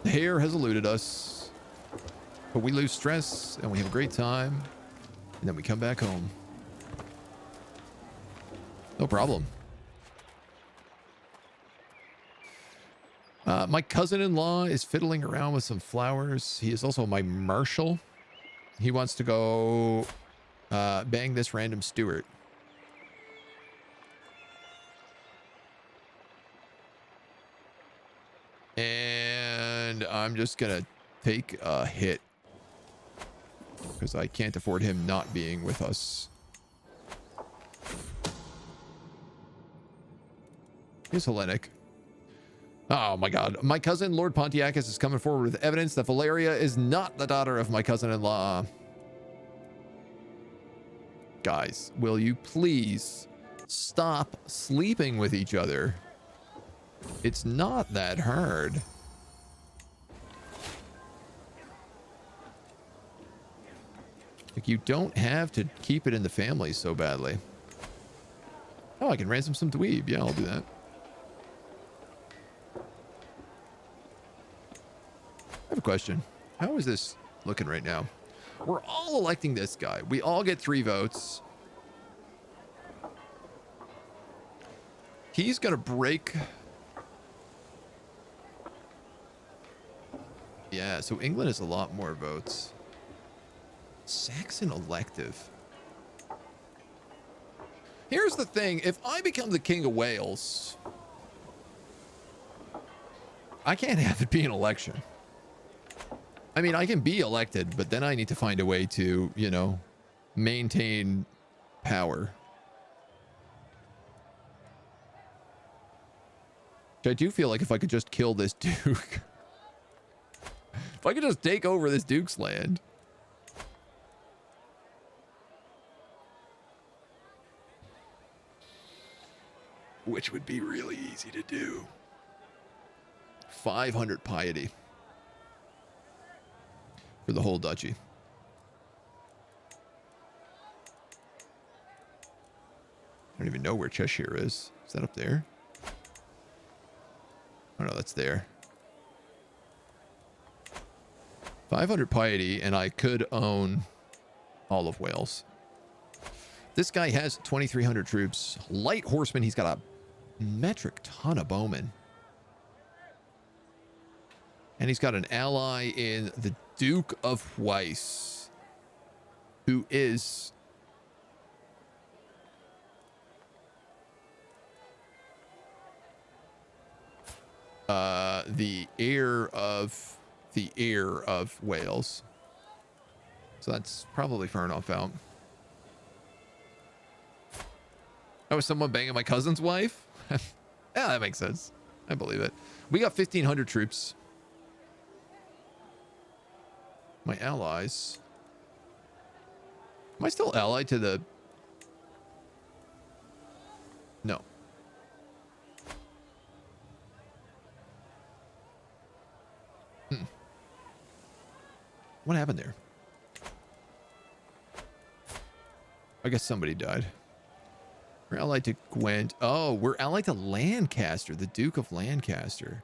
The hare has eluded us. But we lose stress and we have a great time. And then we come back home. No problem. My cousin-in-law is fiddling around with some flowers. He is also my marshal. He wants to go bang this random steward. And I'm just gonna take a hit because I can't afford him not being with us. He's Hellenic. Oh my god. My cousin, Lord Pontiacus, is coming forward with evidence that Valeria is not the daughter of my cousin-in-law. Guys, will you please stop sleeping with each other? It's not that hard. Like, you don't have to keep it in the family so badly. Oh, I can ransom some dweeb. Yeah, I'll do that. I have a question. How is this looking right now? We're all electing this guy. We all get 3 votes. He's gonna break. Yeah, so England has a lot more votes. Saxon elective. Here's the thing. If I become the King of Wales, I can't have it be an election. I mean, I can be elected, but then I need to find a way to, you know, maintain power. Which I do feel like if I could just kill this duke. If I could just take over this duke's land. Which would be really easy to do. 500 piety. For the whole duchy. I don't even know where Cheshire is. Is that up there? Oh no, that's there. 500 piety, and I could own all of Wales. This guy has 2,300 troops. Light horsemen. He's got a metric ton of bowmen. And he's got an ally in the Duke of Weiss, who is the heir of Wales. So that's probably far enough out. That was someone banging my cousin's wife? Yeah, that makes sense. I believe it. We got 1,500 troops. My allies. Am I still allied to the... No. What happened there? I guess somebody died. We're allied to Gwent. Oh, we're allied to Lancaster, the Duke of Lancaster,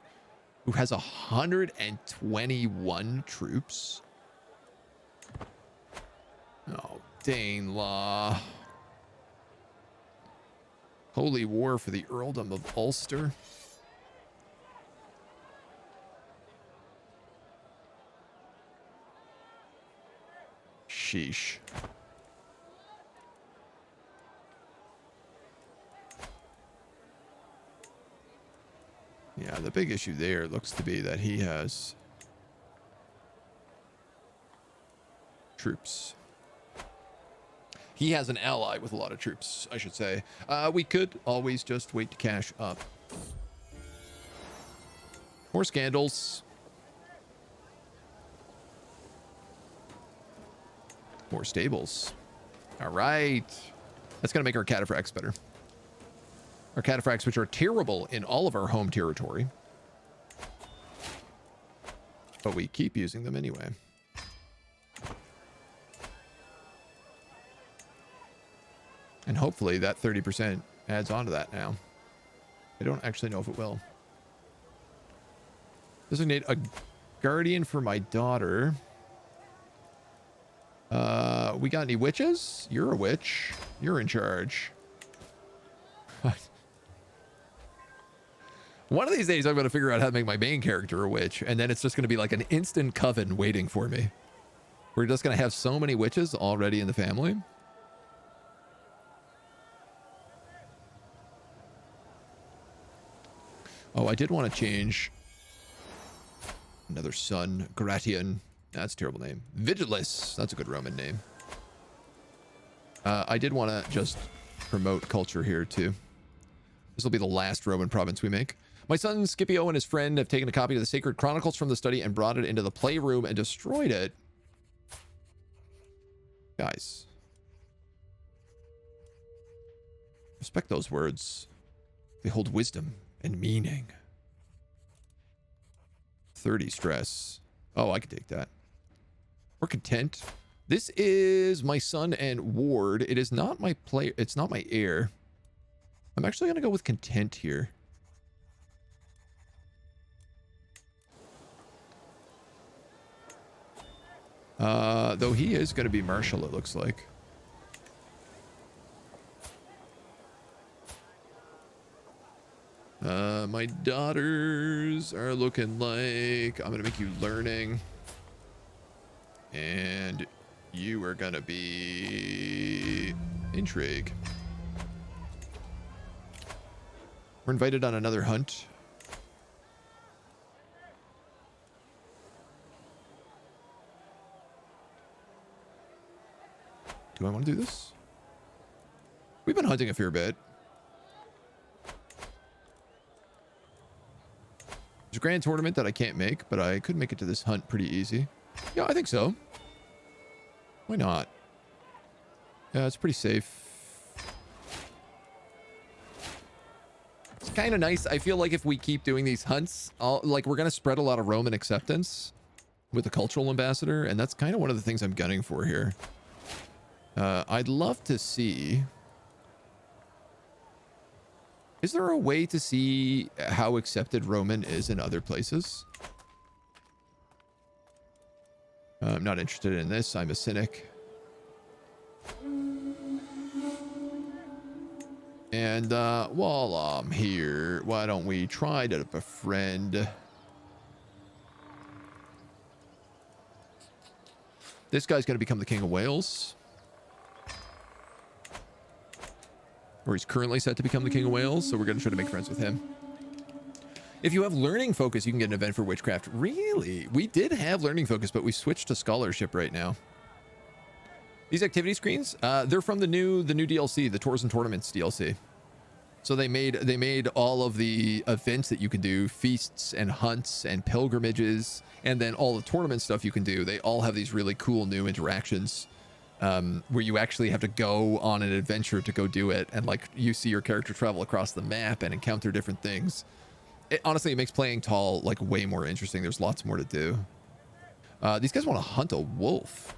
who has 121 troops. Oh, Danelaw. Holy war for the Earldom of Ulster. Sheesh. Yeah, the big issue there looks to be that he has troops. He has an ally with a lot of troops, I should say. We could always just wait to cash up. More scandals. More stables. All right. That's going to make our cataphracts better. Our cataphracts, which are terrible in all of our home territory. But we keep using them anyway. And hopefully that 30% adds on to that now. I don't actually know if it will. Designate a guardian for my daughter. We got any witches? You're a witch. You're in charge. One of these days, I'm going to figure out how to make my main character a witch, and then it's just going to be like an instant coven waiting for me. We're just going to have so many witches already in the family. Oh, I did want to change another son, Gratian. That's a terrible name. Vigilis. That's a good Roman name. I did want to just promote culture here, too. This will be the last Roman province we make. My son Scipio and his friend have taken a copy of the Sacred Chronicles from the study and brought it into the playroom and destroyed it. Guys. Respect those words. They hold wisdom and meaning. 30 stress. Oh, I can take that. We're content. This is my son and ward. It is not my player. It's not my heir. I'm actually going to go with content here. Though he is going to be martial, it looks like. My daughters are looking like I'm going to make you learning. And you are going to be intrigue. We're invited on another hunt. Do I want to do this? We've been hunting a fair bit. There's a grand tournament that I can't make, but I could make it to this hunt pretty easy. Yeah, I think so. Why not? Yeah, it's pretty safe. It's kind of nice. I feel like if we keep doing these hunts, like we're going to spread a lot of Roman acceptance with the cultural ambassador, and that's kind of one of the things I'm gunning for here. I'd love to see... Is there a way to see how accepted Roman is in other places? I'm not interested in this. I'm a cynic. And while I'm here, why don't we try to befriend this guy's going to become the King of Wales. Or he's currently set to become the King of Wales, so we're going to try to make friends with him. If you have learning focus, you can get an event for witchcraft. Really? We did have learning focus, but we switched to scholarship right now. These activity screens, they're from the new DLC, the Tours and Tournaments DLC. So they made all of the events that you can do, feasts and hunts and pilgrimages, and then all the tournament stuff you can do. They all have these really cool new interactions where you actually have to go on an adventure to go do it, and like you see your character travel across the map and encounter different things. Honestly, it makes playing Tall like way more interesting. There's lots more to do. These guys want to hunt a wolf.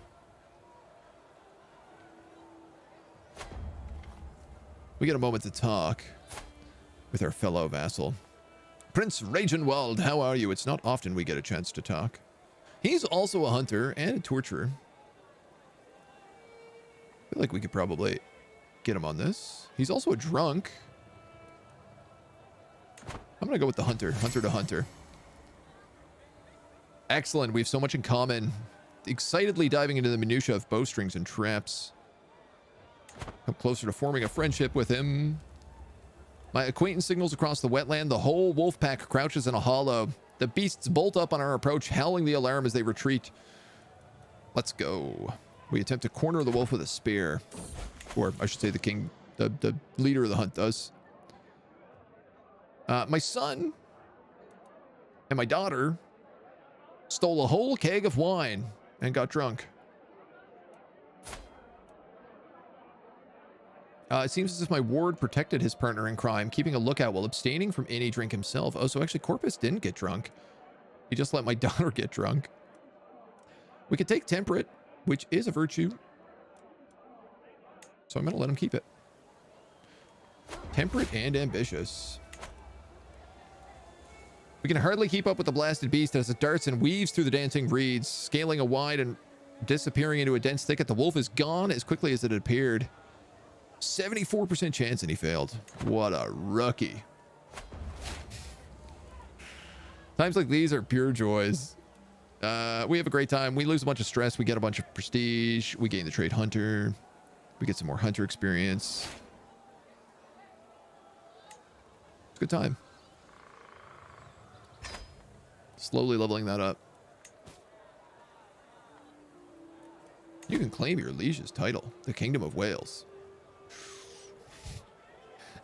We get a moment to talk with our fellow vassal. Prince Ragenwald, how are you? It's not often we get a chance to talk. He's also a hunter and a torturer. I feel like we could probably get him on this. He's also a drunk. I'm gonna go with the hunter. Hunter to hunter. Excellent. We have so much in common. Excitedly diving into the minutiae of bowstrings and traps. Come closer to forming a friendship with him. My acquaintance signals across the wetland. The whole wolf pack crouches in a hollow. The beasts bolt up on our approach, howling the alarm as they retreat. Let's go. We attempt to corner the wolf with a spear. Or I should say the king, the leader of the hunt does. My son and my daughter stole a whole keg of wine and got drunk. It seems as if my ward protected his partner in crime, keeping a lookout while abstaining from any drink himself. Oh, so actually Corpus didn't get drunk. He just let my daughter get drunk. We could take temperate, which is a virtue. So I'm going to let him keep it. Temperate and ambitious. We can hardly keep up with the blasted beast as it darts and weaves through the dancing reeds, scaling a wide and disappearing into a dense thicket. The wolf is gone as quickly as it had appeared. 74% chance and he failed. What a rookie. Times like these are pure joys. We have a great time. We lose a bunch of stress. We get a bunch of prestige. We gain the trait hunter. We get some more hunter experience. It's a good time. Slowly leveling that up. You can claim your liege's title, the Kingdom of Wales.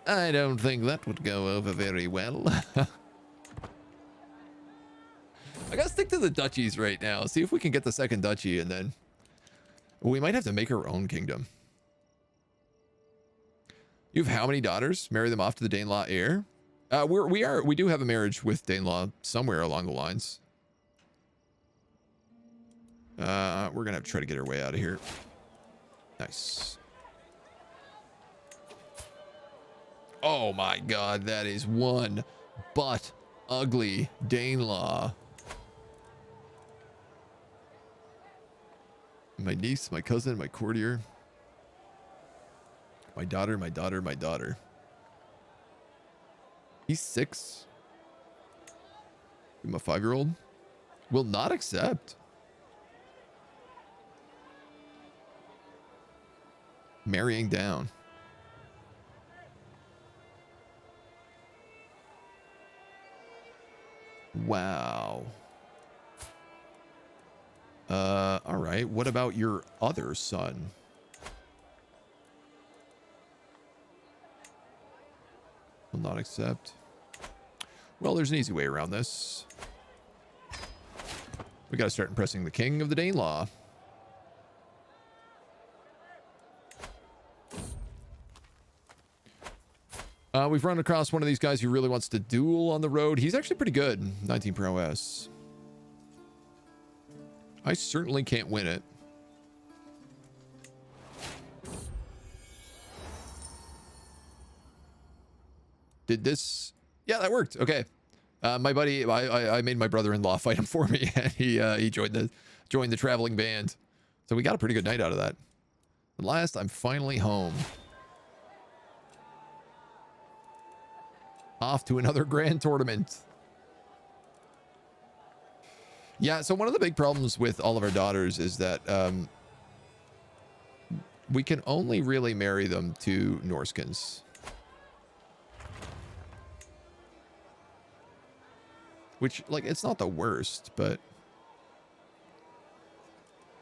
I don't think that would go over very well. I gotta stick to the duchies right now. See if we can get the second duchy, and then we might have to make our own kingdom. You have how many daughters? Marry them off to the Danelaw heir? We do have a marriage with Danelaw somewhere along the lines. We're gonna have to try to get our way out of here. Nice. Oh my god, that is one butt ugly Danelaw. My niece, my cousin, my courtier. My daughter, my daughter, my daughter. He's 6. I'm a 5-year-old. Will not accept. Marrying down. Wow. All right. What about your other son? Will not accept. Well, there's an easy way around this. We got to start impressing the king of the Danelaw. We've run across one of these guys who really wants to duel on the road. He's actually pretty good. 19 prowess. I certainly can't win it. Did this? Yeah, that worked. Okay. My buddy, I made my brother-in-law fight him for me, and he joined join the traveling band. So we got a pretty good night out of that. At last, I'm finally home. Off to another grand tournament. Yeah, so one of the big problems with all of our daughters is that we can only really marry them to Norskins. Which, like, it's not the worst, but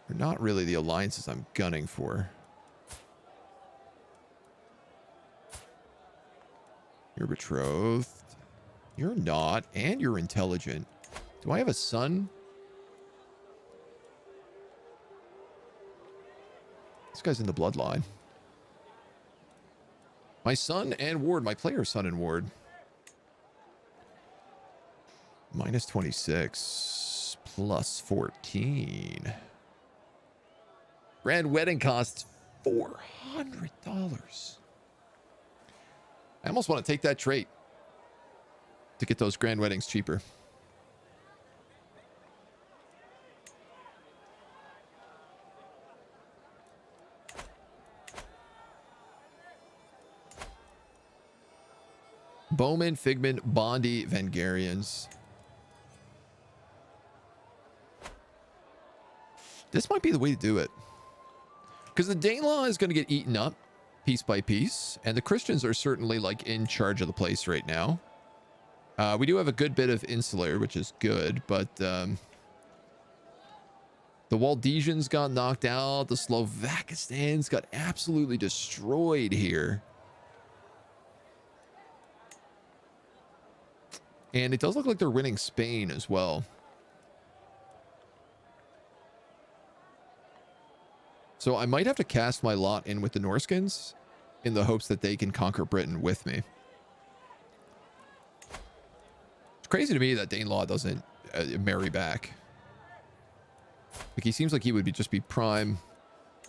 they're not really the alliances I'm gunning for. You're betrothed. You're not, and you're intelligent. Do I have a son? This guy's in the bloodline. My son and ward, my player's son and ward. Minus 26 plus 14. Grand wedding costs $400. I almost want to take that trait to get those grand weddings cheaper. Bowman, Figment, Bondi, Vengarians. This might be the way to do it. Because the Danelaw is going to get eaten up piece by piece. And the Christians are certainly like in charge of the place right now. We do have a good bit of insular, which is good. But the Waldesians got knocked out. The Slovakistans got absolutely destroyed here. And it does look like they're winning Spain as well. So I might have to cast my lot in with the Norskins in the hopes that they can conquer Britain with me. It's crazy to me that Danelaw doesn't marry back. Like, he seems like he would be just be prime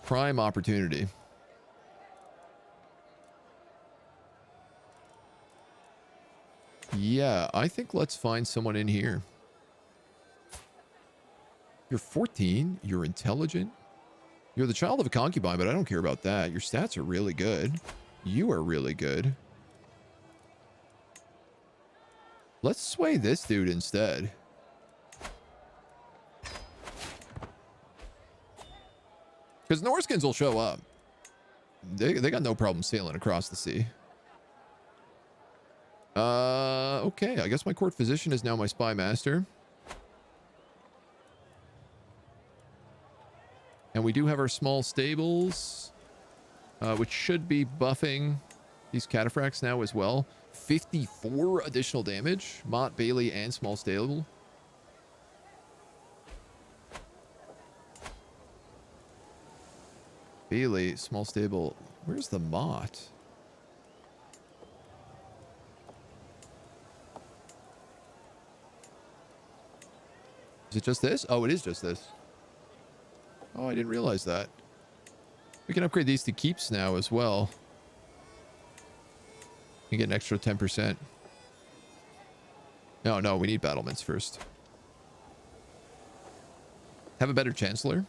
opportunity. Yeah, I think let's find someone in here. You're 14. You're intelligent. You're the child of a concubine, but I don't care about that. Your stats are really good. You are really good. Let's sway this dude instead. Because Norskins will show up. They got no problem sailing across the sea. Okay, I guess my court physician is now my spy master. And we do have our small stables, which should be buffing these cataphracts now as well. 54 additional damage. Mott, Bailey, and small stable. Bailey, small stable. Where's the Mott? Is it just this? Oh, it is just this. Oh, I didn't realize that. We can upgrade these to keeps now as well. You get an extra 10%. No, we need battlements first. Have a better chancellor?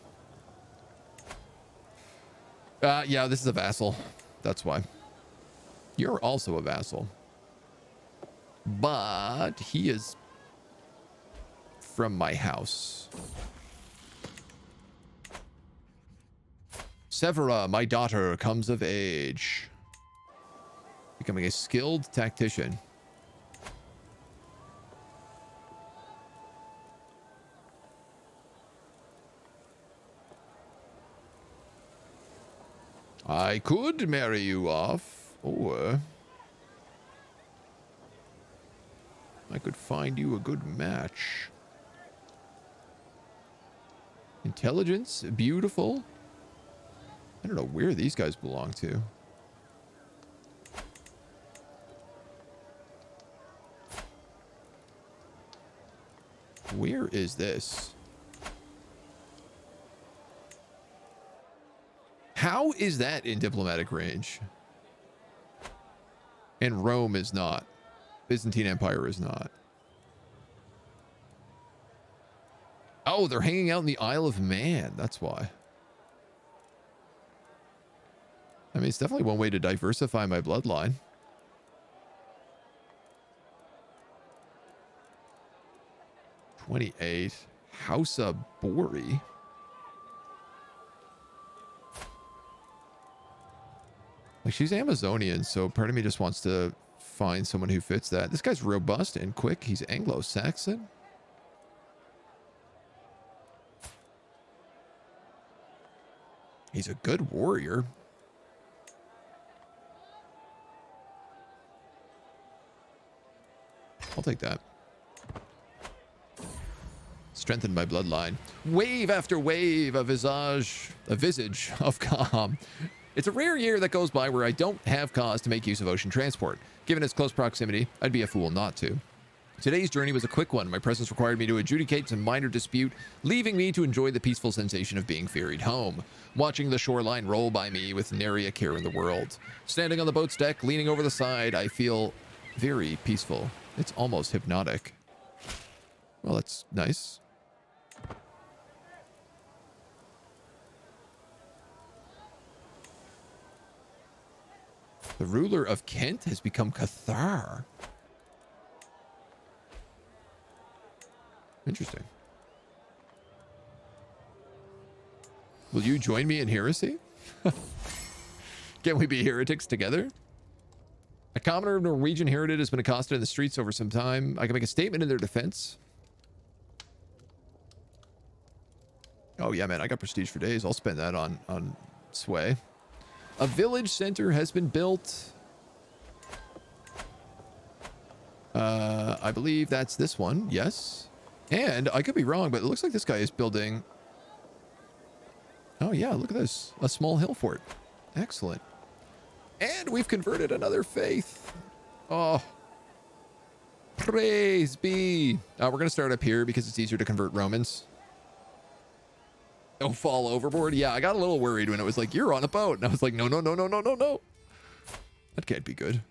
Yeah, this is a vassal. That's why. You're also a vassal. But he is from my house. Severa, my daughter, comes of age. Becoming a skilled tactician. I could marry you off, or I could find you a good match. Intelligence, beautiful. I don't know where these guys belong to. Where is this? How is that in diplomatic range? And Rome is not. Byzantine Empire is not. Oh, they're hanging out in the Isle of Man. That's why. I mean, it's definitely one way to diversify my bloodline. $28. House of Bori. Like, she's Amazonian, so part of me just wants to find someone who fits that. This guy's robust and quick. He's Anglo-Saxon. He's a good warrior. I'll take that. Strengthen my bloodline. Wave after wave, a visage of calm. It's a rare year that goes by where I don't have cause to make use of ocean transport. Given its close proximity, I'd be a fool not to. Today's journey was a quick one. My presence required me to adjudicate some minor dispute, leaving me to enjoy the peaceful sensation of being ferried home, watching the shoreline roll by me with nary a care in the world. Standing on the boat's deck, leaning over the side, I feel very peaceful. It's almost hypnotic. Well, that's nice. The ruler of Kent has become Cathar. Interesting. Will you join me in heresy? Can we be heretics together? A commoner of Norwegian heritage has been accosted in the streets over some time. I can make a statement in their defense. Oh yeah, man, I got prestige for days. I'll spend that on sway. A village center has been built. I believe that's this one. Yes. And I could be wrong, but it looks like this guy is building. Oh yeah, look at this. A small hill fort. Excellent. And we've converted another faith. Oh. Praise be. We're going to start up here because it's easier to convert Romans. Don't fall overboard. Yeah, I got a little worried when it was like, you're on a boat. And I was like, no, no, no, no, no, no, no. That can't be good.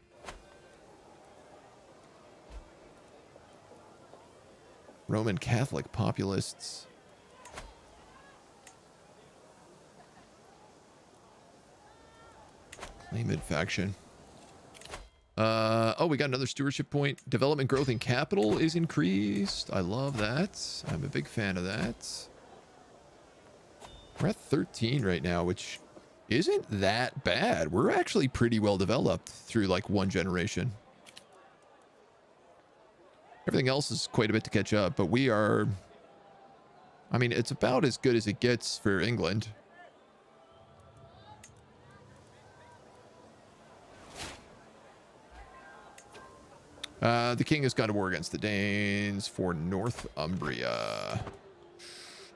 Roman Catholic populists. Acclaimed faction. Oh, we got another stewardship point. Development growth in capital is increased. I love that. I'm a big fan of that. We're at 13 right now, which isn't that bad. We're actually pretty well developed through like one generation. Everything else is quite a bit to catch up, but we are... I mean, it's about as good as it gets for England. The king has gone to war against the Danes for Northumbria.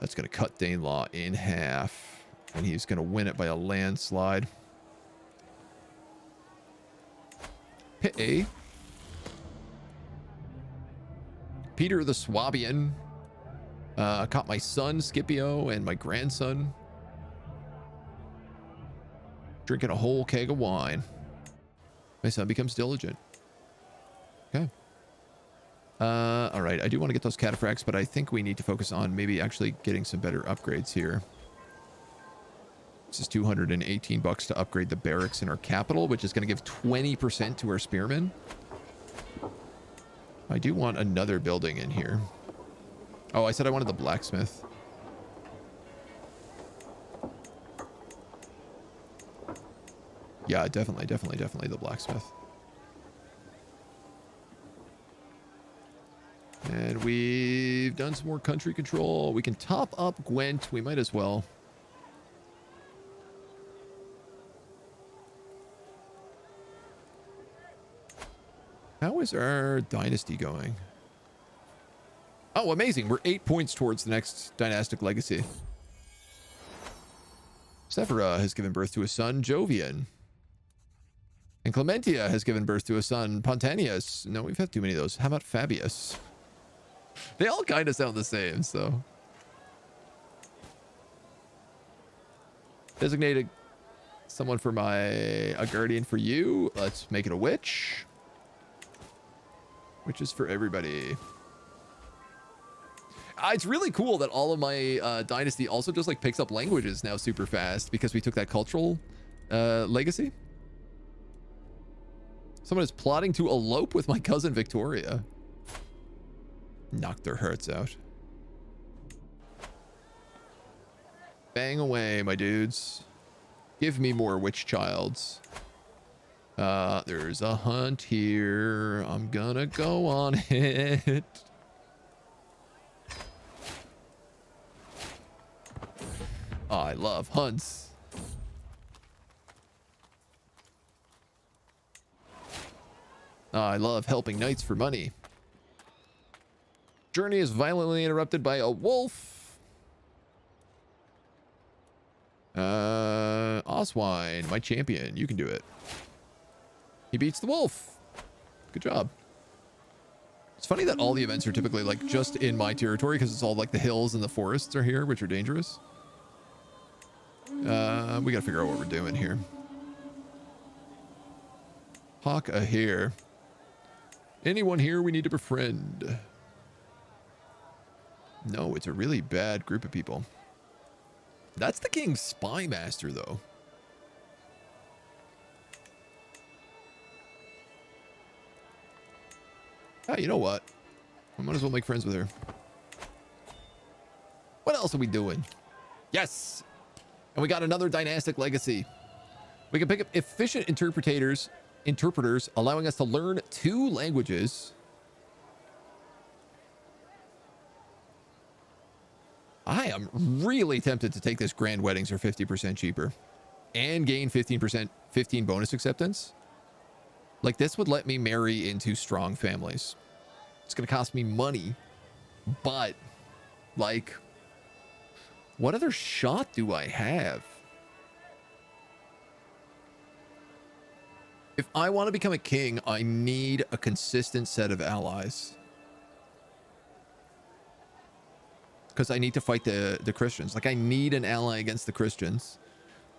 That's going to cut Danelaw in half. And he's going to win it by a landslide. Hey. Peter the Swabian. Caught my son, Scipio, and my grandson. Drinking a whole keg of wine. My son becomes diligent. Okay. All right. I do want to get those cataphracts, but I think we need to focus on maybe actually getting some better upgrades here. This is $218 to upgrade the barracks in our capital, which is going to give 20% to our spearmen. I do want another building in here. Oh, I said I wanted the blacksmith. Yeah, definitely the blacksmith. And we've done some more country control. We can top up Gwent. We might as well. How is our dynasty going? Oh, amazing. We're 8 points towards the next dynastic legacy. Severa has given birth to a son, Jovian. And Clementia has given birth to a son, Pontanius. No, we've had too many of those. How about Fabius? They all kind of sound the same, so. Designated someone for a guardian for you. Let's make it a witch. Witches for everybody. It's really cool that all of my dynasty also just like picks up languages now super fast because we took that cultural legacy. Someone is plotting to elope with my cousin Victoria. Knock their hearts out. Bang away, my dudes. Give me more witch childs. There's a hunt here. I'm gonna go on it. I love hunts. I love helping knights for money. Journey is violently interrupted by a wolf. Oswine, my champion. You can do it. He beats the wolf. Good job. It's funny that all the events are typically like just in my territory because it's all like the hills and the forests are here, which are dangerous. We gotta figure out what we're doing here. Hawk a here. Anyone here we need to befriend? No, it's a really bad group of people. That's the king's spy master, though. Ah, you know what? I might as well make friends with her. What else are we doing? Yes! And we got another dynastic legacy. We can pick up efficient interpreters, allowing us to learn 2 languages. I am really tempted to take this grand weddings are 50% cheaper and gain 15 bonus acceptance. Like, this would let me marry into strong families. It's going to cost me money, but like, what other shot do I have? If I want to become a king, I need a consistent set of allies. Because I need to fight the Christians. Like, I need an ally against the Christians.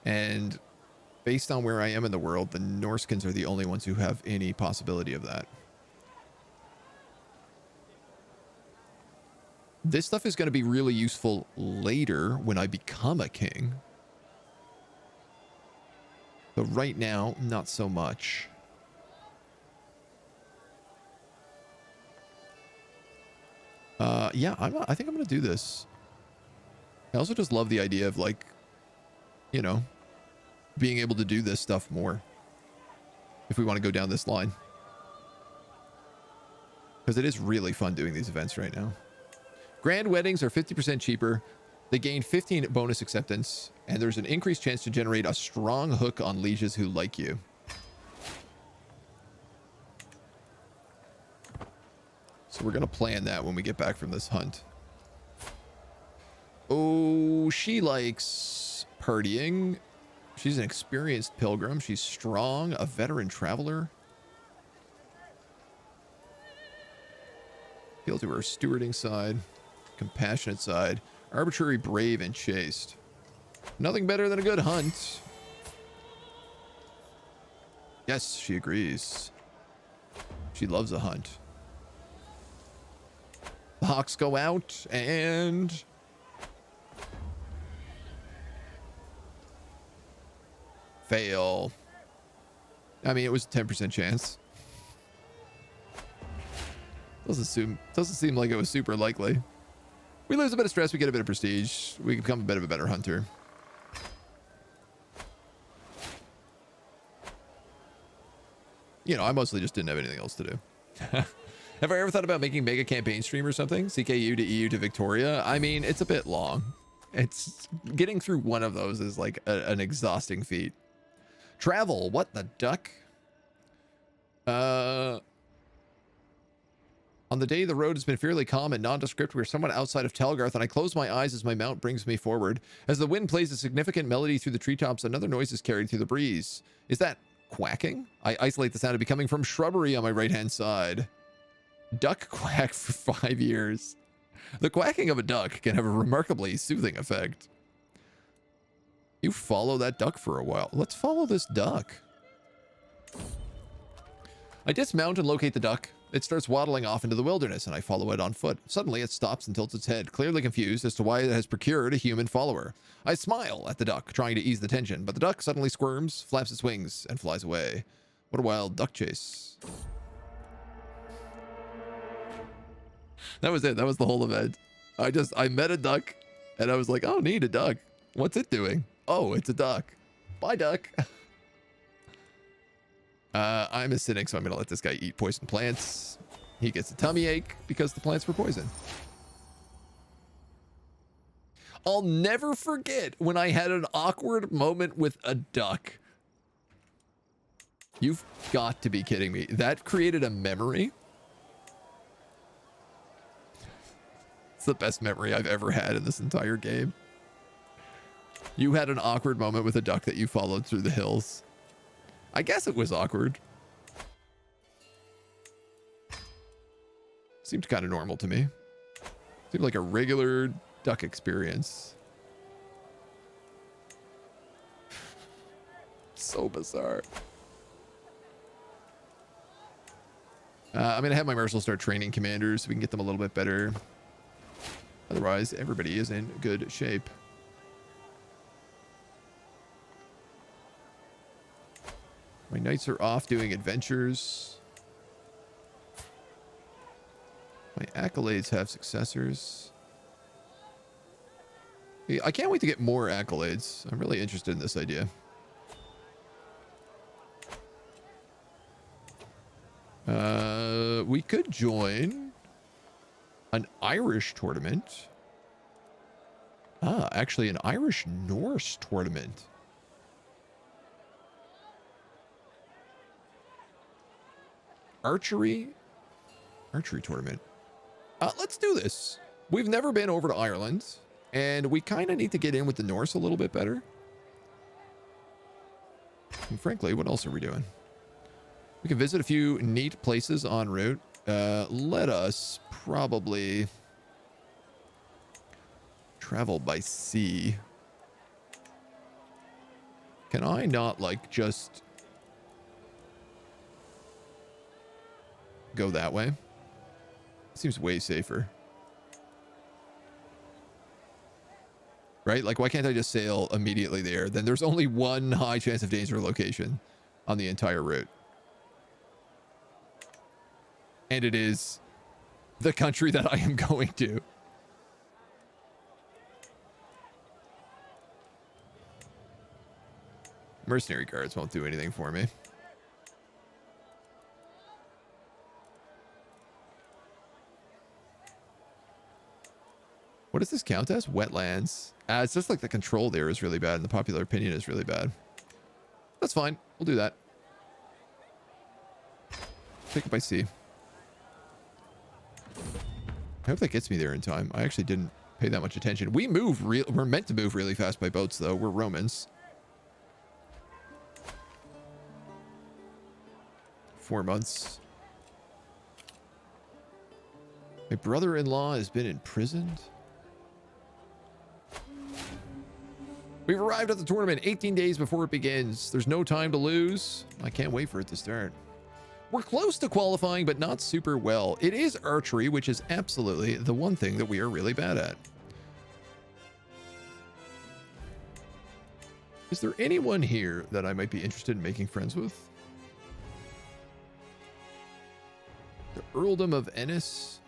And based on where I am in the world, the Norskins are the only ones who have any possibility of that. This stuff is going to be really useful later when I become a king. But right now, not so much. Yeah, I think I'm going to do this. I also just love the idea of, like, you know, being able to do this stuff more if we want to go down this line. Because it is really fun doing these events right now. Grand weddings are 50% cheaper. They gain 15 bonus acceptance, and there's an increased chance to generate a strong hook on lieges who like you. So we're going to plan that when we get back from this hunt. Oh, she likes partying. She's an experienced pilgrim. She's strong, a veteran traveler. Appeal to her stewarding side, compassionate side, arbitrary, brave, and chaste. Nothing better than a good hunt. Yes, she agrees. She loves a hunt. The hawks go out and fail. I mean, it was a 10% chance. Doesn't seem like it was super likely. We lose a bit of stress, we get a bit of prestige, we become a bit of a better hunter. You know, I mostly just didn't have anything else to do. Have I ever thought about making mega campaign stream or something? CKU to EU to Victoria? I mean, it's a bit long. It's getting through one of those is like an exhausting feat. Travel, what the duck? On the day the road has been fairly calm and nondescript, we're somewhat outside of Talgarth, and I close my eyes as my mount brings me forward. As the wind plays a significant melody through the treetops, another noise is carried through the breeze. Is that quacking? I isolate the sound to be coming from shrubbery on my right-hand side. Duck quack for 5 years. The quacking of a duck can have a remarkably soothing effect. You follow that duck for a while. Let's follow this duck. I dismount and locate the duck. It starts waddling off into the wilderness, and I follow it on foot. Suddenly, it stops and tilts its head, clearly confused as to why it has procured a human follower. I smile at the duck, trying to ease the tension, but the duck suddenly squirms, flaps its wings, and flies away. What a wild duck chase. That was it. That was the whole event. I met a duck, and I was like, oh, neat, a duck. What's it doing? Oh, it's a duck. Bye, duck. I'm acidic, so I'm going to let this guy eat poison plants. He gets a tummy ache because the plants were poison. I'll never forget when I had an awkward moment with a duck. You've got to be kidding me. That created a memory. It's the best memory I've ever had in this entire game. You had an awkward moment with a duck that you followed through the hills. I guess it was awkward. Seemed kind of normal to me. Seemed like a regular duck experience. So bizarre. I'm going to have my marshal start training commanders so we can get them a little bit better. Otherwise, everybody is in good shape. My knights are off doing adventures. My accolades have successors. I can't wait to get more accolades. I'm really interested in this idea. We could join an Irish tournament. Actually an Irish Norse tournament. Archery tournament. Let's do this. We've never been over to Ireland, and we kind of need to get in with the Norse a little bit better. And frankly, what else are we doing? We can visit a few neat places en route. Let us probably travel by sea. Can I not, like, just go that way? Seems way safer. Right? Like, why can't I just sail immediately there? Then there's only one high chance of danger location on the entire route. And it is the country that I am going to. Mercenary guards won't do anything for me. What does this count as? Wetlands. It's just like the control there is really bad and the popular opinion is really bad. That's fine. We'll do that. Take it by sea. I hope that gets me there in time. I actually didn't pay that much attention. We're meant to move really fast by boats, though. We're Romans. 4 months. My brother-in-law has been imprisoned. We've arrived at the tournament 18 days before it begins. There's no time to lose. I can't wait for it to start. We're close to qualifying, but not super well. It is archery, which is absolutely the one thing that we are really bad at. Is there anyone here that I might be interested in making friends with? The Earldom of Ennis.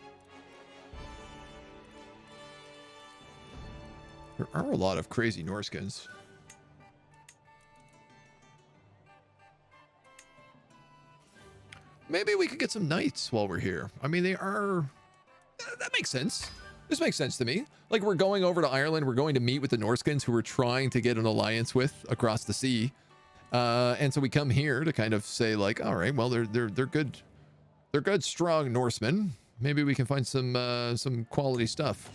There are a lot of crazy Norskins. Maybe we could get some knights while we're here. I mean, they are... That makes sense. This makes sense to me. Like, we're going over to Ireland. We're going to meet with the Norskins who we're trying to get an alliance with across the sea. And so we come here to kind of say, like, all right, well, they're good. They're good, strong Norsemen. Maybe we can find some quality stuff.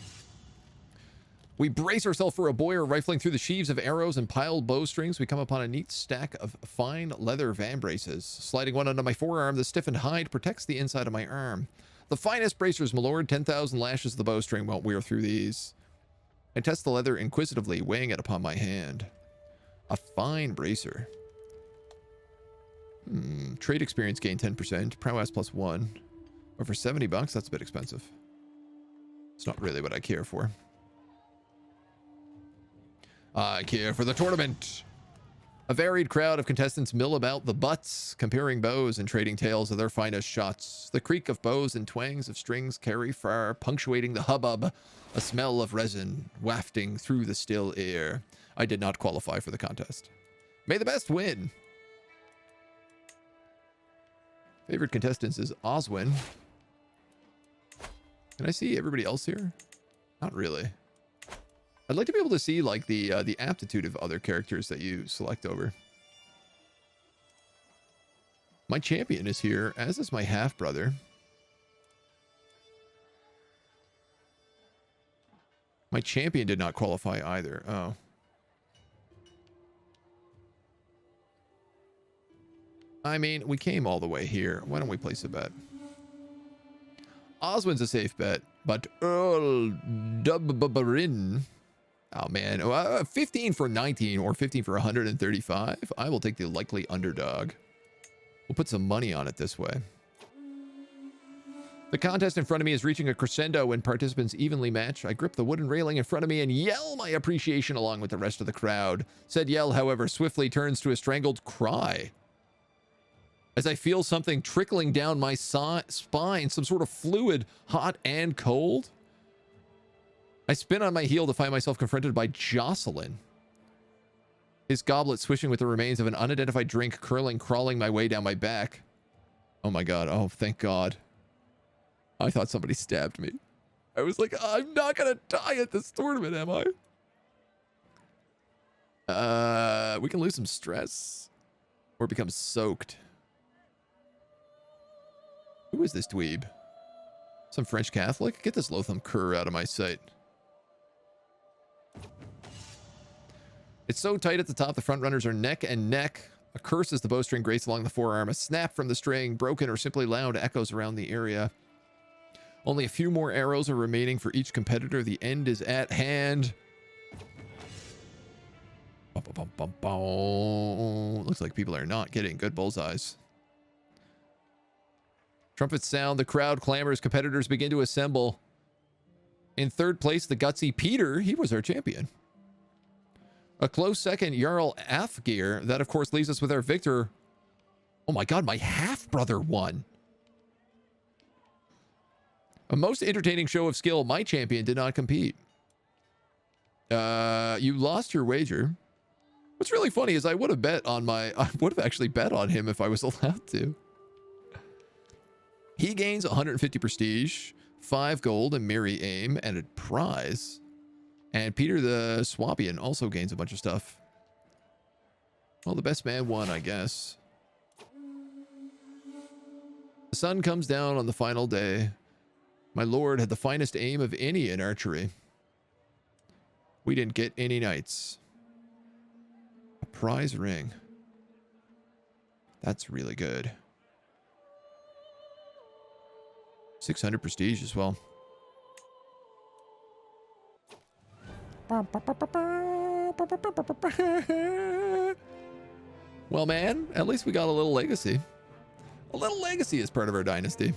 We brace ourselves for a boyer rifling through the sheaves of arrows and piled bowstrings. We come upon a neat stack of fine leather van braces. Sliding one under my forearm, the stiffened hide protects the inside of my arm. The finest bracers, my lord. 10,000 lashes of the bowstring won't wear through these. I test the leather inquisitively, weighing it upon my hand. A fine bracer. Trade experience gain 10%. Prowess +1. Or for 70 bucks, that's a bit expensive. It's not really what I care for. I care for the tournament. A varied crowd of contestants mill about the butts, comparing bows and trading tales of their finest shots. The creak of bows and twangs of strings carry far, punctuating the hubbub, a smell of resin wafting through the still air. I did not qualify for the contest. May the best win. Favorite contestants is Oswin. Can I see everybody else here? Not really. I'd like to be able to see like the aptitude of other characters that you select over. My champion is here, as is my half brother. My champion did not qualify either. Oh. I mean, we came all the way here. Why don't we place a bet? Oswin's a safe bet, but Earl Dubbarin. Oh man, 15 for 19 or 15 for 135. I will take the likely underdog. We'll put some money on it this way. The contest in front of me is reaching a crescendo when participants evenly match. I grip the wooden railing in front of me and yell my appreciation along with the rest of the crowd. Said yell, however, swiftly turns to a strangled cry. As I feel something trickling down my spine, some sort of fluid, hot and cold. I spin on my heel to find myself confronted by Jocelyn. His goblet swishing with the remains of an unidentified drink crawling my way down my back. Oh my god, oh thank god. I thought somebody stabbed me. I was like, I'm not gonna die at this tournament, am I? We can lose some stress. Or become soaked. Who is this dweeb? Some French Catholic? Get this Lotham cur out of my sight. It's so tight at the top, the front runners are neck and neck. A curse as the bowstring grates along the forearm. A snap from the string, broken or simply loud, echoes around the area. Only a few more arrows are remaining for each competitor. The end is at hand. Looks like people are not getting good bullseyes. Trumpets sound, the crowd clamors, competitors begin to assemble. In third place, the gutsy Peter, he was our champion. A close second, Jarl Afgir. That, of course, leaves us with our victor. Oh my god, my half-brother won. A most entertaining show of skill. My champion did not compete. You lost your wager. What's really funny is I would have actually bet on him if I was allowed to. He gains 150 prestige, 5 gold, and merry aim, and a prize. And Peter the Swabian also gains a bunch of stuff. Well, the best man won, I guess. The sun comes down on the final day. My lord had the finest aim of any in archery. We didn't get any knights. A prize ring. That's really good. 600 prestige as well. Well, man, at least we got a little legacy. A little legacy as part of our dynasty.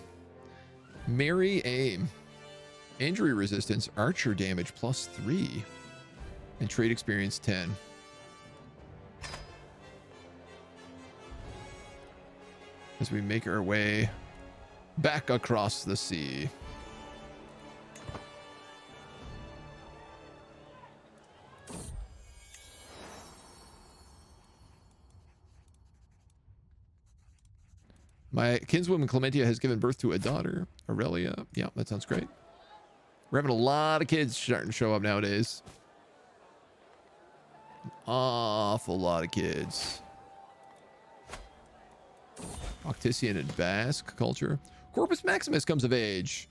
Merry aim. Injury resistance, archer damage +3. And trade experience 10. As we make our way back across the sea. My kinswoman Clementia has given birth to a daughter, Aurelia. Yeah, that sounds great. We're having a lot of kids starting to show up nowadays. An awful lot of kids. Octisian and Basque culture. Corpus Maximus comes of age.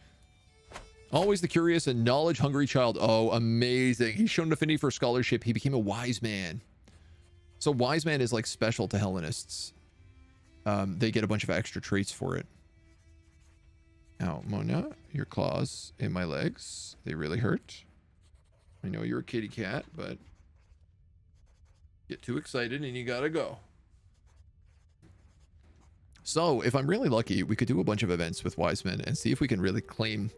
Always the curious and knowledge-hungry child. Oh, amazing. He's shown an affinity for scholarship. He became a wise man. So wise man is like special to Hellenists. They get a bunch of extra traits for it. Now, Mona, your claws in my legs. They really hurt. I know you're a kitty cat, but get too excited and you gotta go. So if I'm really lucky, we could do a bunch of events with wise men and see if we can really claim.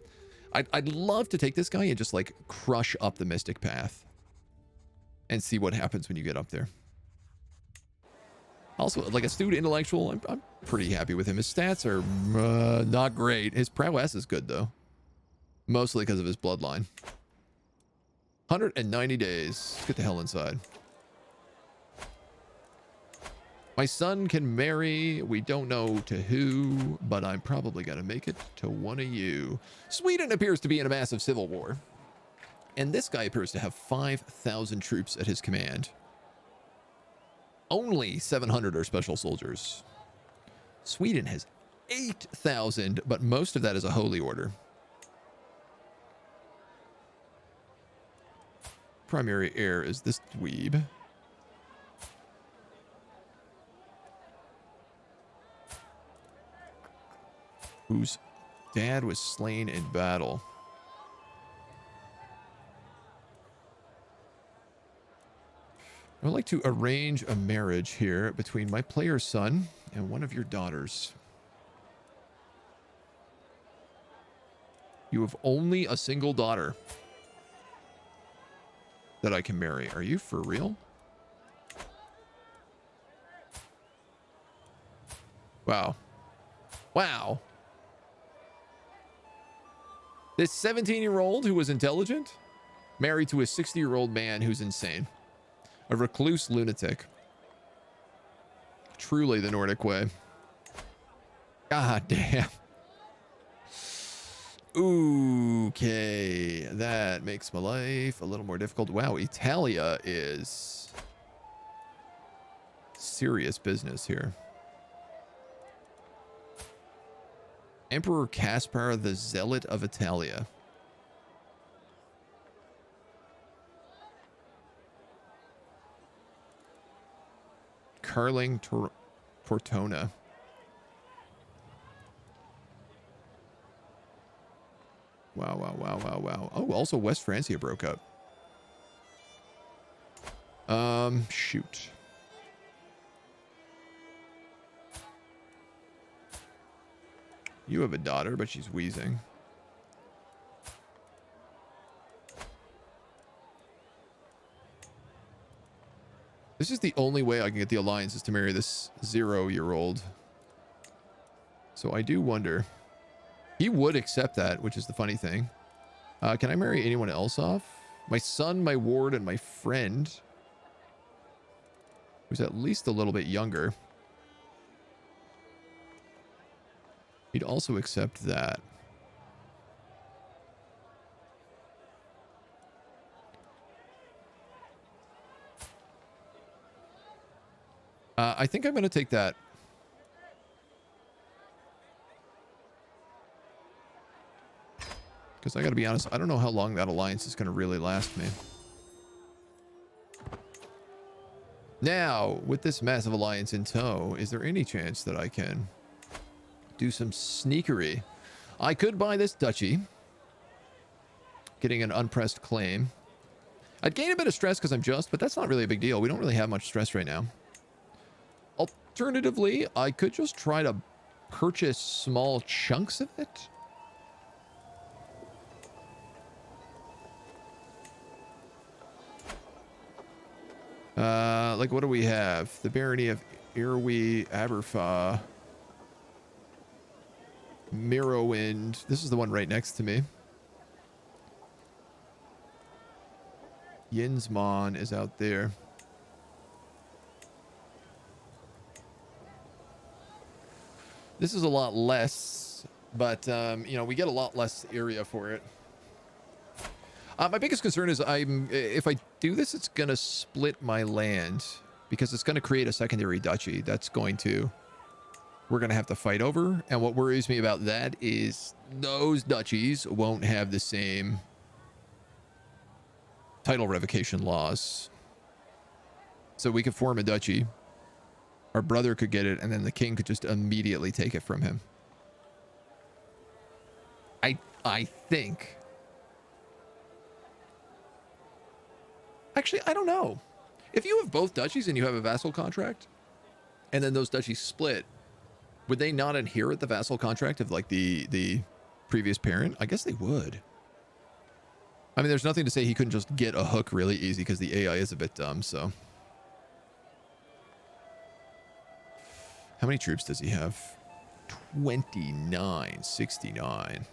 I'd love to take this guy and just like crush up the mystic path and see what happens when you get up there. Also, like astute intellectual, I'm pretty happy with him. His stats are not great. His prowess is good though, mostly because of his bloodline. 190 days. Let's get the hell inside. My son can marry. We don't know to who, but I'm probably going to make it to one of you. Sweden appears to be in a massive civil war. And this guy appears to have 5,000 troops at his command. Only 700 are special soldiers. Sweden has 8,000, but most of that is a holy order. Primary heir is this dweeb. Whose dad was slain in battle. I would like to arrange a marriage here between my player's son and one of your daughters. You have only a single daughter that I can marry. Are you for real? Wow. Wow. This 17-year-old who was intelligent, married to a 60-year-old man who's insane. A recluse lunatic. Truly the Nordic way. God damn. Okay, that makes my life a little more difficult. Wow, Italia is serious business here. Emperor Caspar the Zealot of Italia. Carling Tortona. Wow, wow, wow, wow, wow. Oh, also West Francia broke up. Shoot. You have a daughter, but she's wheezing. This is the only way I can get the alliance is to marry this 0-year-old. So I do wonder. He would accept that, which is the funny thing. Can I marry anyone else off? My son, my ward, and my friend. Who's at least a little bit younger. He'd also accept that. I think I'm going to take that. Because I got to be honest, I don't know how long that alliance is going to really last me. Now, with this massive alliance in tow, is there any chance that I can do some sneakery? I could buy this duchy, getting an unpressed claim. I'd gain a bit of stress because I'm just, but that's not really a big deal. We don't really have much stress right now. Alternatively, I could just try to purchase small chunks of it. Like, what do we have? The barony of Irwi, Aberfa, Mirrowwind. This is the one right next to me. Yinsmon is out there. This is a lot less, but, you know, we get a lot less area for it. My biggest concern is if I do this, it's going to split my land because it's going to create a secondary duchy. We're going to have to fight over. And what worries me about that is those duchies won't have the same title revocation laws. So we could form a duchy. Our brother could get it, and then the king could just immediately take it from him. I think. Actually, I don't know. If you have both duchies and you have a vassal contract, and then those duchies split, Would they not inherit the vassal contract of like the previous parent? I guess they would. I mean, there's nothing to say he couldn't just get a hook really easy because the AI is a bit dumb, so. How many troops does he have? 29, 69.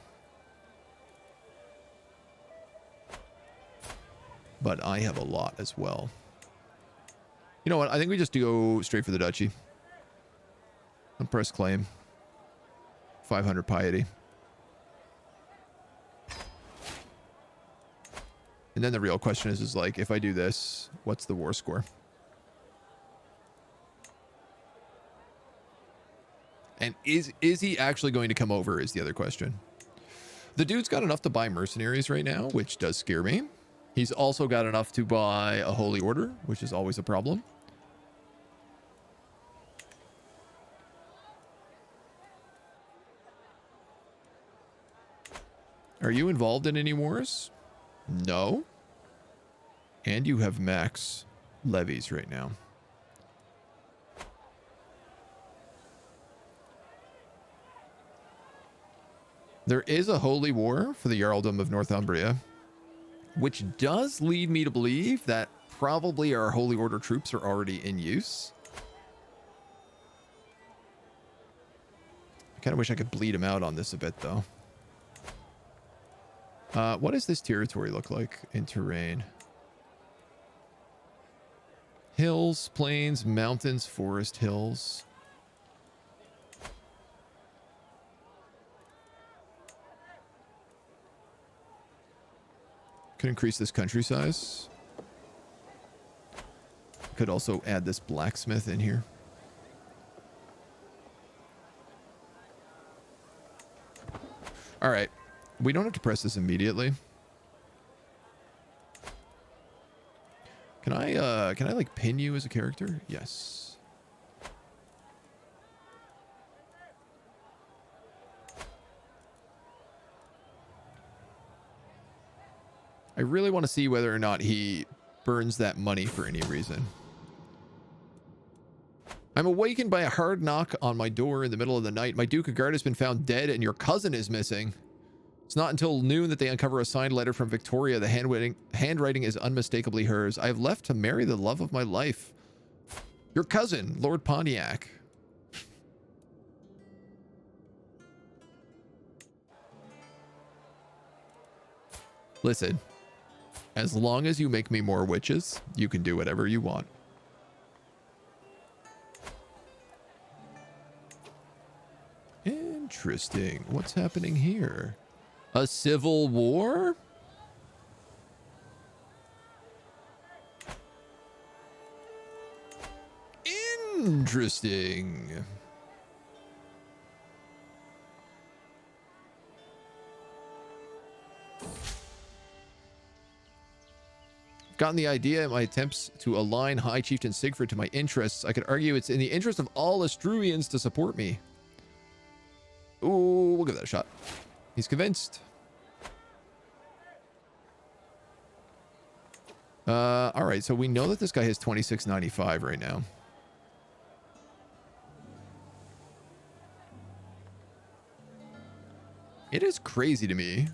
But I have a lot as well. You know what? I think we just go straight for the duchy. And press claim. 500 piety. And then the real question is like, if I do this, what's the war score? And is he actually going to come over is the other question. The dude's got enough to buy mercenaries right now, which does scare me. He's also got enough to buy a holy order, which is always a problem. Are you involved in any wars? No. And you have max levies right now. There is a holy war for the Jarldom of Northumbria, which does lead me to believe that probably our holy order troops are already in use. I kind of wish I could bleed him out on this a bit, though. What does this territory look like in terrain? Hills, plains, mountains, forest, hills. Could increase this country size. Could also add this blacksmith in here. All right. We don't have to press this immediately. Can I like pin you as a character? Yes. I really want to see whether or not he burns that money for any reason. I'm awakened by a hard knock on my door in the middle of the night. My Duke of Guard has been found dead and your cousin is missing. It's not until noon that they uncover a signed letter from Victoria. The handwriting is unmistakably hers. I have left to marry the love of my life. Your cousin, Lord Pontiac. Listen, as long as you make me more witches, you can do whatever you want. Interesting. What's happening here? A civil war? Interesting. Gotten the idea in my attempts to align High Chieftain Sigfrid to my interests. I could argue it's in the interest of all Estruians to support me. Ooh, we'll give that a shot. He's convinced. All right, so we know that this guy has 2695 right now. It is crazy to me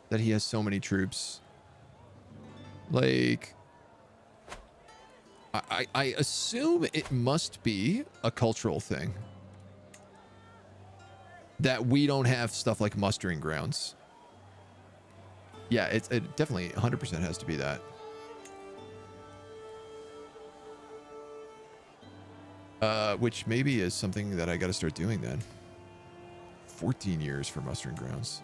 that he has so many troops. Like, I assume it must be a cultural thing. That we don't have stuff like mustering grounds. Yeah, it definitely 100% has to be that. Which maybe is something that I got to start doing then. 14 years for mustering grounds.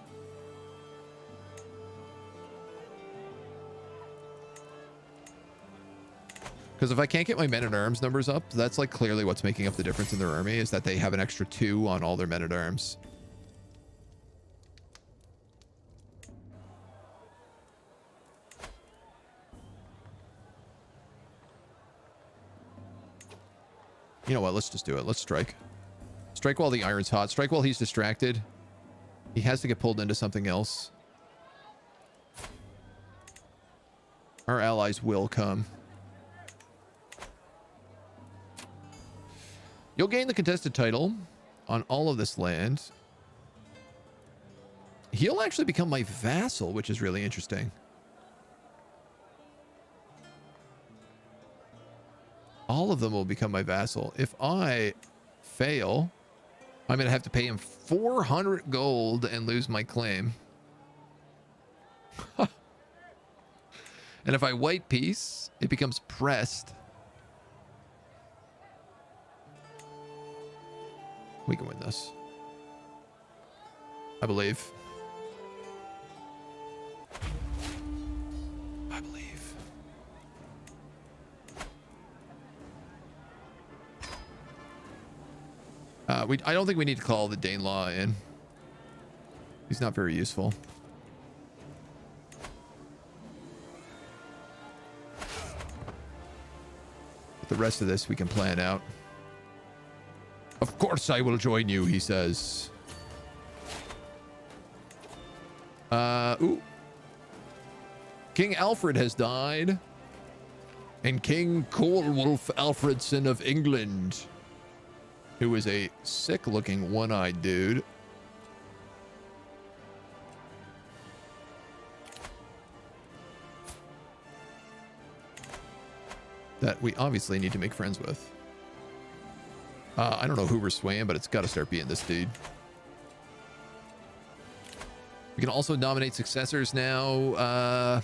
Because if I can't get my men-at-arms numbers up, that's like clearly what's making up the difference in their army, is that they have an extra 2 on all their men-at-arms. You know what? Let's just do it. Let's strike. Strike while the iron's hot. Strike while he's distracted. He has to get pulled into something else. Our allies will come. You'll gain the contested title on all of this land. He'll actually become my vassal, which is really interesting. All of them will become my vassal. If I fail, I'm going to have to pay him 400 gold and lose my claim. And if I white peace, it becomes pressed. We can win this. I believe. I believe. I don't think we need to call the Danelaw in. He's not very useful. But the rest of this we can plan out. Of course I will join you, he says. Ooh. King Alfred has died. And King Colewolf Alfredson of England, who is a sick-looking, one-eyed dude. That we obviously need to make friends with. I don't know who we're swaying, but it's got to start being this dude. We can also nominate successors now.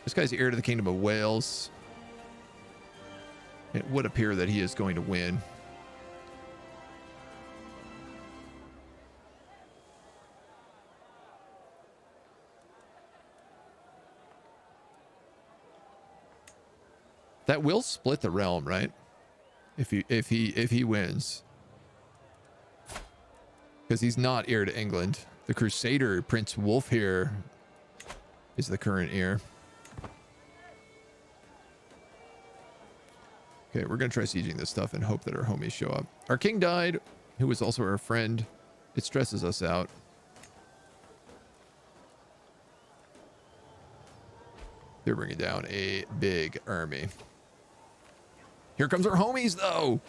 This guy's heir to the Kingdom of Wales. It would appear that he is going to win. That will split the realm, right? If he wins. Because he's not heir to England. The Crusader, Prince Wolf here, is the current heir. Okay, we're going to try sieging this stuff and hope that our homies show up. Our king died, who was also our friend. It stresses us out. They're bringing down a big army. Here comes our homies, though.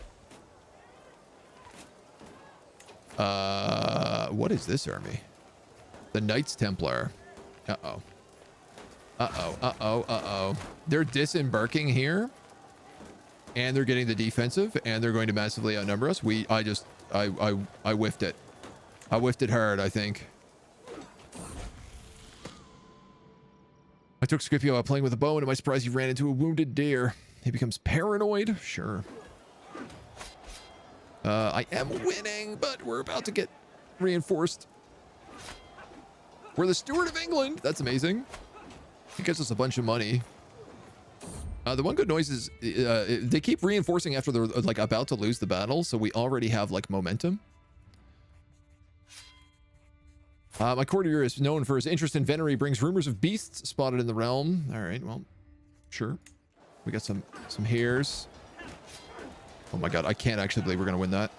What is this army? The Knights Templar. Uh-oh. Uh-oh, uh-oh, uh-oh. They're disembarking here. And they're getting the defensive, and they're going to massively outnumber us. I whiffed it. I whiffed it hard, I think. I took Scipio out playing with a bow, and to my surprise, he ran into a wounded deer. He becomes paranoid? Sure. I am winning, but we're about to get reinforced. We're the Steward of England. That's amazing. It gives us a bunch of money. The one good noise is they keep reinforcing after they're like about to lose the battle, so we already have like momentum. My courtier is known for his interest in venery, brings rumors of beasts spotted in the realm. All right, well, sure. We got some hares. Oh my god, I can't actually believe we're gonna win that.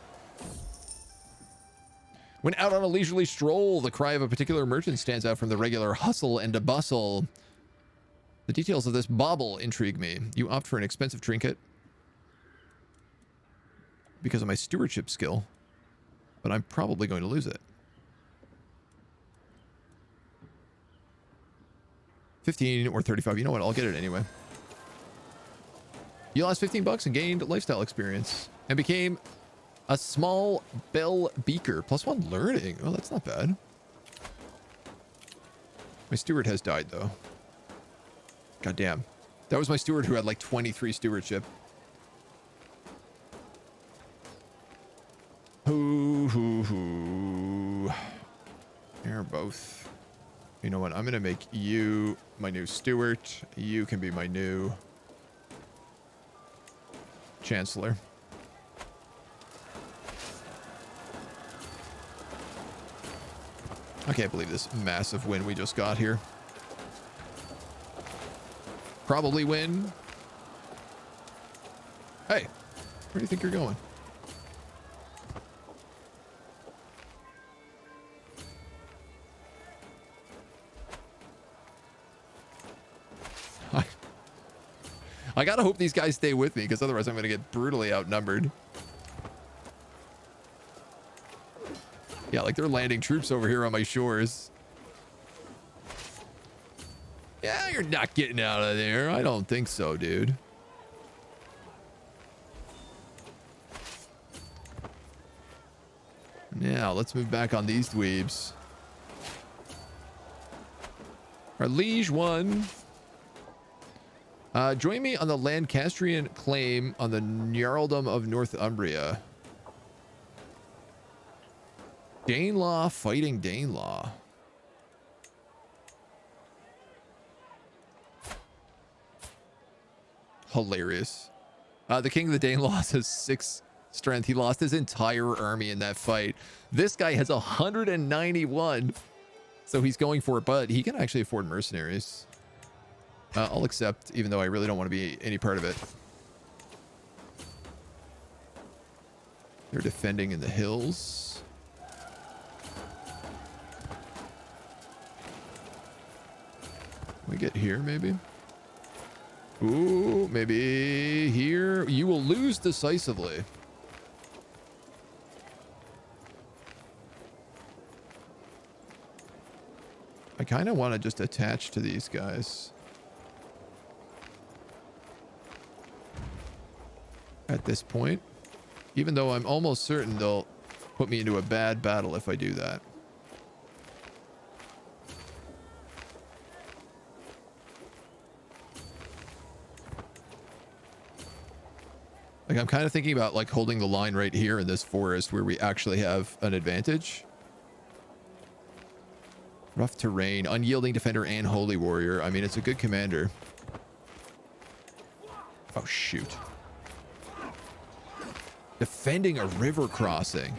When out on a leisurely stroll, the cry of a particular merchant stands out from the regular hustle and bustle. The details of this bauble intrigue me. You opt for an expensive trinket because of my stewardship skill, but I'm probably going to lose it. 15 or 35. You know what? I'll get it anyway. You lost 15 bucks and gained lifestyle experience and became a small bell beaker. +1 learning. Oh, that's not bad. My steward has died, though. God damn. That was my steward who had like 23 stewardship. Hoo. They're both. You know what? I'm going to make you my new steward. You can be my new chancellor. I can't believe this massive win we just got here. Probably win. Hey, where do you think you're going? I gotta hope these guys stay with me, because otherwise I'm gonna get brutally outnumbered. Yeah, like they're landing troops over here on my shores. Yeah, you're not getting out of there. I don't think so, dude. Now, let's move back on these dweebs. Our liege one. Join me on the Lancastrian claim on the Jarldom of Northumbria. Danelaw fighting Danelaw. Hilarious. The king of the Danelaws has 6 strength. He lost his entire army in that fight. This guy has 191. So he's going for it, but he can actually afford mercenaries. I'll accept, even though I really don't want to be any part of it. They're defending in the hills. Can we get here, maybe? Ooh, maybe here. You will lose decisively. I kind of want to just attach to these guys. At this point. Even though I'm almost certain they'll put me into a bad battle if I do that. Like, I'm kind of thinking about, like, holding the line right here in this forest where we actually have an advantage. Rough terrain, unyielding defender, and holy warrior. I mean, it's a good commander. Oh, shoot. Defending a river crossing.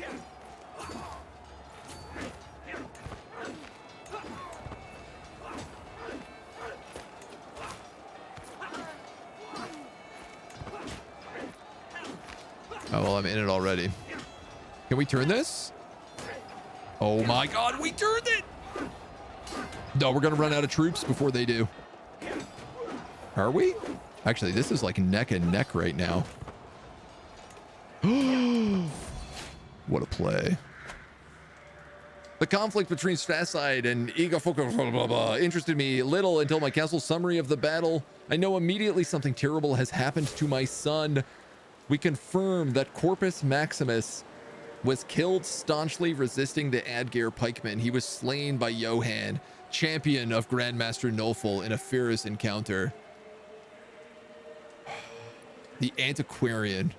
Oh, well, I'm in it already. Can we turn this? Oh my god, we turned it! No, we're gonna run out of troops before they do. Are we? Actually, this is like neck and neck right now. What a play. The conflict between Straside and Igafoka interested me little until my castle summary of the battle. I know immediately something terrible has happened to my son. We confirm that Corpus Maximus was killed staunchly resisting the Adgare pikemen. He was slain by Johann, champion of Grandmaster Nolful, in a fierce encounter. The antiquarian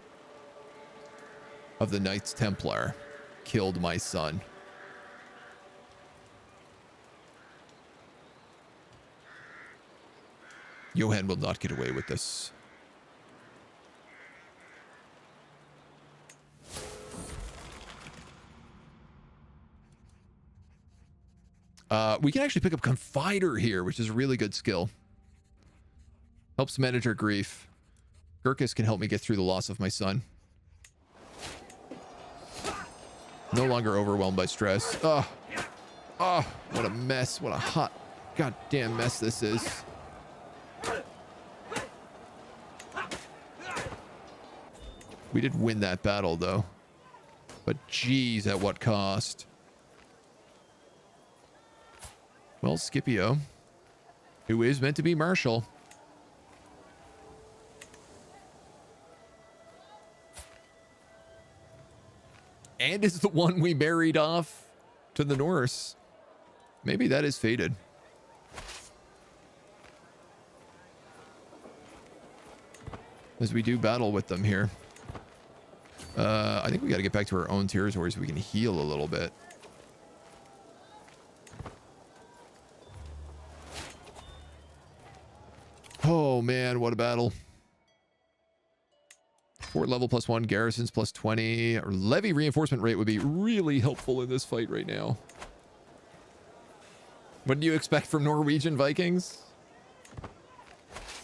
of the Knights Templar killed my son. Johann will not get away with this. We can actually pick up Confider here, which is a really good skill. Helps manage our grief. Gurkus can help me get through the loss of my son. No longer overwhelmed by stress. Oh, what a mess. What a hot, goddamn mess this is. We did win that battle, though. But geez, at what cost? Well, Scipio, who is meant to be Marshal. And is the one we married off to the Norse. Maybe that is fated. As we do battle with them here. I think we got to get back to our own territory so we can heal a little bit. Oh man, what a battle. Fort level +1, garrisons +20. Or levy reinforcement rate would be really helpful in this fight right now. What do you expect from Norwegian Vikings?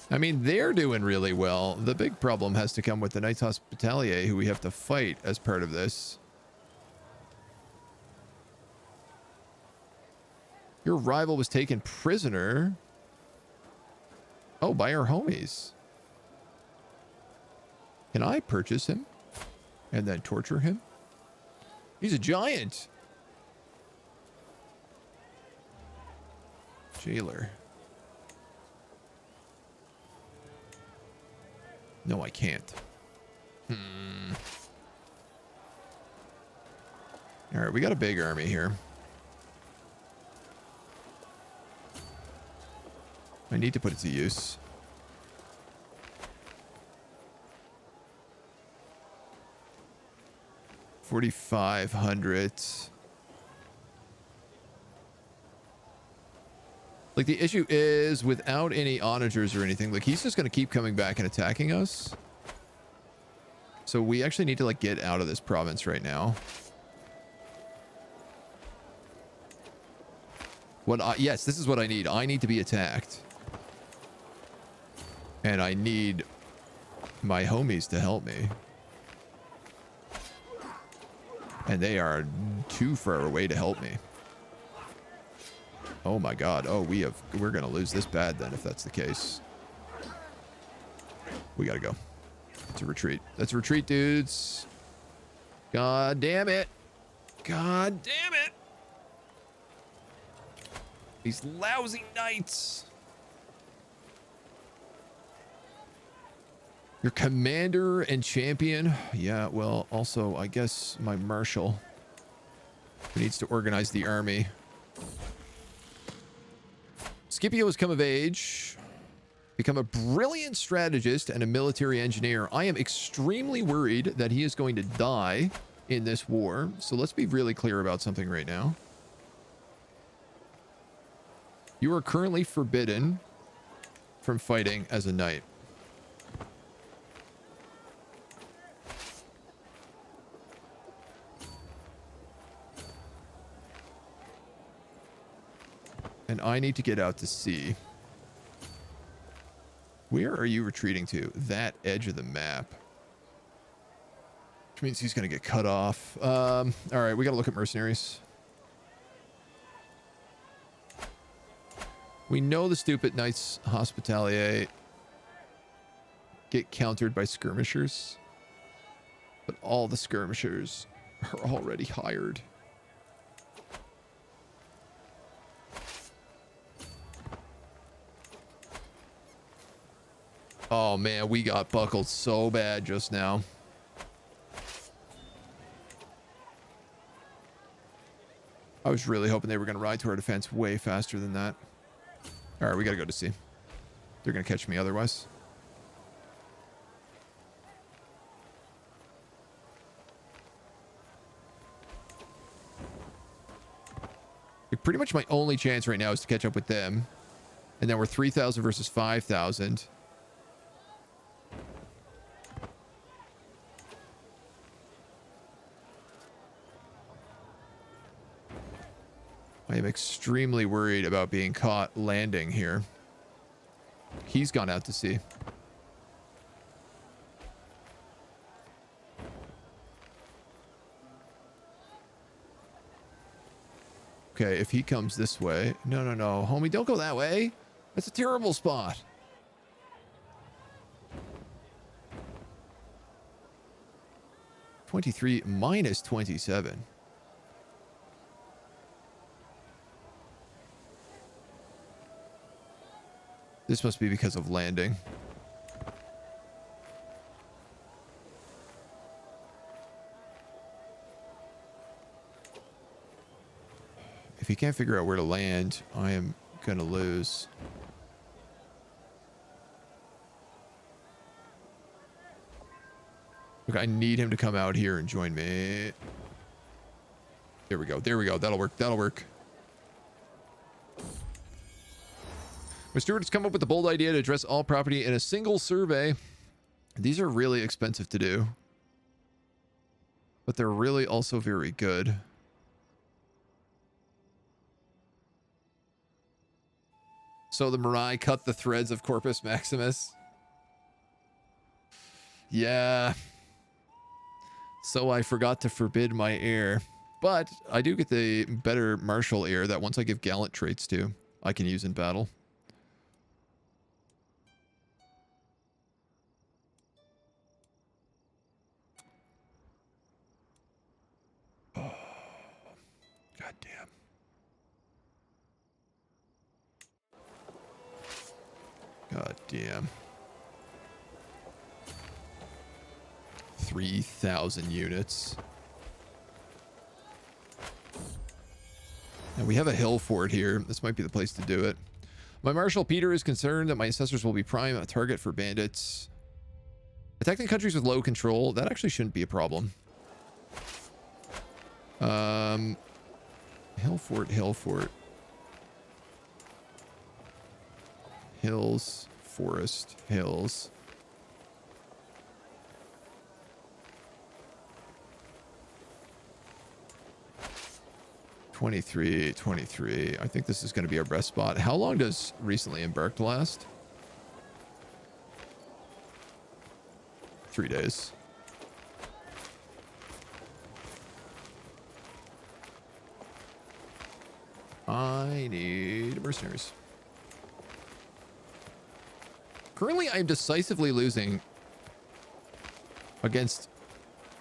I mean, they're doing really well. The big problem has to come with the Knights Hospitalier, who we have to fight as part of this. Your rival was taken prisoner. Oh, by our homies. Can I purchase him and then torture him? He's a giant. Jailer. No, I can't. All right, we got a big army here. I need to put it to use. $4,500. Like, the issue is, without any onagers or anything, like, he's just going to keep coming back and attacking us. So we actually need to, like, get out of this province right now. Yes, this is what I need. I need to be attacked. And I need my homies to help me. And they are too far away to help me. Oh my god. Oh, we're gonna lose this bad then if that's the case. We gotta go. It's a retreat. Let's retreat, dudes. God damn it. God damn it. These lousy knights. Your commander and champion. Yeah, well, also, I guess my marshal, who needs to organize the army. Scipio has come of age, become a brilliant strategist and a military engineer. I am extremely worried that he is going to die in this war. So let's be really clear about something right now. You are currently forbidden from fighting as a knight. And I need to get out to sea. Where are you retreating to? That edge of the map. Which means he's going to get cut off. All right, we got to look at mercenaries. We know the stupid Knights Hospitalier get countered by skirmishers. But all the skirmishers are already hired. Oh man, we got buckled so bad just now. I was really hoping they were going to ride to our defense way faster than that. All right, we got to go to sea. They're going to catch me otherwise. Like, pretty much my only chance right now is to catch up with them. And then we're 3,000 versus 5,000. I am extremely worried about being caught landing here. He's gone out to sea. Okay, if he comes this way... No, no, no. Homie, don't go that way. That's a terrible spot. -23 minus 27. This must be because of landing. If he can't figure out where to land, I am gonna lose. Look, I need him to come out here and join me. There we go. There we go. That'll work. That'll work. My steward has come up with the bold idea to address all property in a single survey. These are really expensive to do, but they're really also very good. So the Mirai cut the threads of Corpus Maximus. Yeah. So I forgot to forbid my heir. But I do get the better martial heir that once I give gallant traits to, I can use in battle. damn. 3,000 units. And we have a hill fort here. This might be the place to do it. My Marshal Peter is concerned that my assessors will be prime a target for bandits. Attacking countries with low control, that actually shouldn't be a problem. Hill fort, hill fort. Hills, forest, hills. '23. I think this is going to be our best spot. How long does recently embarked last? 3 days. I need mercenaries. Currently, I'm decisively losing against,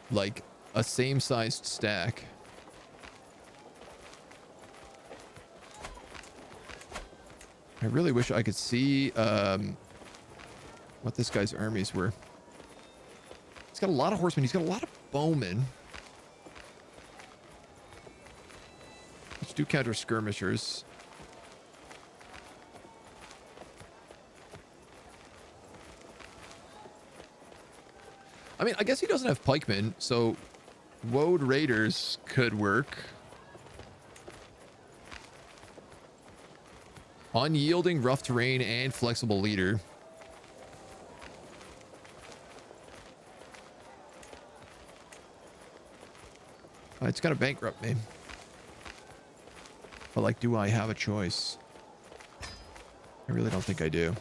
like, a same-sized stack. I really wish I could see what this guy's armies were. He's got a lot of horsemen. He's got a lot of bowmen. Let's do counter skirmishers. I mean, I guess he doesn't have pikemen, so Woad raiders could work. Unyielding, rough terrain, and flexible leader. It's gonna bankrupt me. But, like, do I have a choice? I really don't think I do.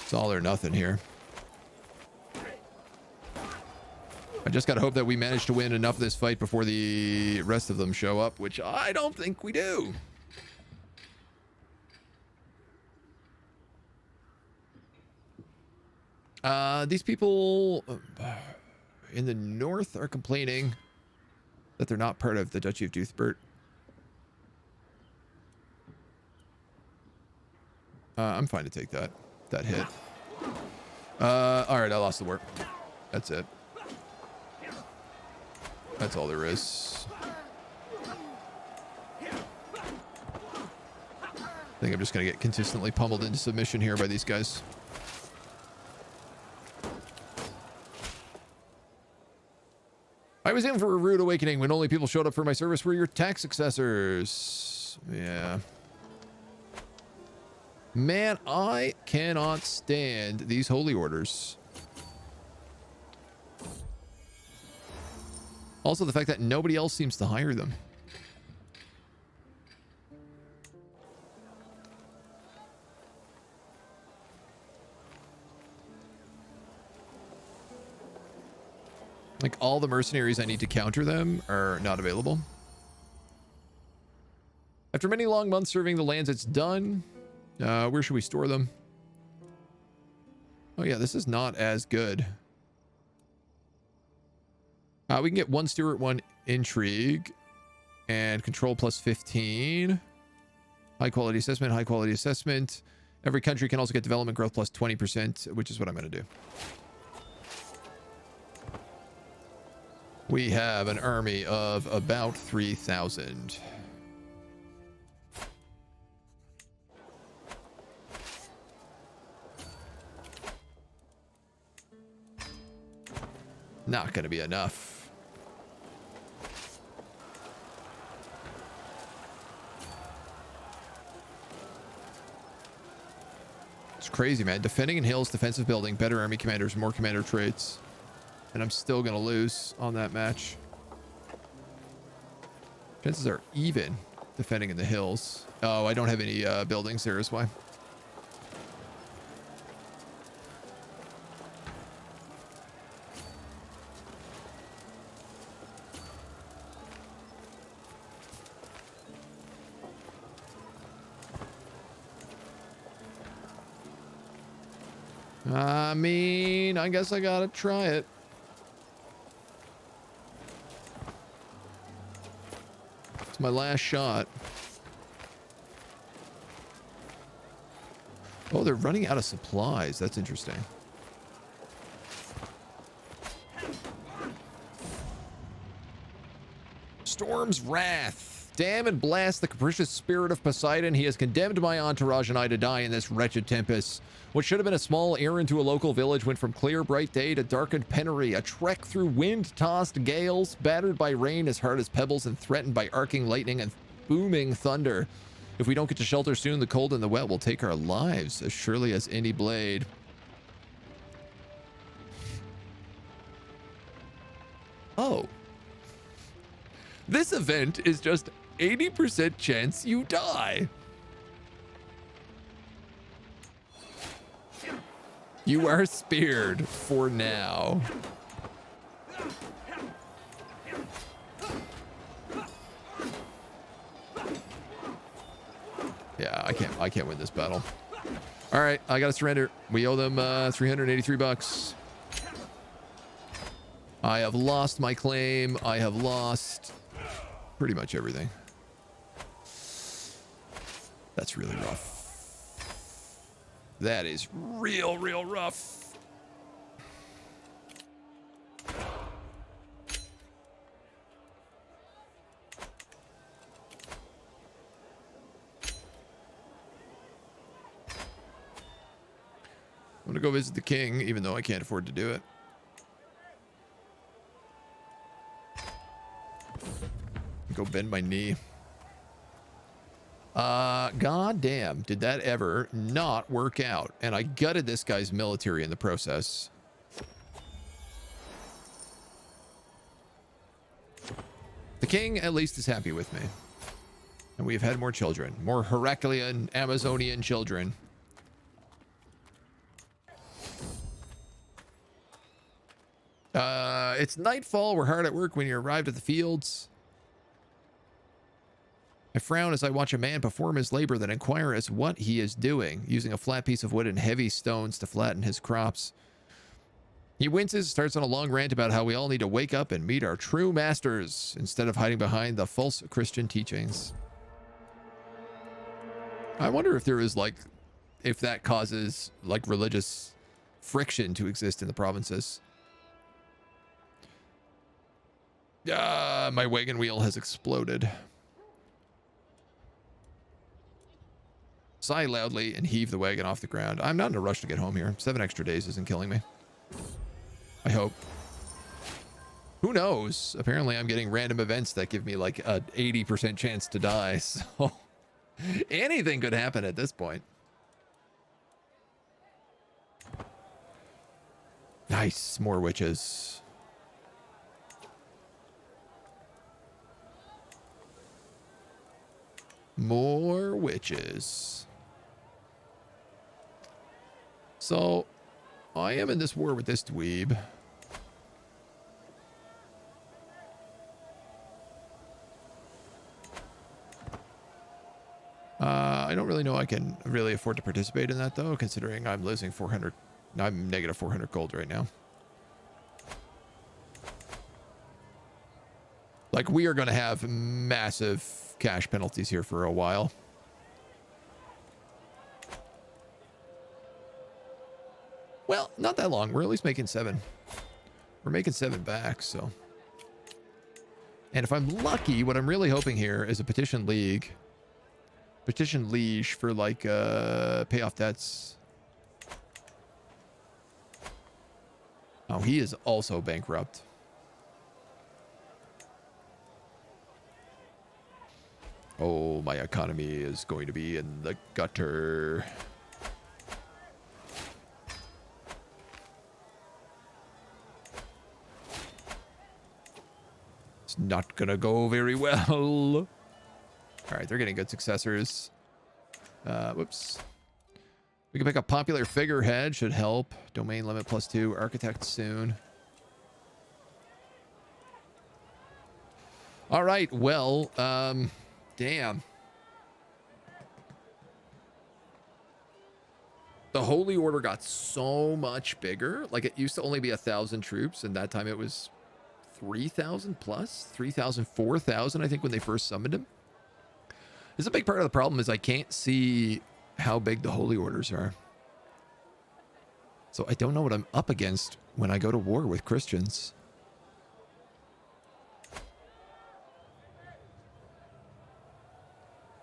It's all or nothing here. I just gotta hope that we manage to win enough of this fight before the rest of them show up, which I don't think we do. These people in the north are complaining that they're not part of the Duchy of Deuthbert. I'm fine to take that hit. All right, I lost the war. That's it. That's all there is. I think I'm just gonna get consistently pummeled into submission here by these guys. I was in for a rude awakening when only people showed up for my service were your tax successors. Yeah. Man, I cannot stand these holy orders. Also, the fact that nobody else seems to hire them. Like, all the mercenaries I need to counter them are not available. After many long months serving the lands, it's done. Where should we store them? Oh yeah, this is not as good. We can get 1 Stewart, 1 Intrigue, and control plus 15. High quality assessment, high quality assessment. Every country can also get development growth plus 20%, which is what I'm going to do. We have an army of about 3,000. Not going to be enough. It's crazy, man. Defending in hills, defensive building, better army commanders, more commander traits. And I'm still going to lose on that match. Chances are even defending in the hills. Oh, I don't have any buildings there is why. I mean, I guess I gotta try it. It's my last shot. Oh, they're running out of supplies. That's interesting. Storm's Wrath. Damn and blast the capricious spirit of Poseidon. He has condemned my entourage and I to die in this wretched tempest. What should have been a small errand to a local village went from clear, bright day to darkened penury. A trek through wind-tossed gales, battered by rain as hard as pebbles and threatened by arcing lightning and booming thunder. If we don't get to shelter soon, the cold and the wet will take our lives as surely as any blade. Oh. This event is just 80% chance you die. You are speared for now. Yeah, I can't win this battle. All right, I gotta surrender. We owe them 383 bucks. I have lost my claim. I have lost pretty much everything. That's really rough. That is real rough. I'm gonna go visit the king, even though I can't afford to do it. Go bend my knee. God damn, did that ever not work out? And I gutted this guy's military in the process. The king at least is happy with me. And we've had more children. More Heraclean, Amazonian children. It's nightfall. We're hard at work when you arrived at the fields. I frown as I watch a man perform his labor, then inquire as what he is doing, using a flat piece of wood and heavy stones to flatten his crops. He winces, starts on a long rant about how we all need to wake up and meet our true masters instead of hiding behind the false Christian teachings. I wonder if there is if that causes religious friction to exist in the provinces. My wagon wheel has exploded. Sigh loudly and heave the wagon off the ground. I'm not in a rush to get home here. 7 extra days isn't killing me. I hope. Who knows? Apparently I'm getting random events that give me like a 80% chance to die. So anything could happen at this point. Nice. More witches. More witches. So I am in this war with this dweeb. I don't really know I can really afford to participate in that though, considering I'm losing 400. I'm negative 400 gold right now. Like, we are going to have massive cash penalties here for a while. Well, not that long. We're at least making 7. We're making 7 back, so. And if I'm lucky, what I'm really hoping here is a petition league. Petition liege for like pay off debts. Oh, he is also bankrupt. Oh, my economy is going to be in the gutter. It's not gonna go very well. All right, they're getting good successors. Whoops. We can pick up popular figurehead, should help. Domain limit +2, architect soon. All right, well, damn. The Holy Order got so much bigger. Like, it used to only be 1,000 troops, and that time it was 3,000 plus, 3,000, 4,000, I think, when they first summoned him. This is a big part of the problem is I can't see how big the Holy Orders are. So I don't know what I'm up against when I go to war with Christians.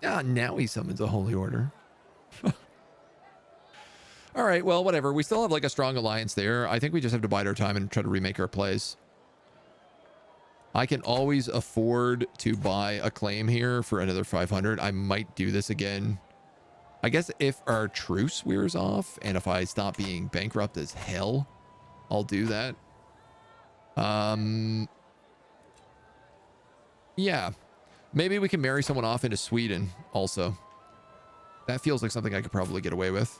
Ah, now he summons a holy order. All right, well, whatever. We still have like a strong alliance there. I think we just have to bide our time and try to remake our plays. I can always afford to buy a claim here for another 500. I might do this again. I guess if our truce wears off and if I stop being bankrupt as hell, I'll do that. Yeah. Maybe we can marry someone off into Sweden also. That feels like something I could probably get away with.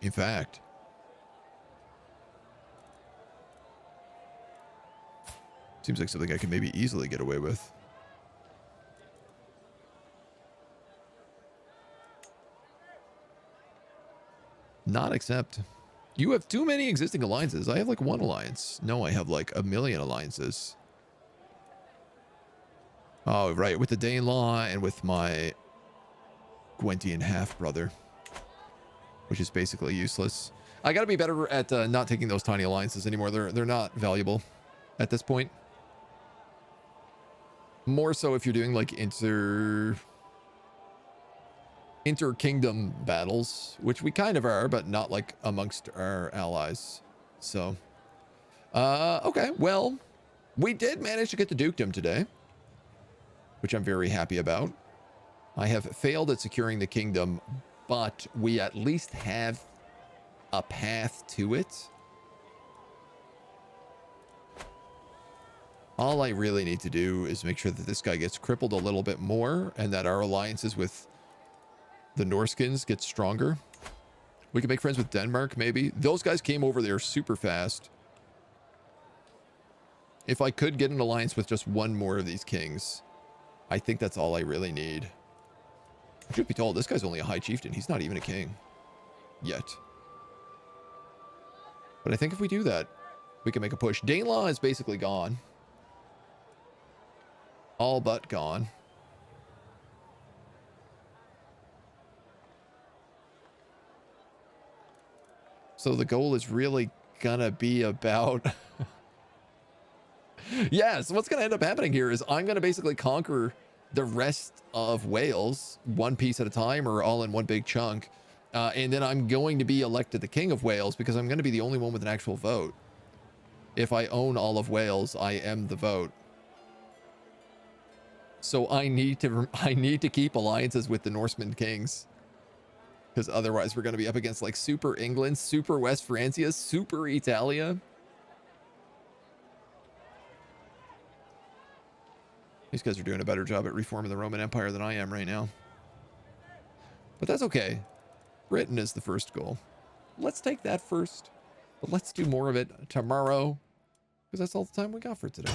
In fact. Seems like something I can maybe easily get away with. Not accept. You have too many existing alliances. I have like one alliance. No, I have like a million alliances. Oh, right. With the Danelaw and with my Gwentian half-brother. Which is basically useless. I gotta be better at not taking those tiny alliances anymore. They're not valuable at this point. More so if you're doing like inter-kingdom battles, which we kind of are, but not like amongst our allies. So, okay, well, we did manage to get the dukedom today, which I'm very happy about. I have failed at securing the kingdom, but we at least have a path to it. All I really need to do is make sure that this guy gets crippled a little bit more and that our alliances with the Norskins get stronger. We can make friends with Denmark, maybe. Those guys came over there super fast. If I could get an alliance with just one more of these kings, I think that's all I really need. Truth be told, this guy's only a high chieftain. He's not even a king. Yet. But I think if we do that, we can make a push. Danelaw is basically gone. All but gone. So the goal is really gonna be about... Yes, what's gonna end up happening here is I'm gonna basically conquer the rest of Wales one piece at a time or all in one big chunk. And then I'm going to be elected the King of Wales because I'm gonna be the only one with an actual vote. If I own all of Wales, I am the vote. So I need to keep alliances with the Norseman kings. Because otherwise we're going to be up against like Super England, Super West Francia, Super Italia. These guys are doing a better job at reforming the Roman Empire than I am right now. But that's okay. Britain is the first goal. Let's take that first. But let's do more of it tomorrow. Because that's all the time we got for today.